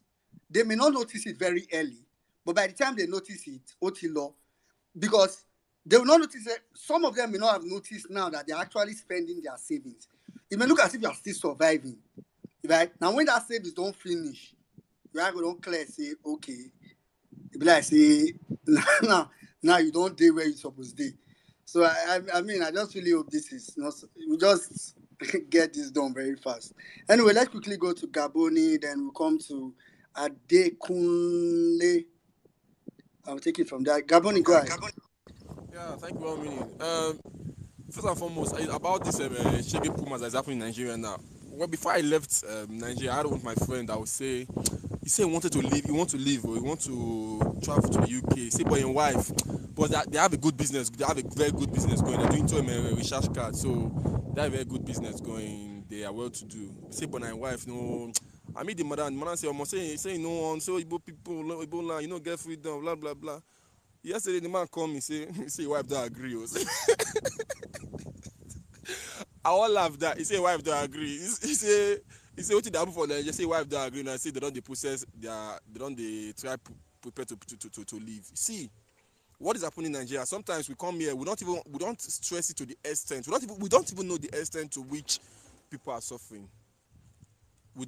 they may not notice it very early, but by the time they notice it, Otilo, because they will not notice it. Some of them may not have noticed now that they're actually spending their savings. It may look as if you are still surviving, right? Now, when that savings don't finish, you are going to clear, say, okay. It be like, say, now you don't do where you're supposed to do. So, I mean, I just really hope this is not, we just get this done very fast. Anyway, let's quickly go to Gaboni, then we'll come to Adekunle. I'll take it from there. Gaboni, go ahead. Yeah, thank you, well-meaning. First and foremost, about this Shege Pumas that's happening in Nigeria now. Well, before I left Nigeria, I had one of my friend that would say, he said he wanted to leave, he want to leave, or he want to travel to the UK. He said, but his wife, but they have a good business, they have a very good business going. They're doing to him a recharge card, so they have a very good business going. They are well to do. He said, but my wife, no. I meet the mother, and the mother said, almost saying no one, so Igbo people, Igbo land, get freedom, blah blah blah. Yesterday, the man called me, say your wife don't agree. I all laugh that. He say wife don't agree. He He say what did happen for them? Just say wife they agree and say they don't process they don't try prepare to leave. See what is happening in Nigeria. Sometimes we come here, we don't stress it to the extent. We don't even know the extent to which people are suffering. We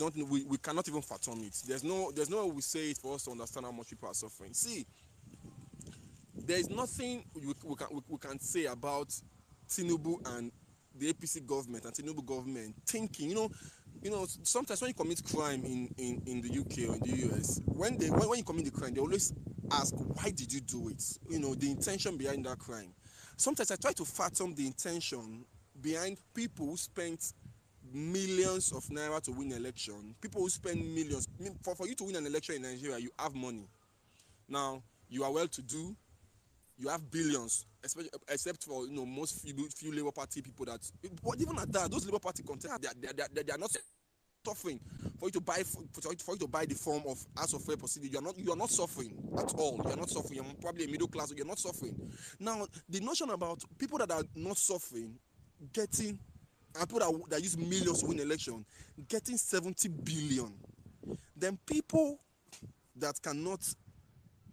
cannot even fathom it. There's no way we say it for us to understand how much people are suffering. See, there is nothing we can say about Tinubu and the APC government and Tinubu government thinking. Sometimes when you commit crime in the UK or in the US, when you commit the crime, they always ask, why did you do it? The intention behind that crime. Sometimes I try to fathom the intention behind people who spent millions of naira to win an election. People who spend millions. For you to win an election in Nigeria, you have money. Now, you are well to do, you have billions, except for most few Labour Party people that. But even at that, those Labour Party contestants, they are not suffering. For you to buy the form of House of Fair Procedure, you are not suffering at all. You are not suffering. You're probably a middle class. You're not suffering. Now, the notion about people that are not suffering getting, and people that use millions to win election getting 70 billion, then people that cannot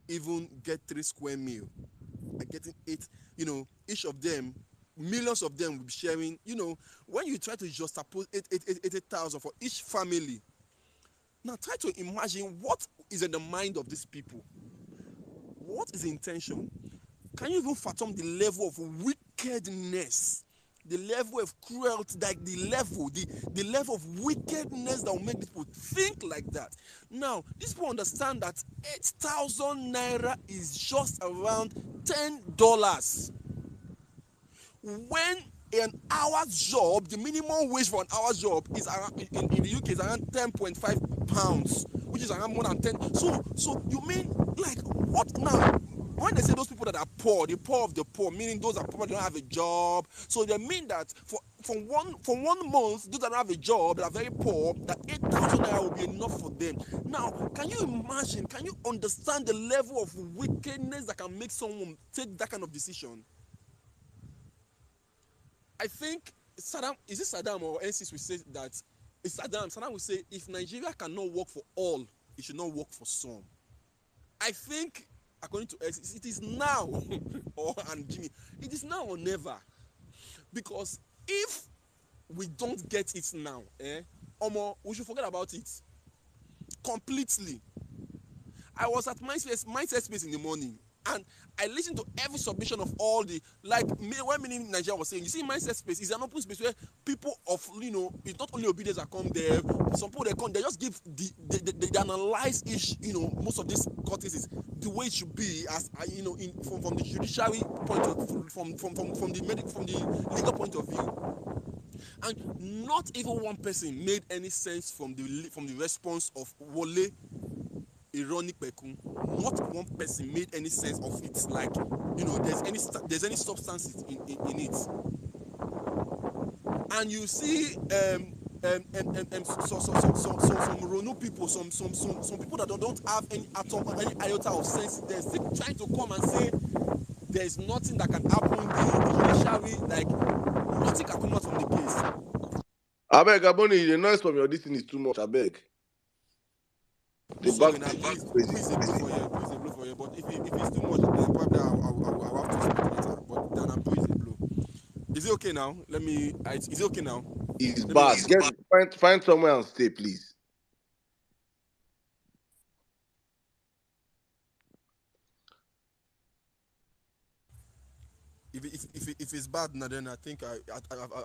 even get 3 square meal are getting 8. Each of them, millions of them will be sharing. When you try to juxtapose 80,000 for each family, now try to imagine what is in the mind of these people. What is the intention? Can you even fathom the level of wickedness, the level of cruelty, like the level of wickedness that will make people think like that? Now, these people understand that 8,000 naira is just around $10. When an hour's job, the minimum wage for an hour's job is around, in the UK is around 10.5 pounds, which is around more than 10. So you mean, like, what now? When they say those people that are poor, the poor of the poor, meaning those that probably don't have a job, so they mean that for 1 month, those that don't have a job, that are very poor, that 8,000 naira will be enough for them. Now, can you imagine? Can you understand the level of wickedness that can make someone take that kind of decision? I think Saddam or NCs will say that it's Saddam. Saddam will say if Nigeria cannot work for all, it should not work for some. I think, according to NCs, it is now, and Jimmy, it is now or never. Because if we don't get it now, we should forget about it completely. I was at Mindset Space in the morning, and I listened to every submission of all the, when many in Nigeria was saying, you see, Mindset Space is an open space where people of, it's not only obedience that come there. Some people, they just give they analyze each, most of these court cases the way it should be, as from the judiciary point of, from the legal point of view. And not even one person made any sense from the response of Wole Ironic Pekun. Not one person made any sense of it, like, there's any substance in it. And you see some Ronu people, some people that don't have any iota of sense, they're still trying to come and say there's nothing that can happen in the judiciary, like nothing can come out from the case. Abeg, Aboni, the noise from your distance is too much. Abeg. Sorry, now please a blow for you. But if it's too much, then probably I'll have to speak later. But then I'm please a blow. Is it okay now? Is it okay now? It's bad. Find somewhere and stay, please. If it's bad now, then I think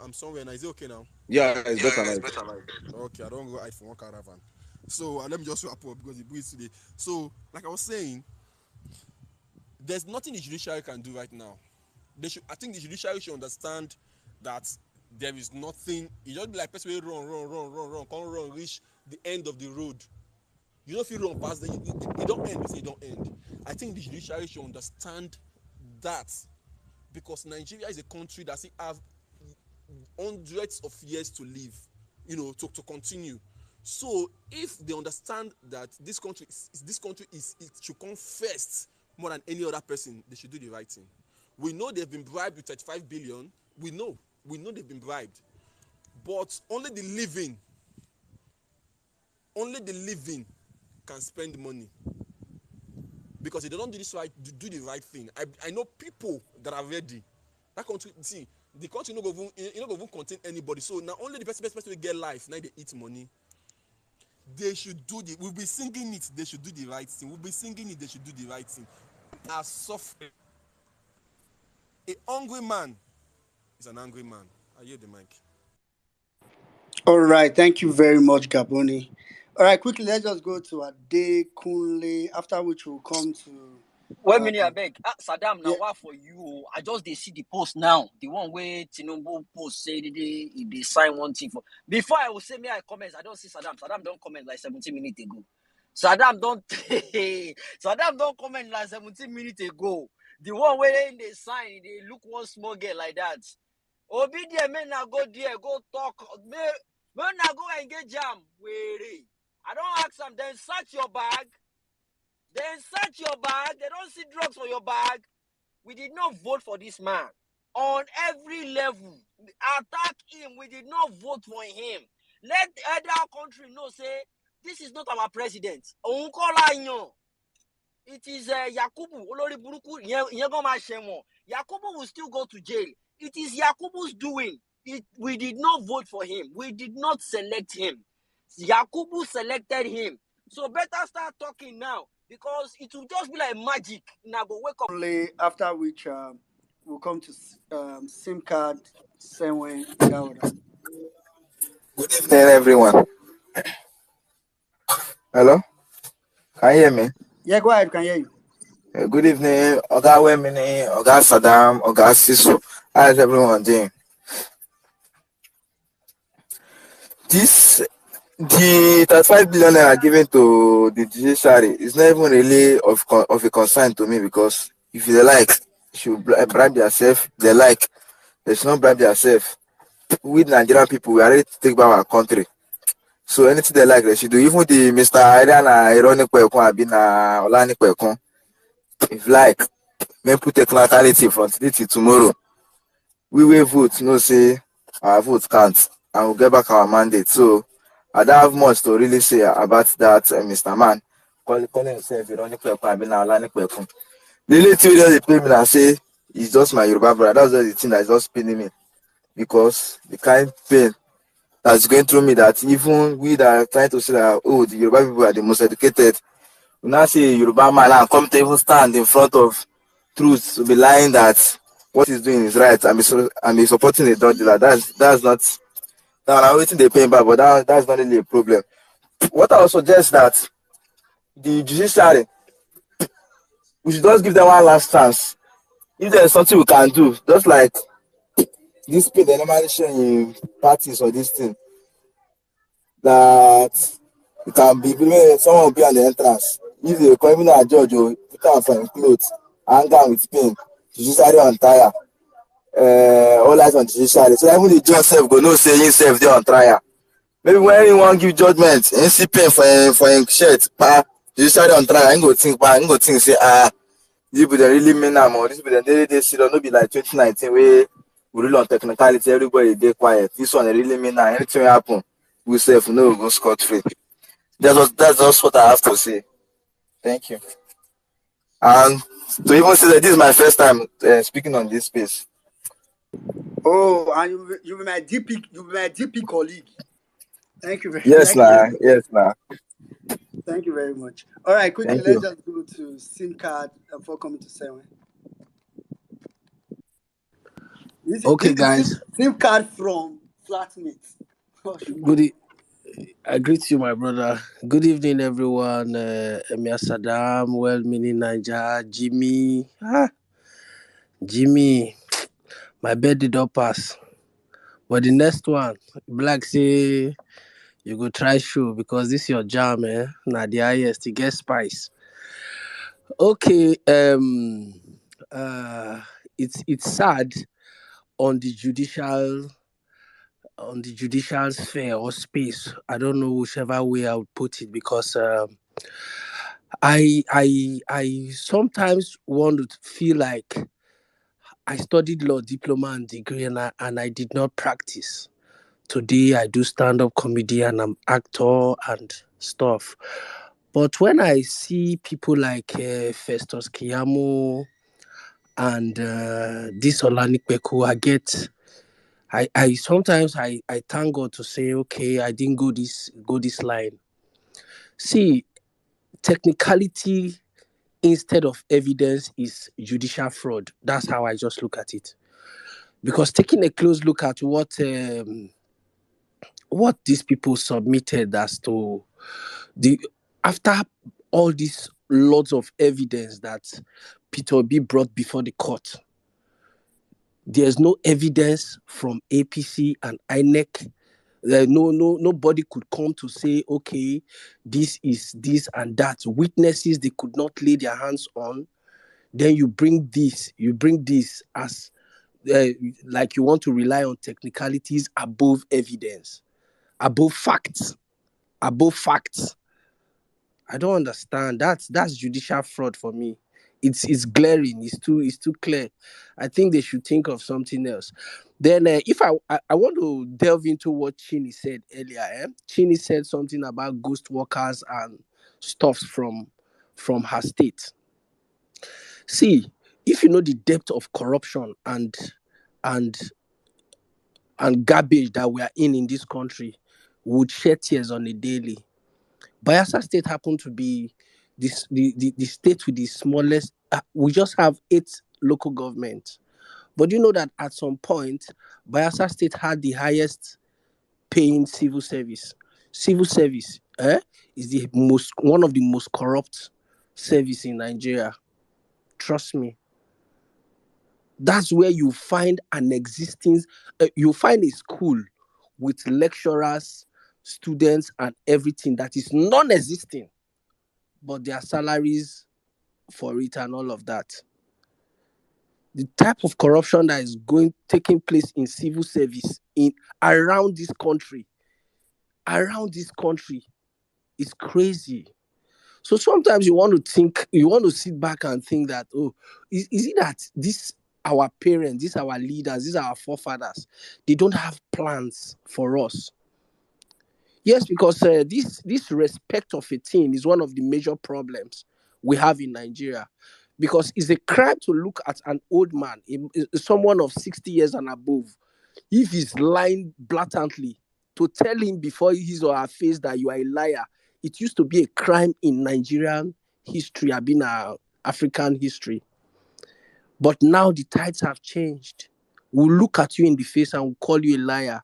I'm somewhere now. Is it okay now? Yeah, it's better now. Okay, I don't go hide from one caravan. So let me just wrap up because it breathes today. So, like I was saying, there's nothing the judiciary can do right now. I think the judiciary should understand that there is nothing. You don't be like person run, can't run, reach the end of the road. You don't feel run past it don't end. You say it don't end. I think the judiciary should understand that, because Nigeria is a country that still have hundreds of years to live, to continue. So if they understand that this country it should come first more than any other person, they should do the right thing. We know they've been bribed with 35 billion. We know they've been bribed, but only the living only the living can spend money. Because if they don't do this right, do the right thing. I know people that are ready. That country, see, the country no go even contain anybody. So now only the best person will get life. Now they eat money. They should do the. We'll be singing it. They should do the right thing. We'll be singing it. They should do the right thing. Are suffering. A hungry man is an angry man. I hear the mic. All right, thank you very much, Gaboni. All right, quickly, let's just go to Ade Kunle, after which we'll come to. Wait a minute, I beg. Saddam, now Yeah, what for you? I just they see the post now. The one where Tinubu post say they sign one thing for. Before I will say me I comment, I don't see Saddam. Saddam don't comment like 17 minutes ago. Saddam don't Saddam don't comment like 17 minutes ago. The one where they sign, they look one small girl like that. Obi there, men now go there, go talk. Men now go engage jam. Wait, I don't ask them. Then search your bag. Then search your bag. They don't see drugs for your bag. We did not vote for this man. On every level, attack him. We did not vote for him. Let the other country know, say, this is not our president. It is Yakubu. Olori Buruku. Yakubu will still go to jail. It is Yakubu's doing. We did not vote for him. We did not select him. Yakubu selected him. So better start talking now, because it will just be like magic. Now go wake up. after which we'll come to SIM card, Senwe, Gauda. Good evening, everyone. Hello, can you hear me? Yeah, go ahead, can hear you. Good evening, Oga Wemini, Oga Saddam, Oga Siso. How is everyone doing? The 35 billion naira given to the judiciary is not even really of a concern to me, because if they like, should bribe themselves. They like, they should not bribe themselves. We Nigerian people, we are ready to take back our country. So anything they like, they should do. Even the Mr. Ariana Ironic Kwekon, Abina Olani Kwekon, if like, men put technicality from today till tomorrow. We will vote, no say our vote can't, and we'll get back our mandate. So I don't have much to really say about that, Mr. Man. Calling himself Ironic Kwekon, Abina Olani Kwekon. The little thing they pay me and say it's just my Yoruba brother. That's just the thing that's just paining me, because the kind pain that's going through me, that even we that are trying to say that, oh, the Yoruba people are the most educated, we now see a Yoruba man and come to even stand in front of truth to be lying that what he's doing is right, and be supporting the dodge. That's not, now I'm waiting the pain back, but that's not really a problem. What I would suggest that the judiciary, we should just give them one last chance. If there's something we can do, just like this pay they normally share in parties or this thing, that it can be, someone will be on the entrance. If they come in a judge, or put on for clothes, hang on with pin, judiciary on tire, all eyes on judiciary. So even the judge self go no say himself they on trial. Maybe when anyone give judgment, and see pain for him shirt, judiciary on trial, I go think say this people they really mean am, or this people they serious. No be like 2019 where we really on technicality, everybody dey quiet. This one they really mean am. Anything will happen, we self no go scot free. That's just what I have to say. Thank you. And to even say that this is my first time speaking on this space. Oh, and you be my DP colleague. Thank you very Yes, nah. Yes, nah. Thank you very much. All right, quickly, Thank you. let's just go to SIM card before coming to Senwe. Okay, guys. SIM card from Flatmates. I greet you, my brother. Good evening, everyone. Emir Saddam, well-meaning Niger, Jimmy. Jimmy, my birthday don't pass. But the next one, Black say you go try show, because this your jam, eh? Now the highest, you get spice. Okay, it's sad on the judicial sphere or space. I don't know whichever way I would put it, because I sometimes want to feel like I studied law, diploma, and degree, and I did not practice. Today I do stand-up comedy, and I'm actor and stuff. But when I see people like Festus Kiyamo and this Olanikpeku, I sometimes I thank God to say, okay, I didn't go this line. See, technicality instead of evidence is judicial fraud. That's how I just look at it. Because taking a close look at what these people submitted as to the after all these lots of evidence that Peter B brought before the court, there's no evidence from APC and INEC. Nobody could come to say, okay, this is this and that. Witnesses they could not lay their hands on. Then you bring this as like you want to rely on technicalities above evidence, above facts. I don't understand. That's judicial fraud for me. It's glaring. It's too clear. I think they should think of something else. Then if I want to delve into what Chini said earlier. Chini said something about ghost workers and stuffs from her state. See, if you know the depth of corruption and and garbage that we are in this country, we would shed tears on a daily. Bayelsa State happened to be the state with the smallest. We just have 8 local governments. But you know that at some point, Bayelsa State had the highest paying civil service. Civil service is the one of the most corrupt service in Nigeria. Trust me. That's where you find you find a school with lecturers, students, and everything that is non-existing, but their salaries for it and all of that. The type of corruption that is taking place in civil service in around this country is crazy. So sometimes you want to sit back and think that, oh, is it that this our parents, these our leaders, these our forefathers, they don't have plans for us? Yes, because this respect of a thing is one of the major problems we have in Nigeria. Because it's a crime to look at an old man, someone of 60 years and above, if he's lying blatantly, to tell him before his or her face that you are a liar. It used to be a crime in Nigerian history, have been African history. But now the tides have changed. We'll look at you in the face and we'll call you a liar.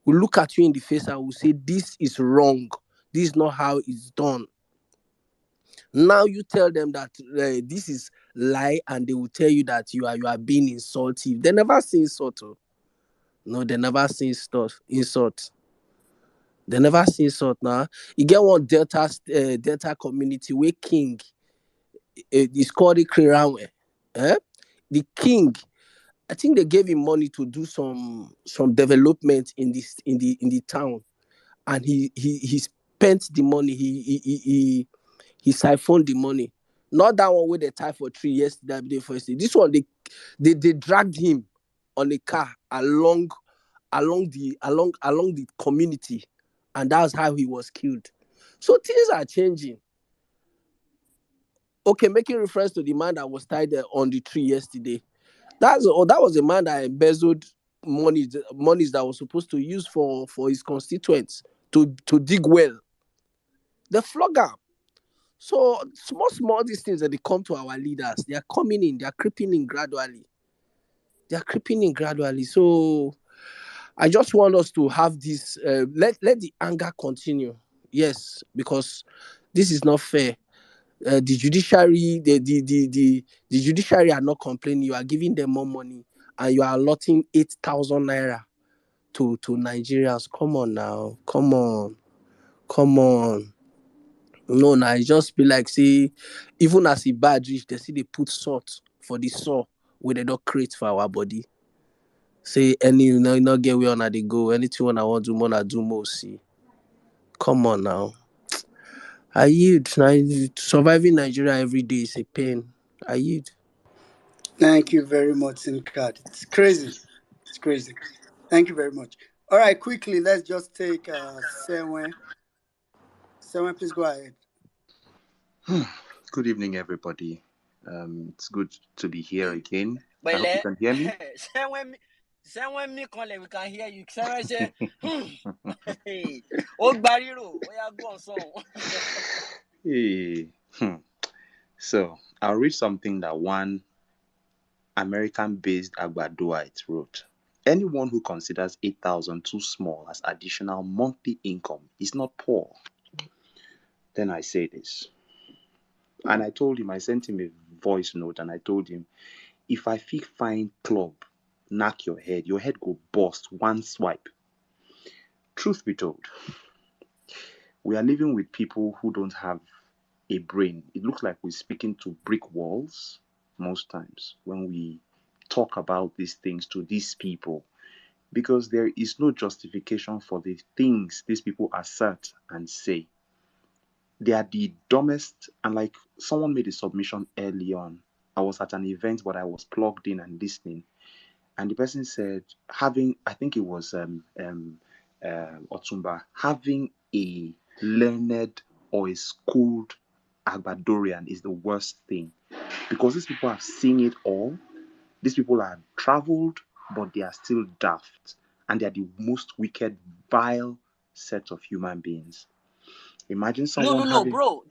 We'll look at you in the face and we'll say, this is wrong. This is not how it's done. Now you tell them that this is lie, and they will tell you that you are being insultive. They never say insult. Oh. No, they never say insult. They never say insult now. You get one Delta community where king is called the Kriranwe. The king, I think they gave him money to do some development in the town, and he spent the money. He siphoned the money. Not that one where they tied for 3 years that day first. This one they dragged him on a car along the community, and that's how he was killed. So things are changing. Okay, making reference to the man that was tied there on the tree yesterday. That was a man that embezzled monies that was supposed to use for his constituents to dig well. They flog him. So small these things that they come to our leaders, they are coming in, they are creeping in gradually. So I just want us to have this. Let the anger continue. Yes, because this is not fair. The judiciary, the judiciary are not complaining. You are giving them more money, and you are allotting 8,000 naira to Nigerians. Come on now, come on. No, now it just be like, say, even as a bad rich, they see they put salt for the saw where they don't create for our body. Say any not get where on they go. Anything when I want to do more, I do more. See, come on now. I yield. Now surviving Nigeria every day is a pain. I yield. Thank you very much, Simcard. It's crazy. It's crazy. Thank you very much. All right, quickly, let's just take Sewen. Someone, please go ahead. Good evening, everybody. It's good to be here again. I But hope you can hear me. Hey, go on song. Hey. So I'll read something that one American-based Agbadoite wrote. Anyone who considers 8,000 too small as additional monthly income is not poor. Then I say this. And I told him, I sent him a voice note and I told him, if I fit find club, knock your head go bust one swipe. Truth be told, we are living with people who don't have a brain. It looks like we're speaking to brick walls most times when we talk about these things to these people, because there is no justification for the things these people assert and say. They are the dumbest, and like someone made a submission early on. I was at an event, but I was plugged in and listening. And the person said, I think it was Otumba, having a learned or a schooled Agbadorian is the worst thing, because these people have seen it all. These people are traveled, but they are still daft, and they are the most wicked, vile set of human beings. Imagine someone no, having. bro.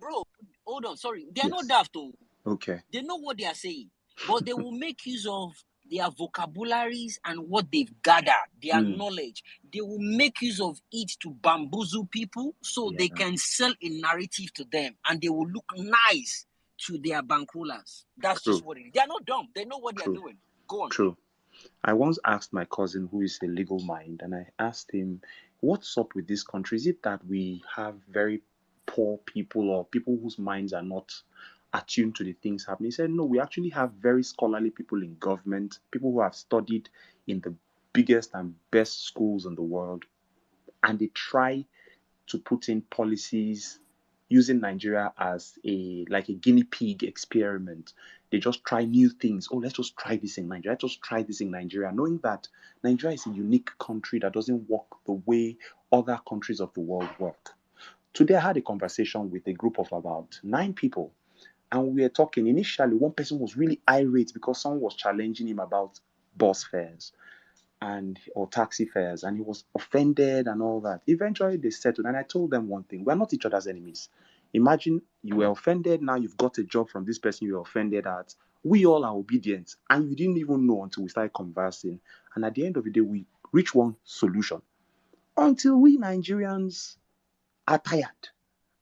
Bro, hold on. Sorry, they are not Yes. daft. Oh. Okay. They know what they are saying, but they will make use of their vocabularies and what they've gathered, their knowledge. They will make use of it to bamboozle people so they can sell a narrative to them, and they will look nice to their bankrollers. That's True. just what it is. They are not dumb. They know what they are doing. Go on. True. I once asked my cousin, who is a legal mind, and I asked him, what's up with this country? Is it that we have very poor people or people whose minds are not attuned to the things happening? He said, no, we actually have very scholarly people in government, people who have studied in the biggest and best schools in the world, and they try to put in policies using Nigeria as a guinea pig experiment. They just try new things. Oh, let's just try this in Nigeria. Let's just try this in Nigeria, knowing that Nigeria is a unique country that doesn't work the way other countries of the world work. Today, I had a conversation with a group of about 9 people, and we were talking. Initially, one person was really irate because someone was challenging him about bus fares or taxi fares, and he was offended and all that. Eventually they settled, and I told them one thing: we're not each other's enemies. Imagine you were offended, now you've got a job from this person you were offended at. We all are obedient, and you didn't even know until we started conversing. And at the end of the day, we reach one solution. Until we Nigerians are tired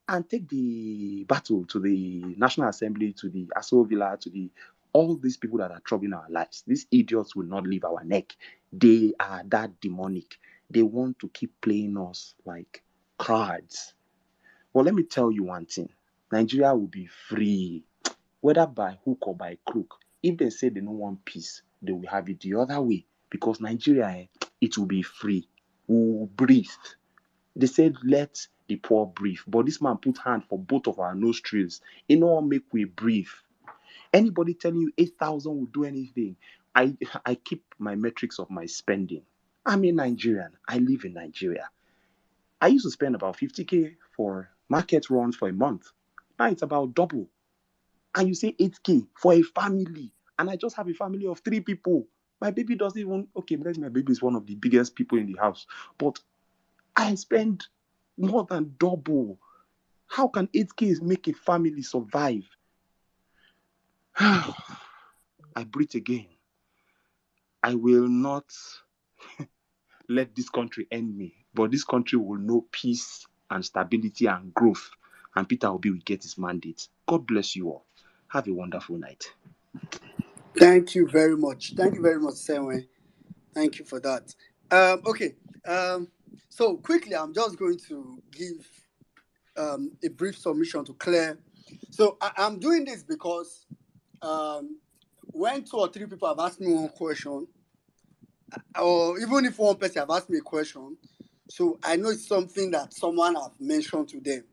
and take the battle to the National Assembly, to the Aso Villa, to all these people that are troubling our lives. These idiots will not leave our neck. They are that demonic. They want to keep playing us like cards. Well, let me tell you one thing. Nigeria will be free, whether by hook or by crook. If they say they don't want peace, they will have it the other way. Because Nigeria, it will be free. We will breathe. They said, let the poor breathe. But this man put hand for both of our nostrils. It no one make we breathe. Anybody telling you 8,000 will do anything, I keep my metrics of my spending. I'm a Nigerian. I live in Nigeria. I used to spend about 50K for market runs for a month. Now it's about double. And you say 8K for a family. And I just have a family of 3 people. My baby doesn't even, okay, my baby is one of the biggest people in the house. But I spend more than double. How can 8K make a family survive? I breathe again. I will not let this country end me, but this country will know peace and stability and growth, and Peter Obi will get his mandate. God bless you all. Have a wonderful night. Thank you very much. Thank you very much, Senwe. Thank you for that. Okay. So quickly, I'm just going to give a brief submission to Claire. So I'm doing this because when 2 or 3 people have asked me one question, or even if one person have asked me a question, so I know it's something that someone have mentioned to them.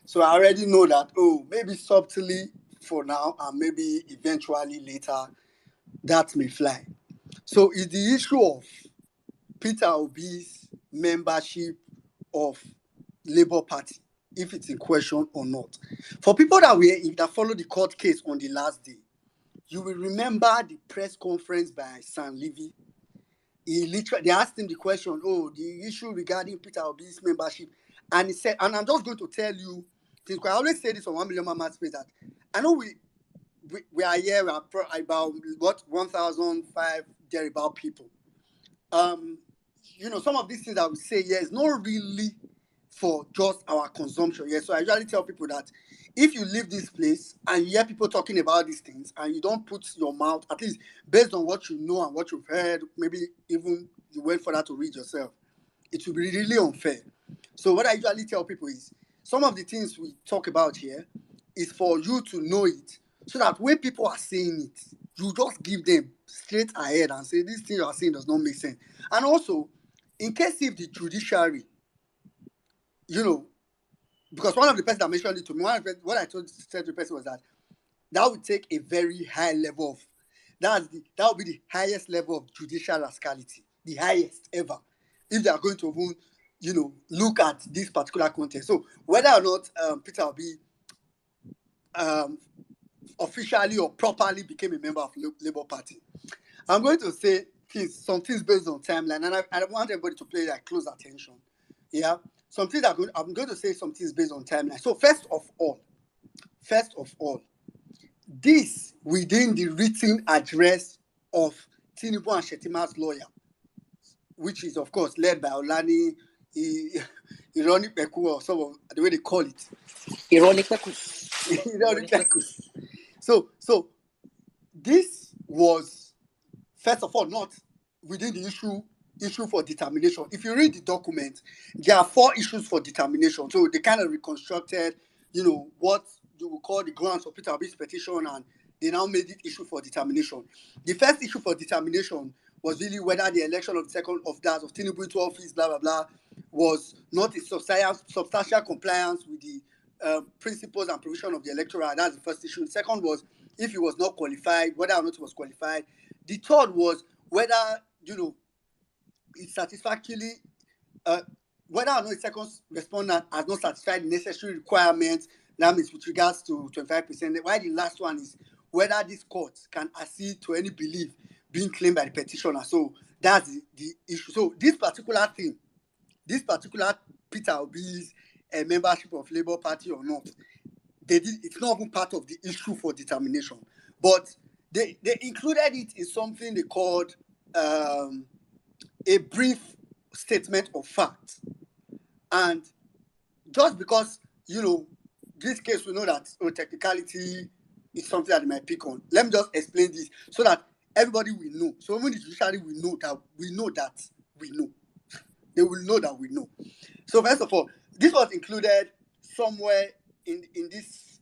So I already know that, maybe subtly for now and maybe eventually later, that may fly. So it's the issue of Peter Obi's membership of Labour Party. if it's in question or not. For people that follow the court case on the last day, you will remember the press conference by San Levy. They asked him the question, the issue regarding Peter Obi's membership. And he said, and I'm just going to tell you, I always say this on 1 Million Mama Space, that I know we are here, we are about 1,005 thereabout people. Some of these things that we say here is not really for just our consumption. So I usually tell people that if you leave this place and you hear people talking about these things and you don't put your mouth, at least based on what you know and what you've heard, maybe even you went further to read yourself, it will be really unfair. So what I usually tell people is, some of the things we talk about here is for you to know it, so that when people are saying it, you just give them straight ahead and say, this thing you are saying does not make sense. And also, in case if the judiciary, because one of the person that mentioned it to me, what I said to the person was that would take a very high level of, that would be the highest level of judicial rascality, the highest ever, if they are going to even, look at this particular context. So whether or not Peter Obi officially or properly became a member of Labour Party, I'm going to say some things based on timeline, and I want everybody to pay their close attention. Yeah, some things I'm going to say some things based on timeline. So first of all, this within the written address of Tinubu and Shettima's lawyer, which is of course led by Olani Ironic Peku, or some of the way they call it. Ironic Peku. So this was, first of all, not within the issue for determination. If you read the document, there are 4 issues for determination. So they kind of reconstructed, what you would call the grounds for Peter Obi's petition, and they now made it issue for determination. The first issue for determination was really whether the election of Tinubu into office, blah, blah, blah, was not in substantial compliance with the principles and provision of the electoral. That's the first issue. The second was if he was not qualified, whether or not he was qualified. The third was whether, it's satisfactorily, whether or not the second respondent has not satisfied the necessary requirements, that means with regards to 25%. Why the last one is whether this court can accede to any belief being claimed by the petitioner. So that's the issue. So this particular Peter Obi's membership of Labour Party or not, it's not even part of the issue for determination. But they included it in something they called a brief statement of fact. And just because, this case, we know that technicality is something that they might pick on. Let me just explain this so that everybody will know. So even the judiciary will know that we know. They will know that we know. So first of all, this was included somewhere in this,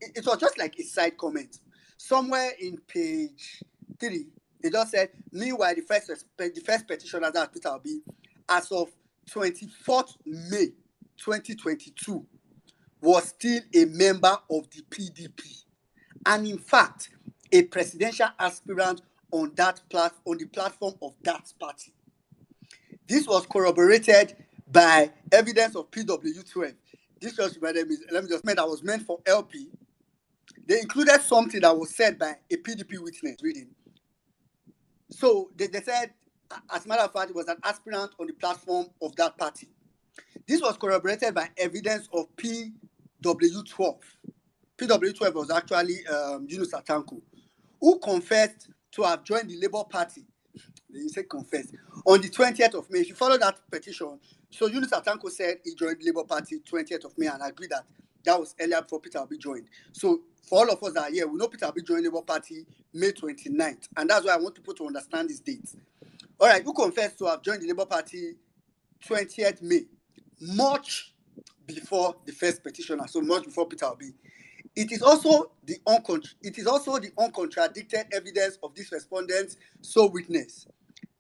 it was just like a side comment. Somewhere in page 3, they just said, meanwhile, the first petitioner, that's Peter Obi, as of 24th May 2022, was still a member of the PDP, and in fact, a presidential aspirant on the platform of that party. This was corroborated by evidence of PW12. This just reminded me, that was meant for LP. They included something that was said by a PDP witness reading. So they said, as a matter of fact, it was an aspirant on the platform of that party. This was corroborated by evidence of PW12. PW12 was actually Yunus Atanko, who confessed to have joined the Labour Party. You say confess. On the 20th of May, if you follow that petition, so Yunus Atanko said he joined the Labour Party 20th of May, and I agree that was earlier before Peter Obi joined. So for all of us that are here, we know Peter Obi joined Labour Party May 29th, and that's why I want people to understand these dates. All right, who confessed to have joined the Labour Party 20th May, much before the first petitioner, so much before Peter Obi. It is also the uncontradicted evidence of this respondent's sole witness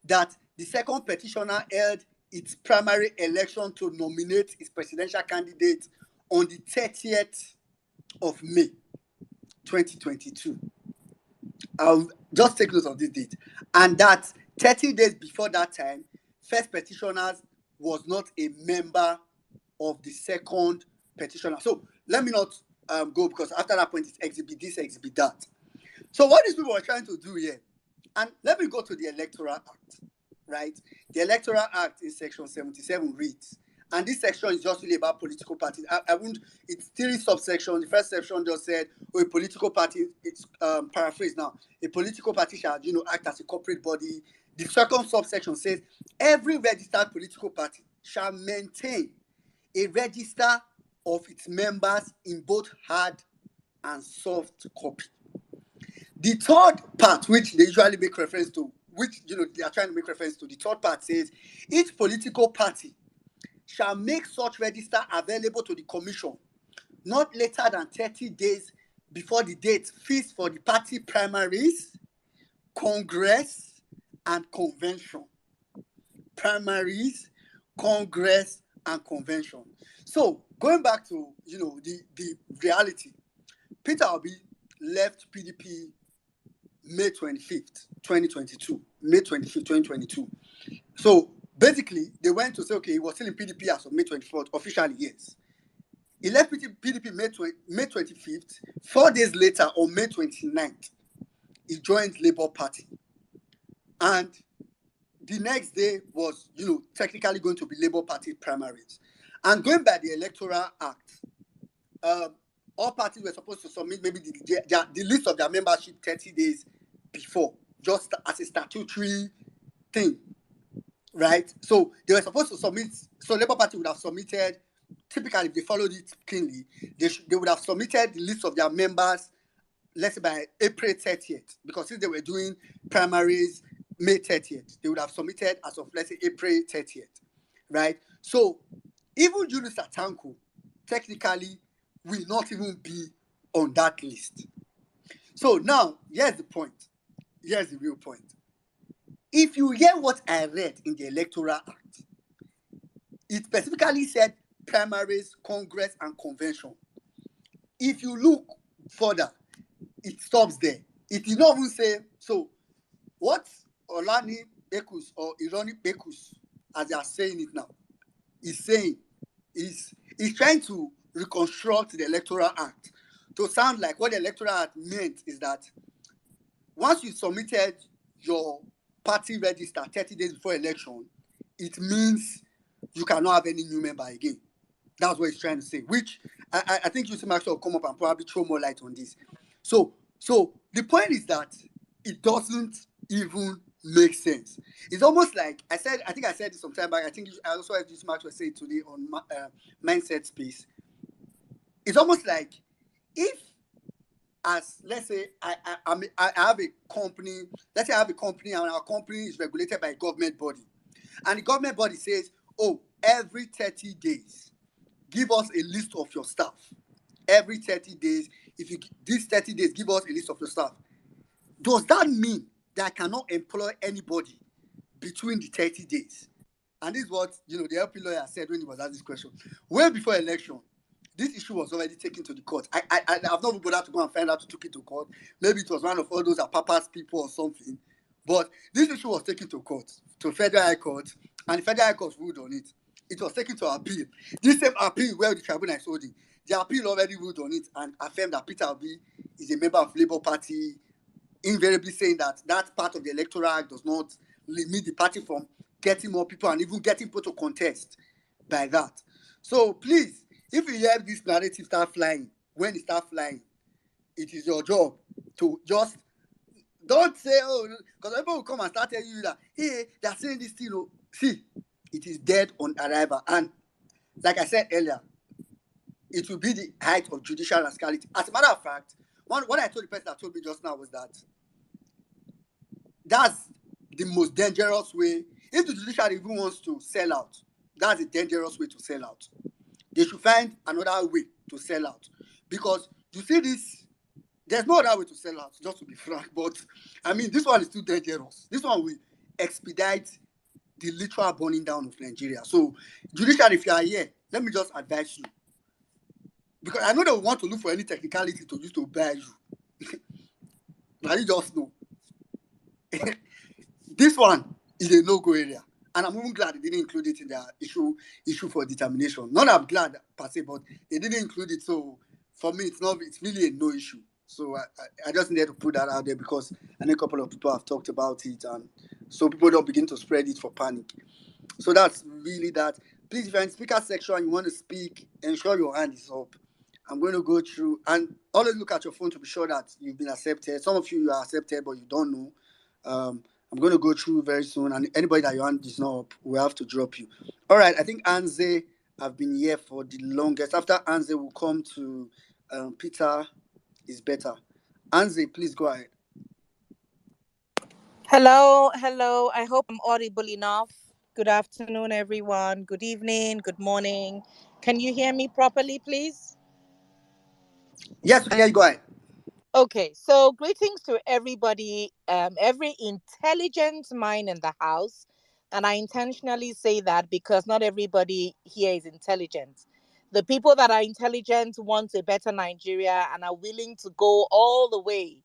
that the second petitioner held its primary election to nominate its presidential candidate on the 30th of May 2022. I'll just take note of this date. And that 30 days before that time, first petitioner was not a member of the second petitioner. So let me not go, because after that point it's exhibit this, exhibit that. So what these people are trying to do here, and let me go to the Electoral Act, right? The Electoral Act in section 77 reads, and this section is just really about political parties. I won't, it's 3 subsections. The first section just said, oh, a political party, it's paraphrased now, a political party shall, act as a corporate body. The second subsection says, every registered political party shall maintain a register of its members in both hard and soft copy. The third part, which they usually make reference to, which they are trying to make reference to, the third part says, each political party shall make such register available to the commission not later than 30 days before the date fixed for the party primaries, congress, and convention. Primaries, congress, and convention. So going back to the reality, Peter Obi left PDP May 25th, 2022. May 25th, 2022. So basically, they went to say, okay, he was still in PDP as of May 24th, officially, yes. He left PDP May 25th. 4 days later, on May 29th, he joined Labour Party. And the next day was, technically going to be Labour Party primaries. And going by the Electoral Act, all parties were supposed to submit maybe the list of their membership 30 days before, just as a statutory thing, right? So they were supposed to submit, so Labour Party would have submitted, typically if they followed it cleanly, they would have submitted the list of their members, let's say by April 30th, because since they were doing primaries May 30th, they would have submitted as of, let's say, April 30th, right? So even Julius Atanko technically will not even be on that list. So now, here's the point. Here's the real point. If you hear what I read in the Electoral Act, it specifically said primaries, congress, and convention. If you look further, it stops there. It did not even say, so what Olani Bekus or Ironi Bekus, as they are saying it now, is saying is trying to reconstruct the Electoral Act to sound like what the Electoral Act meant is that once you submitted your party register 30 days before election, it means you cannot have any new member again. That's what he's trying to say, which I think you will come up and probably throw more light on this. So the point is that it doesn't even make sense. It's almost like I think I said this some time back. I think I also heard this Maxwell say today on Mindset Space. It's almost like if, as let's say I have a company, let's say I have a company and our company is regulated by a government body, and the government body says, oh, every 30 days, give us a list of your staff. Every 30 days, these 30 days, give us a list of your staff. Does that mean that I cannot employ anybody between the 30 days? And this is what the LP lawyer said when he was asked this question. Way before election, this issue was already taken to the court. I've not been bothered to go and find out who took it to court. Maybe it was one of all those Papa's people or something. But this issue was taken to court, to Federal High Court, and the Federal High Court ruled on it. It was taken to appeal. This same appeal where the tribunal is holding, the appeal already ruled on it and affirmed that Peter Obi is a member of Labour Party, invariably saying that that part of the Electoral Act does not limit the party from getting more people and even getting people to contest by that. So please, if you hear this narrative start flying, when it starts flying, it is your job to just don't say, oh, because people will come and start telling you that, hey, they're saying this thing. Oh. See, it is dead on arrival. And like I said earlier, it will be the height of judicial rascality. As a matter of fact, what I told the person that told me just now was that that's the most dangerous way. If the judiciary even wants to sell out, that's a dangerous way to sell out. They should find another way to sell out. Because you see this, there's no other way to sell out, just to be frank. But, I mean, this one is too dangerous. This one will expedite the literal burning down of Nigeria. So, judiciary, if you are here, let me just advise you. Because I know they want to look for any technicality to use to buy you. Now you just know. This one is a no-go area. And I'm even glad they didn't include it in their issue for determination. Not that I'm glad per se, but they didn't include it. So for me, it's really a no issue. So I just needed to put that out there because I know a couple of people have talked about it, and so people don't begin to spread it for panic. So that's really that. Please, if you're in speaker section and you want to speak, ensure your hand is up. I'm going to go through and always look at your phone to be sure that you've been accepted. Some of you are accepted, but you don't know. I'm going to go through very soon, and anybody that your hand is not up, we have to drop you. All right, I think Anze have been here for the longest. After Anze, we'll come to Peter is better. Anze, please go ahead. Hello, hello. I hope I'm audible enough. Good afternoon, everyone. Good evening, good morning. Can you hear me properly, please? Yes, we can hear you. Go ahead. Okay, so greetings to everybody, every intelligent mind in the house. And I intentionally say that because not everybody here is intelligent. The people that are intelligent want a better Nigeria and are willing to go all the way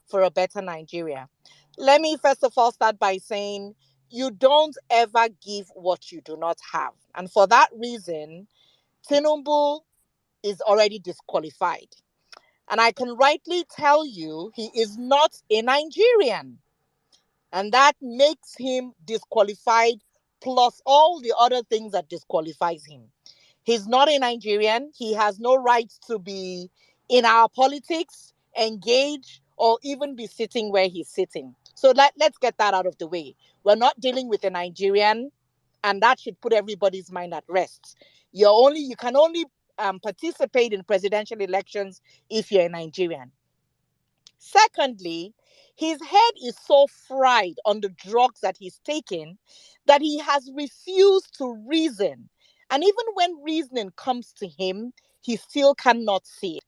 for a better Nigeria. Let me first of all start by saying you don't ever give what you do not have. And for that reason, Tinubu is already disqualified. And I can rightly tell you he is not a Nigerian. And that makes him disqualified plus all the other things that disqualifies him. He's not a Nigerian. He has no right to be in our politics, engage, or even be sitting where he's sitting. So let's get that out of the way. We're not dealing with a Nigerian, and that should put everybody's mind at rest. You can only participate in presidential elections if you're a Nigerian. Secondly, his head is so fried on the drugs that he's taking that he has refused to reason. And even when reasoning comes to him, he still cannot see it.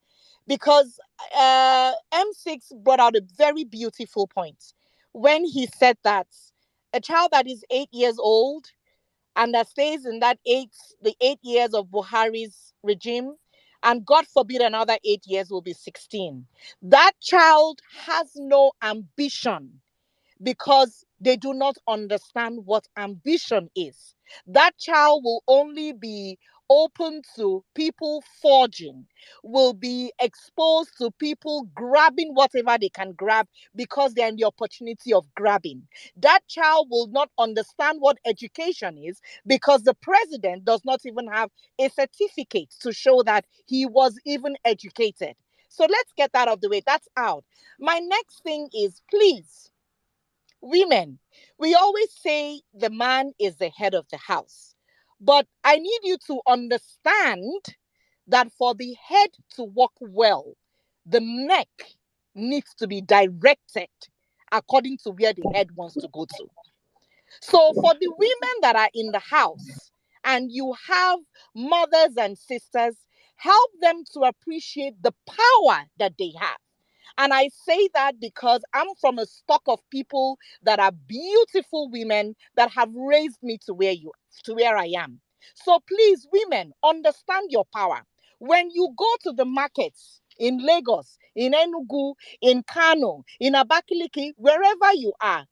Because M6 brought out a very beautiful point when he said that a child that is 8 years old and that stays in the 8 years of Buhari's regime, and God forbid another 8 years will be 16. That child has no ambition because they do not understand what ambition is. That child will only be open to people forging, will be exposed to people grabbing whatever they can grab because they're in the opportunity of grabbing. That child will not understand what education is because the president does not even have a certificate to show that he was even educated. So let's get that out of the way. That's out. My next thing is, please, women, we always say the man is the head of the house. But I need you to understand that for the head to work well, the neck needs to be directed according to where the head wants to go to. So for the women that are in the house and you have mothers and sisters, help them to appreciate the power that they have. And I say that because I'm from a stock of people that are beautiful women that have raised me to where I am. So please, women, understand your power. When you go to the markets in Lagos, in Enugu, in Kano, in Abakaliki, wherever you are,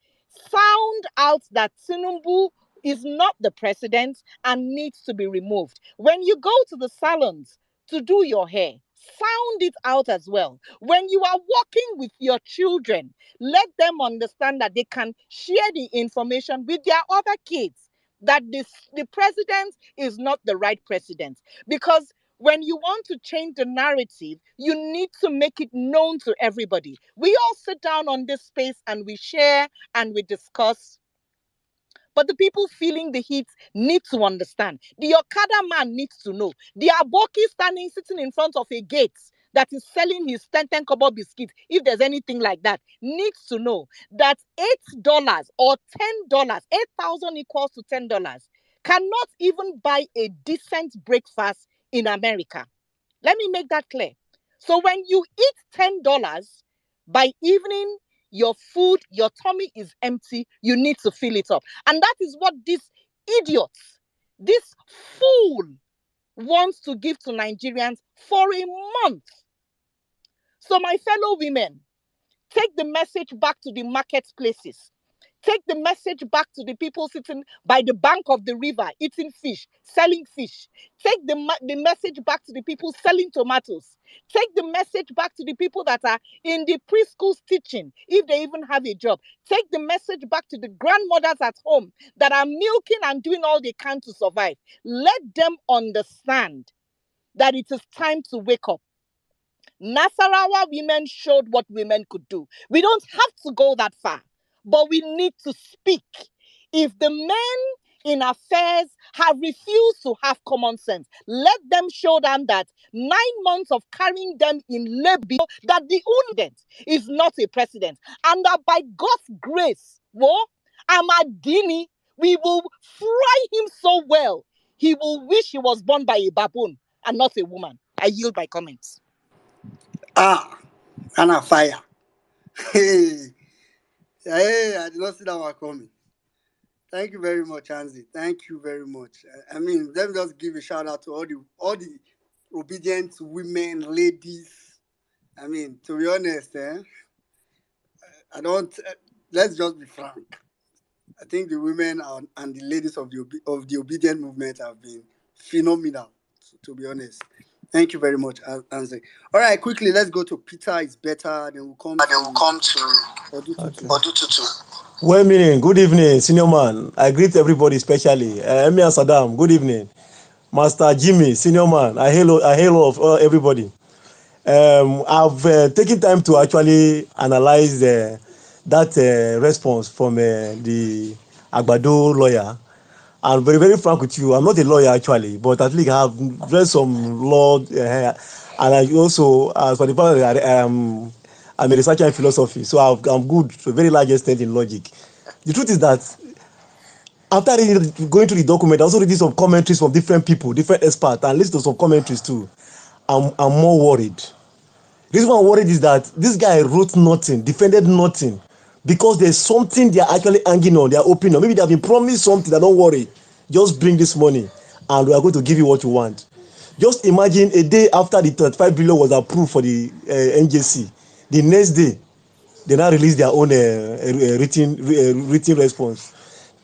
found out that Tinubu is not the president and needs to be removed. When you go to the salons to do your hair, found it out as well. When you are working with your children, let them understand that they can share the information with their other kids that the president is not the right president. Because when you want to change the narrative, you need to make it known to everybody. We all sit down on this space and we share and we discuss. But the people feeling the heat need to understand. The Okada man needs to know. The Aboki sitting in front of a gate that is selling his 10 kobo biscuit, if there's anything like that, needs to know that $8 or $10, 8,000 equals to $10, cannot even buy a decent breakfast in America. Let me make that clear. So when you eat $10, by evening, your food, your tummy is empty. You need to fill it up. And that is what this idiot, this fool wants to give to Nigerians for a month. So my fellow women, take the message back to the marketplaces. Take the message back to the people sitting by the bank of the river, eating fish, selling fish. Take the message back to the people selling tomatoes. Take the message back to the people that are in the preschools teaching, if they even have a job. Take the message back to the grandmothers at home that are milking and doing all they can to survive. Let them understand that it is time to wake up. Nasarawa women showed what women could do. We don't have to go that far, but we need to speak. If the men in affairs have refused to have common sense, let them show them that 9 months of carrying them in labor, that the president is not a president, and that by God's grace, Amadini, we will fry him so well, he will wish he was born by a baboon and not a woman. I yield my comments. And a fire. Hey, I did not see that one coming. Thank you very much, Anzi. Thank you very much. I mean, let me just give a shout out to all the obedient women, ladies. I mean, to be honest, I don't. Let's just be frank. I think the women and the ladies of the obedient movement have been phenomenal. To be honest, thank you very much, Anzi. All right, quickly, let's go to Peter is better. Then we'll come to Odututu. Well, meaning, good evening, senior man. I greet everybody, especially Emir Saddam. Good evening, Master Jimmy, senior man. I hail of everybody. I've taken time to actually analyze that response from the Agbado lawyer. I'm very, very frank with you. I'm not a lawyer actually, but at least I have read some law, and I also, as for the part that I'm a researcher in philosophy, so I'm good to a very large extent in logic. The truth is that after going through the document, I also read some commentaries from different people, different experts, and listen to some commentaries too. I'm more worried. The reason why I'm worried is that this guy wrote nothing, defended nothing, because there's something they're actually hanging on, their opinion. Maybe they've been promised something that, don't worry, just bring this money and we are going to give you what you want. Just imagine a day after the 35 billion was approved for the NJC, the next day, they now release their own written response.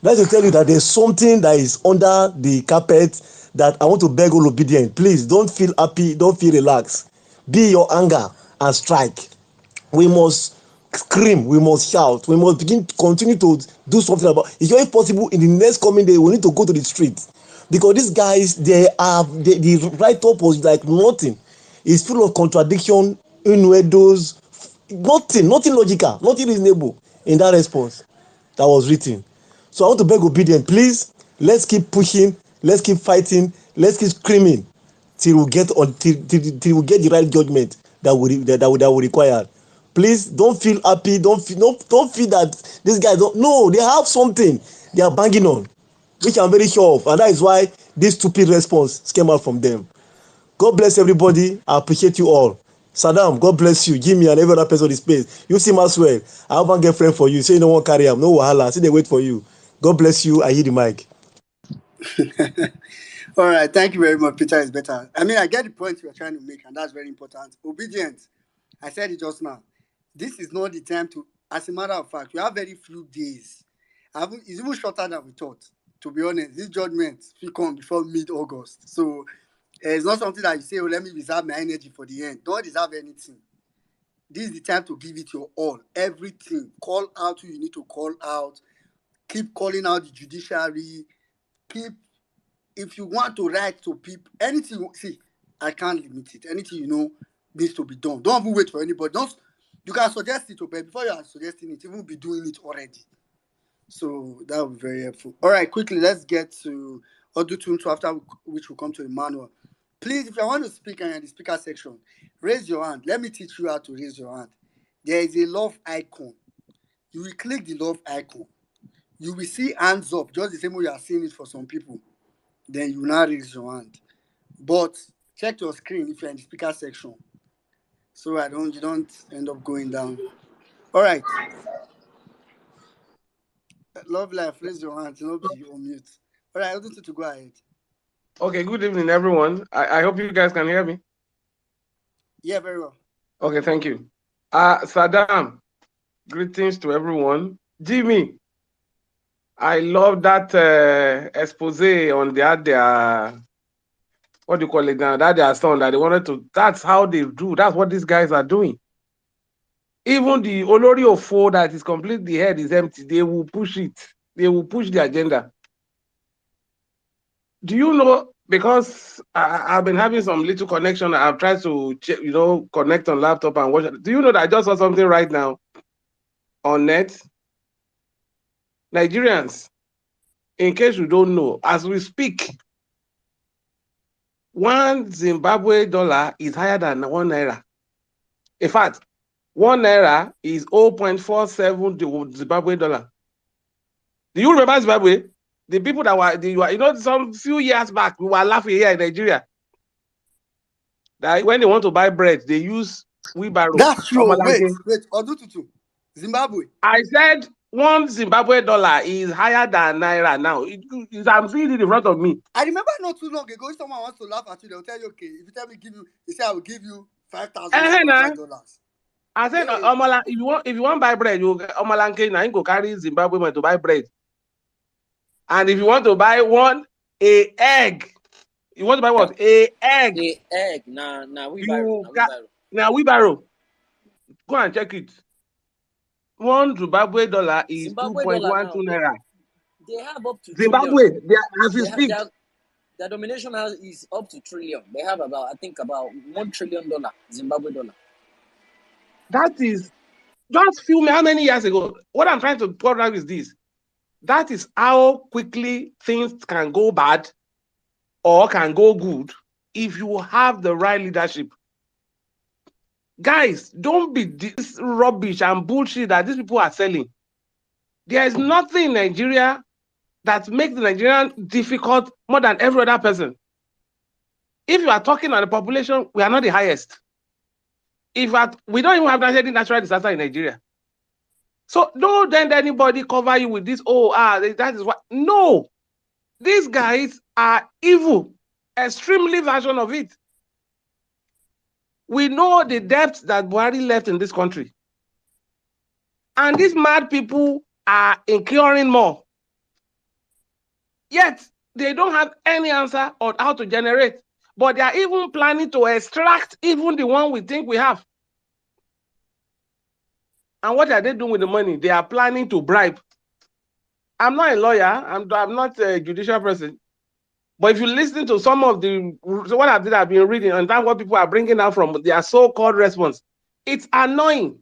That's to tell you that there's something that is under the carpet that I want to beg all obedient. Please don't feel happy, don't feel relaxed. Be your anger and strike. We must scream, we must shout, we must begin to continue to do something about it. It's very possible in the next coming day we need to go to the street, because these guys, the write-up was like nothing. It's full of contradiction, innuendos, nothing logical, nothing reasonable in that response that was written. So I want to beg obedient, please, let's keep pushing, let's keep fighting, let's keep screaming till we get till we get the right judgment that we require. Please don't feel happy, don't feel that these guys don't. No, they have something they are banging on, which I'm very sure of, and that is why this stupid response came out from them. God bless everybody. I appreciate you all. Saddam, God bless you. Jimmy and every other person in the space. You see as well. I have one girlfriend for you. Say you don't want to carry him. No wahala. See they wait for you. God bless you. I hear the mic. All right, thank you very much. Peter is better. I mean, I get the point you are trying to make, and that's very important. Obedience. I said it just now. This is not the time to, as a matter of fact, we have very few days. It's even shorter than we thought. To be honest, this judgment will come before mid-August. So it's not something that you say, oh, let me reserve my energy for the end. Don't reserve anything. This is the time to give it your all. Everything. Call out who you need to call out. Keep calling out the judiciary. If you want to write to people, anything, see, I can't limit it. Anything needs to be done. Don't even wait for anybody. You can suggest it, but before you are suggesting it, you will be doing it already. So that would be very helpful. All right, quickly, let's get to Odutuntu, after which we'll come to Emmanuel. Please, if you want to speak and you're in the speaker section, raise your hand. Let me teach you how to raise your hand. There is a love icon. You will click the love icon. You will see hands up, just the same way you are seeing it for some people. Then you now raise your hand. But check your screen if you're in the speaker section, so you don't end up going down. All right. Love life, raise your hand. You'll not be on mute. All right, I'll do to go ahead. Okay, good evening, everyone. I hope you guys can hear me. Yeah, very well. Okay, thank you. Saddam, greetings to everyone. Jimmy, I love that expose on their what do you call it now? That their son that they wanted to. That's how they do. That's what these guys are doing. Even the Olori Ofo that is complete, the head is empty. They will push it. They will push the agenda. Do you know? Because I've been having some little connection. I've tried to, connect on laptop and watch. Do you know that I just saw something right now on net? Nigerians, in case you don't know, as we speak, one Zimbabwe dollar is higher than 1 naira. In fact, 1 naira is 0.47 Zimbabwe dollar. Do you remember Zimbabwe? The people that were, some few years back, we were laughing here in Nigeria. That when they want to buy bread, they use wheelbarrow. That's true. Wait. Odututu. Zimbabwe. I said 1 Zimbabwe dollar is higher than naira now. I'm seeing it in front of me. I remember not too long ago, if someone wants to laugh at you, they'll tell you, okay, if you tell me they say I will give you $5,000. I said, hey. If you want to buy bread, you Omalanke now you go carry Zimbabwe money to buy bread. And if you want to buy a egg, you want to buy what? A egg. A egg. Now wheelbarrow. Go and check it. 1 Zimbabwe dollar is 2.12 naira. They have up to Zimbabwe. Their domination is up to trillion. They have about $1 trillion Zimbabwe dollar. That is just few how many years ago. What I'm trying to point out is this. That is how quickly things can go bad or can go good if you have the right leadership. Guys, don't be this rubbish and bullshit that these people are selling. There is nothing in Nigeria that makes the Nigerian difficult more than every other person. If you are talking on the population, we are not the highest. We don't even have any natural disaster in Nigeria. So don't let anybody cover you with this, that is what. No, these guys are evil, extremely version of it. We know the depth that Buhari left in this country. And these mad people are incurring more. Yet, they don't have any answer on how to generate. But they are even planning to extract even the one we think we have. And what are they doing with the money? They are planning to bribe. I'm not a lawyer. I'm not a judicial person. But if you listen to some of what I've been reading and that's what people are bringing out from their so-called response, it's annoying.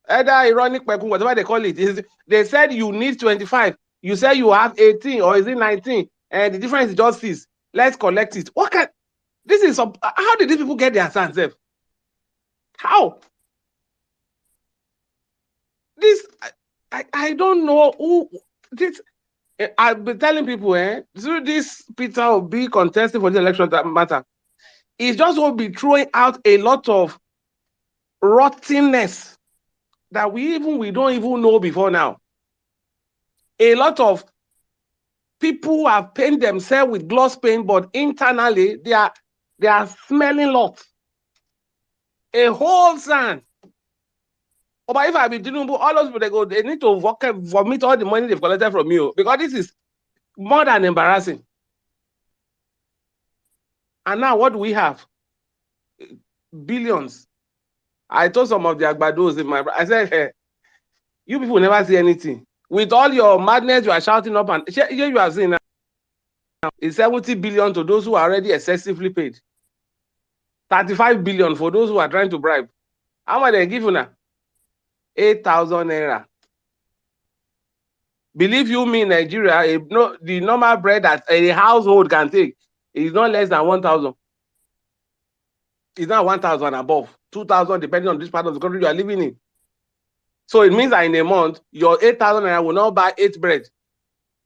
Either ironic, whatever they call it, they said you need 25. You say you have 18 or is it 19? And the difference is just 6. Let's collect it. How did these people get their sons? How? I don't know who this. I've been telling people, through this Peter Obi contesting for the election that matter, it's just will be throwing out a lot of rottenness that we don't even know before now. A lot of people have painted themselves with gloss paint, but internally they are smelling lots. A whole sand. But if I be Tinubu, all those people they need to vomit all the money they've collected from you because this is more than embarrassing. And now what do we have? Billions. I told some of the Agbados I said, hey, you people never see anything. With all your madness, you are shouting up and here you are seeing now is 70 billion to those who are already excessively paid. 35 billion for those who are trying to bribe. How much they give you now? 8,000 naira. Believe you me, Nigeria, the normal bread that a household can take is not less than 1,000. It's not 1,000 above. 2,000 depending on this part of the country you are living in. So it means that in a month, your 8,000 naira will not buy 8 bread.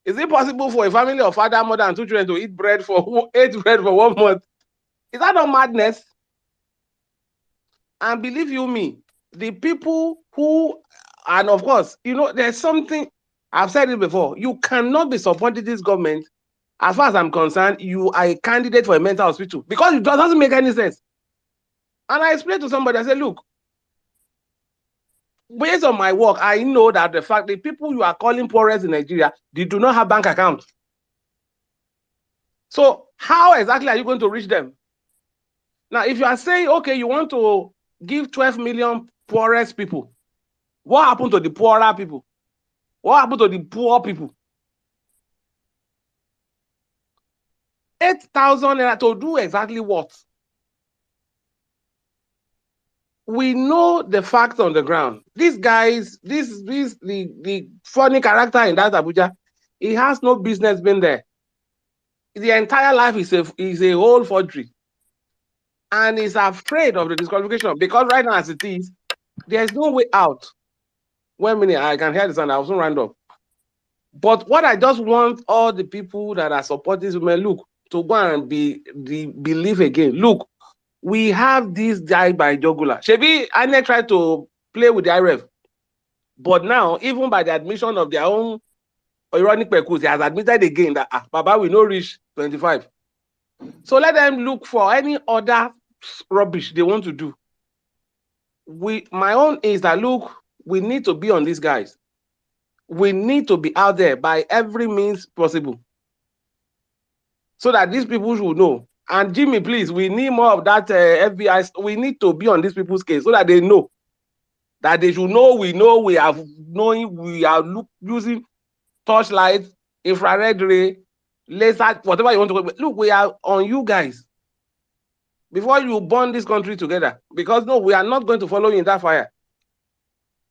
Is it possible for a family of father, mother, and 2 children to eat bread for 8 bread for 1 month? Is that not madness? And believe you me, the people who, and of course, there's something, I've said it before, you cannot be supporting this government. As far as I'm concerned, you are a candidate for a mental hospital because it doesn't make any sense. And I explained to somebody, I said, look, based on my work, I know that the fact the people you are calling poorest in Nigeria, they do not have bank accounts. So how exactly are you going to reach them? Now, if you are saying, okay, you want to give 12 million poorest people, what happened to the poorer people? What happened to the poor people? 8,000 naira to do exactly what? We know the facts on the ground. These guys, the funny character in that Abuja, he has no business being there. The entire life is a whole forgery. And he's afraid of the disqualification because right now, as it is, there's no way out. 1 minute, I can hear the sound. I was soon round up. But what I just want all the people that are supporting this women, look, to go and believe again. Look, we have this guy by Jogula. Shebi Ane tried to play with the IRF. But now, even by the admission of their own ironic pecus, he has admitted again that Baba will not reach 25. So let them look for any other rubbish they want to do. My own is that, look, we need to be on these guys. We need to be out there by every means possible so that these people should know. And Jimmy, please, we need more of that FBI. We need to be on these people's case so that they know that they should know we are using torchlight, infrared ray, laser, whatever you want to call. Look, we are on you guys before you burn this country together. Because no, we are not going to follow you in that fire.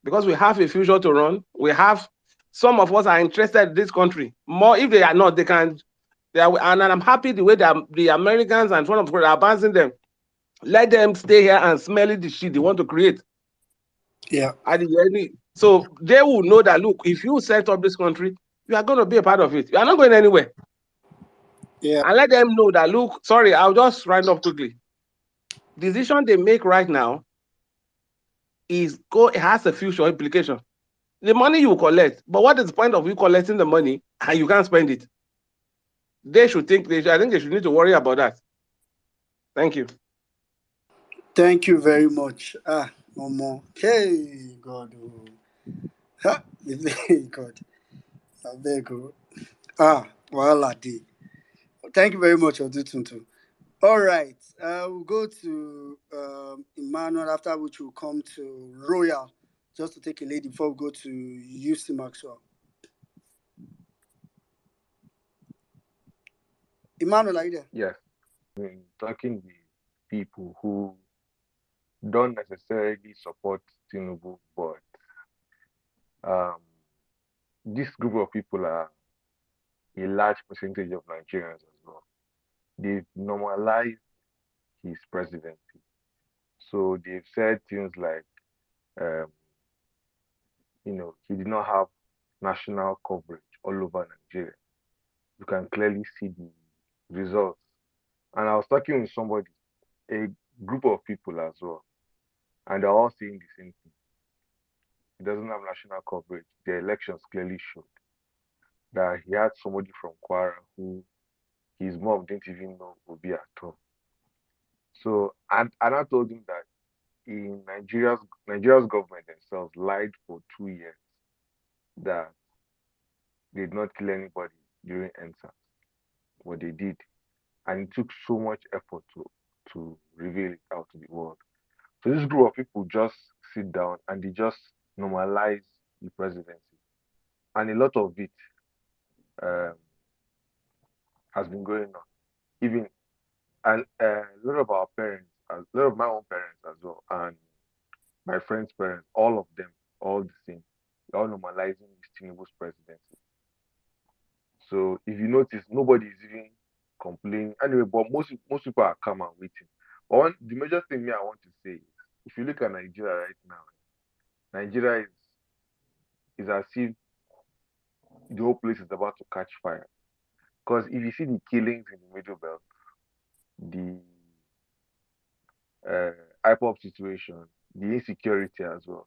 Because we have a future to run. We have some of us are interested in this country more. If they are not, they can. And I'm happy the way that the Americans and one of them are advancing them. Let them stay here and smell the shit they want to create. Yeah. So they will know that, look, if you set up this country, you are going to be a part of it. You are not going anywhere. Yeah. And let them know that, look, sorry, I'll just round up quickly. Decision they make right now it has a future implication. The money you collect, but what is the point of you collecting the money and you can't spend it? I think they should need to worry about that. Thank you. Thank you very much. No more. Hey, God. Oh. Ha, God. I beg you. Well, I did. Thank you very much, Odutuntu. All right. We'll go to Emmanuel, after which we'll come to Royal, just to take a lady before we go to UC Maxwell. Emmanuel, are you there? Yes. Talking with people who don't necessarily support Tinubu, but this group of people are a large percentage of Nigerians as well. They've normalized his presidency. So they've said things like, um, he did not have national coverage all over Nigeria. You can clearly see the results. And I was talking with somebody, a group of people as well, and they're all saying the same thing. He doesn't have national coverage. The elections clearly showed that he had somebody from Kwara who his mom didn't even know would be at home. So, and I told him that in Nigeria's government themselves lied for 2 years that they did not kill anybody during NSAS. What they did, and it took so much effort to reveal it out to the world. So this group of people just sit down and they just normalize the presidency, and a lot of it um, has been going on. Even and a lot of our parents, a lot of my own parents as well, and my friends' parents, all of them, all the same, they're all normalizing this Tinubu's presidency. So if you notice, nobody is even complaining anyway. But most people are calm and waiting. But the major thing I want to say is, if you look at Nigeria right now, Nigeria is as if the whole place is about to catch fire. Because if you see the killings in the Middle Belt, the IPOP situation, the insecurity as well,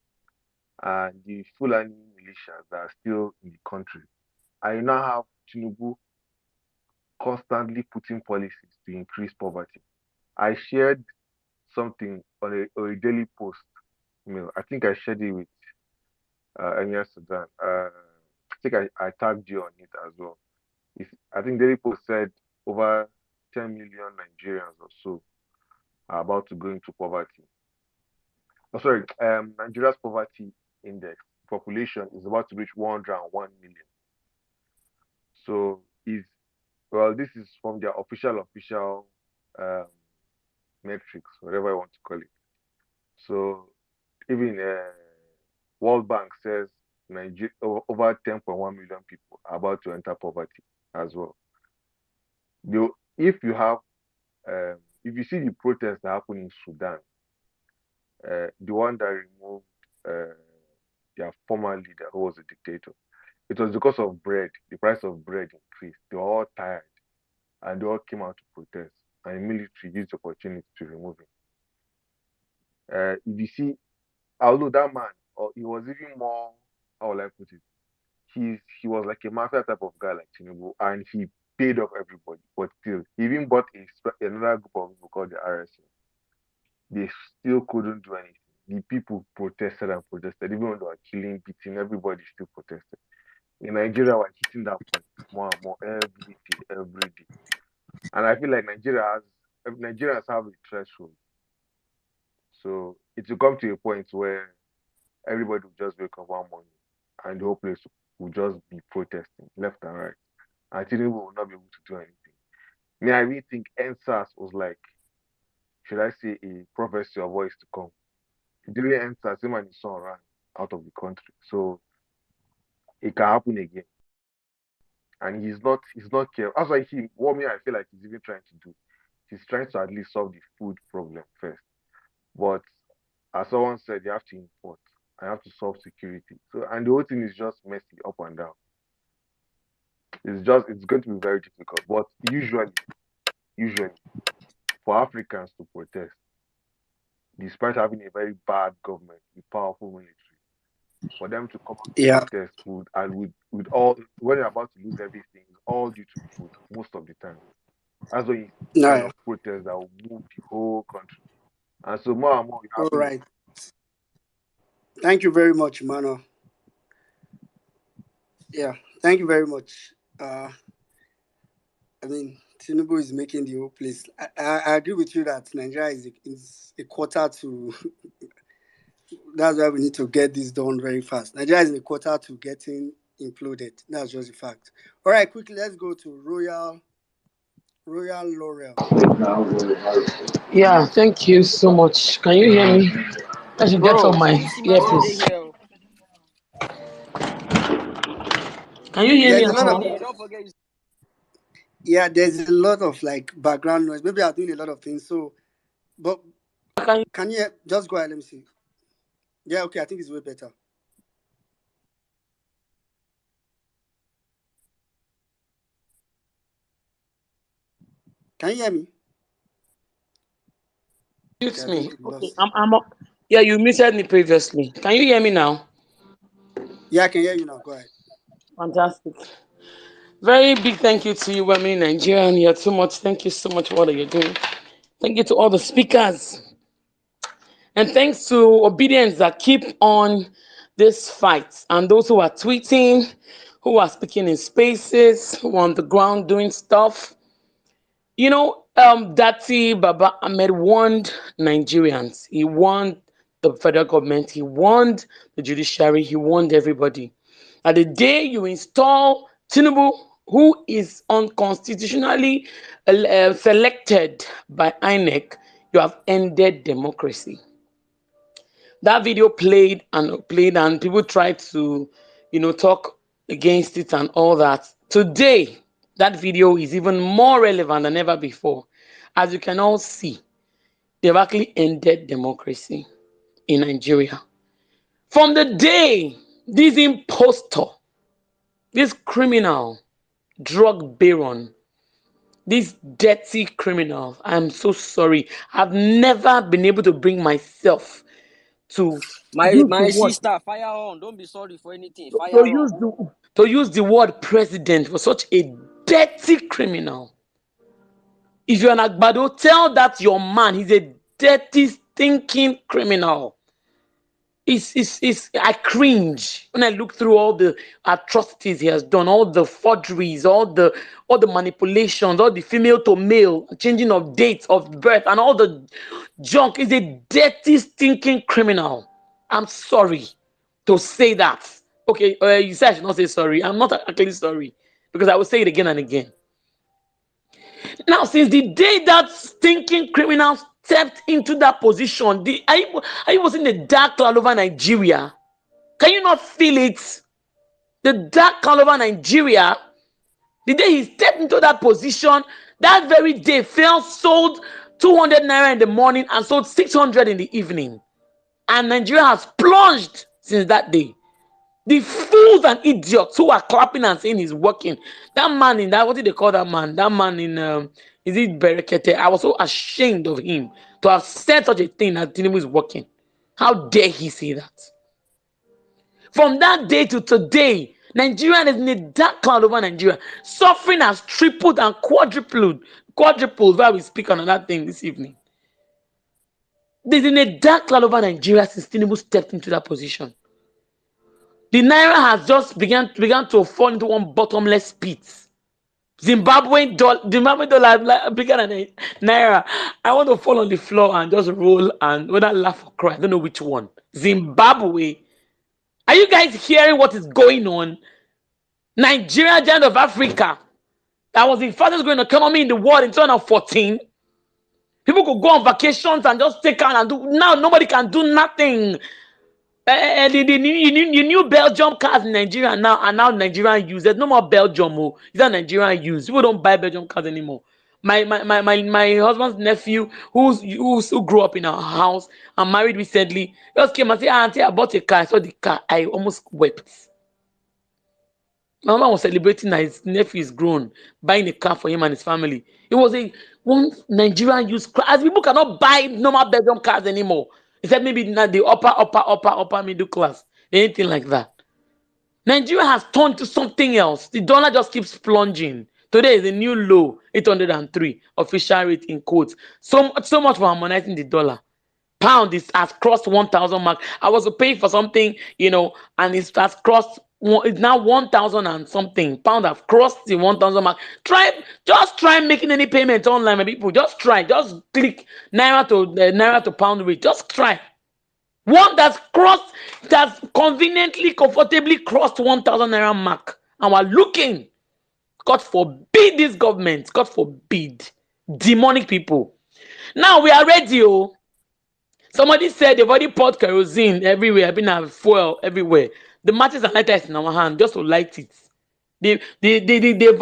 and the Fulani militias that are still in the country, and you now have Tinubu constantly putting policies to increase poverty. I shared something on a daily post. I think I shared it with and yesterday. I think I tagged you on it as well. I think Daily Post said over 10 million Nigerians or so are about to go into poverty. Oh, sorry, Nigeria's poverty index population is about to reach 101 million. So this is from their official um, metrics, whatever I want to call it. So even World Bank says over 10.1 million people are about to enter poverty as well. If you have, if you see the protests that happened in Sudan, the one that removed their former leader, who was a dictator, it was because of bread. The price of bread increased. They were all tired, and they all came out to protest. And the military used the opportunity to remove him. If you see, although that man, or he was even more, how will I put it? He was like a mafia type of guy like Tinubu, and he paid off everybody. But still, he even bought another group of people called the RSM. They still couldn't do anything. The people protested and protested, even when they were killing, beating, everybody still protested. In Nigeria, we're hitting that point more and more every day, every day. And I feel like Nigerians have a threshold. So it will come to a point where everybody will just wake up one morning and the whole place will just be protesting left and right. And Tinubu will not be able to do anything. I really think NSAS was like, should I say, a prophecy of what is to come. During NSAS, him and his son ran out of the country. So it can happen again. And he's not careful. That's why I feel like he's even trying to do. He's trying to at least solve the food problem first. But as someone said, you have to import. I have to solve security. So, and the whole thing is just messy up and down. It's going to be very difficult. But usually for Africans to protest, despite having a very bad government with powerful military, for them to come out to Yeah. protest with all, when they're about to lose everything, it's all due to food most of the time. That's why you see No, kind yeah. of protests that will move the whole country. And so more and more we All happen. right. Thank you very much, Mano. Yeah, thank you very much. I mean, Tinubu is making the whole place. I agree with you that Nigeria is a quarter to. That's why we need to get this done very fast. Nigeria is a quarter to getting imploded. That's just a fact. All right, quickly, let's go to Royal Laurel. Yeah, thank you so much. Can you hear me? I should get on Bro, my see Simasi earpiece. dey here. Can you hear me There's a at lot of all? Don't forget. yeah, there's a lot of like background noise. Maybe I'm doing a lot of things. So, but can you just go ahead? Let me see. Yeah, okay, I think it's way better. Can you hear me? Okay, Mute I me. think we Okay, lost. yeah, you muted me previously. Can you hear me now? Yeah, I can hear you now. Go ahead. Fantastic. Very big thank you to you, women in Nigeria, and you're too much. Thank you so much for what you're doing. Thank you to all the speakers. And thanks to Obedience that keep on this fight, and those who are tweeting, who are speaking in spaces, who are on the ground doing stuff. You know, Dati Baba Ahmed warned Nigerians. He warned the federal government. He warned the judiciary. He warned everybody. At the day you install Tinubu, who is unconstitutionally selected by INEC, you have ended democracy. That video played, and people tried to, talk against it and all that. Today, that video is even more relevant than ever before. As you can all see, they've actually ended democracy in Nigeria. From the day this impostor, this criminal, drug baron, this dirty criminal, I'm so sorry. I've never been able to bring myself to use the My word sister, fire on. Don't be sorry for anything. Fire to use on. the word president for such a dirty criminal. If you're an Agbado, tell that your man, he's a dirty, stinking criminal. I cringe when I look through all the atrocities he has done, all the forgeries, all the manipulations, all the female to male, changing of dates of birth, and all the junk. Is a dirty, stinking criminal. I'm sorry to say that. Okay, you said I should not say sorry. I'm not actually sorry because I will say it again and again. Now, since the day that stinking criminal stepped into that position, are you was in the dark cloud over Nigeria? Can you not feel it? The dark cloud over Nigeria. The day he stepped into that position, that very day, Fail sold 200 naira in the morning and sold 600 in the evening. And Nigeria has plunged since that day. The fools and idiots who are clapping and saying he's working. That man in that, what did they call that man? That man in, is it Berekete? I was so ashamed of him to have said such a thing that Tinubu is working. How dare he say that? From that day to today, Nigeria is in a dark cloud over Nigeria. Suffering has tripled and quadrupled while we speak on another thing this evening. There's in a dark cloud over Nigeria since Tinubu stepped into that position. The naira has just began to fall into one bottomless pit. Zimbabwe dollar like, bigger than naira. I want to fall on the floor and just roll and whether laugh or cry. I don't know which one. Zimbabwe. Are you guys hearing what is going on? Nigeria, giant of Africa, that was the fastest growing economy in the world in 2014. People could go on vacations and just take out and do. Now nobody can do nothing. The new Belgium cars in Nigeria now are now Nigerian used. There's no more Belgium. Oh, it's not Nigerian used. People don't buy Belgium cars anymore. My husband's nephew who grew up in our house and married recently just came and said, "Auntie, I bought a car." I saw the car. I almost wept. My mama was celebrating that his nephew is grown, buying a car for him and his family. It was one Nigerian used car. As people cannot buy normal Belgium cars anymore. Except maybe not the upper middle class. Anything like that. Nigeria has turned to something else. The dollar just keeps plunging. Today is a new low, 803 official rate in quotes. So much for harmonizing the dollar. Pound has crossed 1,000 mark. I was paying for something, and it has crossed. It's now 1,000 and something. Pound have crossed the 1,000 mark. Just try making any payment online, my people. Just try. Just click naira to pound rate. Just try. One that's conveniently, comfortably crossed 1,000 naira mark. And we're looking. God forbid this government. God forbid. Demonic people. Now we are ready. Somebody said they've already poured kerosene everywhere. I've been have fuel everywhere. The matches and lighters in our hand just to light it. They've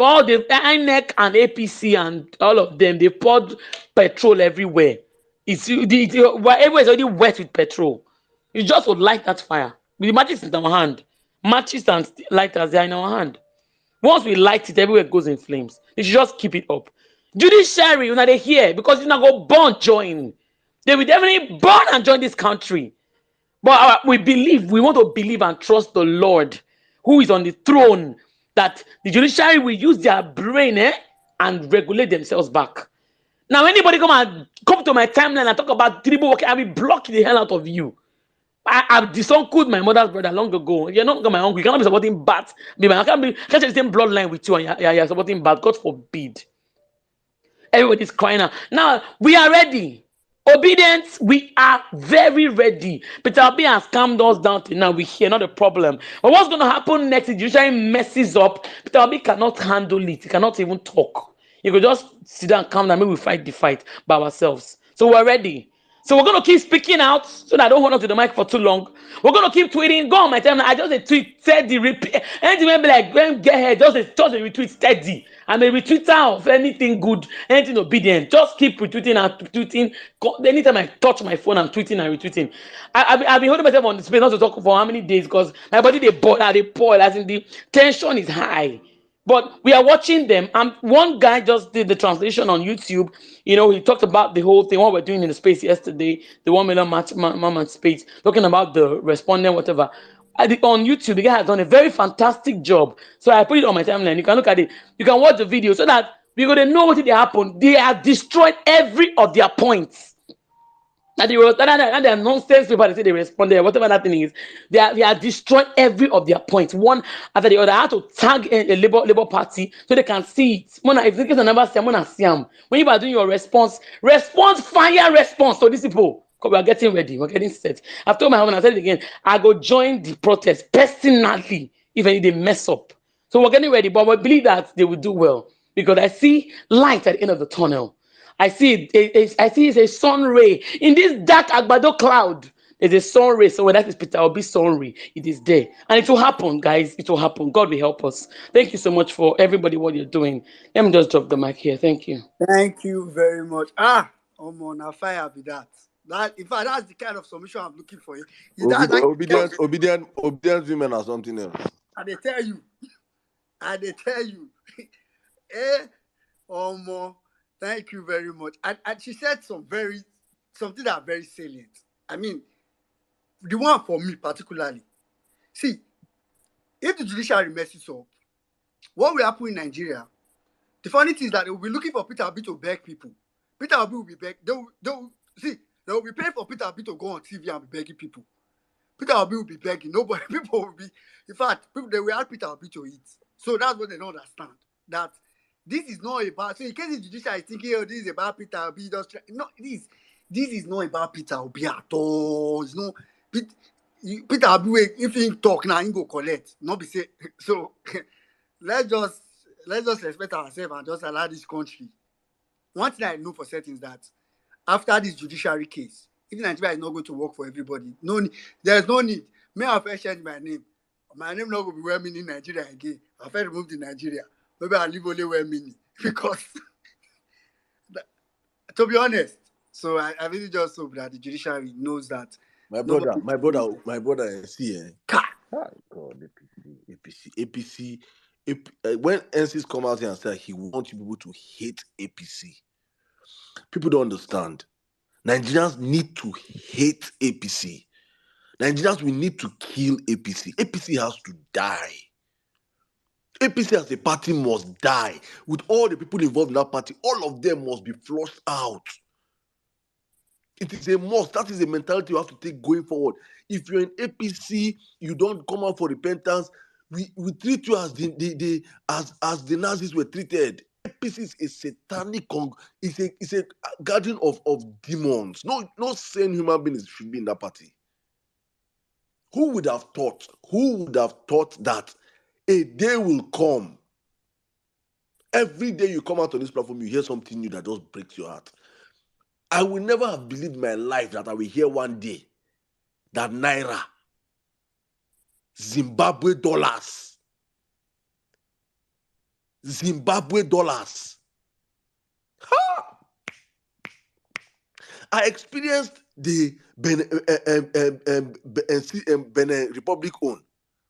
all the INEC and APC and all of them. They poured petrol everywhere. Everywhere is already wet with petrol. It's just to light that fire. The matches in our hand. Matches and lighters they are in our hand. Once we light it, everywhere goes in flames. You should just keep it up. Judiciary, you're not here because you're not go burn join. They will definitely burn and join this country. But we want to believe and trust the Lord who is on the throne, that the judiciary will use their brain and regulate themselves back. Now, anybody come to my timeline and talk about Tinubu working, I will block the hell out of you. I've disuncle my mother's brother long ago. You're not my uncle. You cannot be supporting bad. I can't share the same bloodline with you and you're supporting bad. God forbid. Everybody's crying out. Now, we are ready. Obedience, we are very ready. Peter Obi has calmed us down till now. We hear not a problem. But what's going to happen next is usually messes up. Peter Obi cannot handle it. He cannot even talk. You could just sit down, calm down, maybe we fight the fight by ourselves. So we're ready. So we're going to keep speaking out so that I don't hold on to the mic for too long. We're going to keep tweeting. Go on my time. I just a tweet steady. Repeat. Anything maybe like get ahead. Just a retweet steady. I'm a retweeter of anything good, anything obedient. Just keep retweeting and tweeting. Anytime I touch my phone, I'm tweeting and retweeting. I've been holding myself on the space not to talk for how many days because my body they boil. As in the tension is high. But we are watching them. One guy just did the translation on YouTube. He talked about the whole thing, what we're doing in the space yesterday, the 1 million man space, talking about the respondent, whatever. On YouTube, the guy has done a very fantastic job. So I put it on my timeline. You can look at it. You can watch the video so that we're going to know what did happen. They have destroyed every of their points. And they were and their nonsense people, they say they responded, whatever that thing is. They are destroying every of their points, one after the other. I had to tag a Labour Party so they can see it. Mona, if they can never see, Mona see 'em. When you are doing your response, fire response to these people. Because we are getting ready, we're getting set. I've told my husband, I said it again, I go join the protest personally if any they mess up. So we're getting ready, but we believe that they will do well because I see light at the end of the tunnel. I see I see it's a sun ray in this dark agbado cloud. There's a sun ray. So when that is Peter Obi sun ray, it is there, and it will happen, guys. It will happen. God will help us. Thank you so much for everybody what you're doing. Let me just drop the mic here. Thank you. Thank you very much. Now fire be that. That in fact that's the kind of submission I'm looking for. Is that Obedient women or something else. I they tell you. Thank you very much. And she said something that are very salient. I mean, the one for me particularly. See, if the judiciary messes up, what will happen in Nigeria? The funny thing is that they will be looking for Peter Obi to beg people. Peter Obi will be begging. They will be paying for Peter Obi to go on TV and be begging people. Peter Obi will be begging. Nobody, people will be. In fact, people they will ask Peter Obi to eat. So that's what they don't understand. That this is not about. So in case the judiciary is thinking, oh, this is about Peter Obi, no, this is not about Peter Obi at all. It's no Peter Obi. If he talk now, he go collect. Not be say so. let's just respect ourselves and just allow this country. One thing I know for certain is that after this judiciary case, if Nigeria is not going to work for everybody, there's no need. May I first change my name? My name not going to be well meaning Nigeria again. I first moved to Nigeria. Maybe I live only well meaning because, to be honest. So I really just hope that the judiciary knows that. My brother, see, God, APC. When NCs come out here and say he wants people to hate APC, people don't understand. Nigerians need to hate APC. Nigerians will need to kill APC. APC has to die. APC as a party must die. With all the people involved in that party, all of them must be flushed out. It is a must. That is a mentality you have to take going forward. If you're in APC, you don't come out for repentance. We treat you as as the Nazis were treated. APC is a satanic it's a garden of demons. No sane human beings should be in that party. Who would have thought that a day will come? Every day you come out on this platform, you hear something new that just breaks your heart. I will never have believed in my life that I will hear one day that Naira, Zimbabwe dollars. Ha! I experienced the Benin Republic own.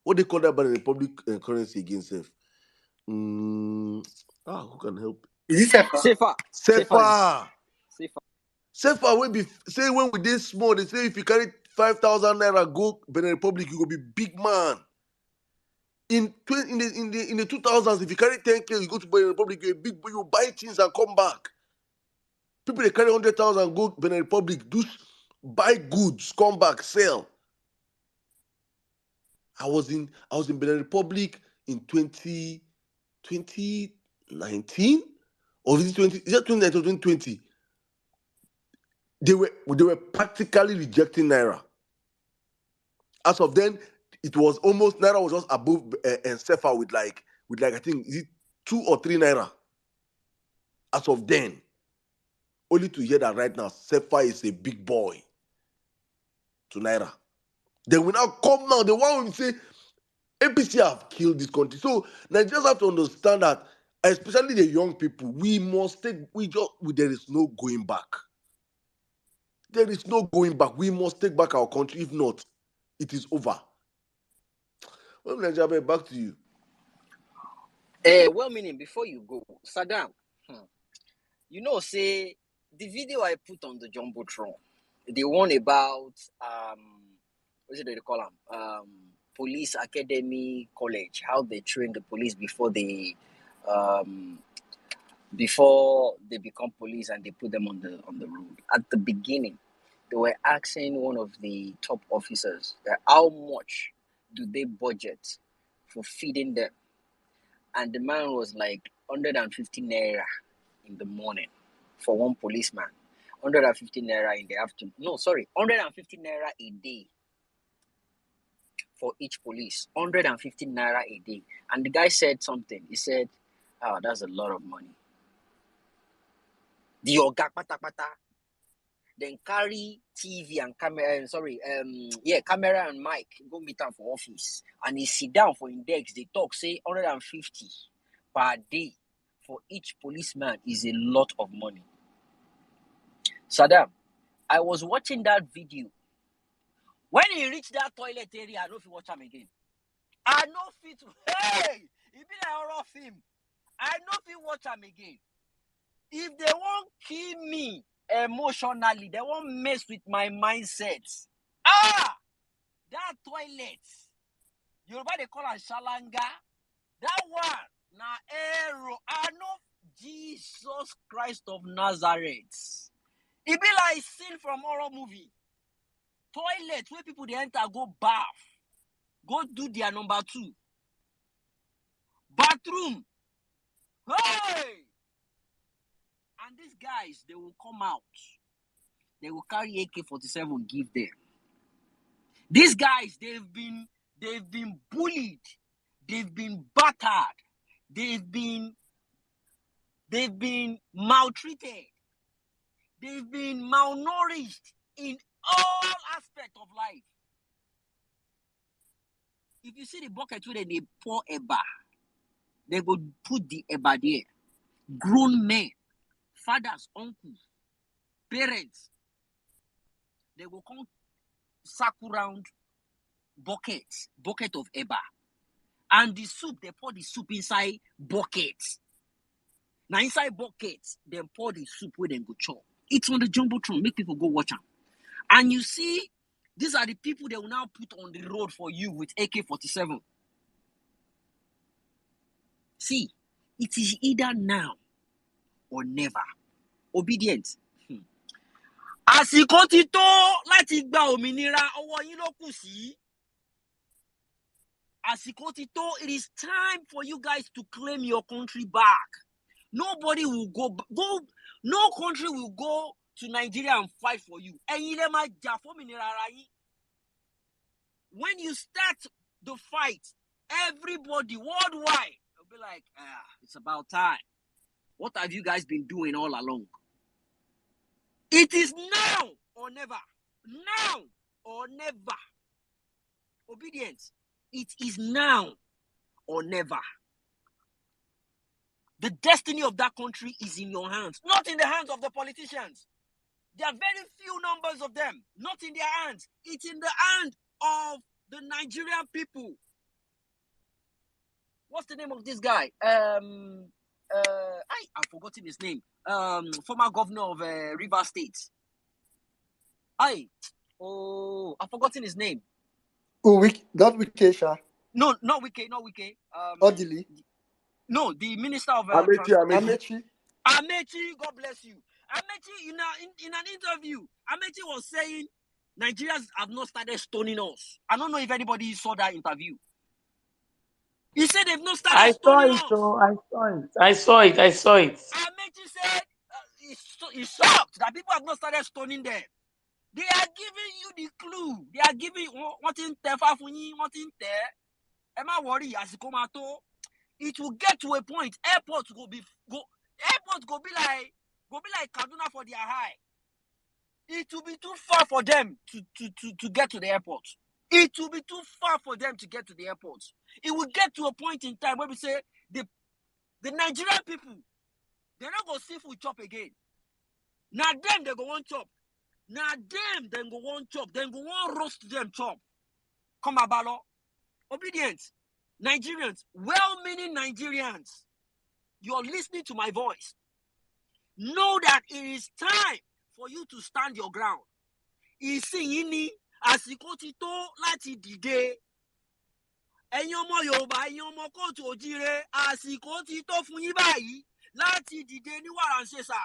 What they call that Benin Republic currency against self? Who can help? Is it Safer. Safer will be say when we did small, they say if you carry 5,000 naira go Benin Republic, you go be big man. In the 2000s, if you carry 10K, you go to Benin Republic, you're a big boy, you buy things and come back. People they carry 100,000 go Benin Republic, buy goods, come back, sell. I was in Benin Republic in 2019 or is it 2019 or 2020? They were practically rejecting Naira. As of then, it was almost Naira was just above and Sefa with like I think is it 2 or 3 Naira. As of then, only to hear that right now Sefa is a big boy to Naira. They will now come now. The one will say APC have killed this country. So Nigerians have to understand that, especially the young people, there is no going back. There is no going back. We must take back our country. If not, it is over. Well, Nigeria, back to you. Well, meaning before you go, Saddam, you know, say the video I put on the Jumbotron, the one about what is it they call them? Police Academy College, how they train the police before they become police and they put them on the road. At the beginning, They were asking one of the top officers that how much do they budget for feeding them, and the man was like 150 naira in the morning for one policeman, 150 naira in the afternoon. No, sorry, 150 naira a day for each police, 150 naira a day. And the guy said something. He said, "Oh, that's a lot of money." The oga pata pata then carry TV and camera, camera and mic, go meet him for office. And he sit down for index. They talk, say 150 per day for each policeman is a lot of money. Saddam, I was watching that video. When he reached that toilet area, I don't feel watch him again. I know fit. Hey, it be like horror film. I know fit watch him again. If they won't kill me emotionally, they won't mess with my mindset. That toilet, Yoruba they call it shalanga. That one, na arrow. I know Jesus Christ of Nazareth. It be like scene from horror movie. Toilet where people they enter, go bath, go do their number 2. Bathroom. Hey! And these guys, they will come out. They will carry AK-47, give them. These guys, they've been bullied, they've been battered, they've been maltreated, they've been malnourished in all aspects of life. If you see the bucket where they pour eba, they go put the eba there. Grown men, fathers, uncles, parents, they will come circle around bucket of eba. And the soup, they pour the soup inside buckets. Now inside buckets, they pour the soup where they go chop. It's on the Jumbotron, make people go watch them. And you see, these are the people they will now put on the road for you with AK-47. See, it is either now or never. Obedient. Àsìkò ti tó láti gba òmìnira, ọwọ́ yín ló kù sí. Àsìkò ti tó, it is time for you guys to claim your country back. Nobody will go, no country will go to Nigeria and fight for you. Ẹ̀yin lẹ máa jà fún òmìnira ara yín. When you start the fight, everybody worldwide will be like, it's about time. What have you guys been doing all along? It is now or never. Now or never. Obedience. It is now or never. The destiny of that country is in your hands, not in the hands of the politicians. There are very few numbers of them, not in their hands. It's in the hand of the Nigerian people. What's the name of this guy? I've forgotten his name. Former governor of Rivers State. I've forgotten his name. Not Wikesha. No, not Wike. Odili. No, the minister of Amechi. Amechi, God bless you. Amechi, in an interview, Amechi was saying Nigerians have not started stoning us. I don't know if anybody saw that interview. He said they've not started stoning us. I saw it. Amechi said he's shocked that people have not started stoning them. They are giving you the clue. They are giving what in Tefafunyi, what in Te. Am I worried? It will get to a point. Airports go be like Kaduna for their high. It will be too far for them to get to the airport. It will be too far for them to get to the airport. It will get to a point in time where we say the Nigerian people, they're not going to see food chop again. Now them, they go one chop. Now them, then go one chop. Then go one roast them chop. Come abalo. Obedience. Nigerians, well-meaning Nigerians, you're listening to my voice. Know that it is time for you to stand your ground. Ìsìnyí àsìkò ti tó láti dìde. Ẹ̀yin ọmọ Yorùbá, ẹ̀yin ọmọ kóòtù òjíire, àsìkò ti tó fún yín báyìí láti dìde ní wàràǹṣeṣà.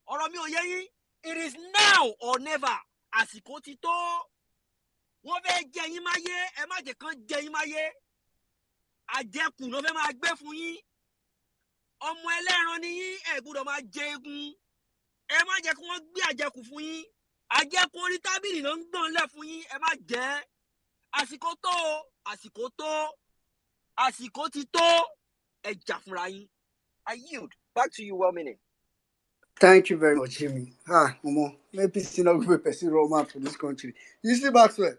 Ọ̀rọ̀ mi ò yé yín. It is now or never. Àsìkò ti tó. Wọ́n fẹ́ jẹ yín máyé, ẹ má jẹ́ kán jẹ yín máyé. Àjẹkù ló fẹ́ máa gbé fún yín. Ọmọ ẹlẹ́ran ni yín, ẹ gbọ́dọ̀ máa jẹ egun. Ẹ má jẹ́ kí wọ́n gbé àjẹkù fún yín. Àjẹkù orí tábìlì ló ń gbọ̀n lẹ̀ fún yín, ẹ má jẹ. Àsìkò tó, àsìkò tó, àsìkò ti tó. Ẹ jà fúnra yín. I yield. Back to you, well-meaning. Thank you very much, Jimmy. Momo, maybe it's not going to be person romance for this country. You see Maxwell?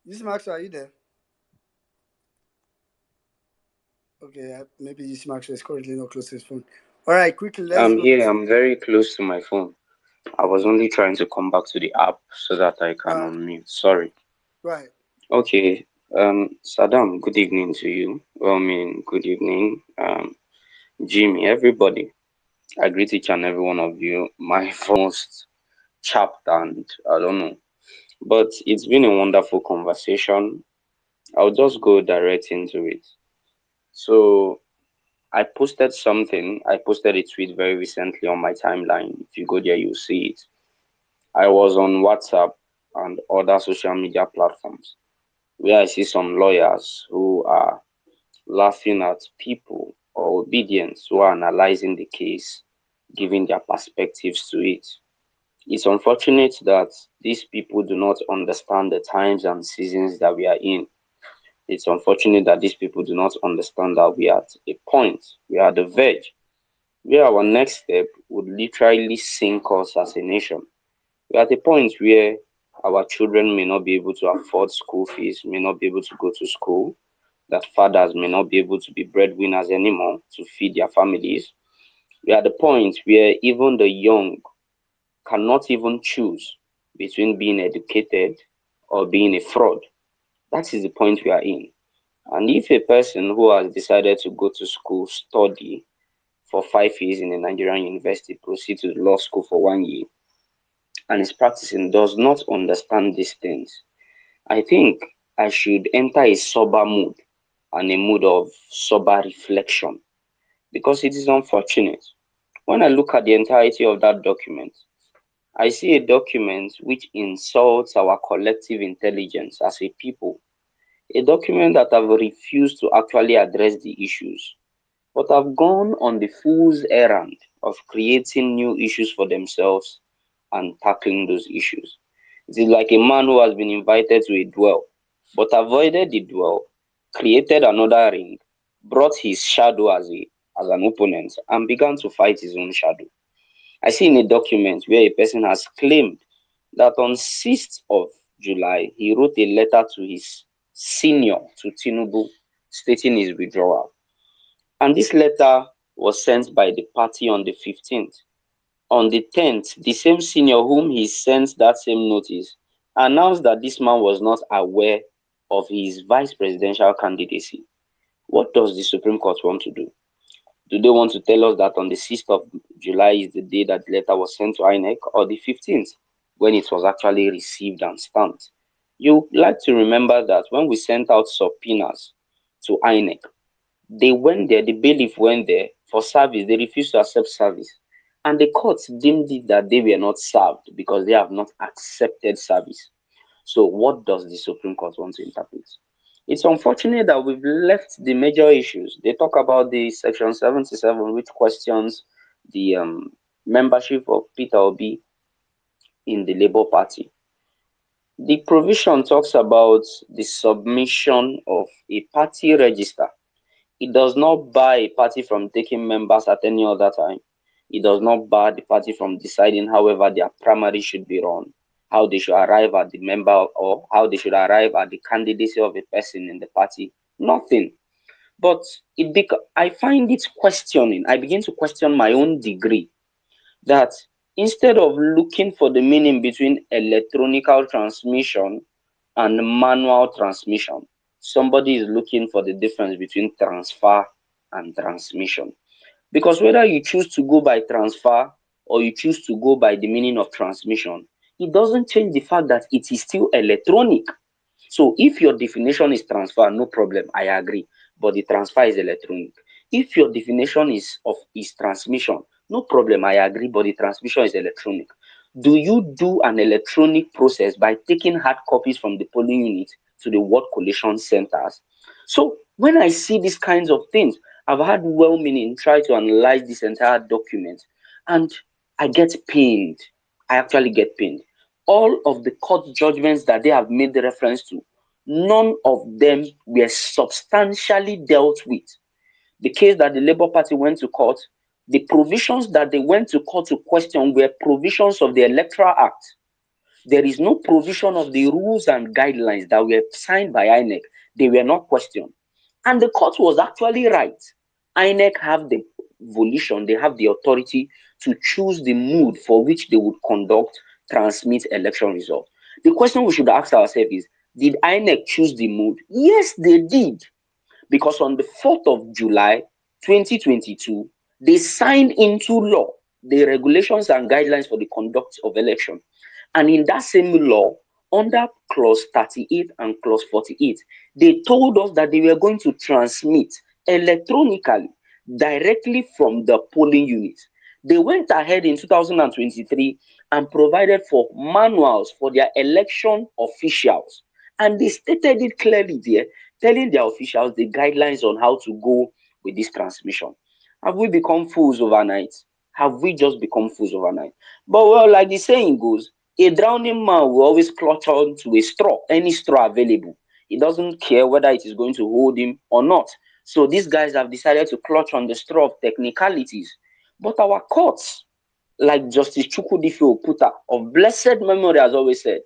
You see Maxwell, are you there? Okay, maybe you see Maxwell is currently not close to his phone. All right, quickly, let's I'm go. here. I'm very close to my phone. I was only trying to come back to the app so that I can unmute. Sorry. Right. Okay. Saddam, good evening to you. Well, I mean, good evening. Jimmy, everybody. I greet each and every one of you. My most chapped and I don't know. But it's been a wonderful conversation. I'll just go direct into it. So I posted something. I posted a tweet very recently on my timeline. If you go there, you'll see it. I was on WhatsApp and other social media platforms where I see some lawyers who are laughing at people or obedience who are analyzing the case, giving their perspectives to it. It's unfortunate that these people do not understand the times and seasons that we are in. It's unfortunate that these people do not understand that we are at a point, we are at the verge, where our next step would literally sink us as a nation. We're at a point where our children may not be able to afford school fees, may not be able to go to school, that fathers may not be able to be breadwinners anymore to feed their families. We're at the point where even the young cannot even choose between being educated or being a fraud. That is the point we are in. And if a person who has decided to go to school, study for 5 years in a Nigerian university, proceed to law school for 1 year, and is practicing, does not understand these things, I think I should enter a sober mood and a mood of sober reflection, because it is unfortunate. When I look at the entirety of that document, I see a document which insults our collective intelligence as a people, a document that have refused to actually address the issues, but have gone on the fool's errand of creating new issues for themselves and tackling those issues. It is like a man who has been invited to a duel, but avoided the duel, created another ring, brought his shadow as an opponent, and began to fight his own shadow. I see in a document where a person has claimed that on 6th of July, he wrote a letter to his senior, to Tinubu, stating his withdrawal. And this letter was sent by the party on the 15th. On the 10th, the same senior whom he sent that same notice announced that this man was not aware of his vice presidential candidacy. What does the Supreme Court want to do? Do they want to tell us that on the 6th of July is the day that the letter was sent to INEC, or the 15th, when it was actually received and stamped? You like to remember that when we sent out subpoenas to INEC, they went there, the bailiff went there for service. They refused to accept service. And the courts deemed it that they were not served because they have not accepted service. So what does the Supreme Court want to interpret? It's unfortunate that we've left the major issues. They talk about the Section 77, which questions the membership of Peter Obi in the Labour Party. The provision talks about the submission of a party register. It does not bar a party from taking members at any other time. It does not bar the party from deciding however their primary should be run, how they should arrive at the member, or how they should arrive at the candidacy of a person in the party. Nothing. But I find it questioning. I begin to question my own degree, that instead of looking for the meaning between electronical transmission and manual transmission, somebody is looking for the difference between transfer and transmission. Because whether you choose to go by transfer or you choose to go by the meaning of transmission, it doesn't change the fact that it is still electronic. So if your definition is transfer, no problem, I agree. But the transfer is electronic. If your definition is transmission, no problem, I agree, but the transmission is electronic. Do you do an electronic process by taking hard copies from the polling unit to the ward collation centers? So when I see these kinds of things, I've had well-meaning try to analyze this entire document, and I get pained. I actually get pained. All of the court judgments that they have made the reference to, none of them were substantially dealt with. The case that the Labour Party went to court, the provisions that they went to court to question were provisions of the Electoral Act. There is no provision of the rules and guidelines that were signed by INEC. They were not questioned. And the court was actually right. INEC have the volition, they have the authority to choose the mode for which they would conduct, transmit election results. The question we should ask ourselves is, did INEC choose the mode? Yes, they did. Because on the 4th of July, 2022, they signed into law the regulations and guidelines for the conduct of election. And in that same law, under clause 38 and clause 48, they told us that they were going to transmit electronically directly from the polling units. They went ahead in 2023 and provided for manuals for their election officials. And they stated it clearly there, telling their officials the guidelines on how to go with this transmission. Have we become fools overnight? Have we just become fools overnight? But well, like the saying goes, a drowning man will always clutch on to a straw, any straw available. He doesn't care whether it is going to hold him or not. So these guys have decided to clutch on the straw of technicalities. But our courts, like Justice Chukwudifio Oputa of blessed memory has always said,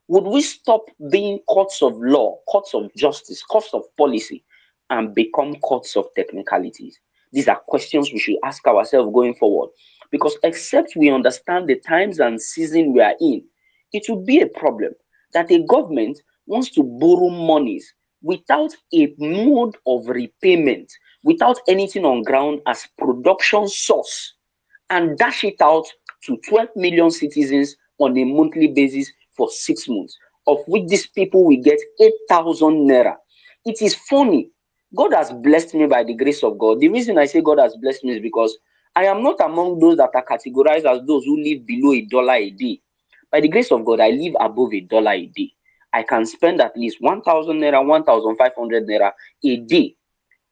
would we stop being courts of law, courts of justice, courts of policy, and become courts of technicalities? These are questions we should ask ourselves going forward. Because except we understand the times and season we are in, it will be a problem that a government wants to borrow monies without a mode of repayment, without anything on ground as production source, and dash it out to 12 million citizens on a monthly basis for 6 months, of which these people will get 8,000 naira. It is funny. God has blessed me by the grace of God. The reason I say God has blessed me is because I am not among those that are categorized as those who live below $1 a day. By the grace of God, I live above $1 a day. I can spend at least 1,000 naira, 1,500 naira a day.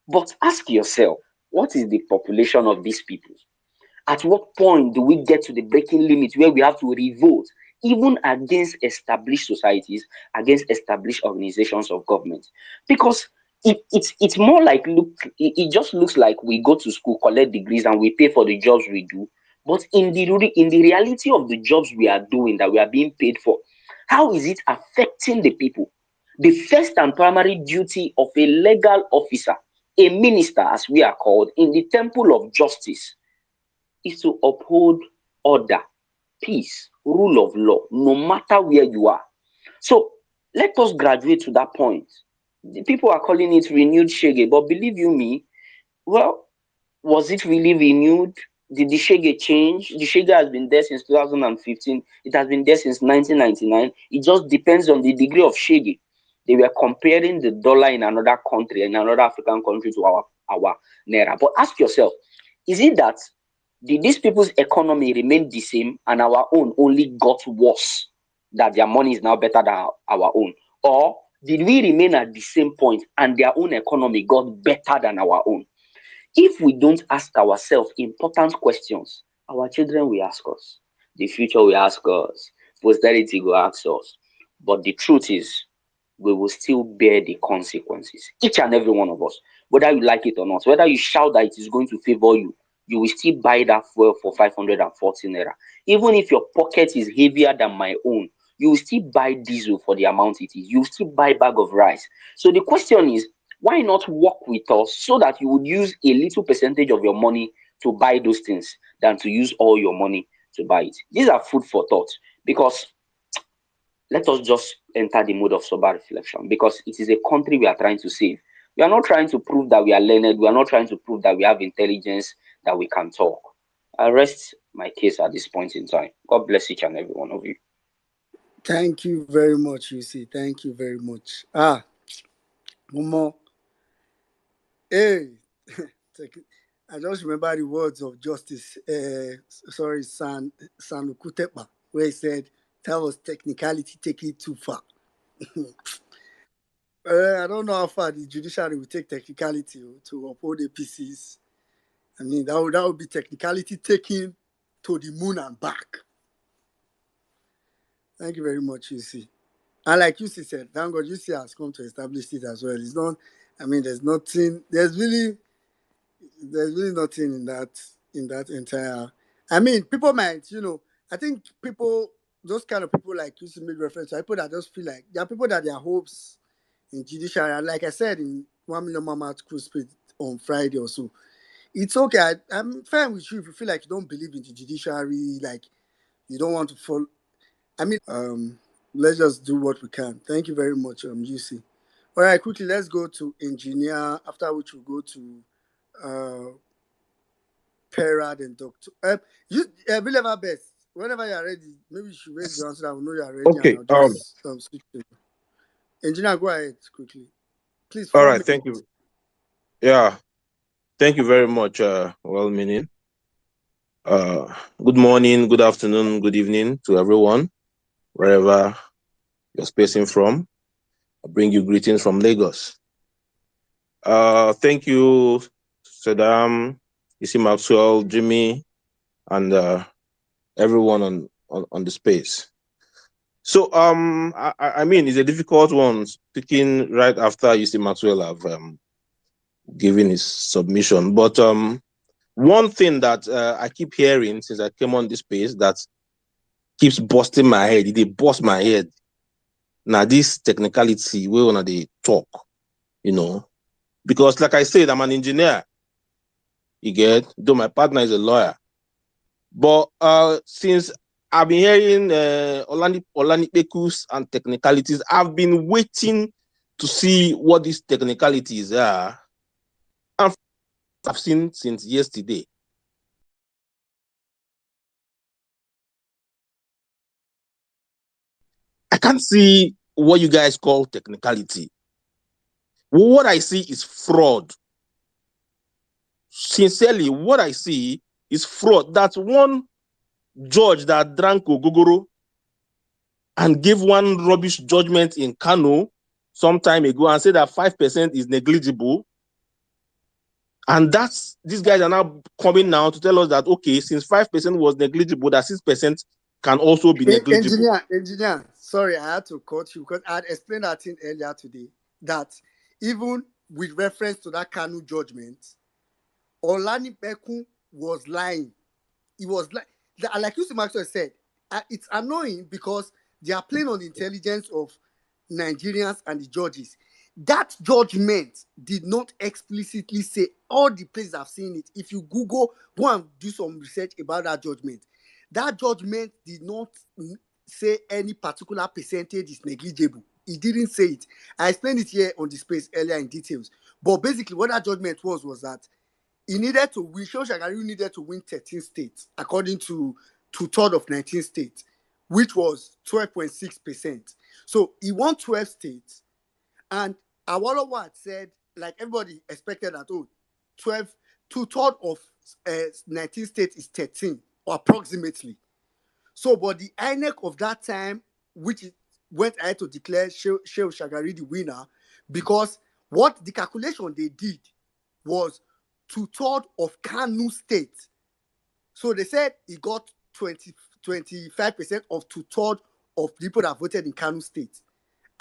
But ask yourself, what is the population of these people? At what point do we get to the breaking limit where we have to revolt, even against established societies, against established organizations of government? Because it's more like, it just looks like we go to school, collect degrees, and we pay for the jobs we do. But in the reality of the jobs we are doing, that we are being paid for, how is it affecting the people? The first and primary duty of a legal officer, a minister, as we are called, in the temple of justice, is to uphold order, peace, rule of law, no matter where you are. So let us graduate to that point. The people are calling it renewed Shege, but believe you me, well, was it really renewed? Did the Shege change? The Shege has been there since 2015. It has been there since 1999. It just depends on the degree of Shege. They were comparing the dollar in another country, in another African country, to our naira. But ask yourself, is it that did these people's economy remain the same and our own only got worse, that their money is now better than our own? Or did we remain at the same point and their own economy got better than our own? If we don't ask ourselves important questions, our children will ask us, the future will ask us, posterity will ask us. But the truth is, we will still bear the consequences, each and every one of us, whether you like it or not. Whether you shout that it is going to favor you, you will still buy that fuel for 540 naira. Even if your pocket is heavier than my own, you will still buy diesel for the amount it is. You will still buy a bag of rice. So the question is, why not work with us so that you would use a little percentage of your money to buy those things than to use all your money to buy it? These are food for thought, because let us just enter the mode of sober reflection, because it is a country we are trying to save. We are not trying to prove that we are learned. We are not trying to prove that we have intelligence, that we can talk. I rest my case at this point in time. God bless each and every one of you. Thank you very much, UC. Thank you very much. Momo. Hey. I just remember the words of Justice, San Okutepa, where he said that was technicality taking it too far. I don't know how far the judiciary will take technicality to uphold APCs. I mean, that would be technicality taken to the moon and back. Thank you very much, UC. And like UC said, thank God UC has come to establish it as well. It's not, I mean, there's really nothing in that entire. I mean, people might, I think those kind of people like UC made reference to, people that just feel like, there are people that their hopes in judiciary, and like I said in 1 Million Mama Cruise on Friday or so, it's okay. I'm fine with you if you feel like you don't believe in the judiciary, like you don't want to follow. I mean, let's just do what we can. Thank you very much, UC. All right, quickly, let's go to engineer, after which we'll go to Perad and Doctor. Vileva Best, whenever you're ready, maybe you should raise your answer. I will know you're ready, Okay. and I'll just switch to you. Engineer, go ahead quickly. Please, All 4 right. minutes. Thank you. Yeah. Thank you very much, well-meaning. Good morning, good afternoon, good evening to everyone, wherever you're spacing from. I bring you greetings from Lagos. Thank you, Saddam, Isi Maxwell, Jimmy, and everyone on the space. So, I mean, it's a difficult one, speaking right after Isi Maxwell have given his submission, but one thing that I keep hearing since I came on this space that keeps busting my head, it bust my head. Now this technicality, we wanna they talk, because like I said, I'm an engineer. You get, though my partner is a lawyer, but since I've been hearing Olani Pekus and technicalities, I've been waiting to see what these technicalities are, and I've seen since yesterday. I can't see what you guys call technicality. What I see is fraud. Sincerely, what I see is fraud. That's one judge that drank Ogogoro and gave one rubbish judgment in Kano some time ago and said that 5% is negligible. And these guys are now coming now to tell us that, okay, since 5% was negligible, that 6% can also be negligible. Engineer, sorry, I had to cut you because I had explained that thing earlier today, that even with reference to that Kanu judgment, Olani Beku was lying. He was like Yusuf Maxwell said, it's annoying because they are playing on the intelligence of Nigerians and the judges. That judgment did not explicitly say all the places I've seen it. If you Google, go and do some research about that judgment did not say any particular percentage is negligible. He didn't say it. I explained it here on the space earlier in details. But basically, what that judgment was that he needed to win, Shehu Shagari needed to win 13 states, according to 2/3 of 19 states, which was 12.6%. So he won 12 states, and Awolowo had said, like everybody expected that, 2/3 of 19 states is 13, or approximately. So, but the INEC of that time, which went ahead to declare Shehu Shagari the winner, because what the calculation they did was 2/3 of Kanu State. So they said he got 25% of 2/3 of people that voted in Kanu State.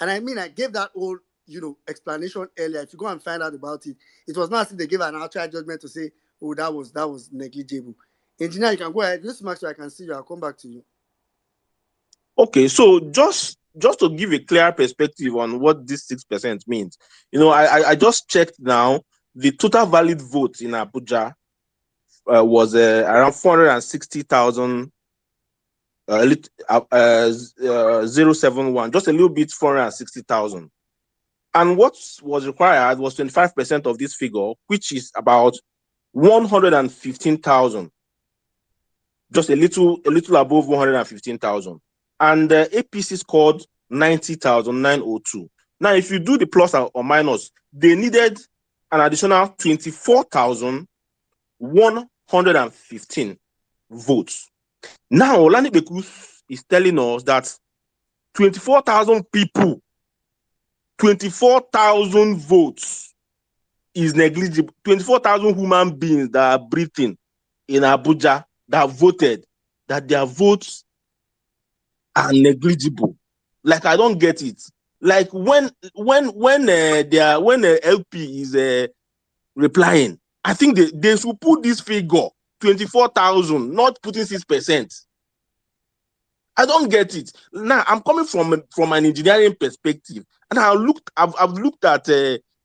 And I mean, I gave that whole, explanation earlier. If you go and find out about it, it was not as if they gave an outright judgment to say, oh, that was negligible. Engineer, you can go ahead. Just make sure I can see you. I'll come back to you. Okay, so just to give a clear perspective on what this 6% means, I just checked now. The total valid vote in Abuja was around 460,000, 071, just a little bit 460,000. And what was required was 25% of this figure, which is about 115,000, just a little above 115,000. And the APC scored 90,902. Now, if you do the plus or minus, they needed an additional 24,115 votes. Now, Olani Bekus is telling us that 24,000 people, 24,000 votes is negligible. 24,000 human beings that are breathing in Abuja that voted, that their votes are negligible. Like, I don't get it. Like when LP is replying, I think they should put this figure 24,000, not putting 6%. I don't get it. Now I'm coming from an engineering perspective, and I've looked at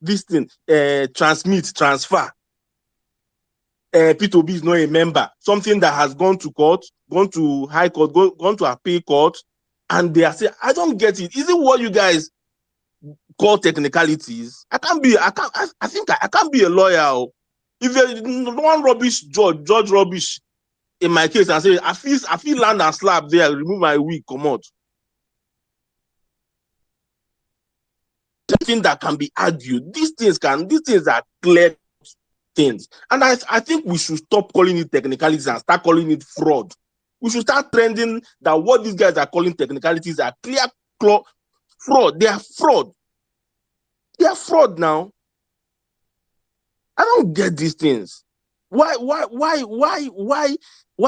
this thing, transmit, transfer. P2B is not a member. Something that has gone to court, gone to high court, gone to appeal court, and they are saying, I don't get it. Is it what you guys call technicalities? I think I can't be a lawyer. If there's one rubbish judge rubbish in my case and say, I feel land and slap there, remove my wig, come out. Something that can be argued. These things are clear things. And I think we should stop calling it technicalities and start calling it fraud. We should start trending that what these guys are calling technicalities are clear fraud. They are fraud. They are fraud now. I don't get these things. Why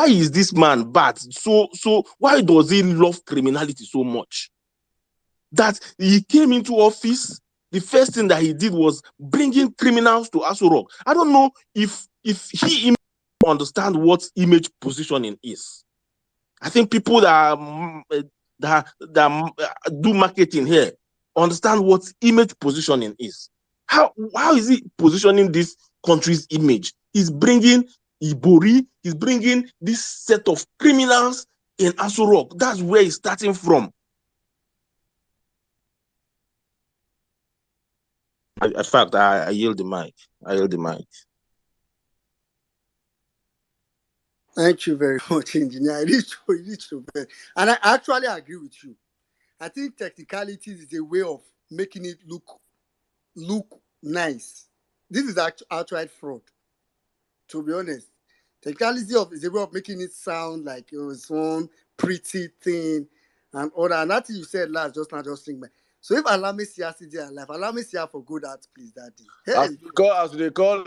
is this man bad? So why does he love criminality so much? That he came into office, the first thing that he did was bringing criminals to Aso Rock. I don't know if he understand what image positioning is. I think people that do marketing here understand what image positioning is. How is he positioning this country's image? He's bringing Ibori, he's bringing this set of criminals in Aso Rock. That's where he's starting from. In fact, I yield the mic. Thank you very much, engineer. I reached to bed. And I actually agree with you. I think technicalities is a way of making it look nice. This is outright fraud, to be honest. Technicality is a way of making it sound like it was one pretty thing and all that. And that thing you said last, just not just think, man. So if Alame Sia is alive, Alame Sia for good art, please, Daddy. Hey. As they call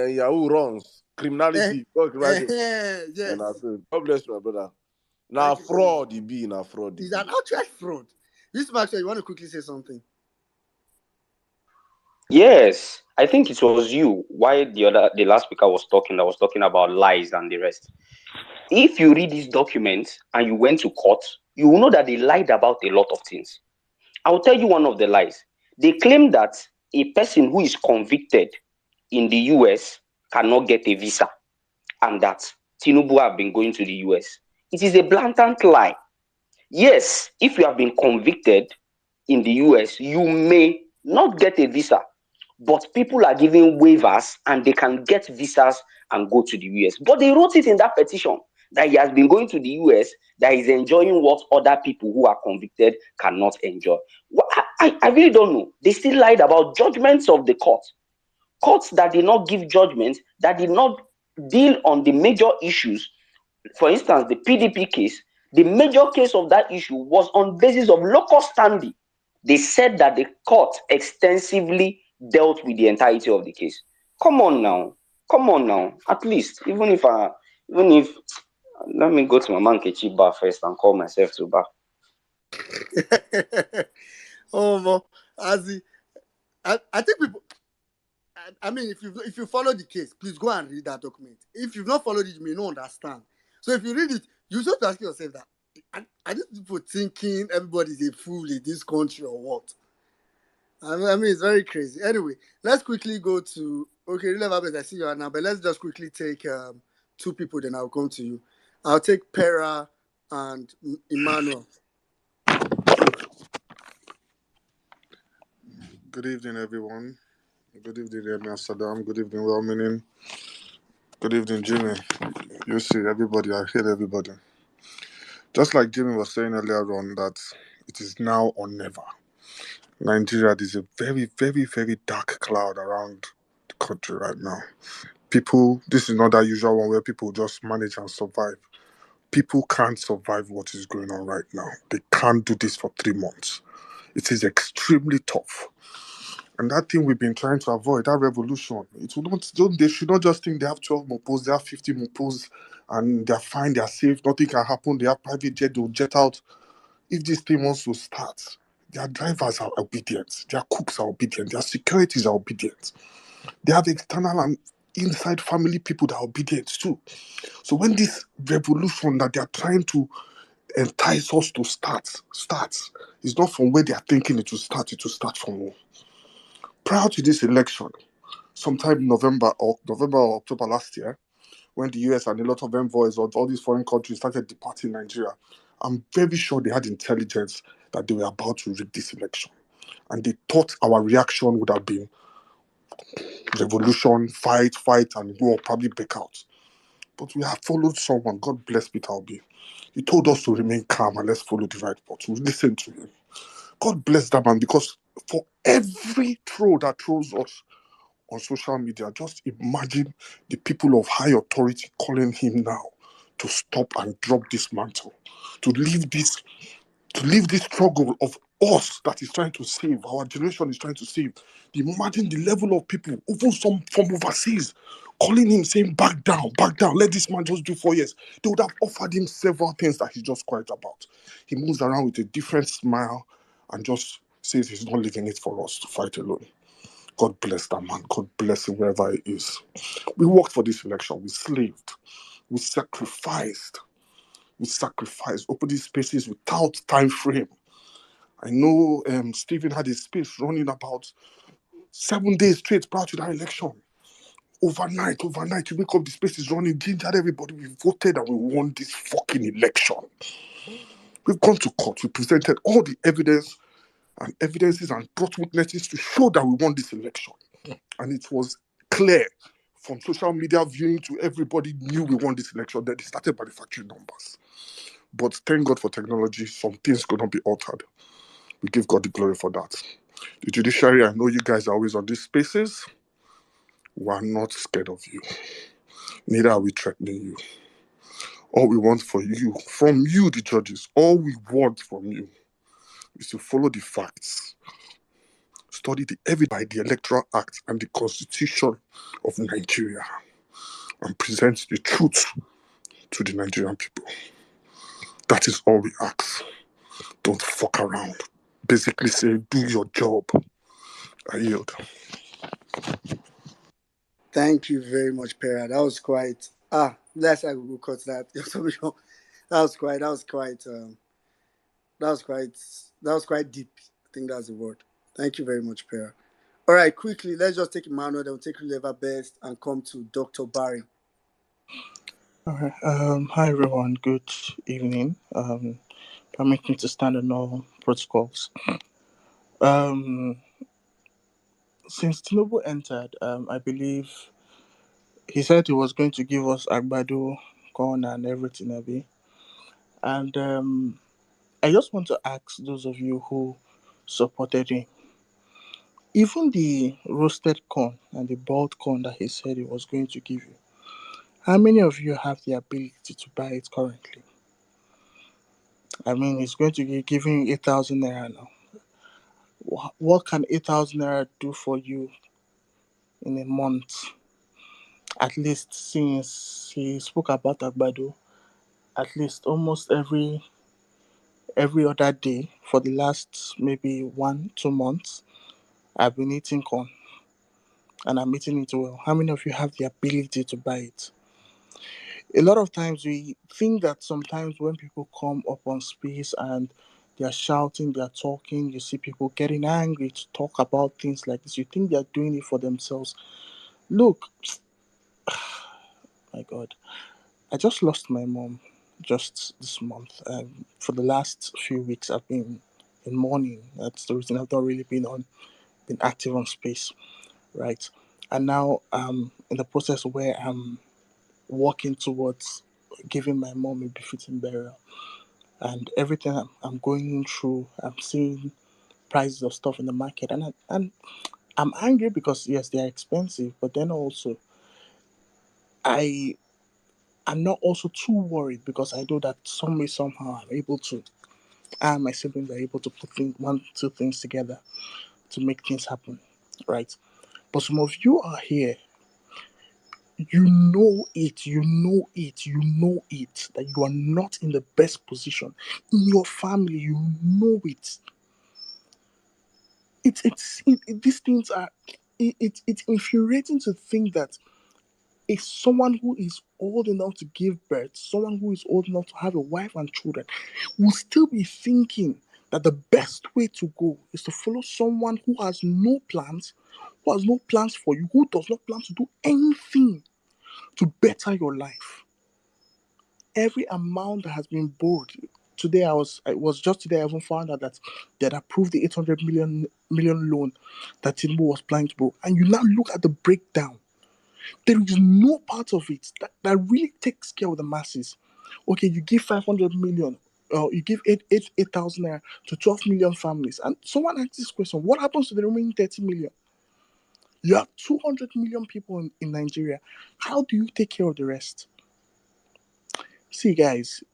Yahoo runs, criminality. Yes. And God bless you, my brother. Now fraud, he be now fraud. It's an outright fraud. Mr. Maxwell, you want to quickly say something? Yes, I think it was you. Why the last speaker was talking about lies and the rest. If you read these documents and you went to court, you will know that they lied about a lot of things. I will tell you one of the lies. They claim that a person who is convicted in the US cannot get a visa, and that Tinubu have been going to the US. It is a blatant lie. Yes, if you have been convicted in the US, you may not get a visa, but people are giving waivers and they can get visas and go to the US. But they wrote it in that petition that he has been going to the US, that he's enjoying what other people who are convicted cannot enjoy. I really don't know. They still lied about judgments of the court. Courts that did not give judgments, that did not deal on the major issues. For instance, the PDP case, the major case of that issue was on basis of local standing. They said that the court extensively dealt with the entirety of the case. Come on now. At least, even if let me go to my man Kechi bar first and call myself to bar. Well, I think people. I mean, if you follow the case, please go and read that document. If you've not followed it, you may not understand. So if you read it, you just have to ask yourself that: are these people thinking everybody's a fool in this country or what? I mean, it's very crazy. Anyway, let's quickly go to I see you now, but let's just quickly take two people. Then I'll come to you. I'll take Pera and Emmanuel. Good evening, everyone. Good evening, Emir Saddam. Good evening, well-meaning. Good evening, Jimmy. You see, everybody. I hate everybody. Just like Jimmy was saying earlier on, that it is now or never. Nigeria, there's a very, very, very dark cloud around country right now. People, this is not that usual one where people just manage and survive. People can't survive what is going on right now. They can't do this for 3 months. It is extremely tough. And that thing we've been trying to avoid, that revolution, it will not. They should not just think they have 12 mopos, they have 50 mopos, and they're fine, they're safe, nothing can happen. They have private jet, they'll jet out. If this thing wants to start, their drivers are obedient, their cooks are obedient, their securities are obedient. They have external and inside family people that are obedient too. So when this revolution that they're trying to entice us to starts, it's not from where they are thinking it will start from home. Prior to this election, sometime November or October last year, when the US and a lot of envoys of all these foreign countries started departing Nigeria, I'm very sure they had intelligence that they were about to rig this election. And they thought our reaction would have been revolution, fight, and war, probably break out. But we have followed someone, God bless Peter Obi. He told us to remain calm and let's follow the right path. We listen to him. God bless that man, because for every troll that trolls us on social media, just imagine the people of high authority calling him now to stop and drop this mantle, to leave this struggle of us that is trying to save, our generation is trying to save. Imagine the level of people, even some from overseas, calling him saying, back down, let this man just do 4 years. They would have offered him several things that he's just quiet about. He moves around with a different smile and just says he's not leaving it for us to fight alone. God bless that man. God bless him wherever he is. We worked for this election. We slaved. We sacrificed. Opening spaces without time frame. I know Stephen had his space running about 7 days straight prior to that election. Overnight, you wake up, the space is running, gingered everybody. We voted and we won this fucking election. We've gone to court. We presented all the evidences and brought witnesses to show that we won this election. And it was clear from social media viewing to everybody knew we won this election. That they started manufacturing numbers. But thank God for technology, some things could not be altered. We give God the glory for that. The judiciary, I know you guys are always on these spaces. We are not scared of you. Neither are we threatening you. All we want from you, the judges, all we want from you is to follow the facts, study the evidence by the Electoral Act and the Constitution of Nigeria, and present the truth to the Nigerian people. That is all we ask. Don't fuck around. Basically say, do your job. I yield. Thank you very much, Pera. That was quite let's I will cut that. That was quite that was quite that was quite deep. I think that's the word. Thank you very much, Pera. All right, quickly, let's just take Emmanuel, then we'll take whoever best and come to Dr. Barry. All right. Hi everyone. Good evening. Permit me to stand on all protocols. Since Tinubu entered, I believe he said he was going to give us Agbado, corn, and everything, Abi. And I just want to ask those of you who supported him, even the roasted corn and the boiled corn that he said he was going to give you, how many of you have the ability to buy it currently? I mean, he's going to be giving 8,000 naira now. What can 8,000 naira do for you in a month? At least since he spoke about Agbado, at least almost every other day for the last maybe 1-2 months, I've been eating corn and I'm eating it well. How many of you have the ability to buy it? A lot of times we think that sometimes when people come up on space and they're shouting, they're talking, you see people getting angry to talk about things like this. You think they're doing it for themselves. Look, my God, I just lost my mom just this month. For the last few weeks, I've been in mourning. That's the reason I've not really been active on space, right? And now I'm in the process where I'm working towards giving my mom a befitting burial. And everything I'm going through, I'm seeing prices of stuff in the market, and I'm angry because yes, they are expensive, but then also I am not also too worried because I know that some way somehow I'm able to. I and my siblings are able to put one, two things together to make things happen, right? But some of you are here, you know it, that you are not in the best position in your family. You know it. These things are. It's infuriating to think that if someone who is old enough to give birth, someone who is old enough to have a wife and children, will still be thinking that the best way to go is to follow someone who has no plans for you, who does not plan to do anything to better your life. Every amount that has been borrowed. Today, it was just today I even found out that they had approved the 800 million loan that Tinubu was planning to borrow. And you now look at the breakdown. There is no part of it that really takes care of the masses. Okay, you give 500 million, you give 8,000 naira to 12 million families. And someone asked this question: what happens to the remaining 30 million? You have 200 million people in Nigeria. How do you take care of the rest? See, guys,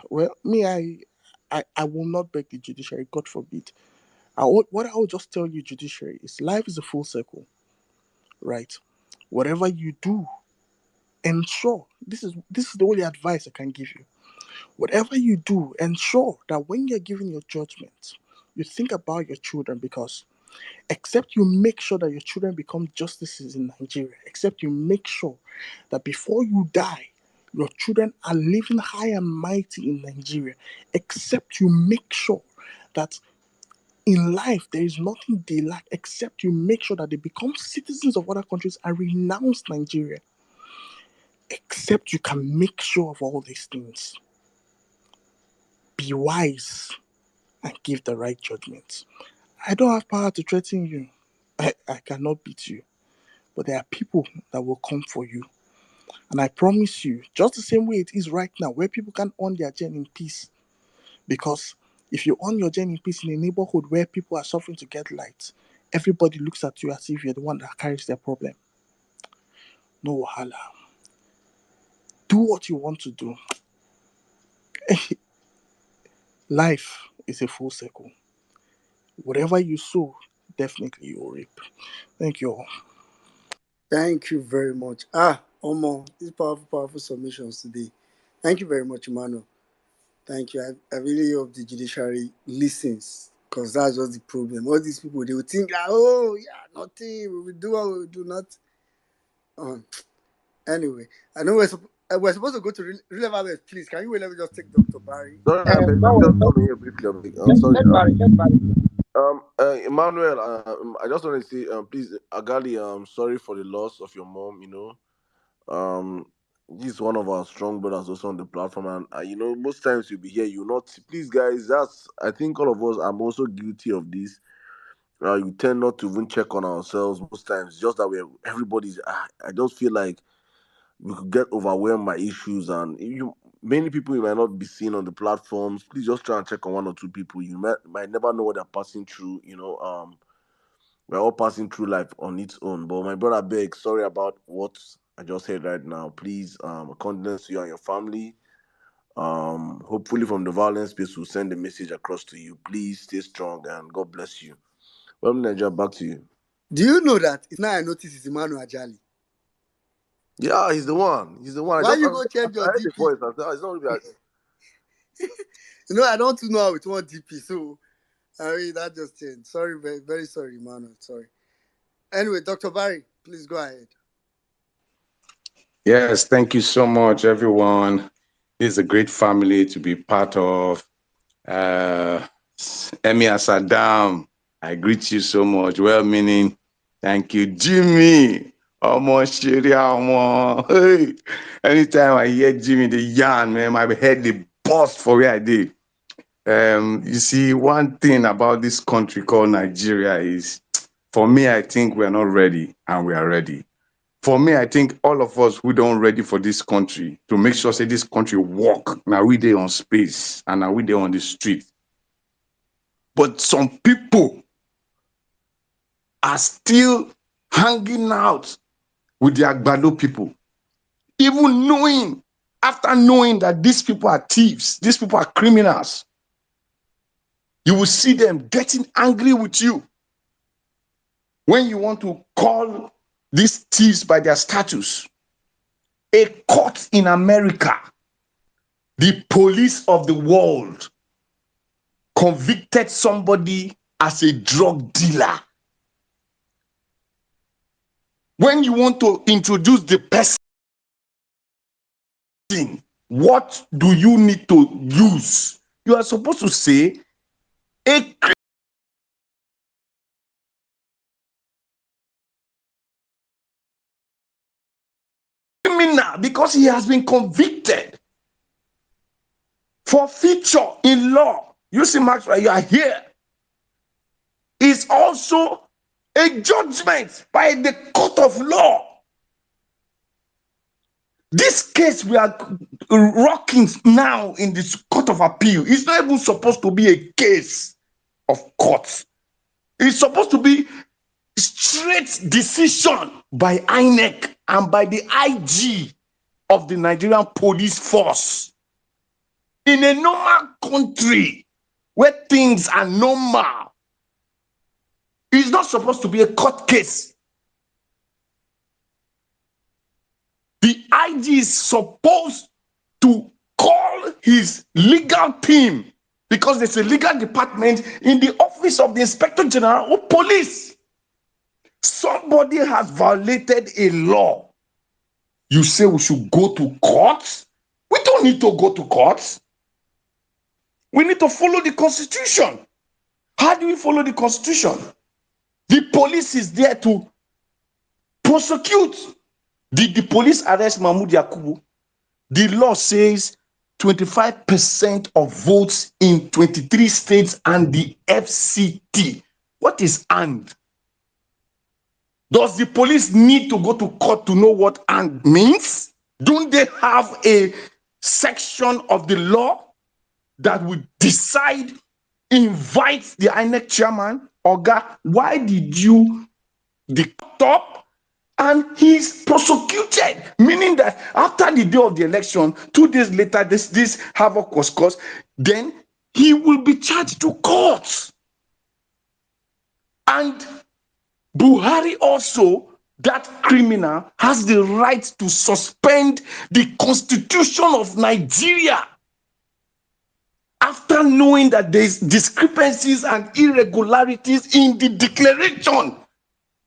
well, me, I will not beg the judiciary, God forbid. What I will just tell you, judiciary, is life is a full circle, right? Whatever you do, ensure this is the only advice I can give you. Whatever you do, ensure that when you're giving your judgment, you think about your children, because except you make sure that your children become justices in Nigeria, except you make sure that before you die, your children are living high and mighty in Nigeria, except you make sure that in life there is nothing they lack, except you make sure that they become citizens of other countries and renounce Nigeria, except you can make sure of all these things. Be wise and give the right judgment. I don't have power to threaten you. I cannot beat you. But there are people that will come for you. And I promise you, just the same way it is right now, where people can earn their journey in peace. Because if you earn your journey in peace in a neighborhood where people are suffering to get light, everybody looks at you as if you're the one that carries their problem. No wahala. Do what you want to do. Life is a full circle. Whatever you sow, definitely you will reap. Thank you all. Thank you very much. Omo, these powerful submissions today. Thank you very much, Emmanuel. Thank you. I really hope the judiciary listens, because that's just the problem. All these people, they will think that, oh, yeah, nothing, we will do what we will do, not. Anyway, I know we're supposed to go to relevant. Please, can you wait? Let me just take Dr. Barry. Sorry, I beg, let me just come in here briefly. I beg. Sorry. Emmanuel, I just want to say, please, Agali, sorry for the loss of your mom. He's one of our strong brothers also on the platform, and most times you'll be here, you not. Please, guys, that's I think all of us. I'm also guilty of this. You tend not to even check on ourselves most times. Just that everybody's. I just feel like we could get overwhelmed by issues, and many people you might not be seeing on the platforms. Please just try and check on one or two people. You might never know what they're passing through. We're all passing through life on its own. But my brother beg, sorry about what I just said right now. Please, condolence to you and your family. Hopefully from the violence space we'll send a message across to you. Please stay strong and God bless you. Well, Nigeria, back to you. Do you know that it's now I notice it's Emmanuel Ajali? Yeah, he's the one. He's the one. Why you go change I your heard the DP? voice. It's not really. I don't know how it want DP, so I mean that just changed. Sorry, very, very sorry, Emmanuel. Sorry. Anyway, Dr. Barry, please go ahead. Yes, thank you so much, everyone. This is a great family to be part of. Emir Saddam, I greet you so much. Well meaning. Thank you, Jimmy. Almost Hey. Anytime I hear Jimmy the yarn, man, my head they bust for where I did. You see, one thing about this country called Nigeria is, for me, I think we're not ready, and we are ready. For me, I think all of us who don't ready for this country to make sure say this country walk. Now we there on space and now we there on the street. But some people are still hanging out with the Agbado people, even after knowing that these people are thieves, these people are criminals. You will see them getting angry with you when you want to call these thieves by their status. A court in America, the police of the world, convicted somebody as a drug dealer. When you want to introduce the person, what do you need to use? You are supposed to say a criminal because he has been convicted. For feature in law, you see, Maxwell, you are here. Is also a judgment by the court of law. This case we are rocking now in this court of appeal is not even supposed to be a case of court. It's supposed to be straight decision by INEC and by the IG of the Nigerian police force. In a normal country where things are normal, it's not supposed to be a court case. The IG is supposed to call his legal team because there's a legal department in the office of the Inspector General of Police. Somebody has violated a law. You say we should go to court? We don't need to go to court. We need to follow the Constitution. How do we follow the Constitution? The police is there to prosecute. Did the police arrest Mahmoud Yakubu? The law says 25% of votes in 23 states and the FCT. What is "and"? Does the police need to go to court to know what "and" means? Don't they have a section of the law that would decide, invite the INEC chairman, Oga, why did you top? And he's prosecuted, meaning that after the day of the election, 2 days later, this havoc was caused, then he will be charged to court. And Buhari also, that criminal, has the right to suspend the Constitution of Nigeria after knowing that there's discrepancies and irregularities in the declaration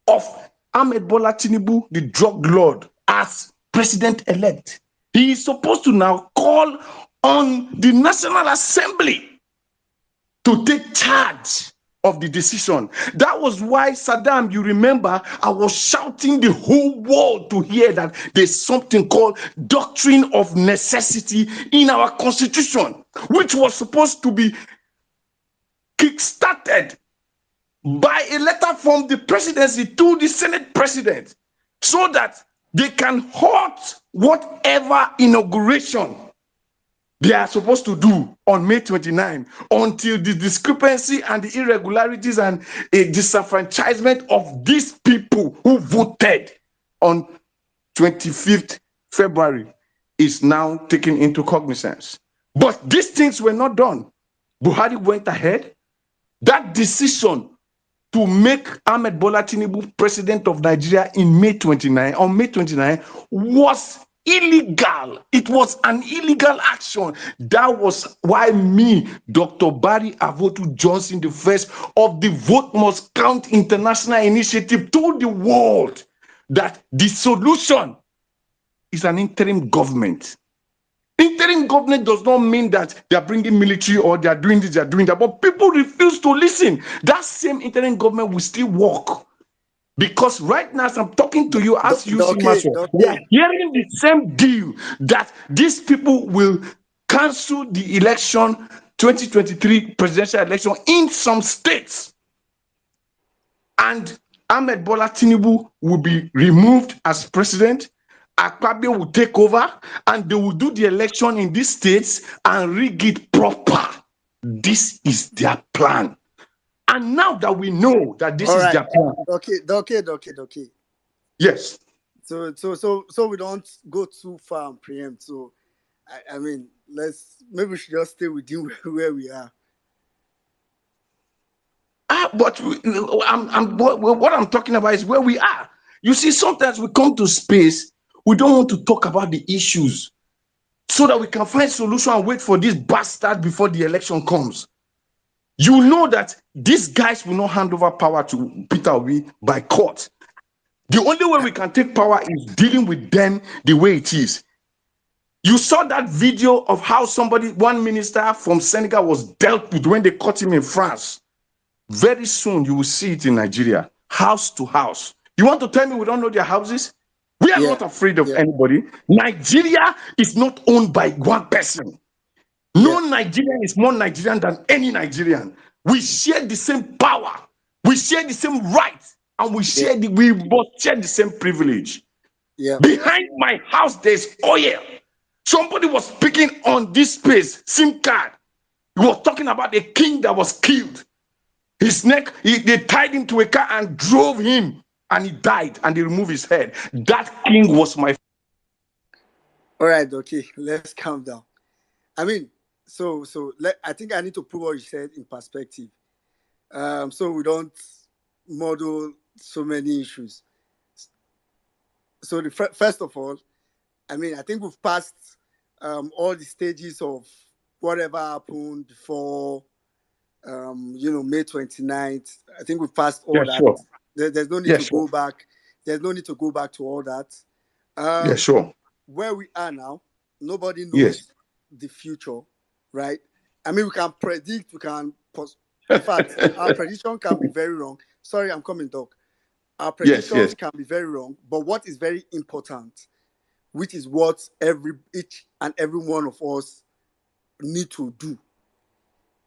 of Ahmed Bola Tinubu, the drug lord, as president-elect. He is supposed to now call on the National Assembly to take charge of the decision. That was why, Saddam, you remember, I was shouting the whole world to hear that there's something called doctrine of necessity in our constitution, which was supposed to be kick-started by a letter from the presidency to the Senate president so that they can halt whatever inauguration they are supposed to do on May 29 until the discrepancy and the irregularities and a disenfranchisement of these people who voted on 25th February is now taken into cognizance. But these things were not done. Buhari went ahead. That decision to make Ahmed Bola Tinubu president of Nigeria on May 29 was illegal. It was an illegal action. That was why me, Dr. Barry Avotu Johnson, the first of the Vote Must Count International Initiative, told the world that the solution is an interim government. Interim government does not mean that they are bringing military or they are doing this, they are doing that, but people refuse to listen. That same interim government will still work. Because right now, as I'm talking to you, as you see, Maswa, we are hearing the same deal that these people will cancel the election, 2023 presidential election in some states. And Ahmed Bola Tinubu will be removed as president. Akpabio will take over and they will do the election in these states and rig it proper. This is their plan. And now that we know that this All is right. their plan, Okay. yes. So we don't go too far and preempt. So I mean, maybe we should just stay within where we are. But what I'm talking about is where we are. You see, sometimes we come to space, we don't want to talk about the issues so that we can find solution and wait for this bastard before the election comes. You know that these guys will not hand over power to Peter Obi by court. The only way we can take power is dealing with them the way it is. You saw that video of how one minister from Senegal was dealt with when they caught him in France. Very soon you will see it in Nigeria, house to house. You want to tell me we don't know their houses? We are Yeah. not afraid of anybody. Nigeria is not owned by one person. No Nigerian is more Nigerian than any Nigerian. We share the same power. We share the same rights. And we both share the same privilege. Yeah. Behind my house, there's oil. Somebody was speaking on this space, SIM card. He was talking about a king that was killed. His neck, they tied him to a car and drove him, and he died, and they removed his head. That king was my. All right, okay, let's calm down. I mean, I think I need to put what you said in perspective, so we don't model so many issues. So first of all, I mean, I think we've passed all the stages of whatever happened before, May 29th. I think we've passed all that. Sure. There's no need to go back. There's no need to go back to all that. Sure. Where we are now, nobody knows the future, right? I mean, we can predict, in fact, our prediction can be very wrong. Sorry, I'm coming, Doc. Our predictions can be very wrong, but what is very important, which is what each and every one of us need to do,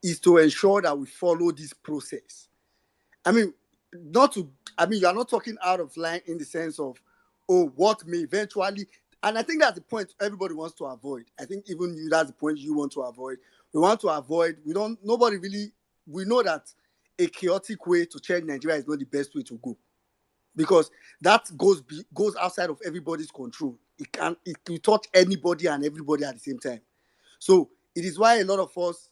is to ensure that we follow this process. I mean, you are not talking out of line in the sense of, what may eventually, and I think that's the point everybody wants to avoid. I think even you, that's the point you want to avoid. We want to avoid, we know that a chaotic way to change Nigeria is not the best way to go, because that goes outside of everybody's control. It can touch anybody and everybody at the same time. So it is why a lot of us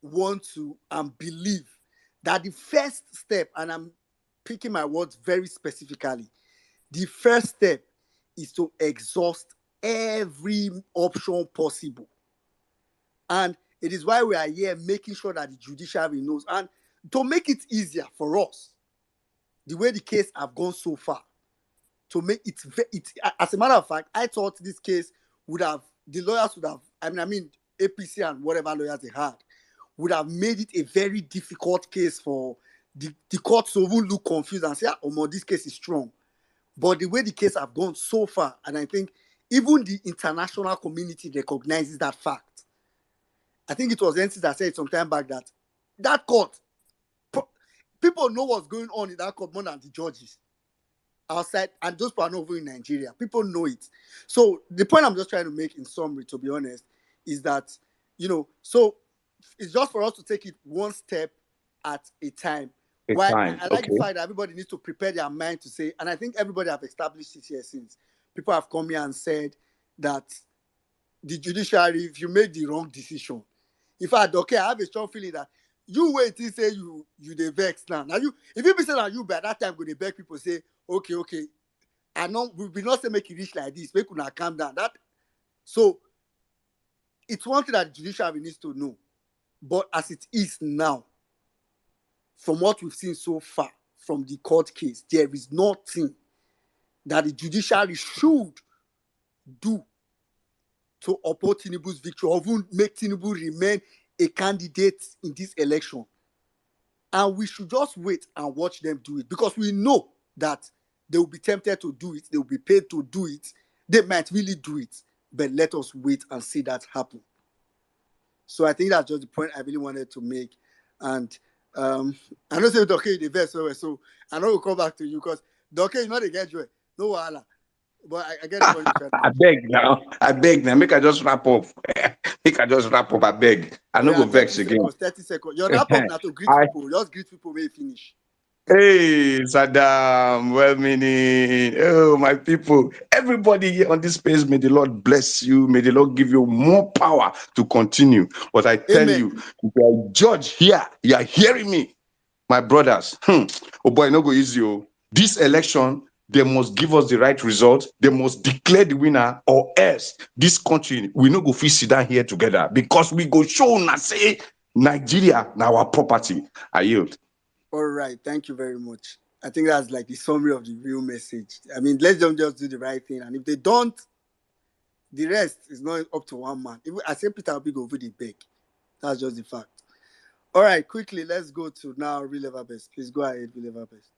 want to and believe that the first step, and I'm picking my words very specifically, the first step is to exhaust every option possible. And it is why we are here making sure that the judiciary knows. And to make it easier for us, the way the case have gone so far, to make it, as a matter of fact, I thought this case the lawyers would have, APC and whatever lawyers they had, would have made it a very difficult case for the court to even look confused and say, this case is strong. But the way the case have gone so far, and I think even the international community recognizes that fact. I think it was NC that said some time back that court, people know what's going on in that court more than the judges outside, and those people are not over in Nigeria. People know it. So the point I'm just trying to make in summary, to be honest, is that, so it's just for us to take it one step at a time. I like the fact that everybody needs to prepare their mind to say, and I think everybody have established it here since. People have come here and said that the judiciary, if you make the wrong decision, in fact, I have a strong feeling that you wait till say you dey vex now. Now if you be saying that you by that time go dey beg people say, okay, I know we will not say make it reach like this, make una calm down. So it's one thing that the judiciary needs to know. But as it is now, from what we've seen so far from the court case, there is nothing that the judiciary should do to uphold Tinubu's victory or even make Tinubu remain a candidate in this election. And we should just wait and watch them do it, because we know that they will be tempted to do it. They will be paid to do it. They might really do it, but let us wait and see that happen. So I think that's just the point I really wanted to make. And I know say Doke the best, so I know we'll come back to you, because Doke, you know the get joy. No wahala. But I get the point. I beg now. Make I just wrap up. He can just wrap up, I beg. I Oh no yeah, go 30 vex again. seconds, 30 seconds. Your wrap up now to greet I people. Just greet people when you finish. Hey, Saddam, well meaning. Oh, my people. Everybody here on this space, may the Lord bless you. May the Lord give you more power to continue. But I tell Amen. you, if you are a judge here, you are hearing me, my brothers. Oh boy, no go easy. Oh. This election, they must give us the right result. They must declare the winner, or else this country, we no go fit sit down here together because we go show na say Nigeria now our property. I yield. All right, thank you very much. I think that's like the summary of the real message. I mean, let them just do the right thing, and if they don't, the rest is not up to one man. If I say Peter Obi go over the beg, that's just the fact. All right, quickly, let's go to now Real Ever Best. Please go ahead, Real Ever Best.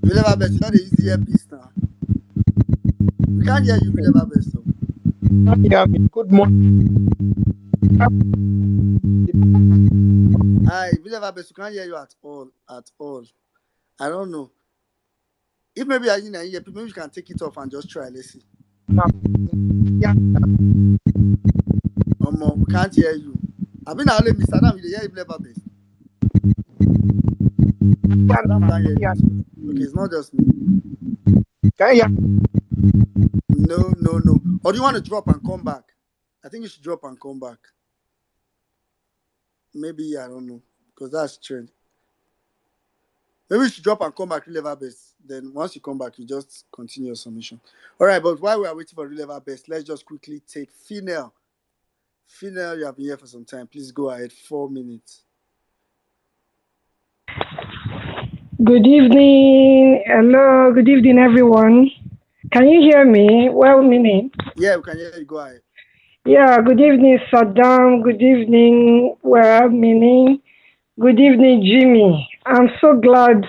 Real Ever Best, you know the easy earpiece now. We can't hear you, Real Ever Best. So. Yeah, good morning. Hi, Real Ever Best, we can't hear you at all. At all. I don't know. If maybe I didn't hear, maybe you can take it off and just try. Let's see. Yeah. We can't hear you. I've been only Mr. Adam, you hear Real Ever Best. Adam can't hear you. Okay, it's not just me. No. Or do you want to drop and come back? I think you should drop and come back. Maybe, I don't know. Because that's trend. Maybe you should drop and come back, Real Ever Best. Then once you come back, you just continue your submission. All right, but while we are waiting for Real Ever Best, let's just quickly take Finel. Finel, you have been here for some time. Please go ahead. 4 minutes. Good evening. Hello. Good evening, everyone. Can you hear me? Well meaning. Yeah, we can hear you. Go ahead. Yeah, good evening, Saddam. Good evening, well meaning. Good evening, Jimmy. I'm so glad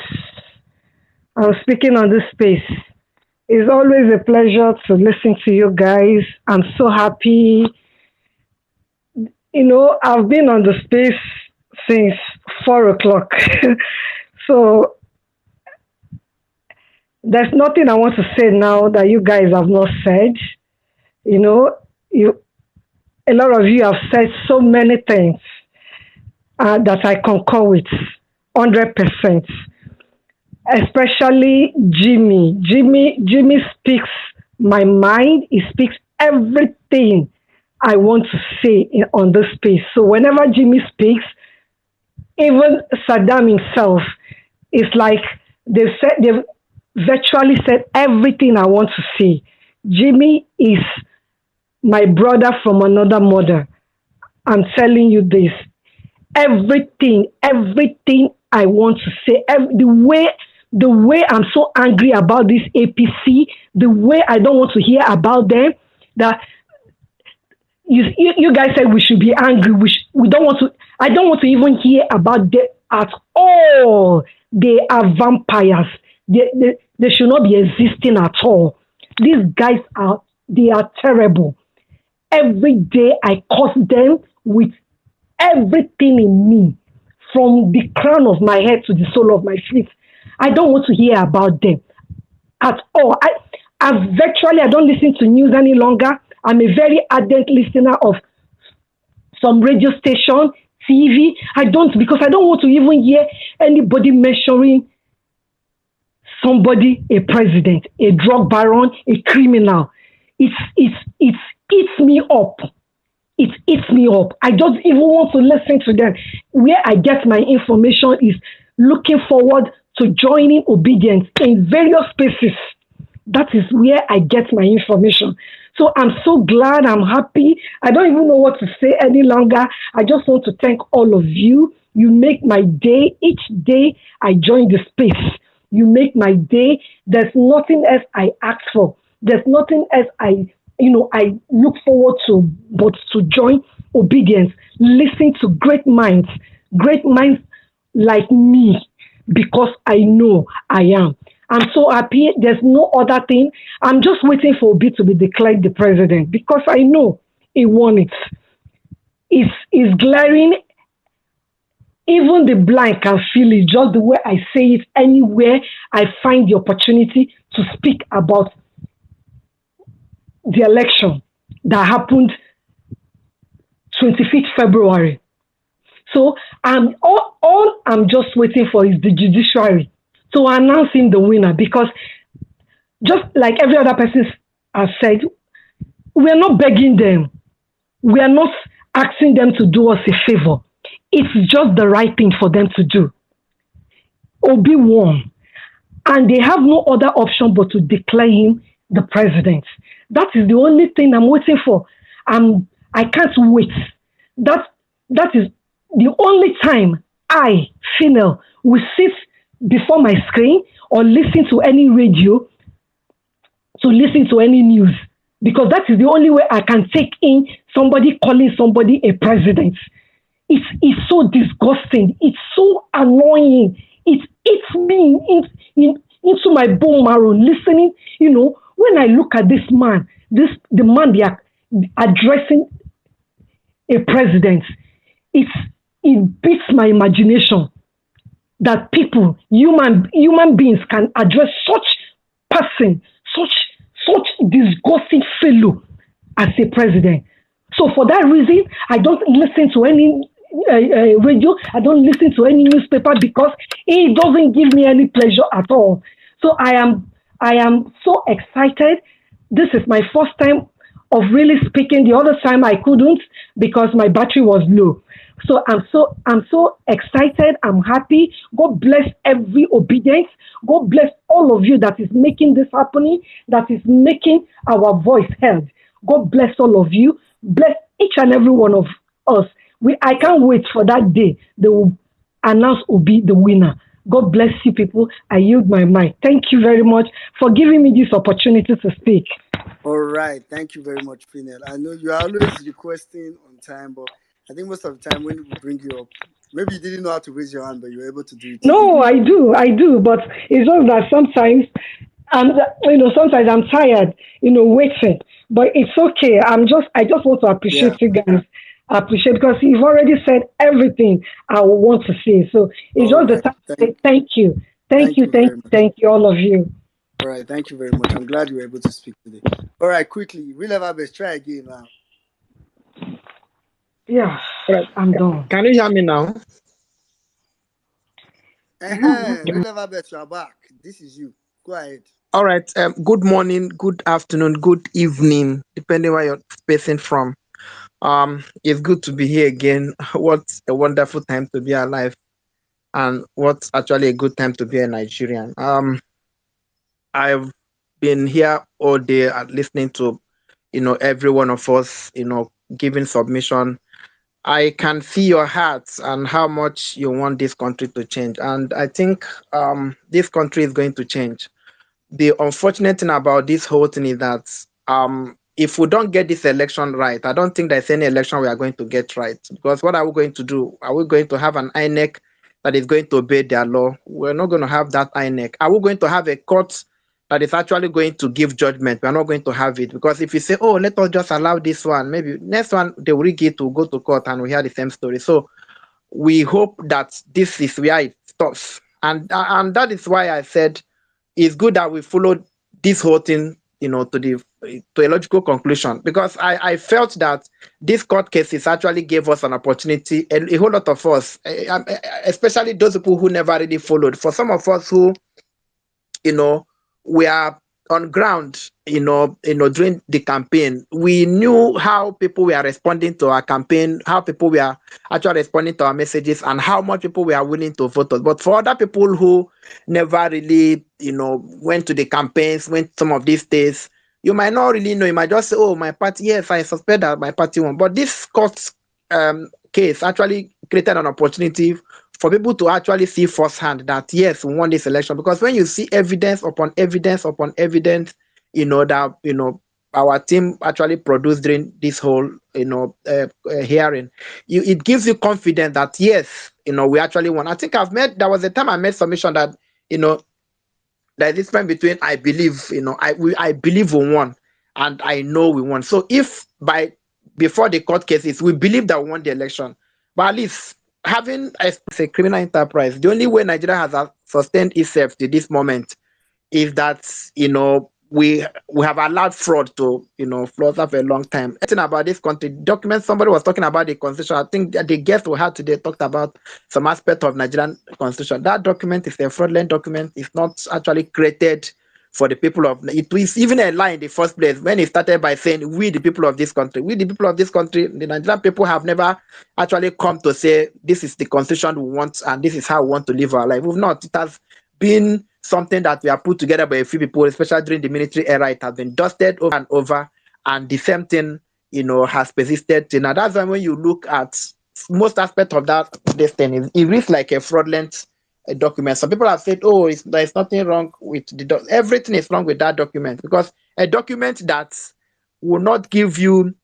I'm speaking on this space. It's always a pleasure to listen to you guys. I'm so happy. You know, I've been on the space since 4 o'clock. So there's nothing I want to say now that you guys have not said. You know, a lot of you have said so many things that I concur with 100%. Especially Jimmy. Jimmy speaks my mind. He speaks everything I want to say on this space. So whenever Jimmy speaks, even Saddam himself, it's like they've virtually said everything I want to say. Jimmy is my brother from another mother. I'm telling you this. Everything I want to say, the way I'm so angry about this APC, the way I don't want to hear about them, that you guys said we should be angry. We don't want to. I don't want to even hear about them at all. They are vampires. They should not be existing at all. These guys are terrible. Every day I curse them with everything in me, from the crown of my head to the sole of my feet. I don't want to hear about them at all. I don't listen to news any longer. I'm a very ardent listener of some radio station, TV. Because I don't want to even hear anybody mentioning somebody, a president, a drug baron, a criminal. It eats me up. It eats me up. I don't even want to listen to them. Where I get my information is looking forward to joining obedience in various spaces. That is where I get my information. So I'm so glad, I'm happy. I don't even know what to say any longer. I just want to thank all of you. You make my day. Each day I join the space. You make my day. There's nothing else I ask for. There's nothing else I look forward to but to join obedience, listen to great minds like me, because I know I am. I'm so happy. There's no other thing. I'm just waiting for Obi to be declared the president because I know he won it. It's glaring. Even the blind can feel it, just the way I say it anywhere I find the opportunity to speak about the election that happened 25th February. So all I'm just waiting for is the judiciary to announce him the winner, because just like every other person has said, we are not begging them. We are not asking them to do us a favor. It's just the right thing for them to do. Obi won. And they have no other option but to declare him the president. That is the only thing I'm waiting for. I can't wait. That is the only time I, female, will sit before my screen or listen to any radio, to listen to any news, because that is the only way I can take in somebody calling somebody a president. It's so disgusting. It's so annoying. It eats me into my bone marrow listening. When I look at this man, the man they are addressing a president, it beats my imagination that people, human beings, can address such person, such disgusting fellow as a president. So for that reason, I don't listen to any radio. I don't listen to any newspaper, because it doesn't give me any pleasure at all. So I am so excited. This is my first time of really speaking. The other time I couldn't because my battery was low. So I'm so excited. I'm happy. God bless every obedience. God bless all of you that is making this happening, that is making our voice heard. God bless all of you. Bless each and every one of us. I can't wait for that day they will announce Obi the winner. God bless you people. I yield my mic. Thank you very much for giving me this opportunity to speak. All right. Thank you very much, Finel. I know you are always requesting on time, but I think most of the time when we bring you up, maybe you didn't know how to raise your hand, but you were able to do it today. No, I do, but it's just that sometimes sometimes I'm tired, waiting. But it's okay. I just want to appreciate you guys. Because you've already said everything I want to say. So it's All just the right. time to say thank you. Thank you, all of you. All right, thank you very much. I'm glad you were able to speak today. All right, quickly, real ever best, try again now. Yeah, All right. I'm done. Can you hear me now? Real ever best, you are back. This is you. Go ahead. All right. Good morning, good afternoon, good evening, depending where you're spacing from. It's good to be here again. What a wonderful time to be alive, and what's actually a good time to be a Nigerian. I've been here all day listening to, every one of us, giving submission. I can see your hearts and how much you want this country to change, and I think this country is going to change. The unfortunate thing about this whole thing is that if we don't get this election right, I don't think there's any election we are going to get right. Because what are we going to do? Are we going to have an INEC that is going to obey their law? We're not going to have that INEC. Are we going to have a court that is actually going to give judgment? We're not going to have it. Because if you say, oh, let us just allow this one, maybe next one, they will rig it to go to court and we hear the same story. So we hope that this is where it stops. And that is why I said, it's good that we followed this whole thing, to a logical conclusion, because I felt that this court cases actually gave us an opportunity, and a whole lot of us, especially those people who never really followed. For some of us who, we are on ground, during the campaign, we knew how people were responding to our campaign, how people were actually responding to our messages, and how much people were willing to vote us. But for other people who never really, went to the campaigns, went some of these states, you might not really know. You might just say, oh, my party, yes, I suspect that my party won. But this court case actually created an opportunity for people to actually see firsthand that, yes, we won this election. Because when you see evidence upon evidence upon evidence, that, our team actually produced during this whole, hearing, it gives you confidence that, yes, we actually won. I think there was a time I made submission that, there's this difference between I believe, I believe we won and I know we won. So if before the court cases, we believe that we won the election, but at least having a criminal enterprise, the only way Nigeria has sustained itself to this moment is that we have allowed fraud to flounder for a long time. Anything about this country document, somebody was talking about the constitution. I think that the guest we had today talked about some aspect of Nigerian constitution. That document is a fraudulent document. It's not actually created for the people of it. Was even a lie in the first place when it started by saying we the people of this country. We the people of this country, the Nigerian people have never actually come to say this is the constitution we want and this is how we want to live our life. We've not. It has been something that we have put together by a few people, especially during the military era. It has been dusted over and over, and the same thing, has persisted. Now that's why when you look at most aspect of that, this thing, it reads like a fraudulent document. Some people have said, "Oh, there's nothing wrong with everything is wrong with that document because a document that will not give you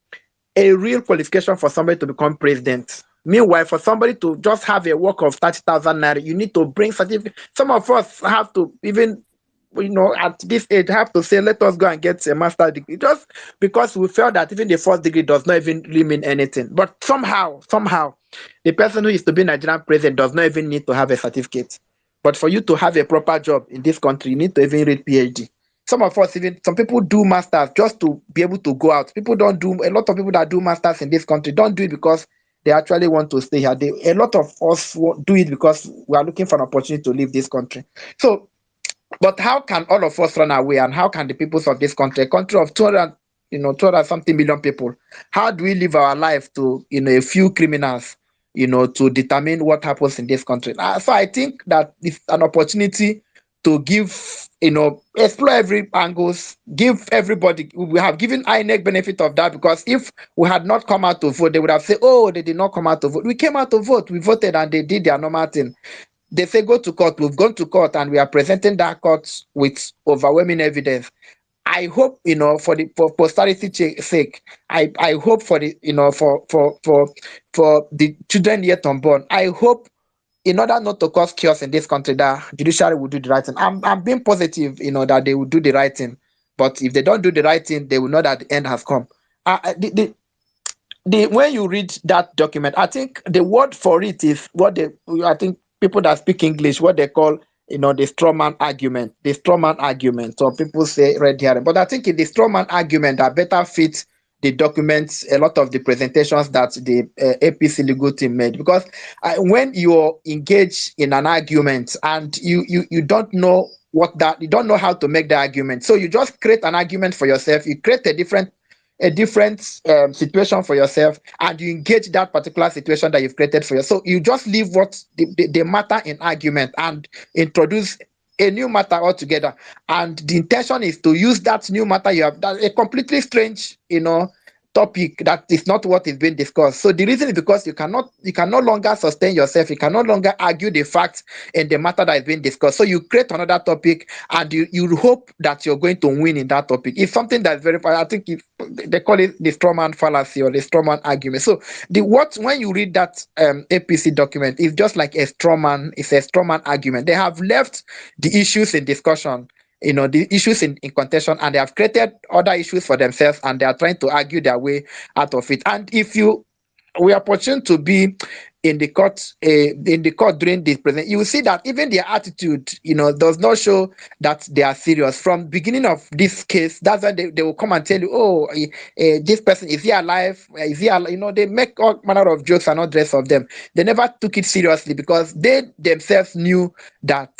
a real qualification for somebody to become president." Meanwhile, for somebody to just have a work of 30,000 naira, you need to bring certificate. Some of us have to even, at this age, have to say, let us go and get a master's degree, just because we felt that even the first degree does not even really mean anything. But somehow, the person who is to be Nigerian president does not even need to have a certificate. But for you to have a proper job in this country, you need to even read PhD. Some of us, even some people do masters just to be able to go out. People don't do, a lot of people that do masters in this country don't do it because they actually want to stay here. A lot of us do it because we are looking for an opportunity to leave this country. So, but how can all of us run away, and how can the peoples of this country, a country of 200 something million people, how do we live our life to a few criminals, to determine what happens in this country? So I think that it's an opportunity to give, explore every angles, give everybody. We have given INEC benefit of that because if we had not come out to vote, they would have said, "Oh, they did not come out to vote." We came out to vote, we voted, and they did their normal thing. They say go to court. We've gone to court, and we are presenting that court with overwhelming evidence. I hope, for posterity's sake, I hope for the, for the children yet unborn. I hope, in order not to cause chaos in this country, that judiciary will do the right thing. I'm being positive, that they will do the right thing. But if they don't do the right thing, they will know that the end has come. When you read that document, I think the word for it is I think people that speak English, what they call, the straw man argument. The straw man argument. So people say red herring. But I think in the straw man argument that better fits the documents, a lot of the presentations that the APC legal team made. Because when you're engaged in an argument and you don't know you don't know how to make the argument. So you just create an argument for yourself. You create a different situation for yourself, and you engage that particular situation that you've created for yourself. So you just leave what the matter in argument and introduce a new matter altogether. And the intention is to use that new matter you have, that a completely strange, topic that is not what is being discussed. So the reason is because you can no longer sustain yourself. You can no longer argue the facts in the matter that is being discussed. So you create another topic, and you hope that you're going to win in that topic. It's something that's very, I think they call it the strawman fallacy or the strawman argument. So when you read that APC document, it's just like a strawman. It's a strawman argument. They have left the issues in discussion, the issues in contention, and they have created other issues for themselves, and they are trying to argue their way out of it. And if we are opportune to be in the court during this present, you will see that even their attitude, does not show that they are serious. From beginning of this case, that's why they will come and tell you, "Oh, this person, is he alive? Is he alive?" They make all manner of jokes and all the rest of them. They never took it seriously because they themselves knew that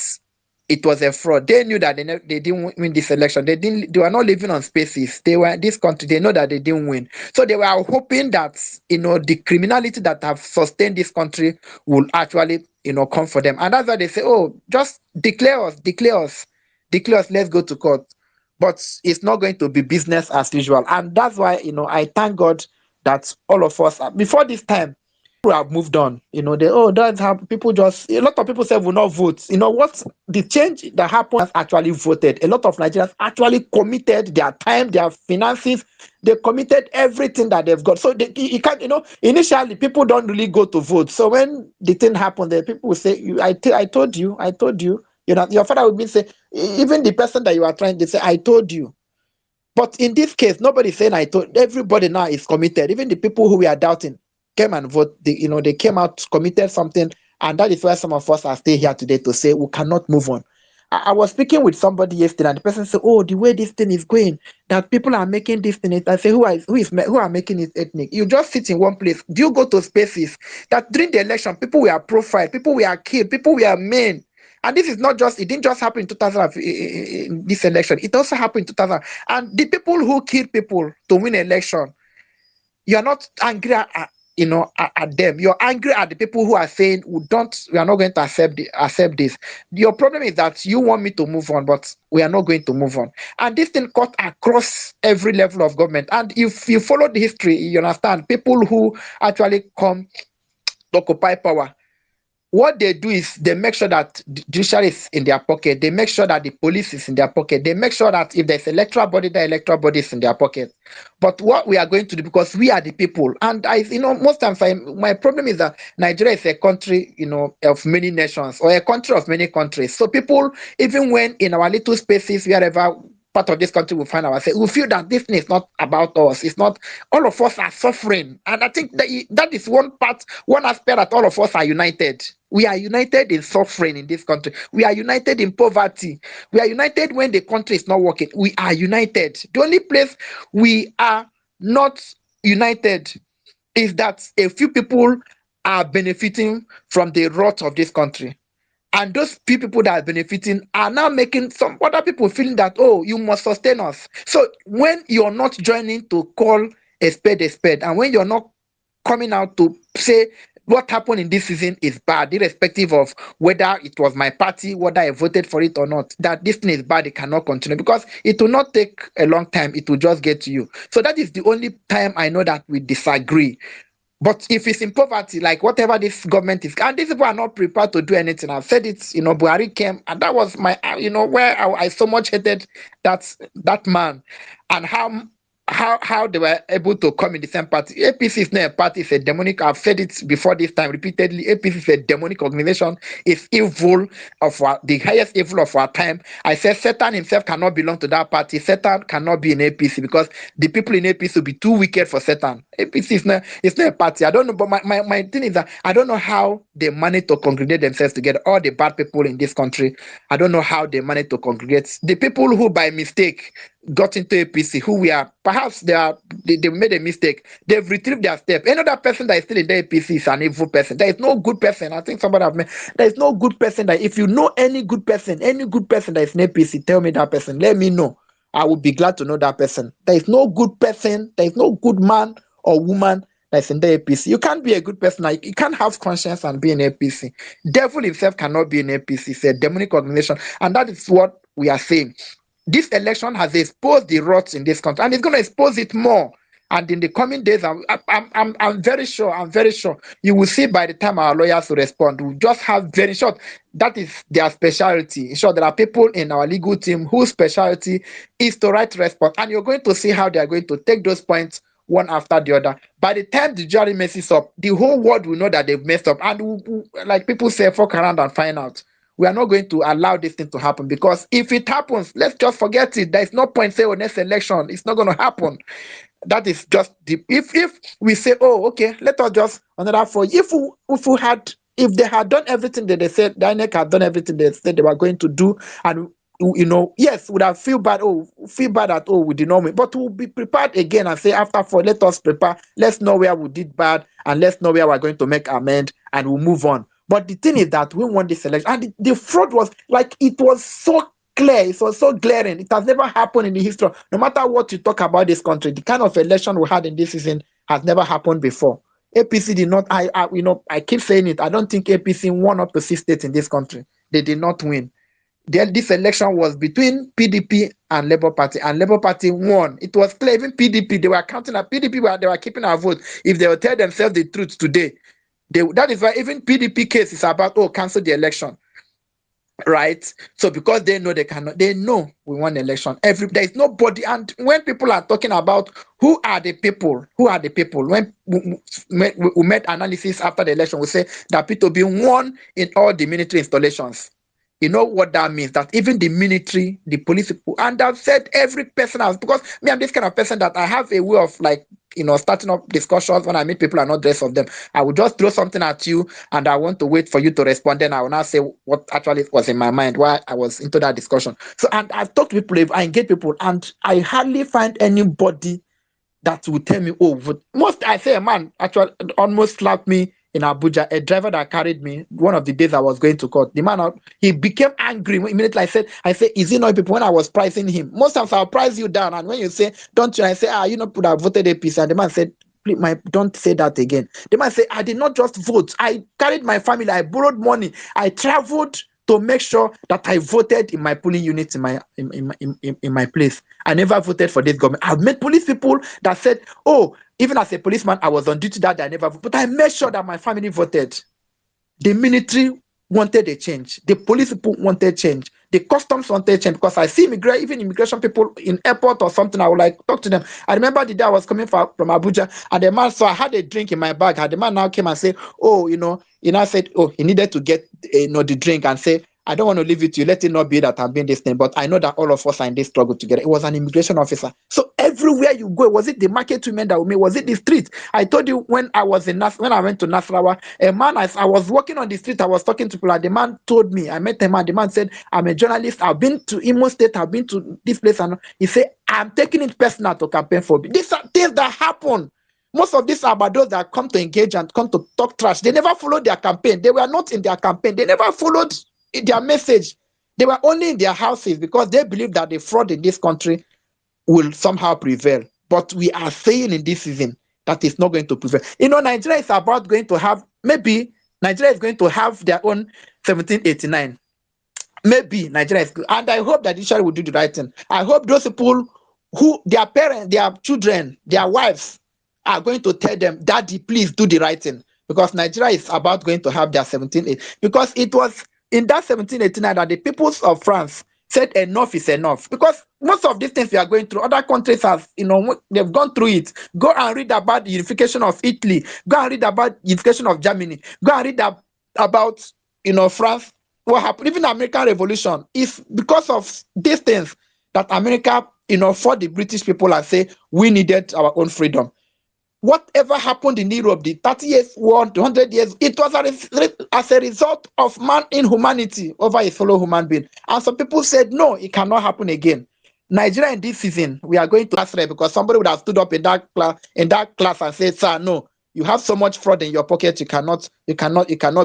it was a fraud. They knew that they didn't win this election. They were not living on spaces. They were in this country. They know that they didn't win. So they were hoping that the criminality that have sustained this country will actually come for them. And that's why they say, "Oh, just declare us. Let's go to court." But it's not going to be business as usual. And that's why I thank God that all of us before this time, people have moved on. That's how people a lot of people say will not vote. What the change that happened has actually voted. A lot of Nigerians actually committed their time, their finances, they committed everything that they've got. So you can't, initially people don't really go to vote. So when the thing happened, the people will say, I told you. Your father would be say, even the person that you are trying to say, "I told you." But in this case, nobody's saying "I told." Everybody now is committed. Even the people who we are doubting came and vote. They came out, committed something, and that is why some of us are still here today to say we cannot move on. I was speaking with somebody yesterday, and the person said, "Oh, the way this thing is going, that people are making this thing." I say, who are making it ethnic? You just sit in one place. Do you go to spaces that during the election, people were profiled, people were killed, people were men? And this is not just, it didn't just happen in 2000, in this election. It also happened in 2000. And the people who kill people to win election, you are not angry at them. You're angry at the people who are saying we are not going to accept this. Your problem is that you want me to move on, but we are not going to move on. And this thing cut across every level of government. And if you follow the history, you understand people who actually come to occupy power, what they do is they make sure that the judiciary is in their pocket. They make sure that the police is in their pocket. They make sure that if there's electoral body, the electoral body is in their pocket. But what we are going to do, because we are the people, and most times my problem is that Nigeria is a country, of many nations, or a country of many countries. So people, even when in our little spaces, wherever part of this country we find ourselves, we feel that this thing is not about us. It's not, all of us are suffering. And I think that is one aspect that all of us are united. We are united in suffering in this country. We are united in poverty. We are united when the country is not working. We are united. The only place we are not united is that a few people are benefiting from the rot of this country. And those few people that are benefiting are now making some other people feeling that, oh, you must sustain us. So when you're not joining to call a spade, and when you're not coming out to say what happened in this season is bad, irrespective of whether it was my party, whether I voted for it or not, that this thing is bad, it cannot continue, because it will not take a long time, it will just get to you. So that is the only time I know that we disagree. But if it's in poverty, like whatever this government is, and these people are not prepared to do anything. I've said it, Buhari came, and that was my, where I so much hated that man, and how they were able to come in the same party. APC is not a party, it's a demonic. I've said it before this time repeatedly. APC is a demonic organization. It's evil the highest evil of our time. I said Satan himself cannot belong to that party. Satan cannot be in APC, because the people in APC will be too wicked for Satan. APC is not, it's not a party. I don't know, but my thing is that I don't know how they manage to congregate themselves together. All the bad people in this country, I don't know how they manage to congregate. The people who by mistake got into APC, who we are, perhaps they made a mistake. They've retrieved their step. Any other person that is still in the APC is an evil person. There is no good person. I think somebody have made. There is no good person that, if you know any good person that is in APC, tell me that person. Let me know. I would be glad to know that person. There is no good person. There is no good man or woman that's in the APC. You can't be a good person. Like, you can't have conscience and be in APC. Devil himself cannot be in APC. It's a demonic organization, and that is what we are saying. This election has exposed the rots in this country, and it's going to expose it more. And in the coming days, I'm very sure. You will see by the time our lawyers will respond. We'll just have very short. That is their specialty. In short, there are people in our legal team whose specialty is to write response, and you're going to see how they are going to take those points one after the other. By the time the jury messes up, the whole world will know that they've messed up, and like people say, fuck around and find out. We are not going to allow this thing to happen, because if it happens, let's just forget it. There's no point saying, oh, next election, it's not going to happen. That is just if we say, oh, okay, let us just another four. If they had done everything that they said, the INEC had done everything they said they were going to do, and yes, would have feel bad that, oh, we did not win, but we'll be prepared again and say, after four, let us prepare, let's know where we did bad, and let's know where we're going to make amend, and we'll move on. But the thing is that we won this election, and the fraud was like, it was so clear, it was so glaring. It has never happened in the history. No matter what you talk about this country, the kind of election we had in this season has never happened before. APC did not. I keep saying it. I don't think APC won up to 6 states in this country. They did not win. This election was between PDP and Labour Party, and Labour Party won. It was clear. Even PDP, they were counting at PDP, they were keeping our vote. If they would tell themselves the truth today, that is why even PDP case is about, oh, cancel the election, right? So because they know they know we won the election. There is nobody, and when people are talking about who are the people, when we made analysis after the election, we say that P2B won in all the military installations. You know what that means? That even the military, the police people, and I've said every person else, because me, I'm this kind of person that I have a way of like starting up discussions when I meet people and not dress of them. I will just throw something at you and I want to wait for you to respond. Then I will now say what actually was in my mind, why I was into that discussion. So, and I've talked to people, I engage people, and I hardly find anybody that will tell me, oh, most I say a man actually almost slapped me in Abuja, a driver that carried me one of the days I was going to court. The man, he became angry immediately. I said, is it not people when I was pricing him? Most times I'll price you down. And when you say, don't you, I say, you know, put I voted a piece. And the man said, please, don't say that again. The man said, I did not just vote. I carried my family. I borrowed money. I traveled to make sure that I voted in my polling unit in my place. I never voted for this government. I've met police people that said, oh, even as a policeman, I was on duty that day, I never voted. But I made sure that my family voted. The military wanted a change. The police people wanted change. The customs wanted change, because I see even immigration people in airport or something, I would like talk to them. I remember the day I was coming from Abuja, and the man saw I had a drink in my bag, and the man now came and said, oh, he now said, oh, he needed to get the drink, and say, I don't want to leave it to you. Let it not be that I'm being this thing, but I know that all of us are in this struggle together. It was an immigration officer. So everywhere you go, was it the market women that me? Was it the street? I told you when I was when I went to Nasarawa, a man, I was walking on the street, I was talking to people, and the man told me, I met a man, the man said, I'm a journalist, I've been to Imo State, I've been to this place, and he said, I'm taking it personal to campaign for me. These are things that happen. Most of these are about those that come to engage and come to talk trash. They never followed their campaign. They were not in their campaign. They never followed their message. They were only in their houses because they believe that the fraud in this country will somehow prevail. But we are saying in this season that it's not going to prevail. Nigeria is about going to have, maybe Nigeria is going to have their own 1789. Maybe Nigeria is good. And I hope that Israel will do the right thing. I hope those people who, their parents, their children, their wives are going to tell them, Daddy, please do the right thing. Because Nigeria is about going to have their 1789. Because it was in that 1789 that the peoples of France said enough is enough. Because most of these things we are going through, other countries have, they've gone through it. Go and read about the unification of Italy. Go and read about the unification of Germany. Go and read about, France. What happened? Even the American Revolution is because of these things that America, fought the British people and say we needed our own freedom. Whatever happened in Europe, the 30 years war, 200 years, it was as a result of man inhumanity over a fellow human being. And some people said, no, it cannot happen again. Nigeria in this season, we are going to class rep because somebody would have stood up in that class and said, sir, no, you have so much fraud in your pocket, you cannot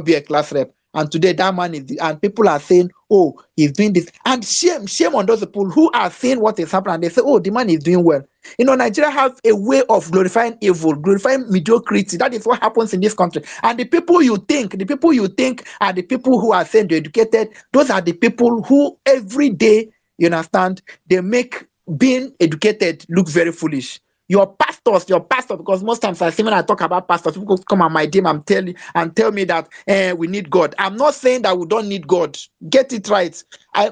be a class rep. And today that man and people are saying, oh, he's doing this. And shame on those people who are saying what is happening. And they say, oh, the man is doing well. Nigeria have a way of glorifying evil, glorifying mediocrity. That is what happens in this country. And the people you think are the people who are saying they're educated. Those are the people who every day, you understand, they make being educated look very foolish. Your pastor, because most times I see when I talk about pastors, people come on my team and tell me that we need God. I'm not saying that we don't need God. Get it right.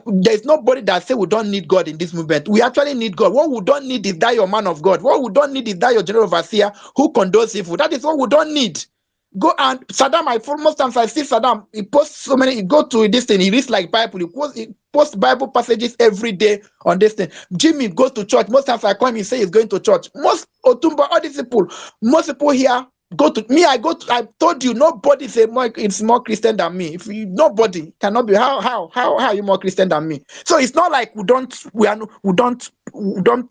There's nobody that say we don't need God in this movement. We actually need God. What we don't need is that your man of God. What we don't need is that your general overseer who condones evil. That is what we don't need. Go and Saddam, most times I see Saddam, he posts so many, he go to this thing, he reads like Bible, he posts Bible passages every day on this thing. Jimmy goes to church. Most times I call him, he say he's going to church. Most people here go to me. I told you, nobody is more Christian than me. Nobody cannot be. How are you more Christian than me? So it's not like we don't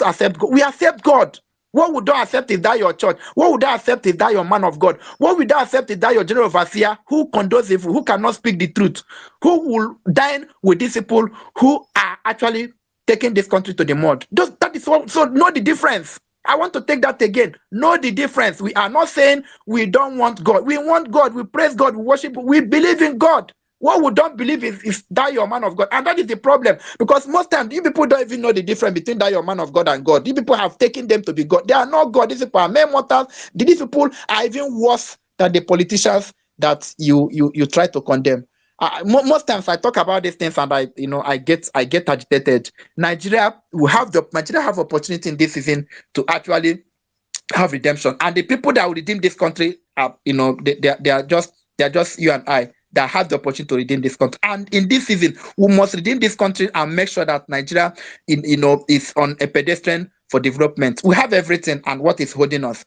accept God. We accept God. What we don't accept is that your church. What we don't accept is that your man of God. What we don't accept is that your general overseer who condones evil, who cannot speak the truth, who will dine with these people who are actually taking this country to the mud. That is what. So know the difference. I want to take that again. Know the difference. We are not saying we don't want God. We want God. We praise God. We worship. We believe in God. What we don't believe is that your man of God. And that is the problem. Because most times, you people don't even know the difference between that your man of God and God. You people have taken them to be God. They are not God. These people are mere mortals. These people are even worse than the politicians that you try to condemn. Most times I talk about these things and I get agitated. Nigeria have opportunity in this season to actually have redemption. And the people that will redeem this country are, they are just you and I that have the opportunity to redeem this country. And in this season, we must redeem this country and make sure that Nigeria, is on a pedestrian for development. We have everything, and what is holding us?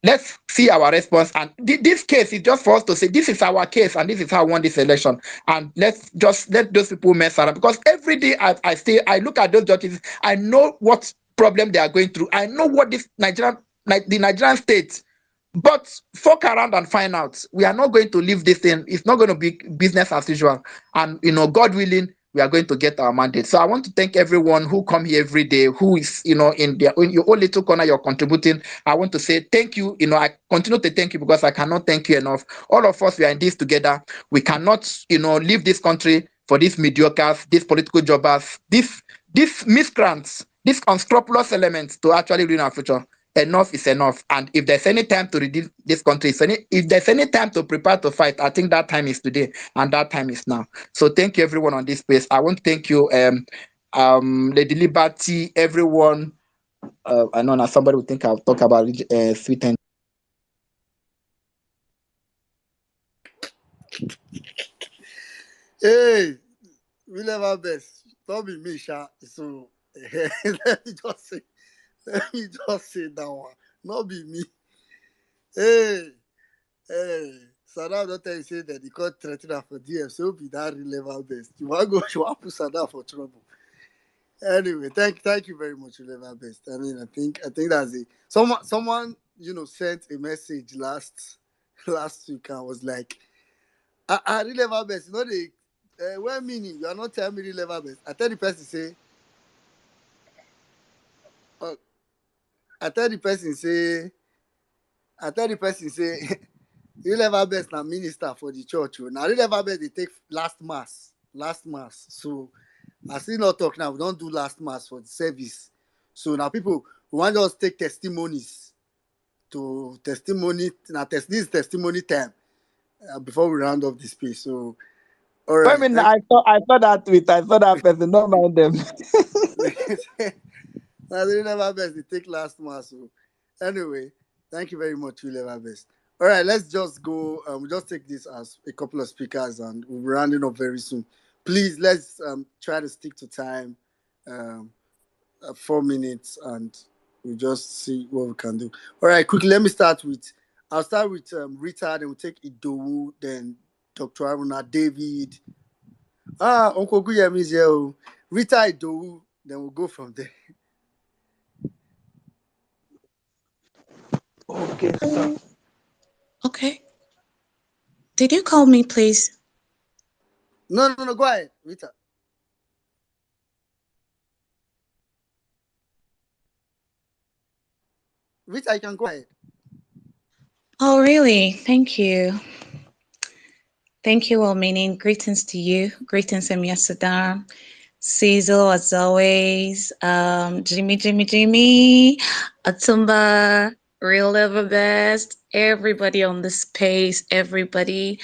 Let's see our response. And this case is just for us to say, this is our case, and this is how I won this election. And let's just let those people mess around. Because every day I look at those judges, I know what problem they are going through. I know what the Nigerian state. But fuck around and find out. We are not going to leave this thing. It's not going to be business as usual. And God willing, we are going to get our mandate. So I want to thank everyone who come here every day, who is, in your own little corner, you're contributing. I want to say thank you. I continue to thank you because I cannot thank you enough. All of us, we are in this together. We cannot, leave this country for these mediocres, these political jobbers, these miscreants, these unscrupulous elements to actually ruin our future. Enough is enough. And if there's any time to redeem this country, if there's any time to prepare to fight, I think that time is today, and that time is now. So thank you everyone on this space. I want to thank you, Lady Liberty, everyone. I know now somebody will think I'll talk about sweet and Hey, we never best. Don't be me, Sha. So let me just say, that one. Not be me. Hey, Saddam don't tell you say that he got threatened for DF, so be that real level best. You want to go, you want to put Saddam for trouble. Anyway, thank you very much, level best. I mean, I think that's it. Someone sent a message last week and was like, real level best. Well meaning you are not telling me real level best. I tell the person say, real level best na minister for the church. Now real level best they take last mass. So I still not talk now. We don't do last mass for the service. So now people we want us take testimonies to testimony. Now this is testimony time before we round up this piece. So all right. I saw that tweet. I saw that person. Don't mind them. Now they never best. They take last mass. So anyway, thank you very much, we never best. All right, let's just go. We'll just take this as a couple of speakers, and we'll be rounding up very soon. Please let's try to stick to time. 4 minutes, and we'll just see what we can do. All right, quickly. I'll start with Rita, then we'll take Idowu, then Dr. Aruna, David. Uncle Guyemi is here. Rita, Idowu, then we'll go from there. Okay, so. Okay. Did you call me, please? No, go ahead, Rita. Rita, I can go ahead. Oh, really? Thank you. Thank you, well-meaning. Greetings to you. Greetings, Emia Sadam. Cecil, as always. Jimmy. Atumba, Real Ever Best. Everybody on the space. Everybody.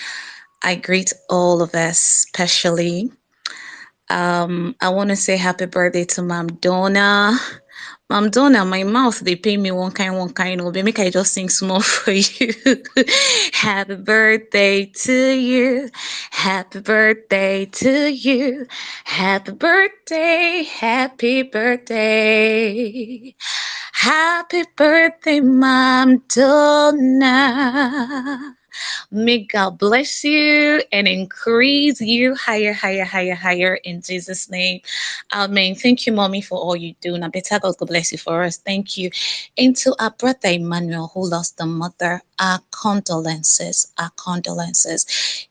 I greet all of us, especially. I want to say happy birthday to Mom Donna. Mom Donna, my mouth, they pay me one kind, but make I just sing small for you. Happy birthday to you. Happy birthday to you. Happy birthday. Happy birthday. Happy birthday, Mom Donna. May God bless you and increase you higher in Jesus' name. Amen. Thank you, Mommy, for all you do. Now, better God bless you for us. Thank you. And to our brother Emmanuel, who lost the mother, our condolences.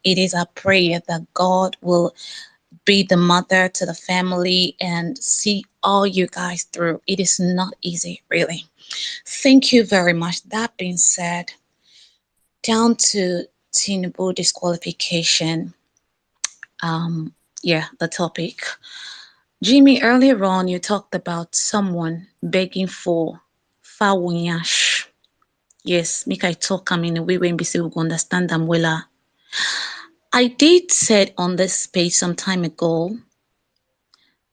It is our prayer that God will be the mother to the family and see all you guys through. It is not easy, really. Thank you very much. That being said, down to Tinubu disqualification. The topic. Jimmy, earlier on you talked about someone begging for Fawunyash. Yes, make I talk in a way when we understand them well. I did said on this space some time ago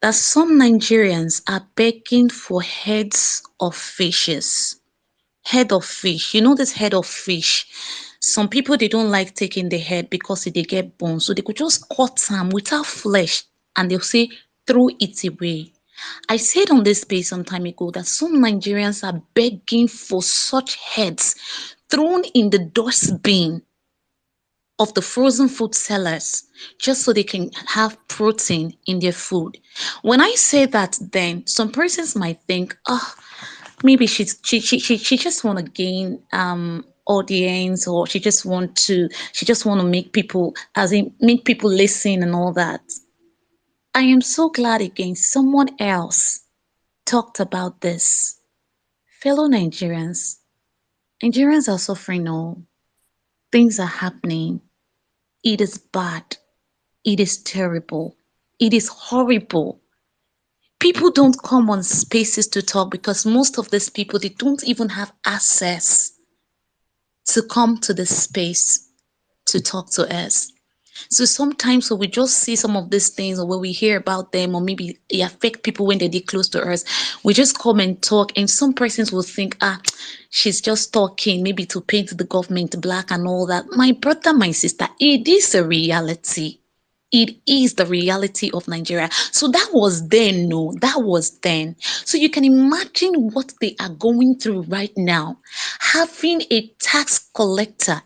that some Nigerians are begging for heads of fishes. Head of fish. You know this head of fish. Some people, they don't like taking the head because they get bones. So they could just cut them without flesh and they'll say, throw it away. I said on this space some time ago that some Nigerians are begging for such heads thrown in the dustbin of the frozen food sellers just so they can have protein in their food. When I say that, then some persons might think, oh, maybe she just want to gain audience, or she just want to make people, as in make people listen and all that. I am so glad again someone else talked about this. Fellow Nigerians are suffering. Oh, things are happening. It is bad. It is terrible. It is horrible. People don't come on spaces to talk because most of these people, they don't even have access to come to the space to talk to us. So sometimes when we just see some of these things, or when we hear about them, or maybe it affect people when they're close to us, we just come and talk, and some persons will think, she's just talking maybe to paint the government black and all that. My brother, my sister, it is a reality. It is the reality of Nigeria. So that was then, no, that was then. So you can imagine what they are going through right now. Having a tax collector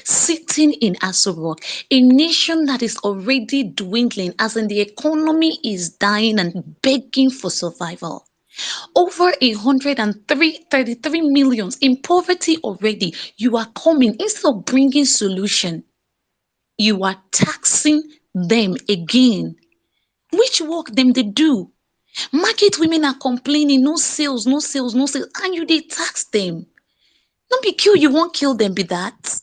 sitting in Aso Rock, a nation that is already dwindling, as in the economy is dying and begging for survival. Over 133 millions in poverty already. You are coming, instead of bringing solution, you are taxing them again. Which work them they do? Market women are complaining, no sales, no sales, no sales, and you they tax them. Don't be kill, you won't kill them, be that.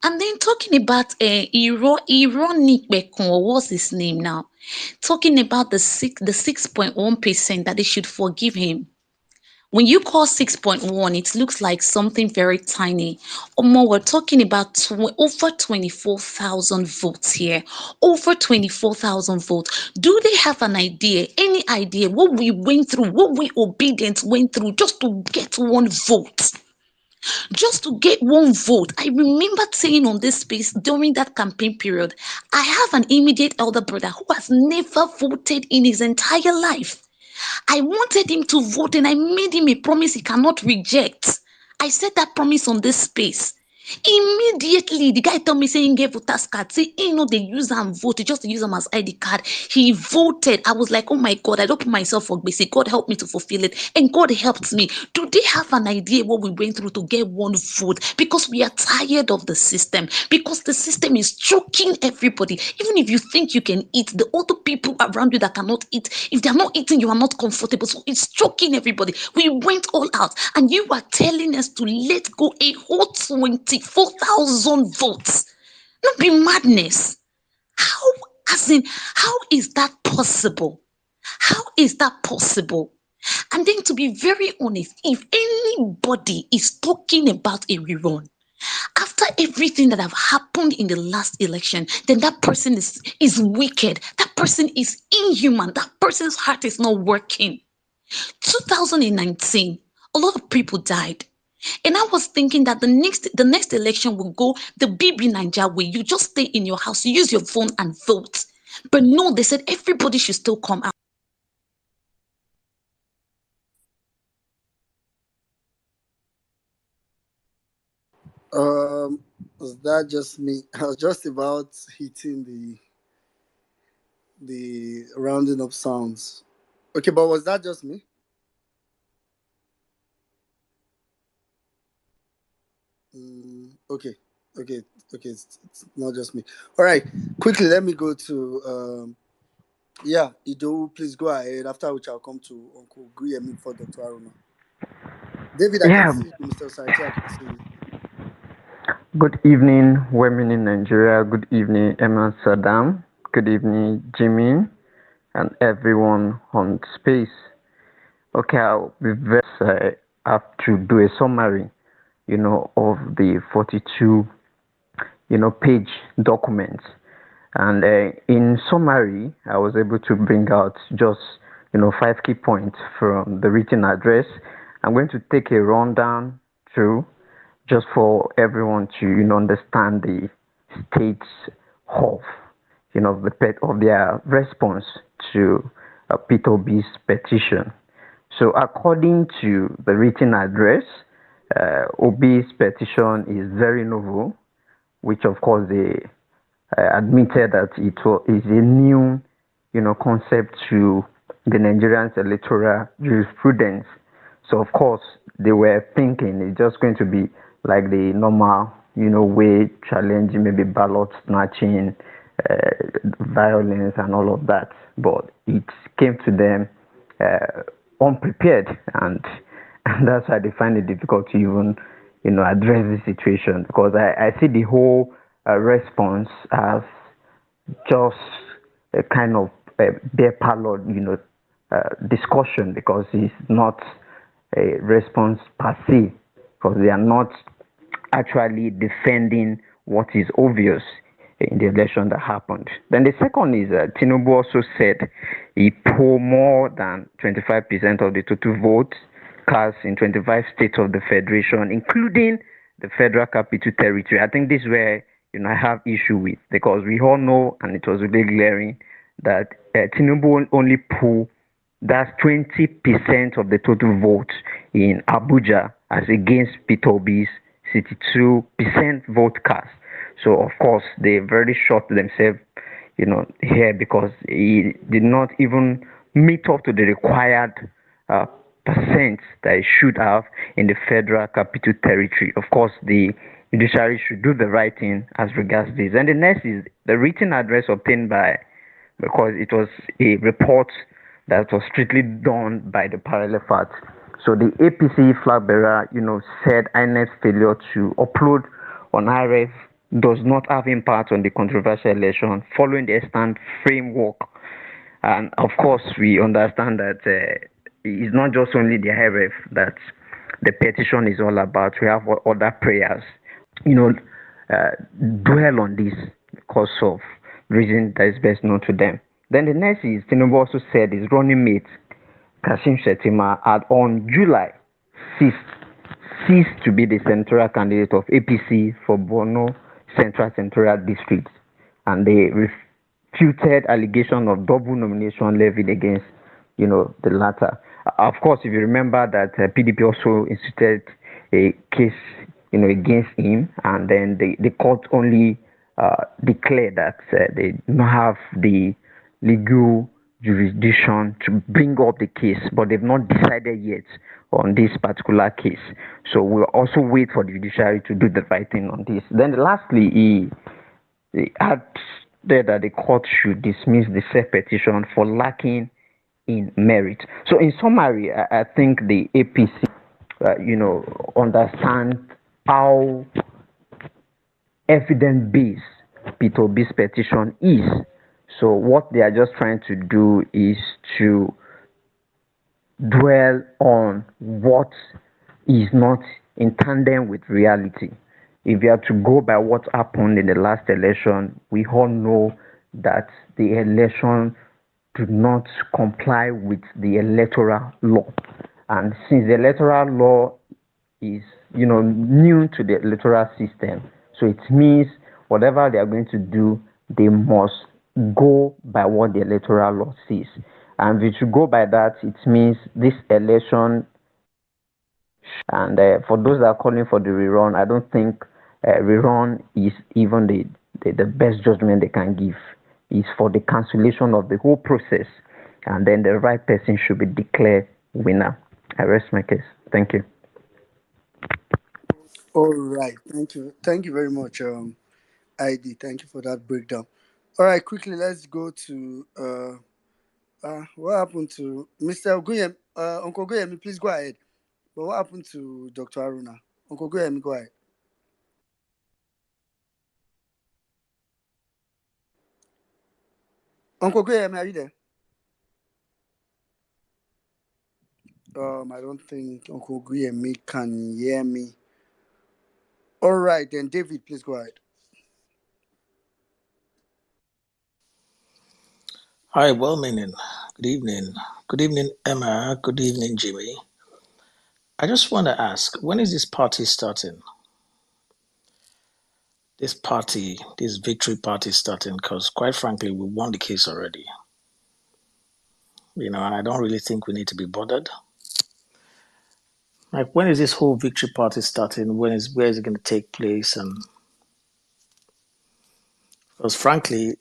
And then talking about ironic or what's his name now? Talking about the 6.1% that they should forgive him. When you call 6.1, it looks like something very tiny. Omo, we're talking about over 24,000 votes here. Over 24,000 votes. Do they have an idea, any idea what we went through, what we obedient went through just to get one vote? Just to get one vote. I remember saying on this space during that campaign period, I have an immediate elder brother who has never voted in his entire life. I wanted him to vote, and I made him a promise he cannot reject. I said that promise on this space. Immediately, the guy told me saying he gave voters card. Say, they use them vote, just use them as ID card. He voted. I was like, oh my God, I don't put myself for basic. God help me to fulfill it. And God helped me. Do they have an idea what we went through to get one vote? Because we are tired of the system. Because the system is choking everybody. Even if you think you can eat, the other people around you that cannot eat, if they are not eating, you are not comfortable. So it's choking everybody. We went all out, and you are telling us to let go a whole 24,000 votes. Not be madness. How, how is that possible? How is that possible? And then, to be very honest, if anybody is talking about a rerun, after everything that have happened in the last election, then that person is wicked. That person is inhuman. That person's heart is not working. 2019, a lot of people died. And I was thinking that the next election will go the BB Nigeria way. You just stay in your house, use your phone and vote. But no, they said everybody should still come out. Was that just me? I was just about hitting the rounding up sounds. Okay, but was that just me? Okay, okay, okay. It's not just me. All right, quickly. Let me go to yeah, Ido. Please go ahead. After which I'll come to Uncle Guyemi for Dr. Aruna. David, I can Yeah, see you. Mr. Saiti, I can see you. good evening, women in Nigeria. Good evening, Emma Saddam. Good evening, Jimmy, and everyone on space. Okay, I'll be very. I have to do a summary, of the 42, page documents. And in summary, I was able to bring out just, 5 key points from the written address. I'm going to take a rundown through just for everyone to, understand the states of, of their response to Peter Obi's petition. So, according to the written address, Obi's petition is very novel, which of course they admitted that is a new, concept to the Nigerian electoral jurisprudence. So of course they were thinking it's just going to be like the normal, way challenging maybe ballot snatching, violence and all of that. But it came to them unprepared, and that's why they find it difficult to even, address the situation because I see the whole response as just a kind of bare parlor, discussion because it's not a response per se because they are not actually defending what is obvious in the election that happened. Then the second is Tinubu also said he polled more than 25% of the total votes cast in 25 states of the federation, including the Federal Capital Territory. I think this is where I have issue with because we all know, and it was really glaring, that Tinubu only polled that's 20% of the total votes in Abuja as against Peter Obi's 62% vote cast. So of course they very shot themselves, here because he did not even meet up to the required uh, percent that he should have in the Federal Capital Territory. Of course, the judiciary should do the right thing as regards this. And the next is the written address obtained by, because it was a report that was strictly done by the parallel fact. So the APC flag bearer, said INEC's failure to upload on IRF does not have impact on the controversial election following the extant framework. And of course, we understand that it's not just only the IRF that the petition is all about. We have other prayers, you know, dwell on this because of reason that is best known to them. Then the next is Tinubu also said his running mate Kashim Shettima had on July 6th ceased to be the central candidate of APC for Borno Central Senatorial District, and they refuted allegation of double nomination levied against, the latter. Of course, if you remember that PDP also instituted a case, against him, and then the court only declared that they do not have the legal jurisdiction to bring up the case, but they've not decided yet on this particular case. So we'll also wait for the judiciary to do the right thing on this. Then lastly, he added that the court should dismiss the said petition for lacking in merit. So in summary, I think the APC, understand how evidence-based Peter Obi's petition is. So what they are just trying to do is to dwell on what is not in tandem with reality. If you have to go by what happened in the last election, we all know that the election did not comply with the electoral law. And since the electoral law is, new to the electoral system, so it means whatever they are going to do, they must go by what the electoral law says. And if you go by that, it means this election, and for those that are calling for the rerun, I don't think rerun is even the best judgment they can give. Is for the cancellation of the whole process, and then the right person should be declared winner. I rest my case. Thank you. All right. Thank you very much, ID. Thank you for that breakdown. All right, quickly, let's go to what happened to Mr. Oguyemi? Uncle Oguyemi, please go ahead. But what happened to Dr. Aruna? Uncle Oguyemi, go ahead. Uncle Oguyemi, are you there? I don't think Uncle Oguyemi can hear me. All right, then David, please go ahead. Hi, well meaning. Good evening. Good evening, Emma. Good evening, Jimmy. I just want to ask, when is this party starting? This victory party starting? Because quite frankly, we won the case already. and I don't really think we need to be bothered. Like, when is this whole victory party starting? Where is it going to take place? And because frankly,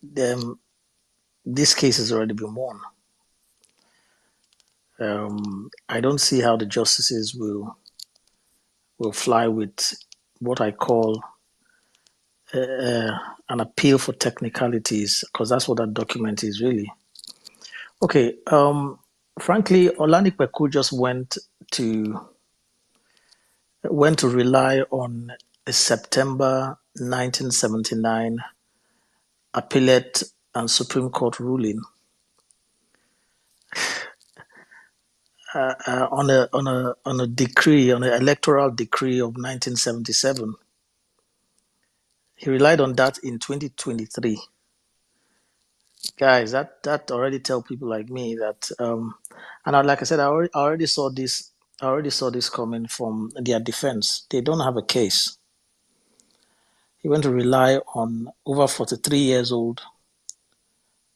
this case has already been won. I don't see how the justices will fly with what I call an appeal for technicalities, because that's what that document is really. Okay, frankly, Olanipekun just went to rely on a September 1979 appellate and Supreme Court ruling on a decree, on an electoral decree of 1977. He relied on that in 2023. Guys, that already tell people like me that, like I said, I already saw this. I already saw this coming from their defense. They don't have a case. He went to rely on over 43 years old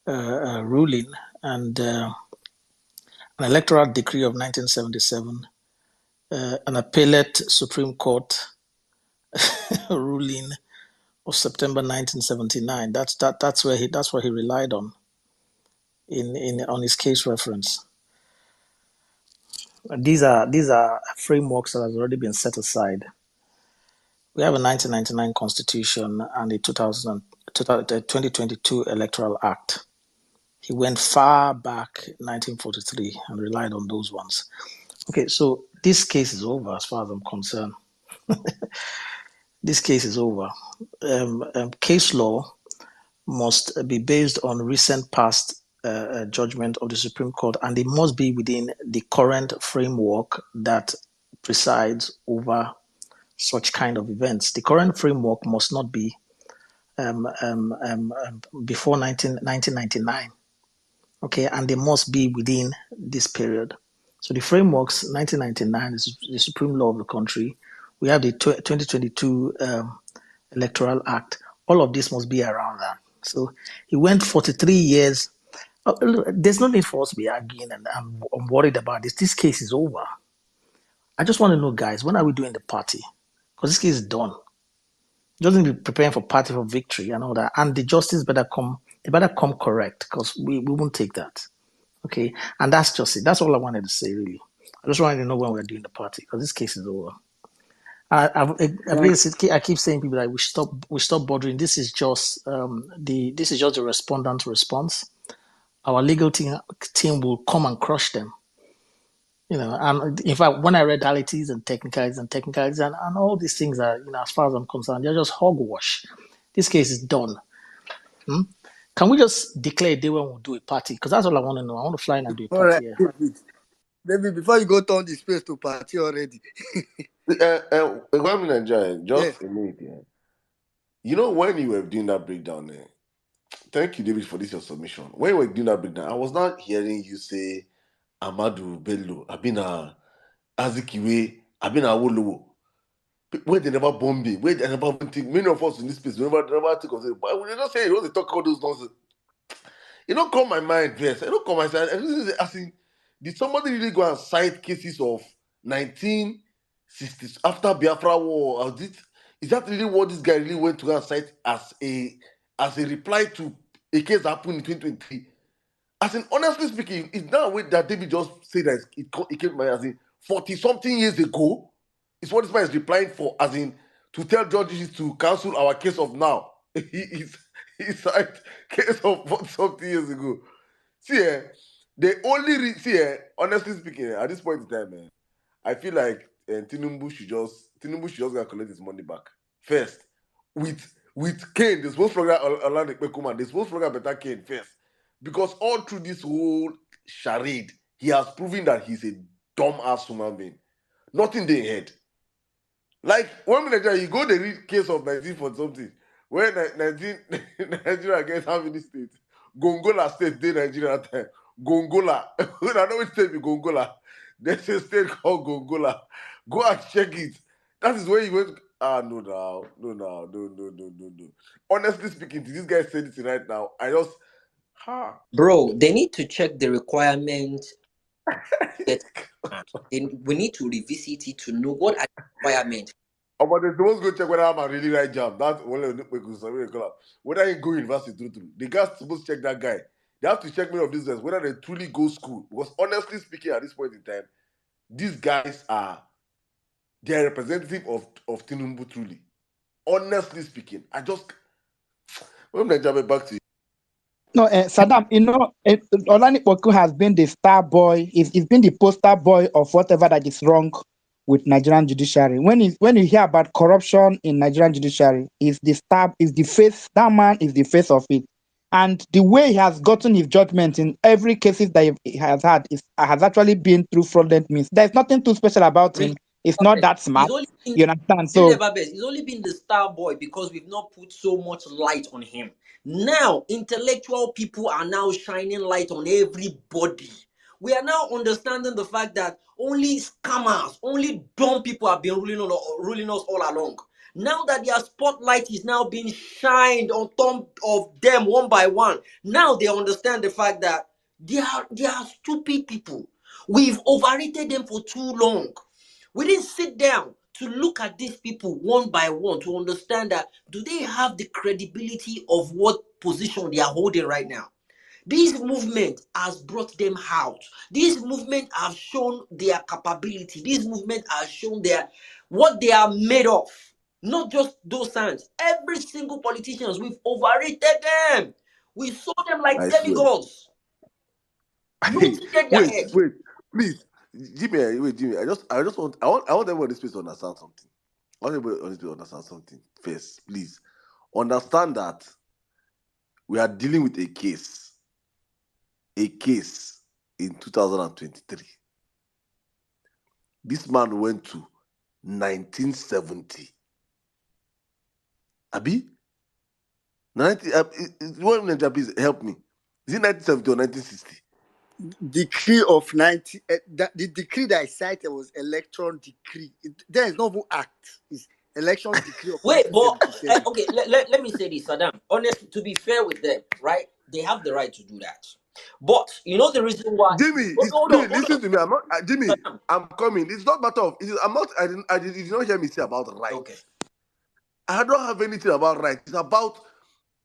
ruling and an electoral decree of 1977, an appellate Supreme Court ruling of September 1979. That's where he relied on on his case reference. These are frameworks that has already been set aside. We have a 1999 Constitution and a 2022 Electoral Act. He went far back, 1943, and relied on those ones. Okay, so this case is over as far as I'm concerned. This case is over. Case law must be based on recent past judgment of the Supreme Court, and it must be within the current framework that presides over such kind of events. The current framework must not be before 1999, okay, and they must be within this period. So the frameworks, 1999 is the supreme law of the country. We have the 2022 Electoral Act. All of this must be around that. So he went 43 years. Look, there's no need for us to be arguing, and I'm worried about this. This case is over. I just want to know, guys, when are we doing the party? Because this case is done. Just need to be preparing for party for victory and all that. And the justice better come. They better come correct, because we won't take that. Okay, and that's just it. That's all I wanted to say, really. I just wanted to know when we're doing the party, because this case is over. I keep saying people that we stop bothering. This is just the respondent response. Our legal team will come and crush them. And in fact, when I read realities and technicalities and all these things are, as far as I'm concerned, they're just hogwash. This case is done. Can we just declare a day when we'll do a party? Because that's all I want to know. I want to fly in and do a All right, party here. David, before you go turn the space to party already. One minute, just Yes. a minute. When you were doing that breakdown, thank you, David, for this your submission. When you were doing that breakdown, I was not hearing you say Amadu Bello, Abina Azikiwe, Abina Awolowo. Where they never bomb me, where they never think. Many of us in this space, we never think of it. But we don't say, they talk all those nonsense. It don't come my mind, yes. It don't come my mind. Asking, did somebody really go and cite cases of 1960s after Biafra War? Or is that really what this guy really went to go and cite as a reply to a case that happened in 2023? As in, honestly speaking, it's not a way that David just said that it came to my as in 40 something years ago. It's what this man is replying for, as in to tell judges to cancel our case of now. He cited case of 40 something years ago. See, the only honestly speaking, at this point in time, man, I feel like Tinubu should just go collect his money back first. With Kane, they're supposed to allow the Pekuma, they're supposed to better Kane first, because all through this whole charade, he has proven that he's a dumb ass human being. Nothing they head. Like 1 minute, you go the read case of 19 for something. Where 19 Nigeria against how many states? Gongola state, they Nigeria time. Gongola. I know which state be Gongola. There's a state called Gongola. Go and check it. That is where you went. No. Honestly speaking, this guy said it right now. Bro, they need to check the requirement. We need to revisit it to know what are the requirements. Oh, but they're supposed to go check whether I'm a really right job. That's whether he go university through. The guy's supposed to check that guy. They have to check many of these guys whether they truly go school. Because honestly speaking, at this point in time, these guys they're representative of Tinubu truly. Honestly speaking, I just when I jump back to you. No, Saddam, Olanipoku has been the star boy. He's been the poster boy of whatever that is wrong with Nigerian judiciary. When you hear about corruption in Nigerian judiciary, is the face. That man is the face of it. And the way he has gotten his judgment in every cases that he has had has actually been through fraudulent means. There's nothing too special about him. It's not that smart. You understand? So He's only been the star boy because we've not put so much light on him. Now, intellectual people are now shining light on everybody. We are now understanding the fact that only scammers, only dumb people have been ruling us all along. Now that their spotlight is now being shined on top of them one by one, now they understand the fact that they are stupid people. We've overrated them for too long. We didn't sit down to look at these people one by one to understand that do they have the credibility of what position they are holding right now. This movement has brought them out. This movement has shown their capability. This movement has shown what they are made of. Not just those signs. Every single politicians, we've overrated them. We saw them like I swear. demigods. Nothing get their head. Wait, please, Jimmy. I want everyone on this place to understand something. I want everybody on this place to understand something first, please. Understand that we are dealing with a case in 2023. This man went to 1970. Abi? 90. Please help me. Is it 1970 or 1960? Decree of 90. The decree that I cited was election decree. There is no even act. It's election decree of Wait, but 1977. okay, let me say this, Saddam. Honestly, to be fair with them, right? They have the right to do that. But you know the reason why. Jimmy, listen to me. I'm not Jimmy. Saddam. I'm coming. It's not matter of. I'm not. I did not hear me say about right. Okay. I don't have anything about right. It's about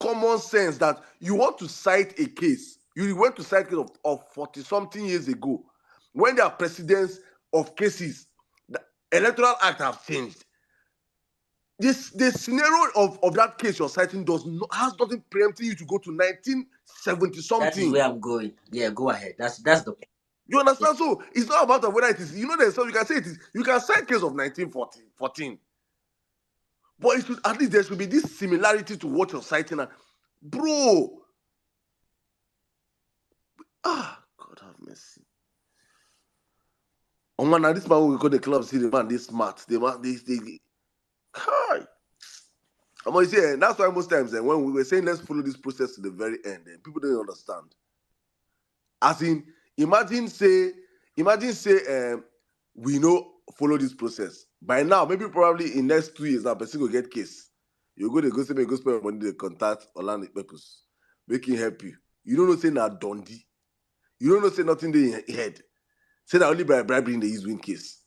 common sense that you want to cite a case. You went to cite a case of 40-something years ago when there are precedents of cases. The Electoral Act have changed. The scenario of that case you're citing has nothing preempting you to go to 1970-something. That is where I'm going. Yeah, go ahead. That's the point. You understand? Yeah. So it's not about whether it is. You know, there's so you can say it is. You can cite case of 1914. But at least there should be this similarity to what you're citing. Bro. God have mercy. Oh man, now this man we call the club, see the man, they smart. They Hi. I'm gonna say, that's why most times when we were saying let's follow this process to the very end, people don't understand. As in, imagine say we know follow this process. By now, maybe probably in next 2 years, that person will get case. You go to go spend money, they contact Orlando purpose, make him help you. You don't know say na Dundee. You don't know say nothing they head. Say that only by bribery in the East win case.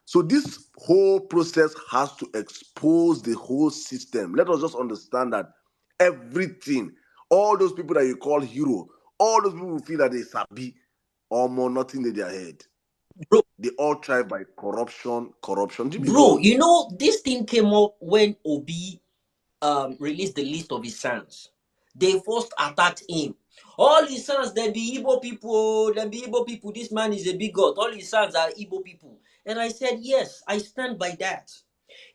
So this whole process has to expose the whole system. Let us just understand that everything, all those people that you call hero, all those people who feel that they sabi, almost nothing in their head. Bro, they all try by corruption. Bro, you know, this thing came up when Obi released the list of his sons. They first attacked him. All his sons, they be Igbo people, This man is a bigot. All his sons are Igbo people. And I said, yes, I stand by that.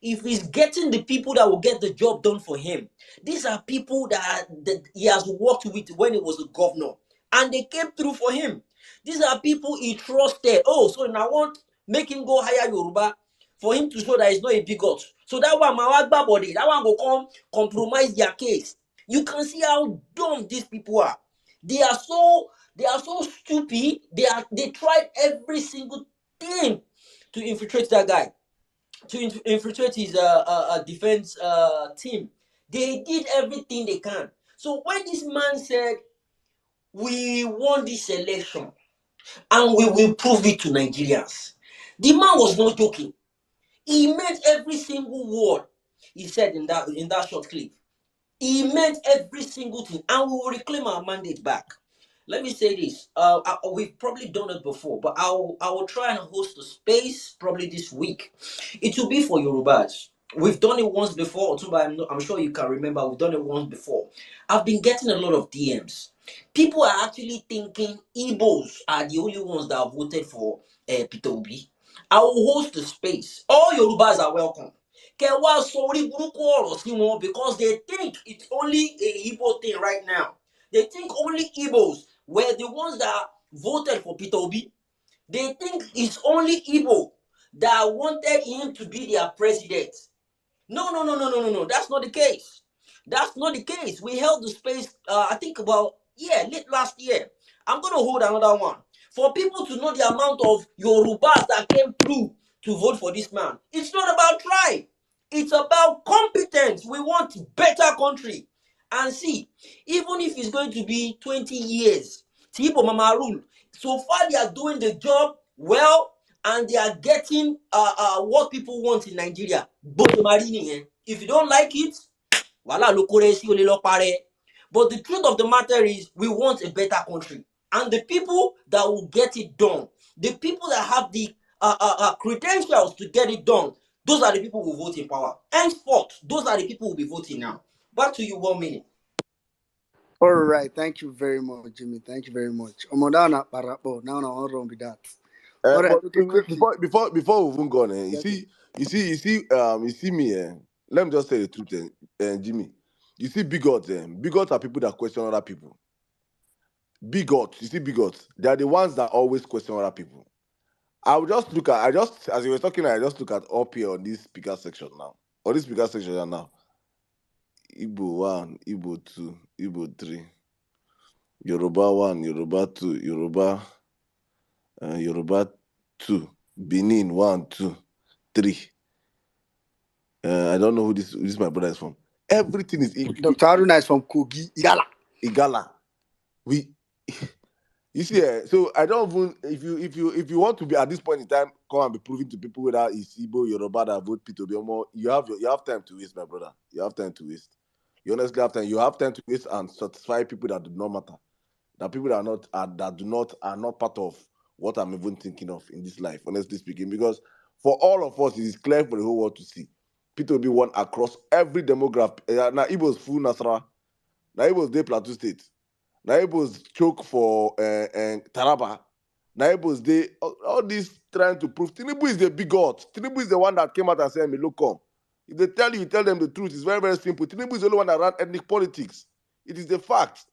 If he's getting the people that will get the job done for him, these are people that he has worked with when he was a governor. And they came through for him. These are people he trusted. Oh, so now I want make him go hire Yoruba for him to show that he's not a bigot. So that one, Mawagba body, that one will come compromise their case. You can see how dumb these people are. They are so stupid. They tried every single thing to infiltrate that guy, to infiltrate his defense team. They did everything they can. So when this man said we won this election and we will prove it to Nigerians. The man was not joking. He meant every single word he said in that short clip. He meant every single thing, and we will reclaim our mandate back. Let me say this: we've probably done it before, but I will try and host a space probably this week. It will be for Yorubas. We've done it once before, Otumba. I'm sure you can remember. We've done it once before. I've been getting a lot of DMs. People are actually thinking Igbos are the only ones that voted for Peter Obi. I will host a space. All Yorubas are welcome. Kẹwàá sọ orí burúkú ọ̀rọ̀ sí wọn because they think it's only a Igbo thing right now. They think only Igbos were the ones that voted for Peter Obi. They think it's only Igbo that wanted him to be their president. No. That's not the case. That's not the case. We held the space, I think about, late last year. I'm going to hold another one. For people to know the amount of Yorubas that came through to vote for this man. It's not about tribe. It's about competence. We want better country. And see, even if it's going to be 20 years, Tibo Mama rule, so far they are doing the job well and they are getting what people want in Nigeria. If you don't like it, wala lokore si ole lo pare. But the truth of the matter is, we want a better country. And the people that will get it done, the people that have the credentials to get it done, those are the people who vote in power. Henceforth, those are the people who will be voting now. Back to you, 1 minute. All right, thank you very much, Jimmy. Thank you very much. Omodana Parapo. Now I want to be that. All right, But okay, quickly. before we even go on, Okay. you see me. Let me just say the truth, Jimmy. You see bigots. Bigots are people that question other people. Bigots, you see bigots. They are the ones that always question other people. I will just look at. As you were talking, I just look at up here on this speaker section now. On this speaker section now. Igbo 1, Igbo 2, Igbo 3, Yoruba 1, Yoruba 2, Yoruba 2, Benin 1, 2, 3. I don't know who this my brother is from. Everything is Dr. Haruna is from Kogi, Igala. You see, so I don't even if you want to be at this point in time, come and be proving to people whether it's Igbo, Yoruba that vote Peter Obi. You have time to waste, my brother. You have time to waste. You honestly have time. You have time to waste and satisfy people that do not matter. That people that are not part of what I'm even thinking of in this life, honestly speaking. Because for all of us, it is clear for the whole world to see. Peter Obi won across every demographic. Now Igbo's full Nasara. Now Igbo's Day Plateau State. Now Igbo's choke for Taraba. Now Igbo's Day. All this trying to prove Tinubu is the big god. Tinubu is the one that came out and said, "Me look come." If they tell you tell them the truth. It's very, very simple. Tinubu is the only one that ran ethnic politics. It is the fact.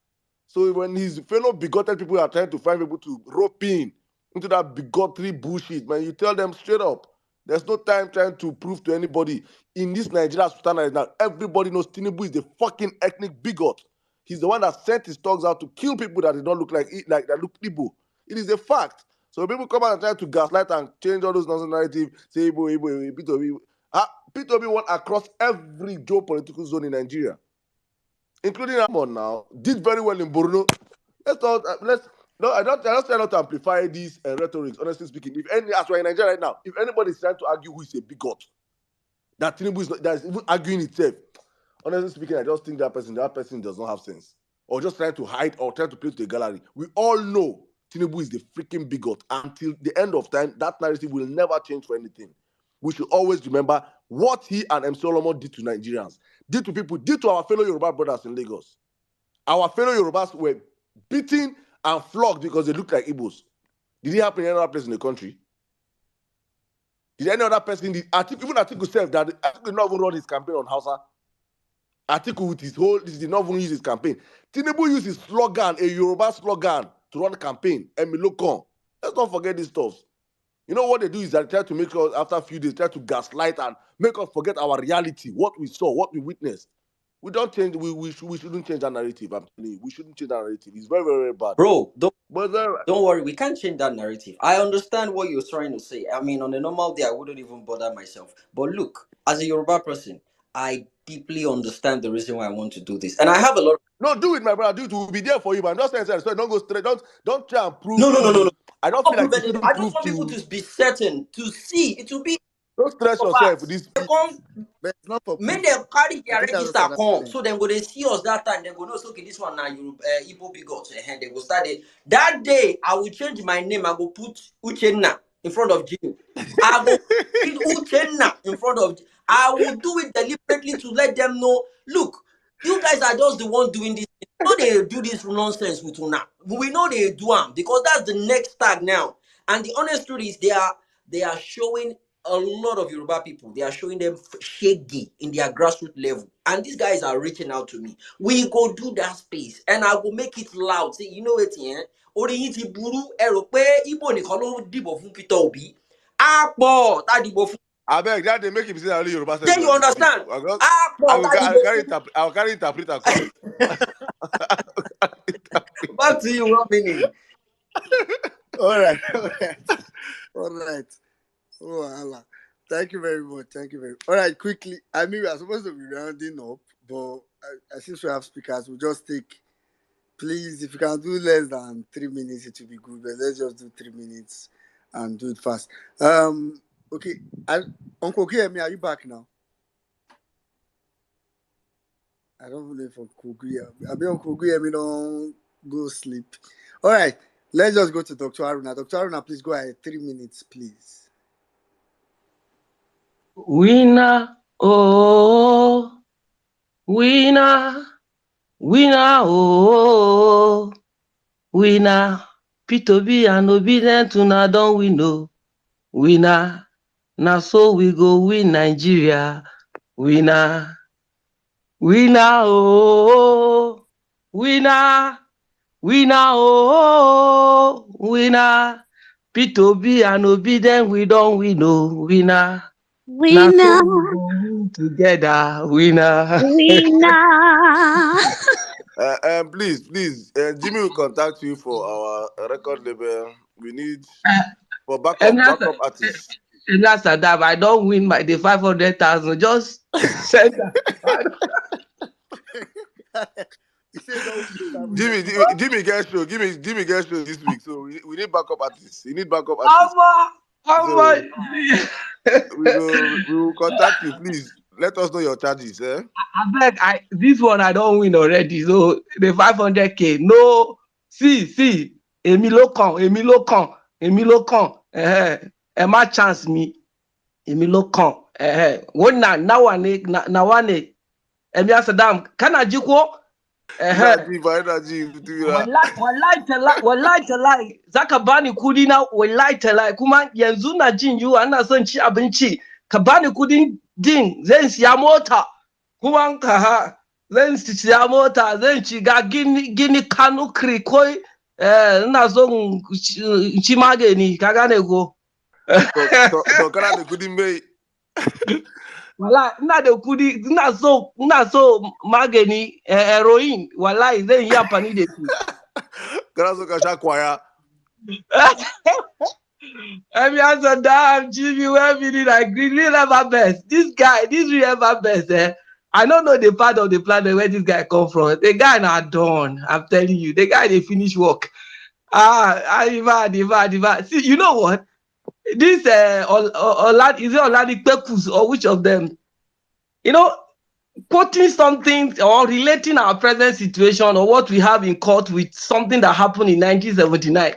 So when his fellow bigoted people are trying to find people to rope in into that bigotry bullshit, man, you tell them straight up. There's no time trying to prove to anybody. In this Nigeria standard now, everybody knows Tinubu is the fucking ethnic bigot. He's the one that sent his dogs out to kill people that did not look like that look Igbo. It is a fact. So people come out and try to gaslight and change all those nonsense narratives, say Igbo, Peter Obi. Peter Obi won across every geopolitical zone in Nigeria, including Amon now, did very well in Borno. I don't try not to amplify these rhetorics, honestly speaking. As we're in Nigeria right now, if anybody is trying to argue who is a bigot, that Tinubu is not, that is even arguing itself, honestly speaking, I just think that person does not have sense. Or just trying to hide or trying to play to the gallery. We all know Tinubu is the freaking bigot. Until the end of time, that narrative will never change for anything. We should always remember what he and M. Solomon did to Nigerians, did to people, did to our fellow Yoruba brothers in Lagos. Our fellow Yorubas were beaten and flogged because they looked like Igbos. Did it happen in any other place in the country? Did any other person, even Atiku said that Atiku did not even run his campaign on Hausa. Atiku with his whole, he did not even use his campaign. Tinubu used his slogan, a Yoruba slogan, to run the campaign. Emilokon. Let's not forget these stuff. You know what they do is they try to make us, after a few days, try to gaslight and make us forget our reality, what we saw, what we witnessed. We don't change. We shouldn't change that narrative. I'm telling you, we shouldn't change that narrative. It's very, very, very bad. Bro, don't worry. We can't change that narrative. I understand what you're trying to say. I mean, on a normal day, I wouldn't even bother myself. But look, as a Yoruba person, I deeply understand the reason why I want to do this, and I have a lot. No, do it, my brother. Do it. We'll be there for you, but I'm just saying, so don't go straight. Don't try and prove No, no, no, no, no. to. I don't Not feel like prove you anything. shouldn't I just prove want people to. to be certain to see. It will be Don't stress for yourself. facts. This They come. But it's not for Make proof. them carry I their think I register understand. come, so then go they see us that time. Then go no, so okay, this one now you Igbo bigot, and they go start it. That day I will change my name. I go put Uchenna in front of Jimmy. I go put Uchenna in front of. I will do it deliberately to let them know. Look, you guys are just the one doing this. You know they do this nonsense with Una. We know they do them because that's the next tag now. And the honest truth is they are showing a lot of Yoruba people. They are showing them Shege in their grassroots level. And these guys are reaching out to me. We go do that space and I will make it loud. Say, you know what, yeah? Ori yin ti buru ero pe Igbo nìkan ló dìbò fún Peter Obi. Apo ta dìbò fún. I beg that they make him say only Yoruba sense Then you on the speak. understand? Apo ta I will dìbò carry fún. I will carry interpreter come. Back to you, one minute. All right, all right, all right. Oh, Allah. Thank you very much. Thank you very much. All right, quickly. I mean, we are supposed to be rounding up, but since we have speakers, we'll just take, please, if you can do less than 3 minutes, it will be good, but let's just do 3 minutes and do it fast. Okay. Uncle Kemi, are you back now? I don't know if Uncle Kemi, Uncle Kemi don't go sleep. All right, let's just go to Dr. Aruna. Dr. Aruna, please go ahead. 3 minutes, please. Winner, oh, winner, winner, oh, winner. P2B and obedient to na don win, oh, winner. Now so we go win Nigeria, winner, winner, oh, winner, winner, oh, winner. P2B and obedient we don win, oh, winner. Now so Winner, we go win together, winner. winner. Please, Jimmy will contact you for our record label. We need for And backup artists. that's that I don't win the 500,000. Just send that. He said, don't Jimmy get show. Jimmy get show this week. So we need backup artists. You need backup artists. How So we will contact you. Please let us know your charges. I beg, this one I don't win already. So the 500K. No, see, Emi ló kàn. My chance me. Emi ló kàn. One now one Emi Asadam. Can I jiko? Energy. Wallahi talai zaka bani kudi na wallahi talai kuma yanzu na jin yunwa ana son ci abinci ka bani kudin din zan siya mota kuma zan siya mota zan shiga gini Kano Krikoi ina son ci magani ka gane ko to kana da kudin bai wallahi ina so magani heroin wallahi zan yi amfani da shi kana so ka sha kwaya Every answer damn Jimmy where we did agree real ever best. This real ever best. I don't know the part of the planet where this guy come from. The guy not done. I'm telling you, the guy they finish work. Diva. See, you know what? This is it Oladi Pekus or which of them? You know, quoting something or relating our present situation or what we have in court with something that happened in 1979.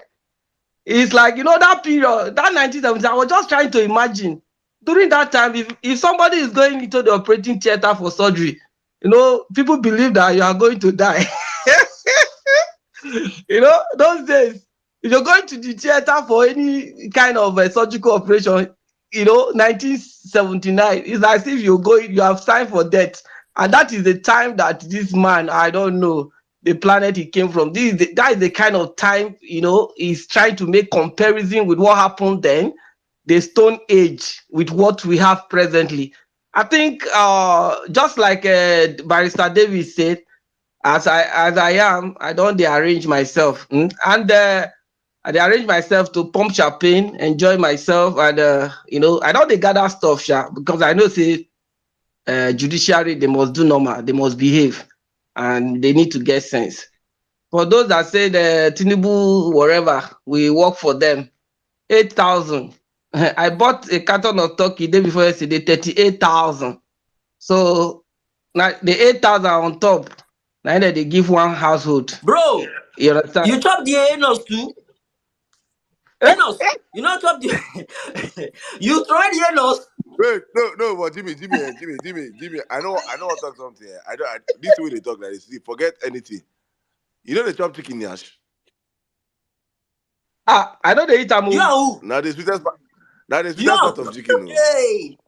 It's like, that period, that 1970s, I was just trying to imagine. During that time, if somebody is going into the operating theater for surgery, people believe that you are going to die. Those days, if you're going to the theater for any kind of a surgical operation, 1979, it's as if you have signed for death. And that is the time that this man, I don't know, the planet he came from. That is the kind of time, he's trying to make comparison with what happened then, the Stone Age, with what we have presently. I think just like Barrister Davis said, as I am, I don't arrange myself. And I arrange myself to pump champagne, enjoy myself, and I don't gather stuff, because I know say judiciary, they must do normal, they must behave, and they need to get sense. For those that say the Tinubu, wherever, we work for them, 8,000. I bought a carton of turkey day before yesterday, 38,000. So now the 8,000 on top, now they give one household. Bro, You understand? you chop the Enos too? Enos, you not chop the you try the Enos. Wait, no, but Jimmy, I know what talk something here. This way they talk like this. See, forget anything. You know the chop chicken yash? I know they eat You are who? Now the sweetest part. Now the You sweetest are part of chicken. No. hey.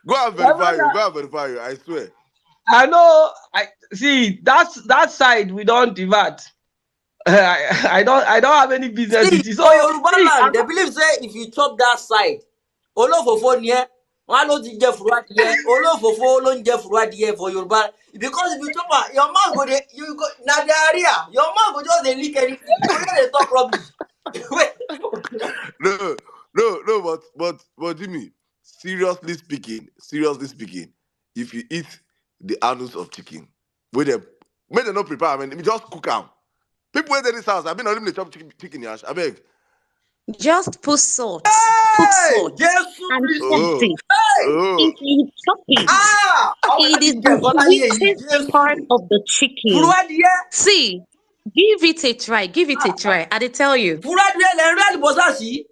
Go and verify you. I swear. I know. I see that side we don't divert. I don't have any business See, with it. So for Yoruba see, land, they believe say if you chop that side, olofofo near one no jinje furu adie, olofofo lo nje furu adie for Yoruba. Because if you chop am, your mouth go dey, you go na the area. Your mouth go just dey lick anything. You go just dey talk rubbish. But Jimmy, seriously speaking, if you eat the anus of chicken, when they not prepare, I mean, just cook them. People wait in this house. I've been on the chop chicken yash. I beg. Just put salt. Put Hey, salt Jesus and Christ. test Oh, it. Hey, oh. If you chop it, ọmọ it láti is jẹ the ẹ̀fọ́ láyé yìí, sweetest part Jésù. of the Furu chicken. adie, See, give it a try. Give it a try. I tell you. furu adie lẹ ń rí àlùbọ́sà sí.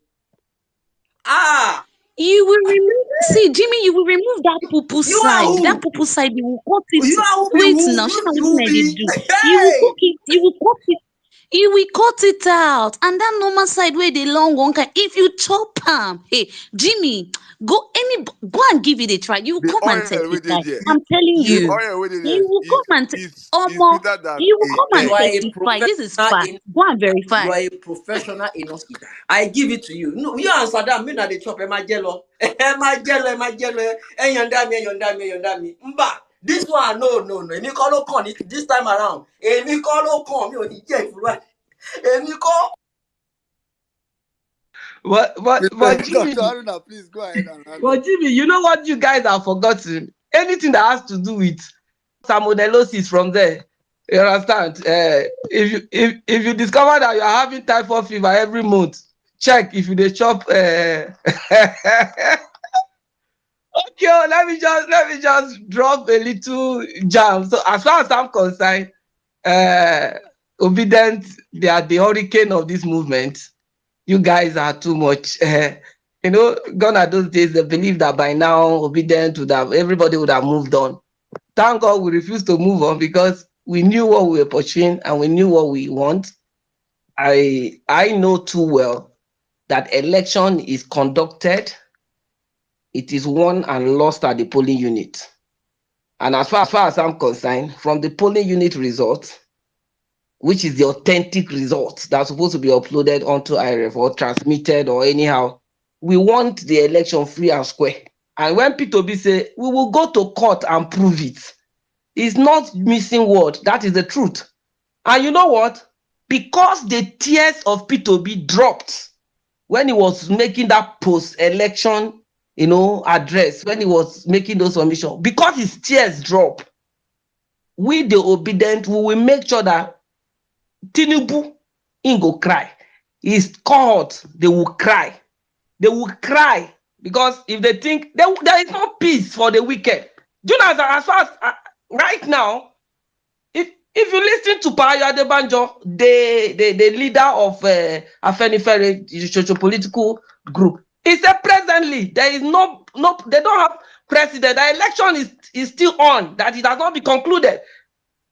You will remove. See, Jimmy, you will remove that poo You are side. That who? poo side, you will cut it. You are who be Wait who? now, she not You what will I did be. do. You will Hey, cook it. You will cut it. You will cut it out, and that normal side where the long one can. If you chop hey, Jimmy, go and give it a try. You will The come and oil with testify. it there. I'm telling The you. oil with it there You will come and is Omo, sweeter than you will a come and you egg. are a testify. This is professional fact. in. Go and You verify. are a professional enough eater. I give it to you. No, you and Saddam, me na dey chop. Ẹ máa jẹ lọ. Ẹ máa jẹ lọ. Ẹ yọ̀ǹda mi. Mba, this one no. Èmi kọ́ ló kàn ní this time around. Èmi kọ́ ló kàn. Mi ò ní jẹ́ ìfúrúwà. Èmi kọ́. But Jimmy, Dr. Aruna, please go ahead and round but up. Jimmy, you know what you guys have forgotten? Anything that has to do with salmonellosis from there. You understand? If you discover that you are having typhoid fever every month, check if you dey chop. Okay, let me just drop a little jam. So as far as I'm concerned, obedient, they are the hurricane of this movement. You guys are too much. Gone are those days. They believe that by now, obedient would have everybody would have moved on. Thank God we refused to move on because we knew what we were pursuing and we knew what we want. I know too well that election is conducted, it is won and lost at the polling unit. And as far as I'm concerned, from the polling unit results, which is the authentic results that's supposed to be uploaded onto IRF or transmitted or anyhow, we want the election free and square. And when P2B say, we will go to court and prove it, it's not missing word. That is the truth. And you know what? Because the tears of P2B dropped when he was making that post-election, address, when he was making those submissions, because his tears drop, we the obedient, we will make sure that Tinubu in go cry. His cohort, they will cry. They will cry because if they think there is no peace for the wicked. Do you know, as far as right now, if you listen to Payo Adebanjo, the leader of Afenifere socio-political group, he said presently there is no they don't have president. The election is still on, that it has not been concluded.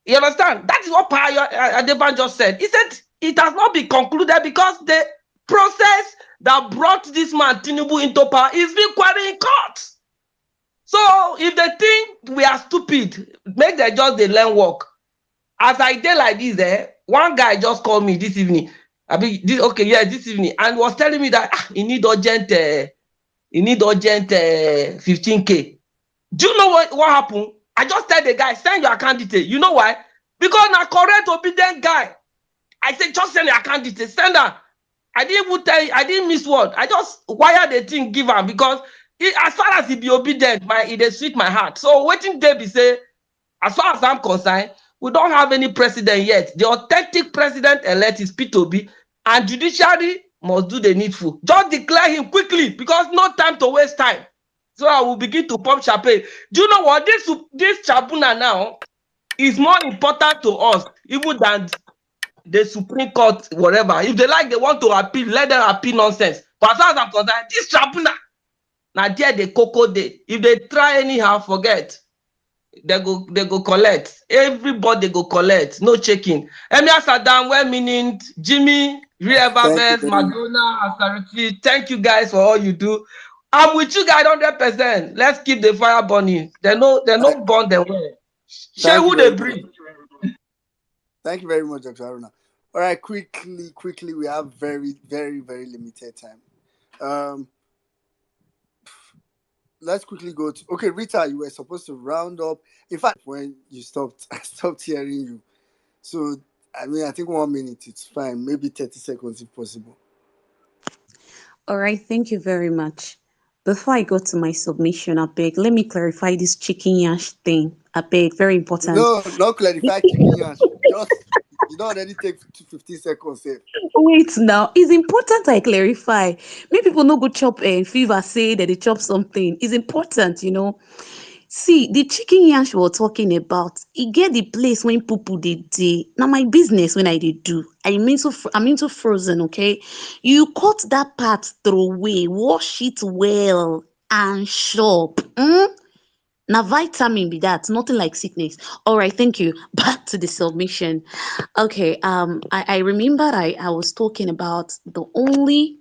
You understand? That is what Payo Adebanjo said. He said it has not been concluded because the process that brought this man Tinubu into power is being queried in court. So if they think we are stupid, make them just they learn work. As I did like this, one guy just called me this evening. This evening, and was telling me that he need urgent 15K. Do you know what happened? I just tell the guy, send your candidate. You know why? Because na correct obedient guy. I said, just send your candidate, send her. I didn't miss word. I just wired the thing, give him because as far as he be obedient, it sweet my heart. So waiting there be say, as far as I'm concerned, we don't have any president yet. The authentic president-elect is P2B, and judiciary must do the needful. Just declare him quickly because no time to waste time. So I will begin to pump champagne. Do you know what? This tribunal now is more important to us even than the Supreme Court, whatever. If they want to appeal, let them appeal nonsense. But as far as I'm concerned, this tribunal, now there the cocoa day. If they try anyhow, forget. They go collect. Everybody go collect. No checking. Emir Saddam, well meaning Jimmy, Thank you River very much. Madonna, Asariti. Thank you guys for all you do. I'm with you guys 100%. Let's keep the fire burning. They no burn them well. Share Thank you who very they much. breathe. Thank you very much, Dr. Aruna. All right, quickly, we have very, very, very limited time. Um, let's quickly go to Rita, you were supposed to round up. In fact, when you stopped, I stopped hearing you. So I mean, I think 1 minute it's fine. Maybe 30 seconds if possible. All right, thank you very much. Before I go to my submission, I beg, let me clarify this chicken yash thing. I beg, very important. No, not clarify chicken yansh. Just you don't already take 15 seconds. Safe. Wait now, it's important I clarify. Many people no go chop fever say that they chop something. It's important, you know. See, the chicken yansh we're talking about, it get the place when people dey. Now my business when I did do. I'm into frozen, okay? You cut that part throw away, wash it well and chop. Now vitamin be that, nothing like sickness. All right, thank you. Back to the submission. Okay, I remember I was talking about the only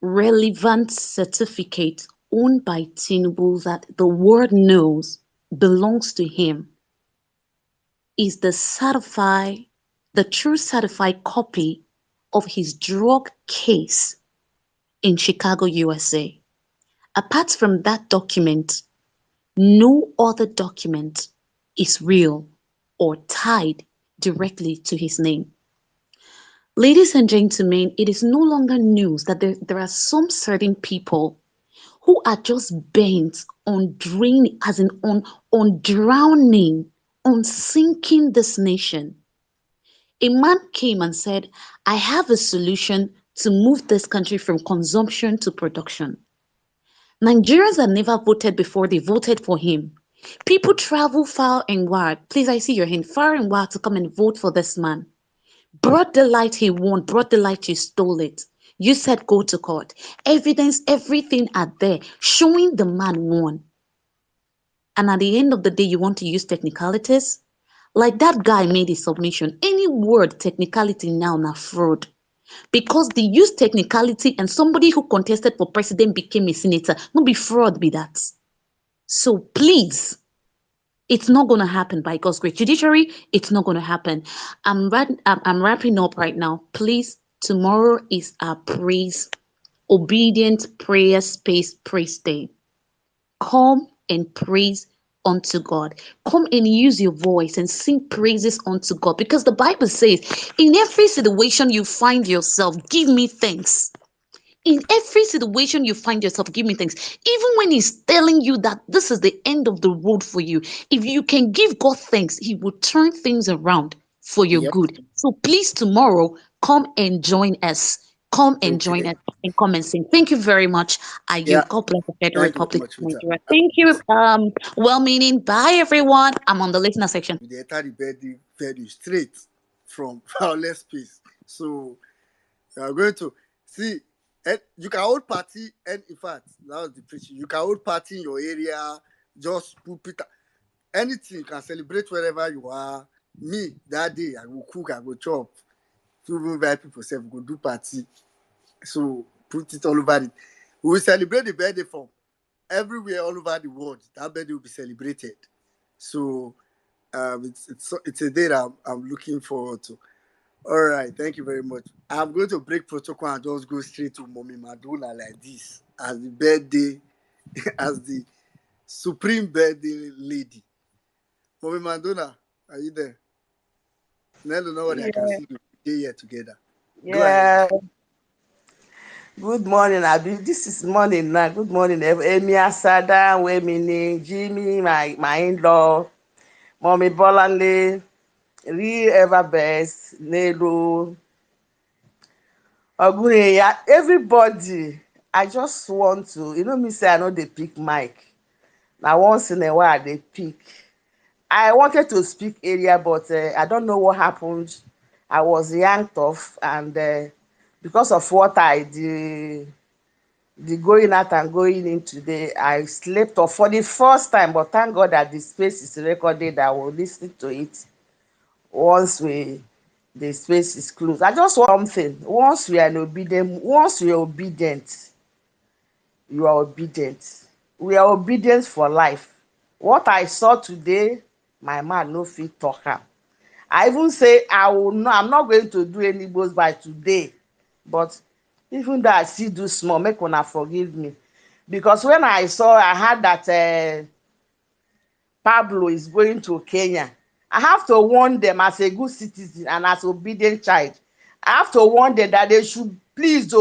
relevant certificate owned by Tinubu that the world knows belongs to him is the true certified copy of his drug case in Chicago, USA. Apart from that document, no other document is real or tied directly to his name. Ladies and gentlemen, it is no longer news that there are some certain people who are just bent on draining, as in on drowning, on sinking this nation. A man came and said, I have a solution to move this country from consumption to production. Nigerians that never voted before, they voted for him. People travel far and wide. Please, I see your hand. Far and wide to come and vote for this man. Brought the light he won, brought the light you stole it. You said go to court. Evidence, everything are there, showing the man won. And at the end of the day, you want to use technicalities? Like that guy made a submission. Any word technicality now fraud. Because they use technicality and somebody who contested for president became a senator. No be fraud be that. So please, it's not going to happen by God's great judiciary. It's not going to happen. I'm wrapping up right now. Please, tomorrow is our praise, obedient prayer space praise day. Come and praise unto God. Come and use your voice and sing praises unto God because the Bible says, in every situation you find yourself, give me thanks. In every situation you find yourself, give me thanks. Even when he's telling you that this is the end of the road for you, if you can give God thanks, he will turn things around for your Yep. good. So please, tomorrow, come and join us. Come and join Okay. us and come and sing. Thank you very much. Yeah. God bless the Federal Thank you very Republic much, of Rita. Nigeria. Thank you. Well-meaning. Bye, everyone. I'm on the listener section. They enter the bed very straight from Vawulence space. So you are going to see. You can hold party, and in fact, that was the preaching. You can hold party in your area. Just put it. Anything you can celebrate wherever you are. Me that day, I will cook. I will chop. To invite people, say we go do party. So put it all over it. We will celebrate the birthday from everywhere all over the world. That birthday will be celebrated. So it's a day that I'm looking forward to. All right, thank you very much. I'm going to break protocol and just go straight to Mommy Madonna like this as the birthday, as the supreme birthday lady. Mommy Madonna, are you there? Let us know what I can Yeah. see you day here together. Go ahead. Yeah, good morning, Abi. This is morning now. Good morning, Emi Asada, Wemini, Jimmy, my in-law, Mommy Bolanle, Real Ever Best, Nelu, Ogunya, everybody. I just want to, me say I know they pick mic. Now once in a while they pick. I wanted to speak earlier, but I don't know what happened. I was yanked off, and because of what I did, the going out and going in today, I slept off for the first time. But thank God that the space is recorded. I will listen to it once the space is closed. I just want something. Once we are obedient, you are obedient. We are obedient for life. What I saw today, my man no fit talk am. I even say I'm not going to do any boast by today, but even though I still do small, make una forgive me, because when I heard that Pablo is going to Kenya. I have to warn them as a good citizen and as obedient child. I have to warn them that they should please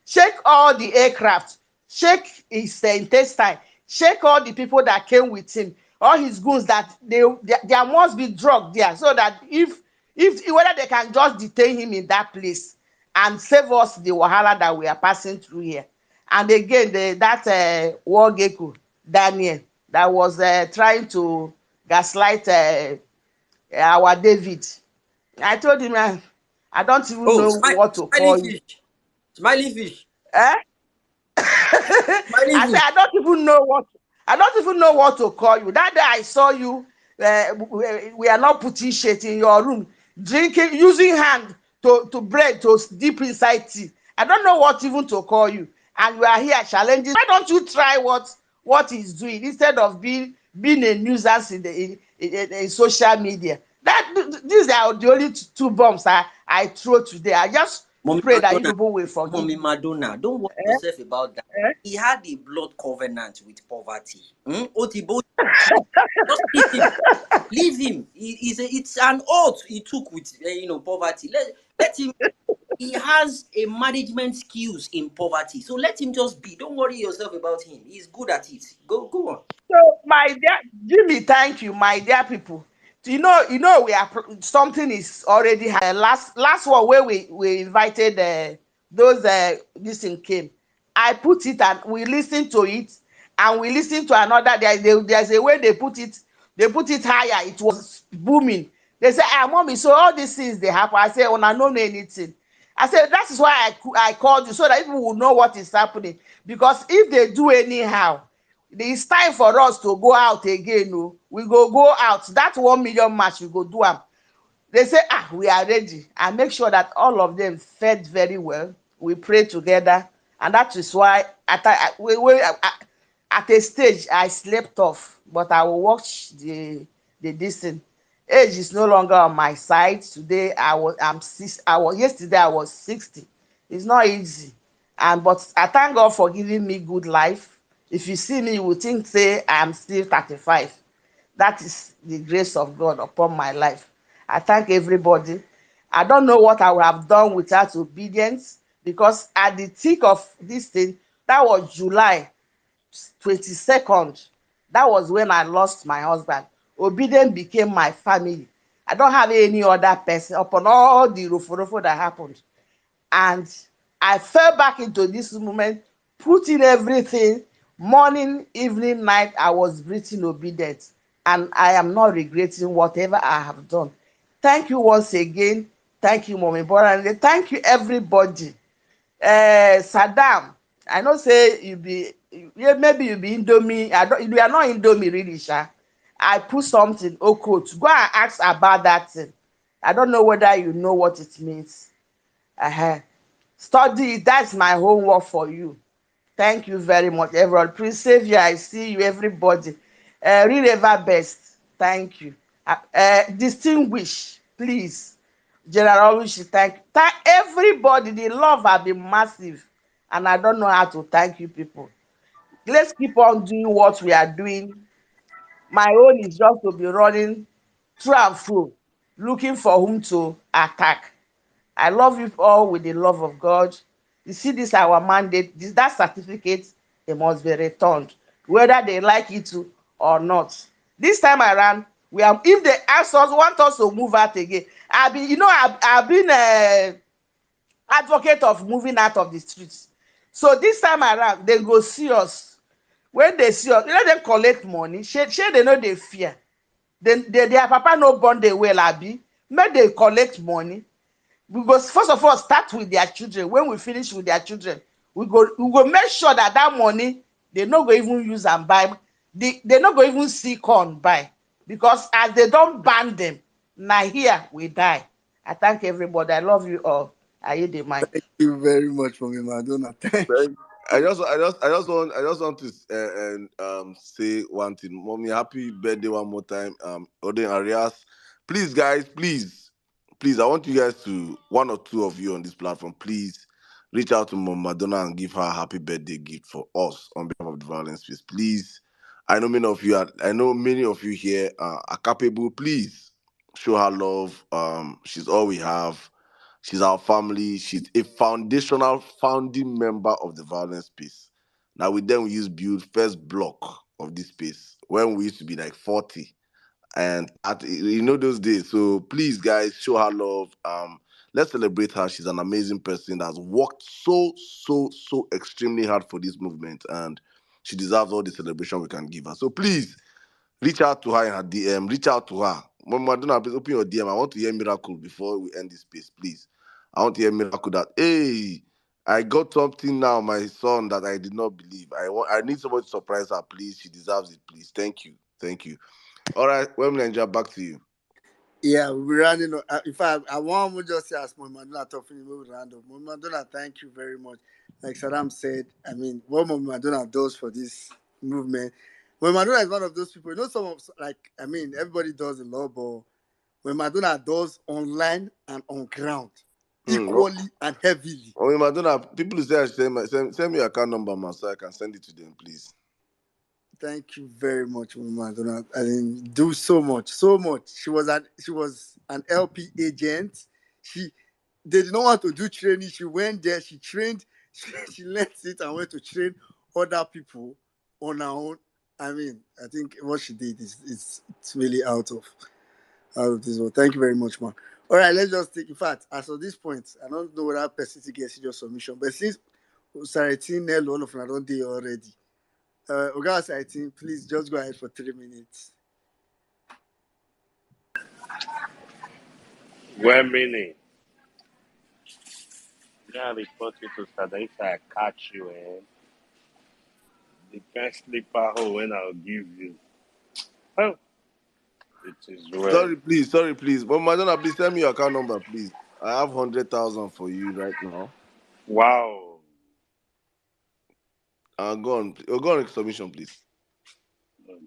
check all the aircraft, check his intestine, check all the people that came with him, all his goods, that there must be drug there, so that if whether they can just detain him in that place and save us the wahala that we are passing through here. And again, that war gecko Daniel that was trying to gaslight our David. I told him, I don't even Oh, know what to smiling call you. fish. Smiling fish. Eh? Smiling I said, fish. I don't even know what to call you. That day I saw you, we are not putting shit in your room, drinking, using hand to bread to dip inside tea. I don't know what even to call you. And you are here challenging. Why don't you try what he's doing instead of being a nuisance in social media? These are the only two bombs I throw today. I just Mommy pray that you Madonna. people will forgive Mommy me. Madonna. Don't worry Eh? yourself about that. Eh? He had a blood covenant with poverty. Otibo, just leave him. Leave him. It's an oath he took with poverty. Let him. He has a management skills in poverty, so let him just be. Don't worry yourself about him. He's good at it. Go on. So, my dear Jimmy, thank you, my dear people. We are something is already last one where we invited those this thing came. I put it and we listened to it, and we listened to another. There's a way they put it. They put it higher. It was booming. They say, "Ah, mommy, so all these things they happen." I say, "Oh, I don't know anything." I said, that is why I called you, so that people will know what is happening. Because if they do anyhow, it's time for us to go out again. Oh. We go out. That 1 million match, we go do am. They say, we are ready. I make sure that all of them fed very well. We pray together. And that is why at a stage I slept off. But I will watch the distance. Age is no longer on my side. Today yesterday I was 60. It's not easy. But I thank God for giving me good life. If you see me, you will think say I'm still 35. That is the grace of God upon my life. I thank everybody. I don't know what I would have done without obedience, because at the thick of this thing, that was July 22nd. That was when I lost my husband. Obedience became my family. I don't have any other person upon all the rofo that happened. And I fell back into this moment, put in everything, morning, evening, night. I was breathing obedient, and I am not regretting whatever I have done. Thank you once again. Thank you, Mommy Bora. Thank you, everybody. Saddam, I know say maybe you be Indomie. You are not Indomie really, Sha. I put something okot. Go and ask about that thing. I don't know whether you know what it means. Uh-huh. Study it. That's my homework for you. Thank you very much, everyone. Prince Savior, I see you, everybody. Real Ever Best, thank you. Distinguish, please. General Wish, thank everybody. The love have been massive, and I don't know how to thank you people. Let's keep on doing what we are doing. My own is just to be running through and through, looking for whom to attack. I love you all with the love of God. You see, this our mandate. That certificate, it must be returned, whether they like it to or not. This time around, we are. If they ask us, want us to move out again, I've been advocate of moving out of the streets. So this time around, they go see us. When they see us, let them collect money. Shey they know they fear. Their papa no born they well, abi. Make they collect money. We go first of all start with their children. When we finish with their children, we go make sure that that money they no go even use and buy. They no go even see corn buy, because as they don't ban them, now here we die. I thank everybody. I love you all. I hear the mic. Thank you very much, Mommy Madonna. Thank you. Thank- I just want to say one thing. Mommy, happy birthday one more time. Odin Arias, please, guys, please, I want you guys to, one or two of you on this platform, please reach out to Mom Madonna and give her a happy birthday gift for us on behalf of the Violence Space. Please, I know many of you here are capable. Please show her love. She's all we have. She's our family. She's a foundational founding member of the Violence Space. Now with them we used build first block of this space when we used to be like 40 and at those days. So please guys show her love. Let's celebrate her. She's an amazing person that's worked so extremely hard for this movement, and she deserves all the celebration we can give her. So please reach out to her in her DM. Reach out to her. Mama, don't please open your DM. I want to hear miracle before we end this space, please. I want to hear miracle that, hey, I got something now, my son, that I did not believe. I need somebody to surprise her, please. She deserves it, please. Thank you. Thank you. All right, well, Ninja, back to you. Yeah, we're running. In fact, I want to just ask Mama Madonna to finish with round up. Mama Madonna, thank you very much. Like Saddam said, I mean, what Mama Madonna does for this movement. Mama Madonna is one of those people. You know, everybody does a lot, but when Madonna does online and on ground, equally and heavily. Oh, Madonna, people say I should send me your account number, man, so I can send it to them, please. Thank you very much, Mama Madonna. I mean, do so much, so much. She was an LP agent. They did not want to do training. She went there. She trained. She left it and went to train other people on her own. I mean, I think what she did is it's really out of this world. Thank you very much, man. All right, let's just take. In fact, as of this point, I don't know whether person to get serious submission, but since Saratin Nello, all of them don't do already. Oga Saratin, please just go ahead for 3 minutes. Well, meaning, yeah, report you to start. If I catch you, the first slipper hole when I'll give you. Oh, it is well. Sorry, please. But Madonna, please send me your account number, please. I have 100,000 for you right now. Wow. Go on submission, please. Okay.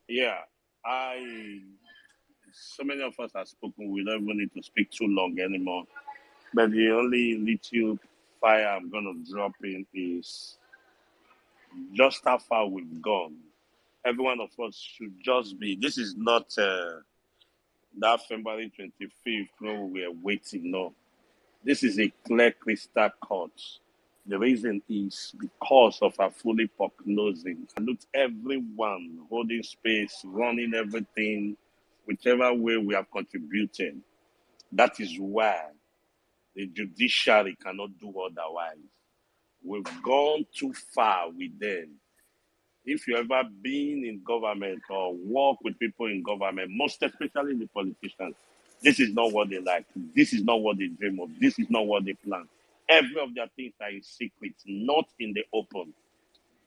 Yeah, so many of us have spoken. We don't even need to speak too long anymore. But the only little fire I'm gonna drop in is just how far we've gone. Every one of us should just be. This is not that February 25th. No, we're waiting. No, this is a clear crystal cut. The reason is because of our fully prognosing. I looked everyone holding space, running everything, whichever way we have contributed. That is why the judiciary cannot do otherwise. We've gone too far with them. If you ever been in government or work with people in government, most especially the politicians, this is not what they like. This is not what they dream of. This is not what they plan. Every of their things are in secret, not in the open.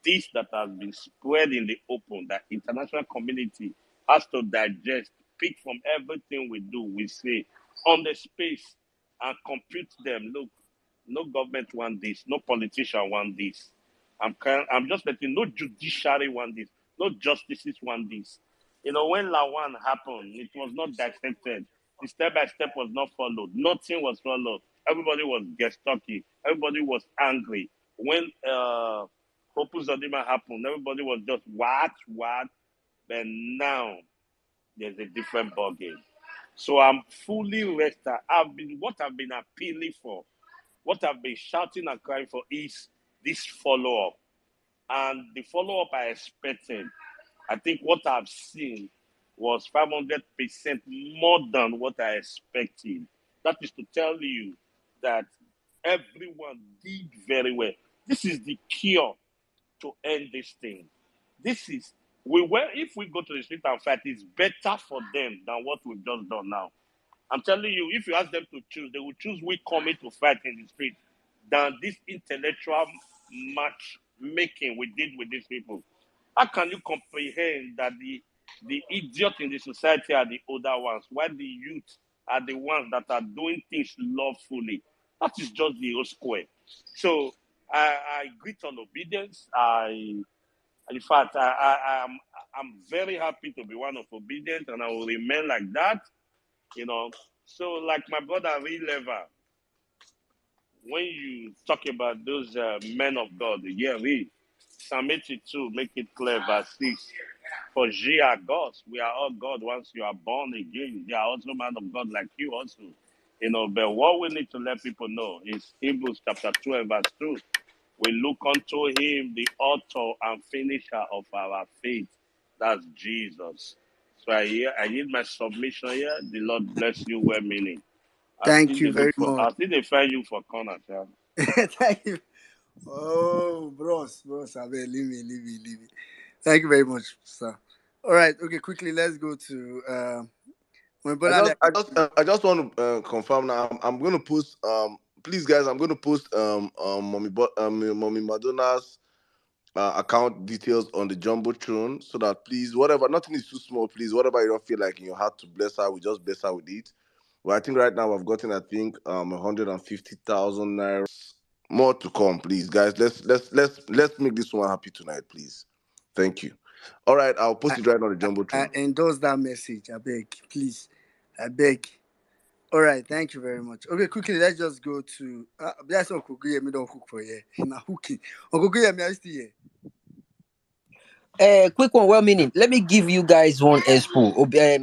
This that has been spread in the open, that international community has to digest, pick from everything we do, we say, on the space and compute them. Look, no government want this, no politician want this. I'm just letting no judiciary want this, no justices want this. When Lawan happened, it was not dissected. The step by step was not followed. Nothing was followed. Everybody was gestucky. Everybody was angry. When Opus Zodima happened, everybody was just what? But now there's a different ballgame. So I'm fully rested. What I've been appealing for, what I've been shouting and crying for is this follow up. And the follow up I expected, I think what I've seen was 500% more than what I expected. That is to tell you that everyone did very well. This is the cure to end this thing. This is if we go to the street and fight, it's better for them than what we've just done now. I'm telling you, if you ask them to choose, they will choose we coming to fight in the street than this intellectual match making we did with these people. How can you comprehend that the idiot in the society are the older ones, while the youth are the ones that are doing things lawfully? That is just the whole square. So I greet on obedience. In fact, I'm very happy to be one of obedience, and I will remain like that. You know, so like my brother Real Lever, when you talk about those men of God, yeah, we Psalm 82 make it clear, verse 6. For ye are gods, we are all God once you are born again. They are also men of God like you also. You know, but what we need to let people know is Hebrews chapter 12, verse 2. We look unto him, the author and finisher of our faith. That's Jesus. So I need my submission here. The Lord bless you well meaning. Thank you very much. I think they find you for corner, yeah. Thank you. Oh, bros, I mean, leave me. Thank you very much, sir. All right, okay, quickly, let's go to my brother. I just want to confirm now. I'm going to post please guys, I'm going to post mommy Madonna's account details on the jumbotron, so that please, whatever, nothing is too small, please, whatever you don't feel like in your heart to bless her, we just bless her with it. Well, I think right now I've gotten 150,000 naira. More to come, please, guys. Let's make this one happy tonight, please. Thank you. All right, I'll post it right on the I jumbotron. endorse that message. I beg, please. I beg. All right, thank you very much. Okay, quickly, let's just go to. That's Uncle Guy. Me don't cook for you. Now hooking. Uncle Guy, me I still here. Quick one, well meaning. Let me give you guys one expo.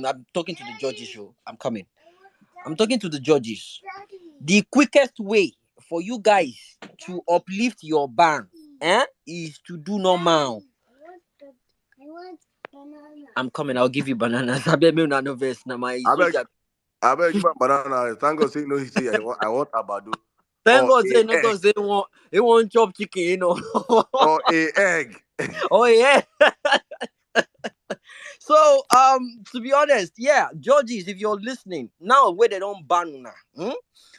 I'm talking to the judges show. I'm coming. I'm talking to the judges. The quickest way for you guys to uplift your ban is to do normal. I'm coming. I'll give you bananas. I bet me no verse na my social. I beg give a banana. Thank God say no. He say I want abado Thank or God a say no egg God say he want chop chicken, you know. or a egg. Oh yeah. So to be honest, yeah, judges, if you're listening now, where they don't ban now,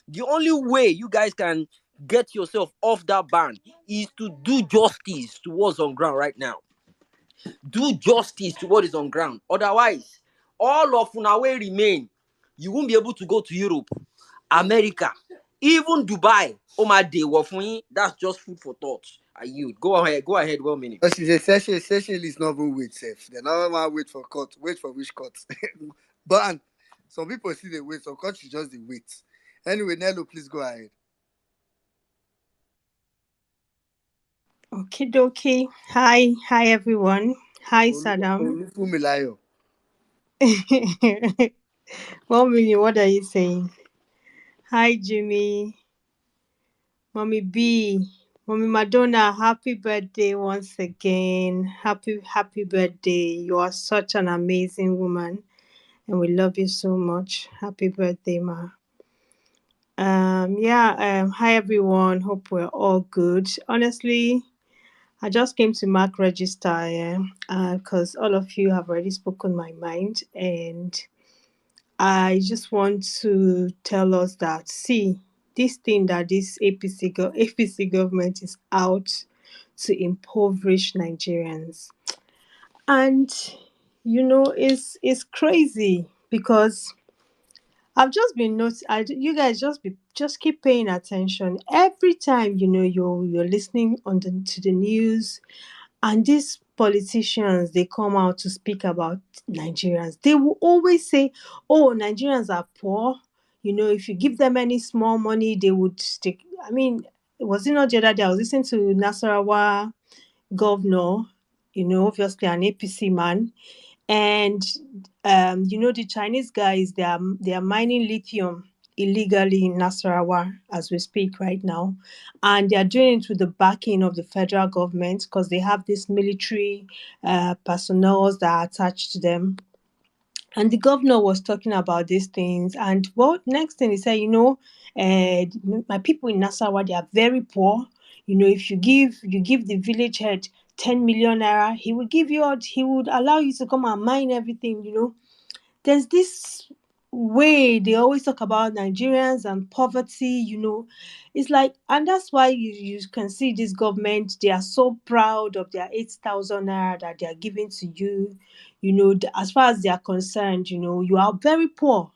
the only way you guys can get yourself off that ban is to do justice to what's on ground right now. Do justice to what is on ground. Otherwise, all of una will remain. You won't be able to go to Europe, America, even Dubai. Oh my day, that's just food for thought. I yield. Go ahead, well meaning. But she say session is not even wait safe. They not want wait for court. Wait for which court? But some people see the wait. Some court is just the wait. Anyway, Nello, please go ahead. Okay, dokie. Hi everyone. Hi, Saddam. Well, Minnie, what are you saying? Hi, Jimmy. Mommy B. Mommy Madonna, happy birthday once again. Happy birthday. You are such an amazing woman. And we love you so much. Happy birthday, Ma. Hi everyone. Hope we're all good. Honestly, I just came to mark register because all of you have already spoken my mind, and I just want to tell us that, see, this thing that this APC government is out to impoverish Nigerians, and it's crazy because I've just been you guys just keep paying attention every time you're listening to the news, and these politicians, they come out to speak about Nigerians. They will always say, "Oh, Nigerians are poor. If you give them any small money, they would stick." I mean, was it not the other day I was listening to Nasarawa governor, obviously an APC man, And the Chinese guys, they are mining lithium illegally in Nasarawa as we speak right now, and they are doing it with the backing of the federal government because they have this military personnel that are attached to them. And the governor was talking about these things, and next thing he said, my people in Nasarawa, they are very poor. If you give the village head 10 million naira, he would allow you to come and mine everything. There's this way they always talk about Nigerians and poverty. It's like, and that's why you can see this government, they are so proud of their 8,000 naira that they are giving to you. As far as they are concerned, you are very poor.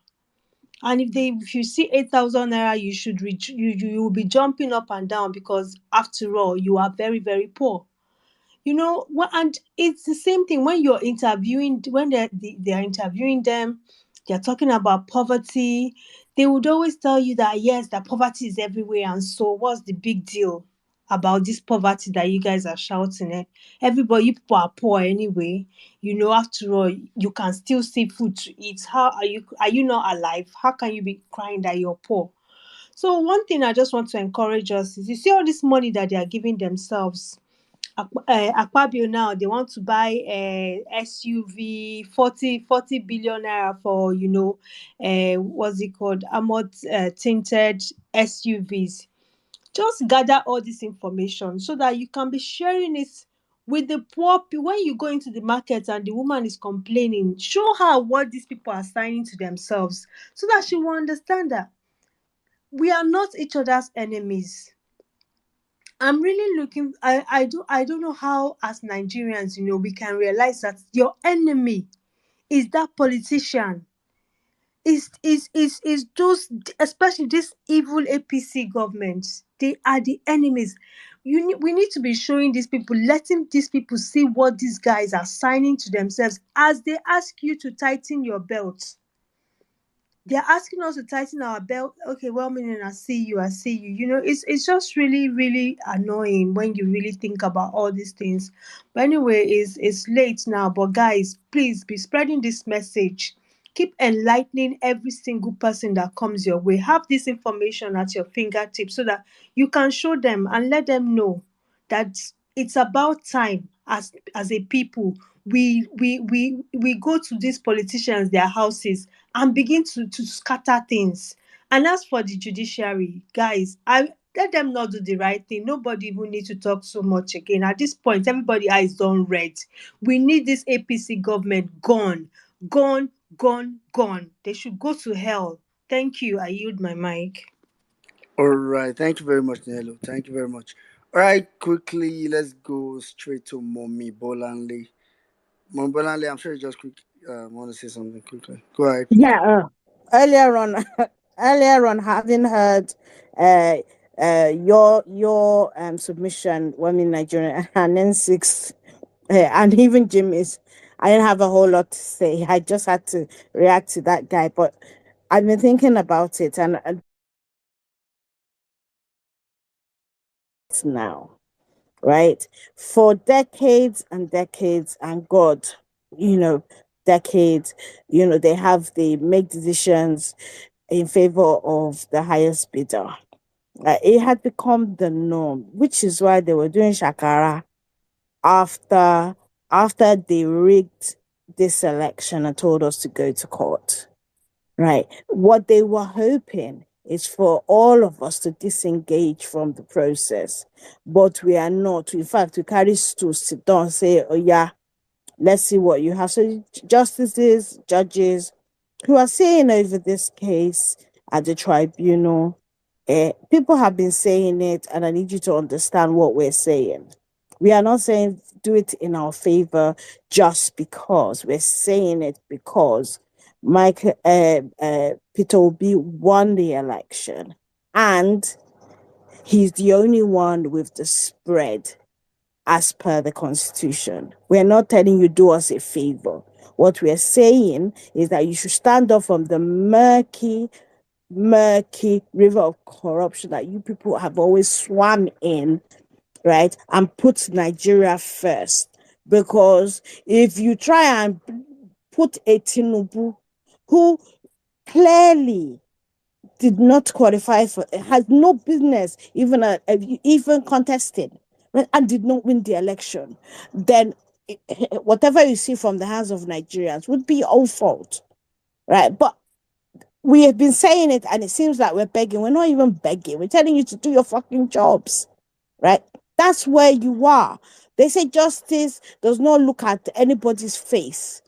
And if you see 8,000 naira, you will be jumping up and down, because after all, you are very, very poor. And it's the same thing when you're interviewing, when they're interviewing them, they're talking about poverty. They would always tell you that yes, that poverty is everywhere, and so what's the big deal about this poverty that you guys are shouting at? Everybody, you people are poor anyway. After all, you can still see food to eat. How are you not alive? How can you be crying that you're poor? So one thing I just want to encourage us is, you see all this money that they are giving themselves. Akpabio now, they want to buy a SUV, 40 billion naira for, what's it called, armored tinted SUVs. Just gather all this information so that you can be sharing it with the poor people. When you go into the market and the woman is complaining, show her what these people are signing to themselves, so that she will understand that we are not each other's enemies. I'm really looking. I don't know how, as Nigerians, we can realize that your enemy is that politician. Is those, especially this evil APC government. They are the enemies. We need to be showing these people, letting these people see what these guys are signing to themselves as they ask you to tighten your belt. They're asking us to tighten our belt. Okay, well, meaning I see you, I see you. It's just really, really annoying when you really think about all these things. But anyway, it's late now. But guys, please be spreading this message. Keep enlightening every single person that comes your way. Have this information at your fingertips so that you can show them and let them know that it's about time, as a people, we go to these politicians, their houses, and begin to scatter things. And as for the judiciary, guys, I let them not do the right thing. Nobody even need to talk so much again. At this point, everybody eyes done red. We need this APC government gone, gone, gone, gone. They should go to hell. Thank you. I yield my mic. All right. Thank you very much, Nello. Thank you very much. All right, quickly, let's go straight to Mommy Bolanle. Mommy Bolanle, I'm sure you just want to say something quickly. Go ahead, please. Yeah, earlier on, earlier on, having heard uh, your submission, Women Nigerian, and then six, and even Jimmy's, I didn't have a whole lot to say. I just had to react to that guy, but I've been thinking about it, and now, right? For decades and decades, and God, you know, decades, they make decisions in favor of the highest bidder. It had become the norm, which is why they were doing shakara after after they rigged this election and told us to go to court. Right. What they were hoping is for all of us to disengage from the process, but we are not. In fact, we carry to sit down and say, "Oh yeah, let's see what you have." So justices, judges who are saying over this case at the tribunal, people have been saying it, and I need you to understand what we're saying. We are not saying do it in our favor just because. We're saying it because Peter Obi won the election, and he's the only one with the spread as per the constitution. We're not telling you do us a favor. What we're saying is that you should stand up from the murky river of corruption that you people have always swam in, right? And put Nigeria first. Because if you try and put a Tinubu who clearly did not qualify for, has no business even contesting, right, and did not win the election, then whatever you see from the hands of Nigerians would be all fault, right? But we have been saying it, and it seems like we're begging. We're not even begging. We're telling you to do your fucking jobs, right? That's where you are. They say justice does not look at anybody's face,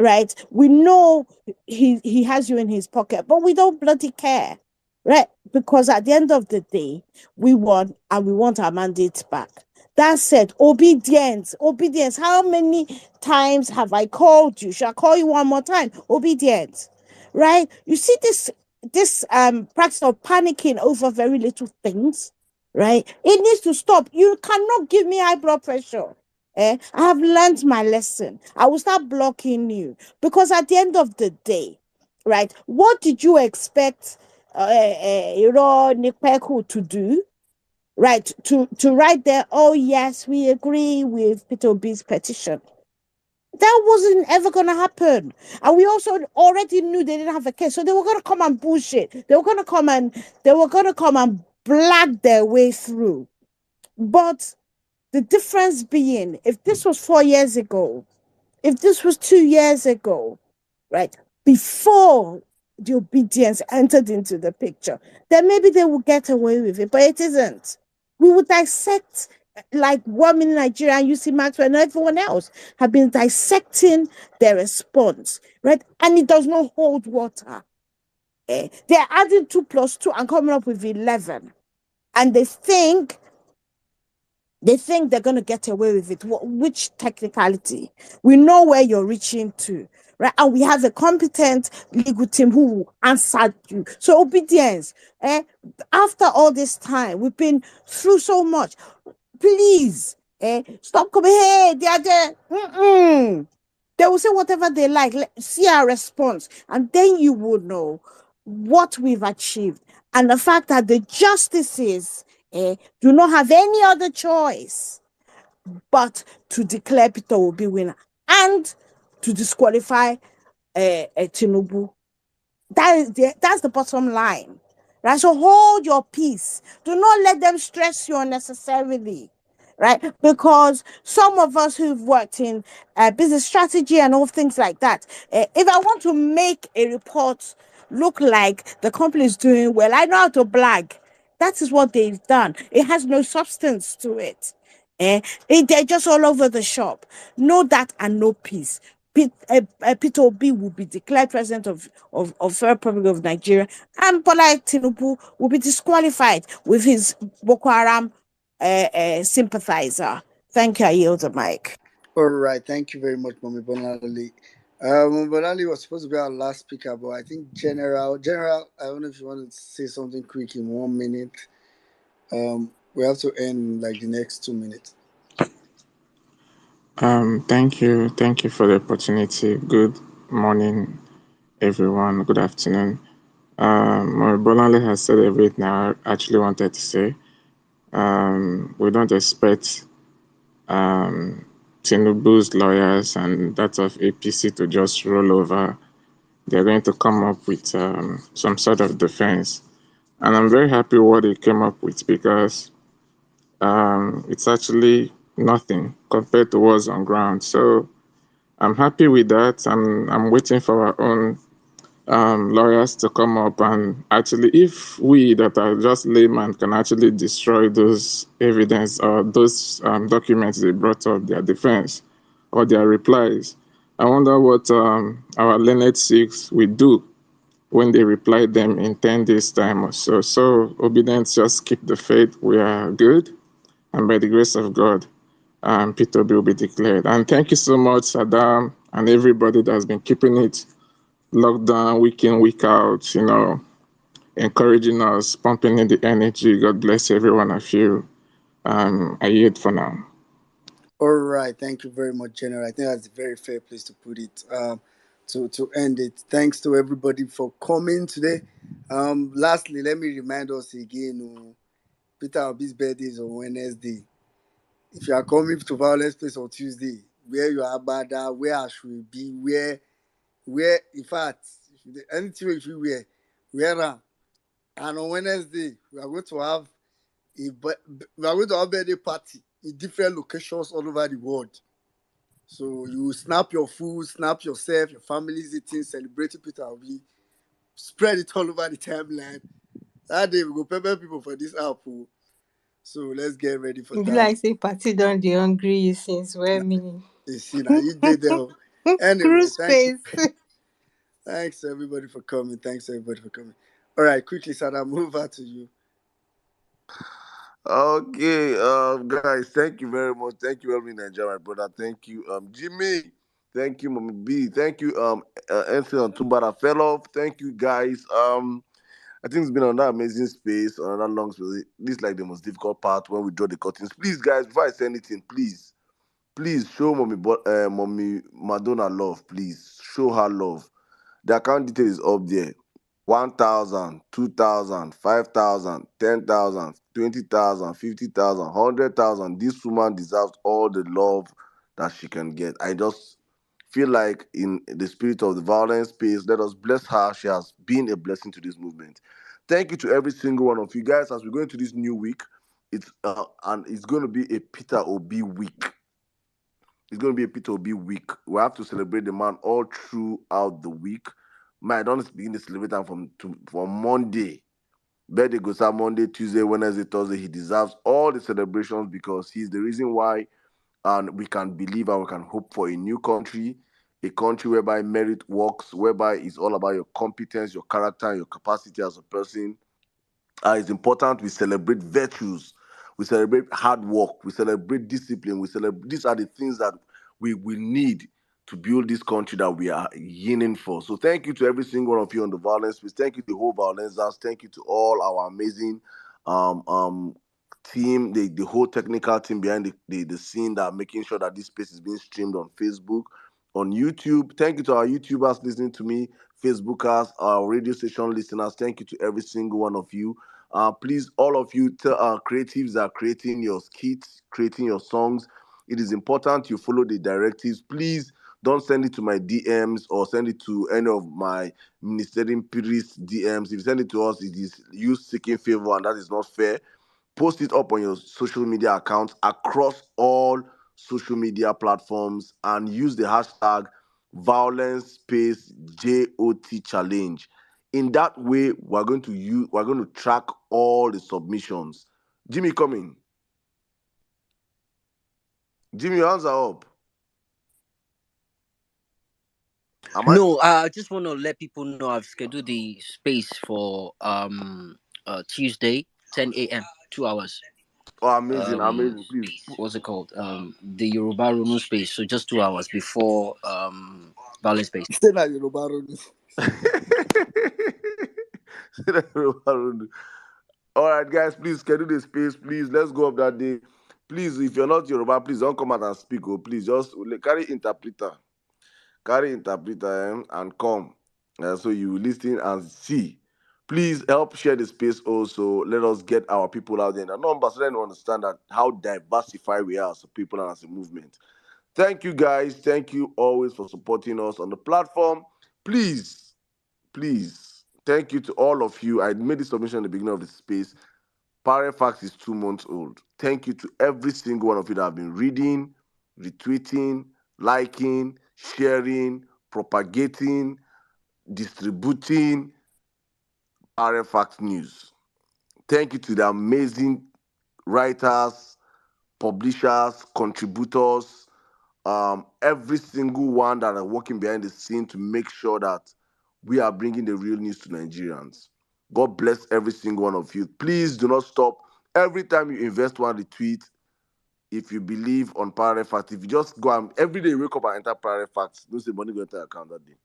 right? We know he has you in his pocket, but we don't bloody care, right? Because at the end of the day, we won and we want our mandate back. That said, obedience, obedience. How many times have I called you? Shall I call you one more time? Obedience, right? You see this practice of panicking over very little things, right? It needs to stop. You cannot give me high blood pressure. I have learned my lesson. I will start blocking you because at the end of the day, right? What did you expect, Nipeku to do? Right, to write there, oh yes, we agree with Peter Obi's petition. That wasn't ever going to happen. And we also already knew they didn't have a case. So they were going to come and bullshit. They were going to come and black their way through. But the difference being, if this was 4 years ago, if this was 2 years ago, right, before the obedience entered into the picture, then maybe they would get away with it, but it isn't. We would dissect, like women in Nigeria and UC Maxwell and everyone else have been dissecting their response, right? And it does not hold water. They're adding 2 plus 2 and coming up with 11. And they think they're going to get away with it. Which technicality? We know where you're reaching to, right? And we have a competent legal team who will answer you. So obedience. After all this time, we've been through so much. Please, stop coming. Hey, they are there. They will say whatever they like. See our response, and then you will know what we've achieved and the fact that the justices do not have any other choice but to declare Peter Obi winner and to disqualify Tinubu. That's the bottom line, right? So hold your peace. Do not let them stress you unnecessarily, right? Because some of us who've worked in business strategy and all things like that, if I want to make a report look like the company is doing well, I know how to blag. That is what they've done. It has no substance to it. They're just all over the shop. No that and no peace. Peter Obi will be declared president of Federal Republic of Nigeria, and Bola Tinubu will be disqualified with his Boko Haram sympathizer. Thank you. I yield the mic. All right, thank you very much, Mommy Bonali. Bonali was supposed to be our last speaker, but I think General, I don't know if you want to say something quick in 1 minute. We have to end like the next 2 minutes. Thank you for the opportunity. Good morning, everyone. Good afternoon. Bonale has said everything I actually wanted to say. We don't expect Tinubu's lawyers and that of APC to just roll over. They're going to come up with some sort of defense. And I'm very happy what they came up with because it's actually nothing compared to what's on ground. So I'm happy with that. I'm waiting for our own lawyers to come up and actually, if we that are just laymen can actually destroy those evidence or those documents they brought up, their defense or their replies, I wonder what our learned Sikhs will do when they reply them in 10 days time or so. So obedience, just keep the faith. We are good. And by the grace of God, Peter will be declared. And thank you so much, Saddam, and everybody that's been keeping it locked down week in, week out, encouraging us, pumping in the energy. God bless every one of you. I yield for now. All right, thank you very much, General. I think that's a very fair place to put it. To end it, thanks to everybody for coming today. Lastly, let me remind us again, Peter Obi's birthday is on Wednesday. If you are coming to Vawulence Place on Tuesday, wear your abada, wear ashwebi, wear wear, in fact, anything if you wear am. And on Wednesday, we are going to have we are going to have birthday party in different locations all over the world. So you snap your food, snap yourself, your family's eating, celebrating Peter Obi, spread it all over the timeline. That day we go pepper people for this app. Oh. So let's get ready for E be that. like say party don dey hungry you since when meaning. You see now you did there. Anyway, Cruise thanks. space. Thanks everybody for coming. Thanks everybody for coming. All right, quickly, Sada, move over to you. Okay, guys, thank you very much. Thank you, Elvin Nigeria, my brother. Thank you, Jimmy. Thank you, Mommy B. Thank you, Anthony on Tumbara fell off. Thank you, guys. I think it's been another amazing space, another long space. This is like the most difficult part when we draw the curtains. Please, guys, before I say anything, please show Mommy Madonna love. Please show her love. The account detail is up there. 1,000, 2,000, 5,000, 10,000, 20,000, 50,000, 100,000. This woman deserves all the love that she can get. I just feel like in the spirit of the violence space, let us bless her. She has been a blessing to this movement. Thank you to every single one of you guys. As we go into this new week, it's going to be a Peter Obi week. It's going to be a Peter Obi week. We have to celebrate the man all throughout the week. Man, I don't begin to celebrate him from Monday. Birthday goes out Monday, Tuesday, Wednesday, Thursday. He deserves all the celebrations because he's the reason why and we can believe and we can hope for a new country, a country whereby merit works, whereby it's all about your competence, your character, your capacity as a person. It's important we celebrate virtues, we celebrate hard work, we celebrate discipline, we celebrate. These are the things that we need to build this country that we are yearning for. So thank you to every single one of you on the violence space. Thank you to the whole violencers. Thank you to all our amazing um um team, the whole technical team behind the scene that are making sure that this space is being streamed on Facebook, on YouTube. Thank you to our YouTubers listening to me, Facebookers, our radio station listeners. Thank you to every single one of you. Please, all of you creatives that are creating your skits, creating your songs, it is important you follow the directives. Please don't send it to my DMs or send it to any of my ministering priests DMs. If you send it to us, it is you seeking favor, and that is not fair. Post it up on your social media accounts across all social media platforms and use the hashtag violence space JOT challenge. In that way, we're going to track all the submissions. Jimmy, coming. Jimmy, your hands are up. No, I just want to let people know I've scheduled the space for Tuesday, 10 a.m., 2 hours. Oh, amazing. Please. What's it called? The Yoruba Room space. So just 2 hours before Violence Space. Stay na Yoruba road. All right, guys, please schedule the space. Please, let's go up that day. Please, if you're not Yoruba, please don't come out and speak. Oh, please, just carry interpreter. Carry interpreter and come. So you listen and see. Please help share the space also. Let us get our people out there in the numbers so they understand that how diversified we are as a people and as a movement. Thank you, guys. Thank you always for supporting us on the platform. Please, thank you to all of you. I made this submission at the beginning of the space. Fact is 2 months old. Thank you to every single one of you that have been reading, retweeting, liking, sharing, propagating, distributing Fact news. Thank you to the amazing writers, publishers, contributors, every single one that are working behind the scene to make sure that we are bringing the real news to Nigerians. God bless every single one of you. Please do not stop. Every time you invest one retweet, if you believe on Parallel Facts, if you just go and every day you wake up and enter Parallel Facts, don't say money go enter your account that day.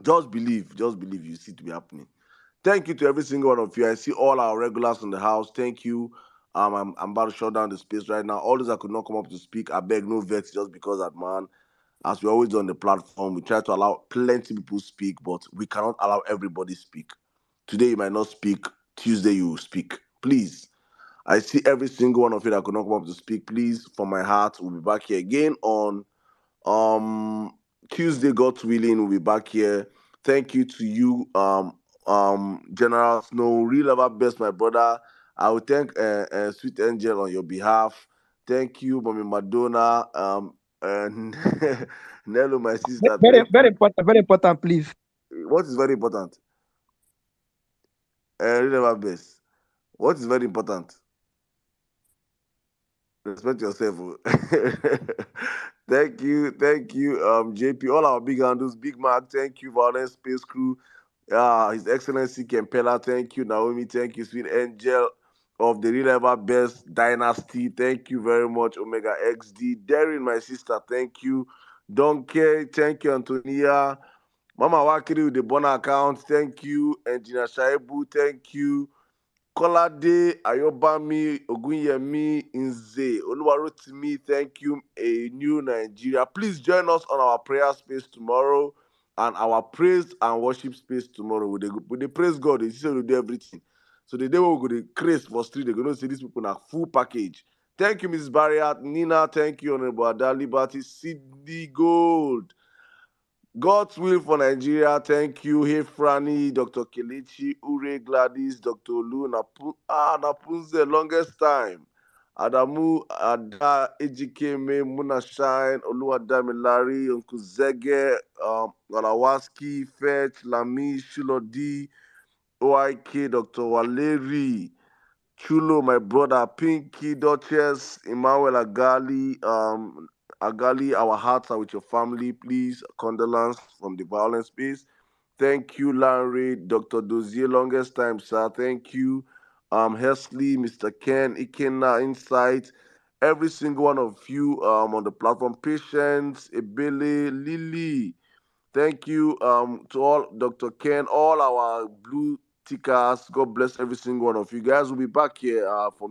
Just believe, you see it to be happening. Thank you to every single one of you. I see all our regulars in the house. Thank you. I'm about to shut down the space right now. All those that could not come up to speak, I beg no vex just because that man. As we always do on the platform, we try to allow plenty of people speak, but we cannot allow everybody speak. Today you might not speak. Tuesday you will speak. Please. I see every single one of you that could not come up to speak. Please, from my heart, we'll be back here again on Tuesday, God willing, we'll be back here. Thank you to you, General Snow. Real ever best, my brother. I will thank Sweet Angel on your behalf. Thank you, Mommy Madonna. And Nello, my sister. Very, Thank very you. important, very important, please. What is very important? Real ever best. What is very important? Respect yourself. Oh. Thank you, JP. All our big handles, Big Mac. Thank you, Vawulence Space Crew. His Excellency Kempela. Thank you, Naomi. Thank you, Sweet Angel of the Real Ever Best Dynasty. Thank you very much, Omega XD. Darren, my sister. Thank you, Donkey. Thank you, Antonia. Mama Wakiri with the Bona account. Thank you, Engineer Shaibu. Thank you. Kolade Ayobami Ogunyemi Nze Oluwarotimi, thank you. A new Nigeria. Please join us on our prayer space tomorrow and our praise and worship space tomorrow. With the praise God, they say we do everything. So the day we go to Chris for street, they're going to see these people in a full package. Thank you, Mrs. Barriat. Nina, thank you, Honorable Ada Liberty, Sydney Gold. God's will for Nigeria. Thank you. Hey, Franny, Dr. Kelechi, Ure, Gladys, Dr. Lu, Napunze, longest time. Adamu, Ada, Ejikeme, Muna Shine, Oluwadamilari, Uncle Zege, Alawaski, Fetch, Lami, Shilodi, OIK, Dr. Waleri, Chulo, my brother, Pinky, Duchess, Emmanuel Agali, Agali, our hearts are with your family. Please, condolence from the violence space. Thank you, Larry, Dr. Dozier, longest time, sir. Thank you, Hesley, Mr. Ken, Ikena, Insight, every single one of you on the platform. Patience, Ebele, Lily. Thank you to all, Dr. Ken, all our blue tickers. God bless every single one of you guys. Will be back here for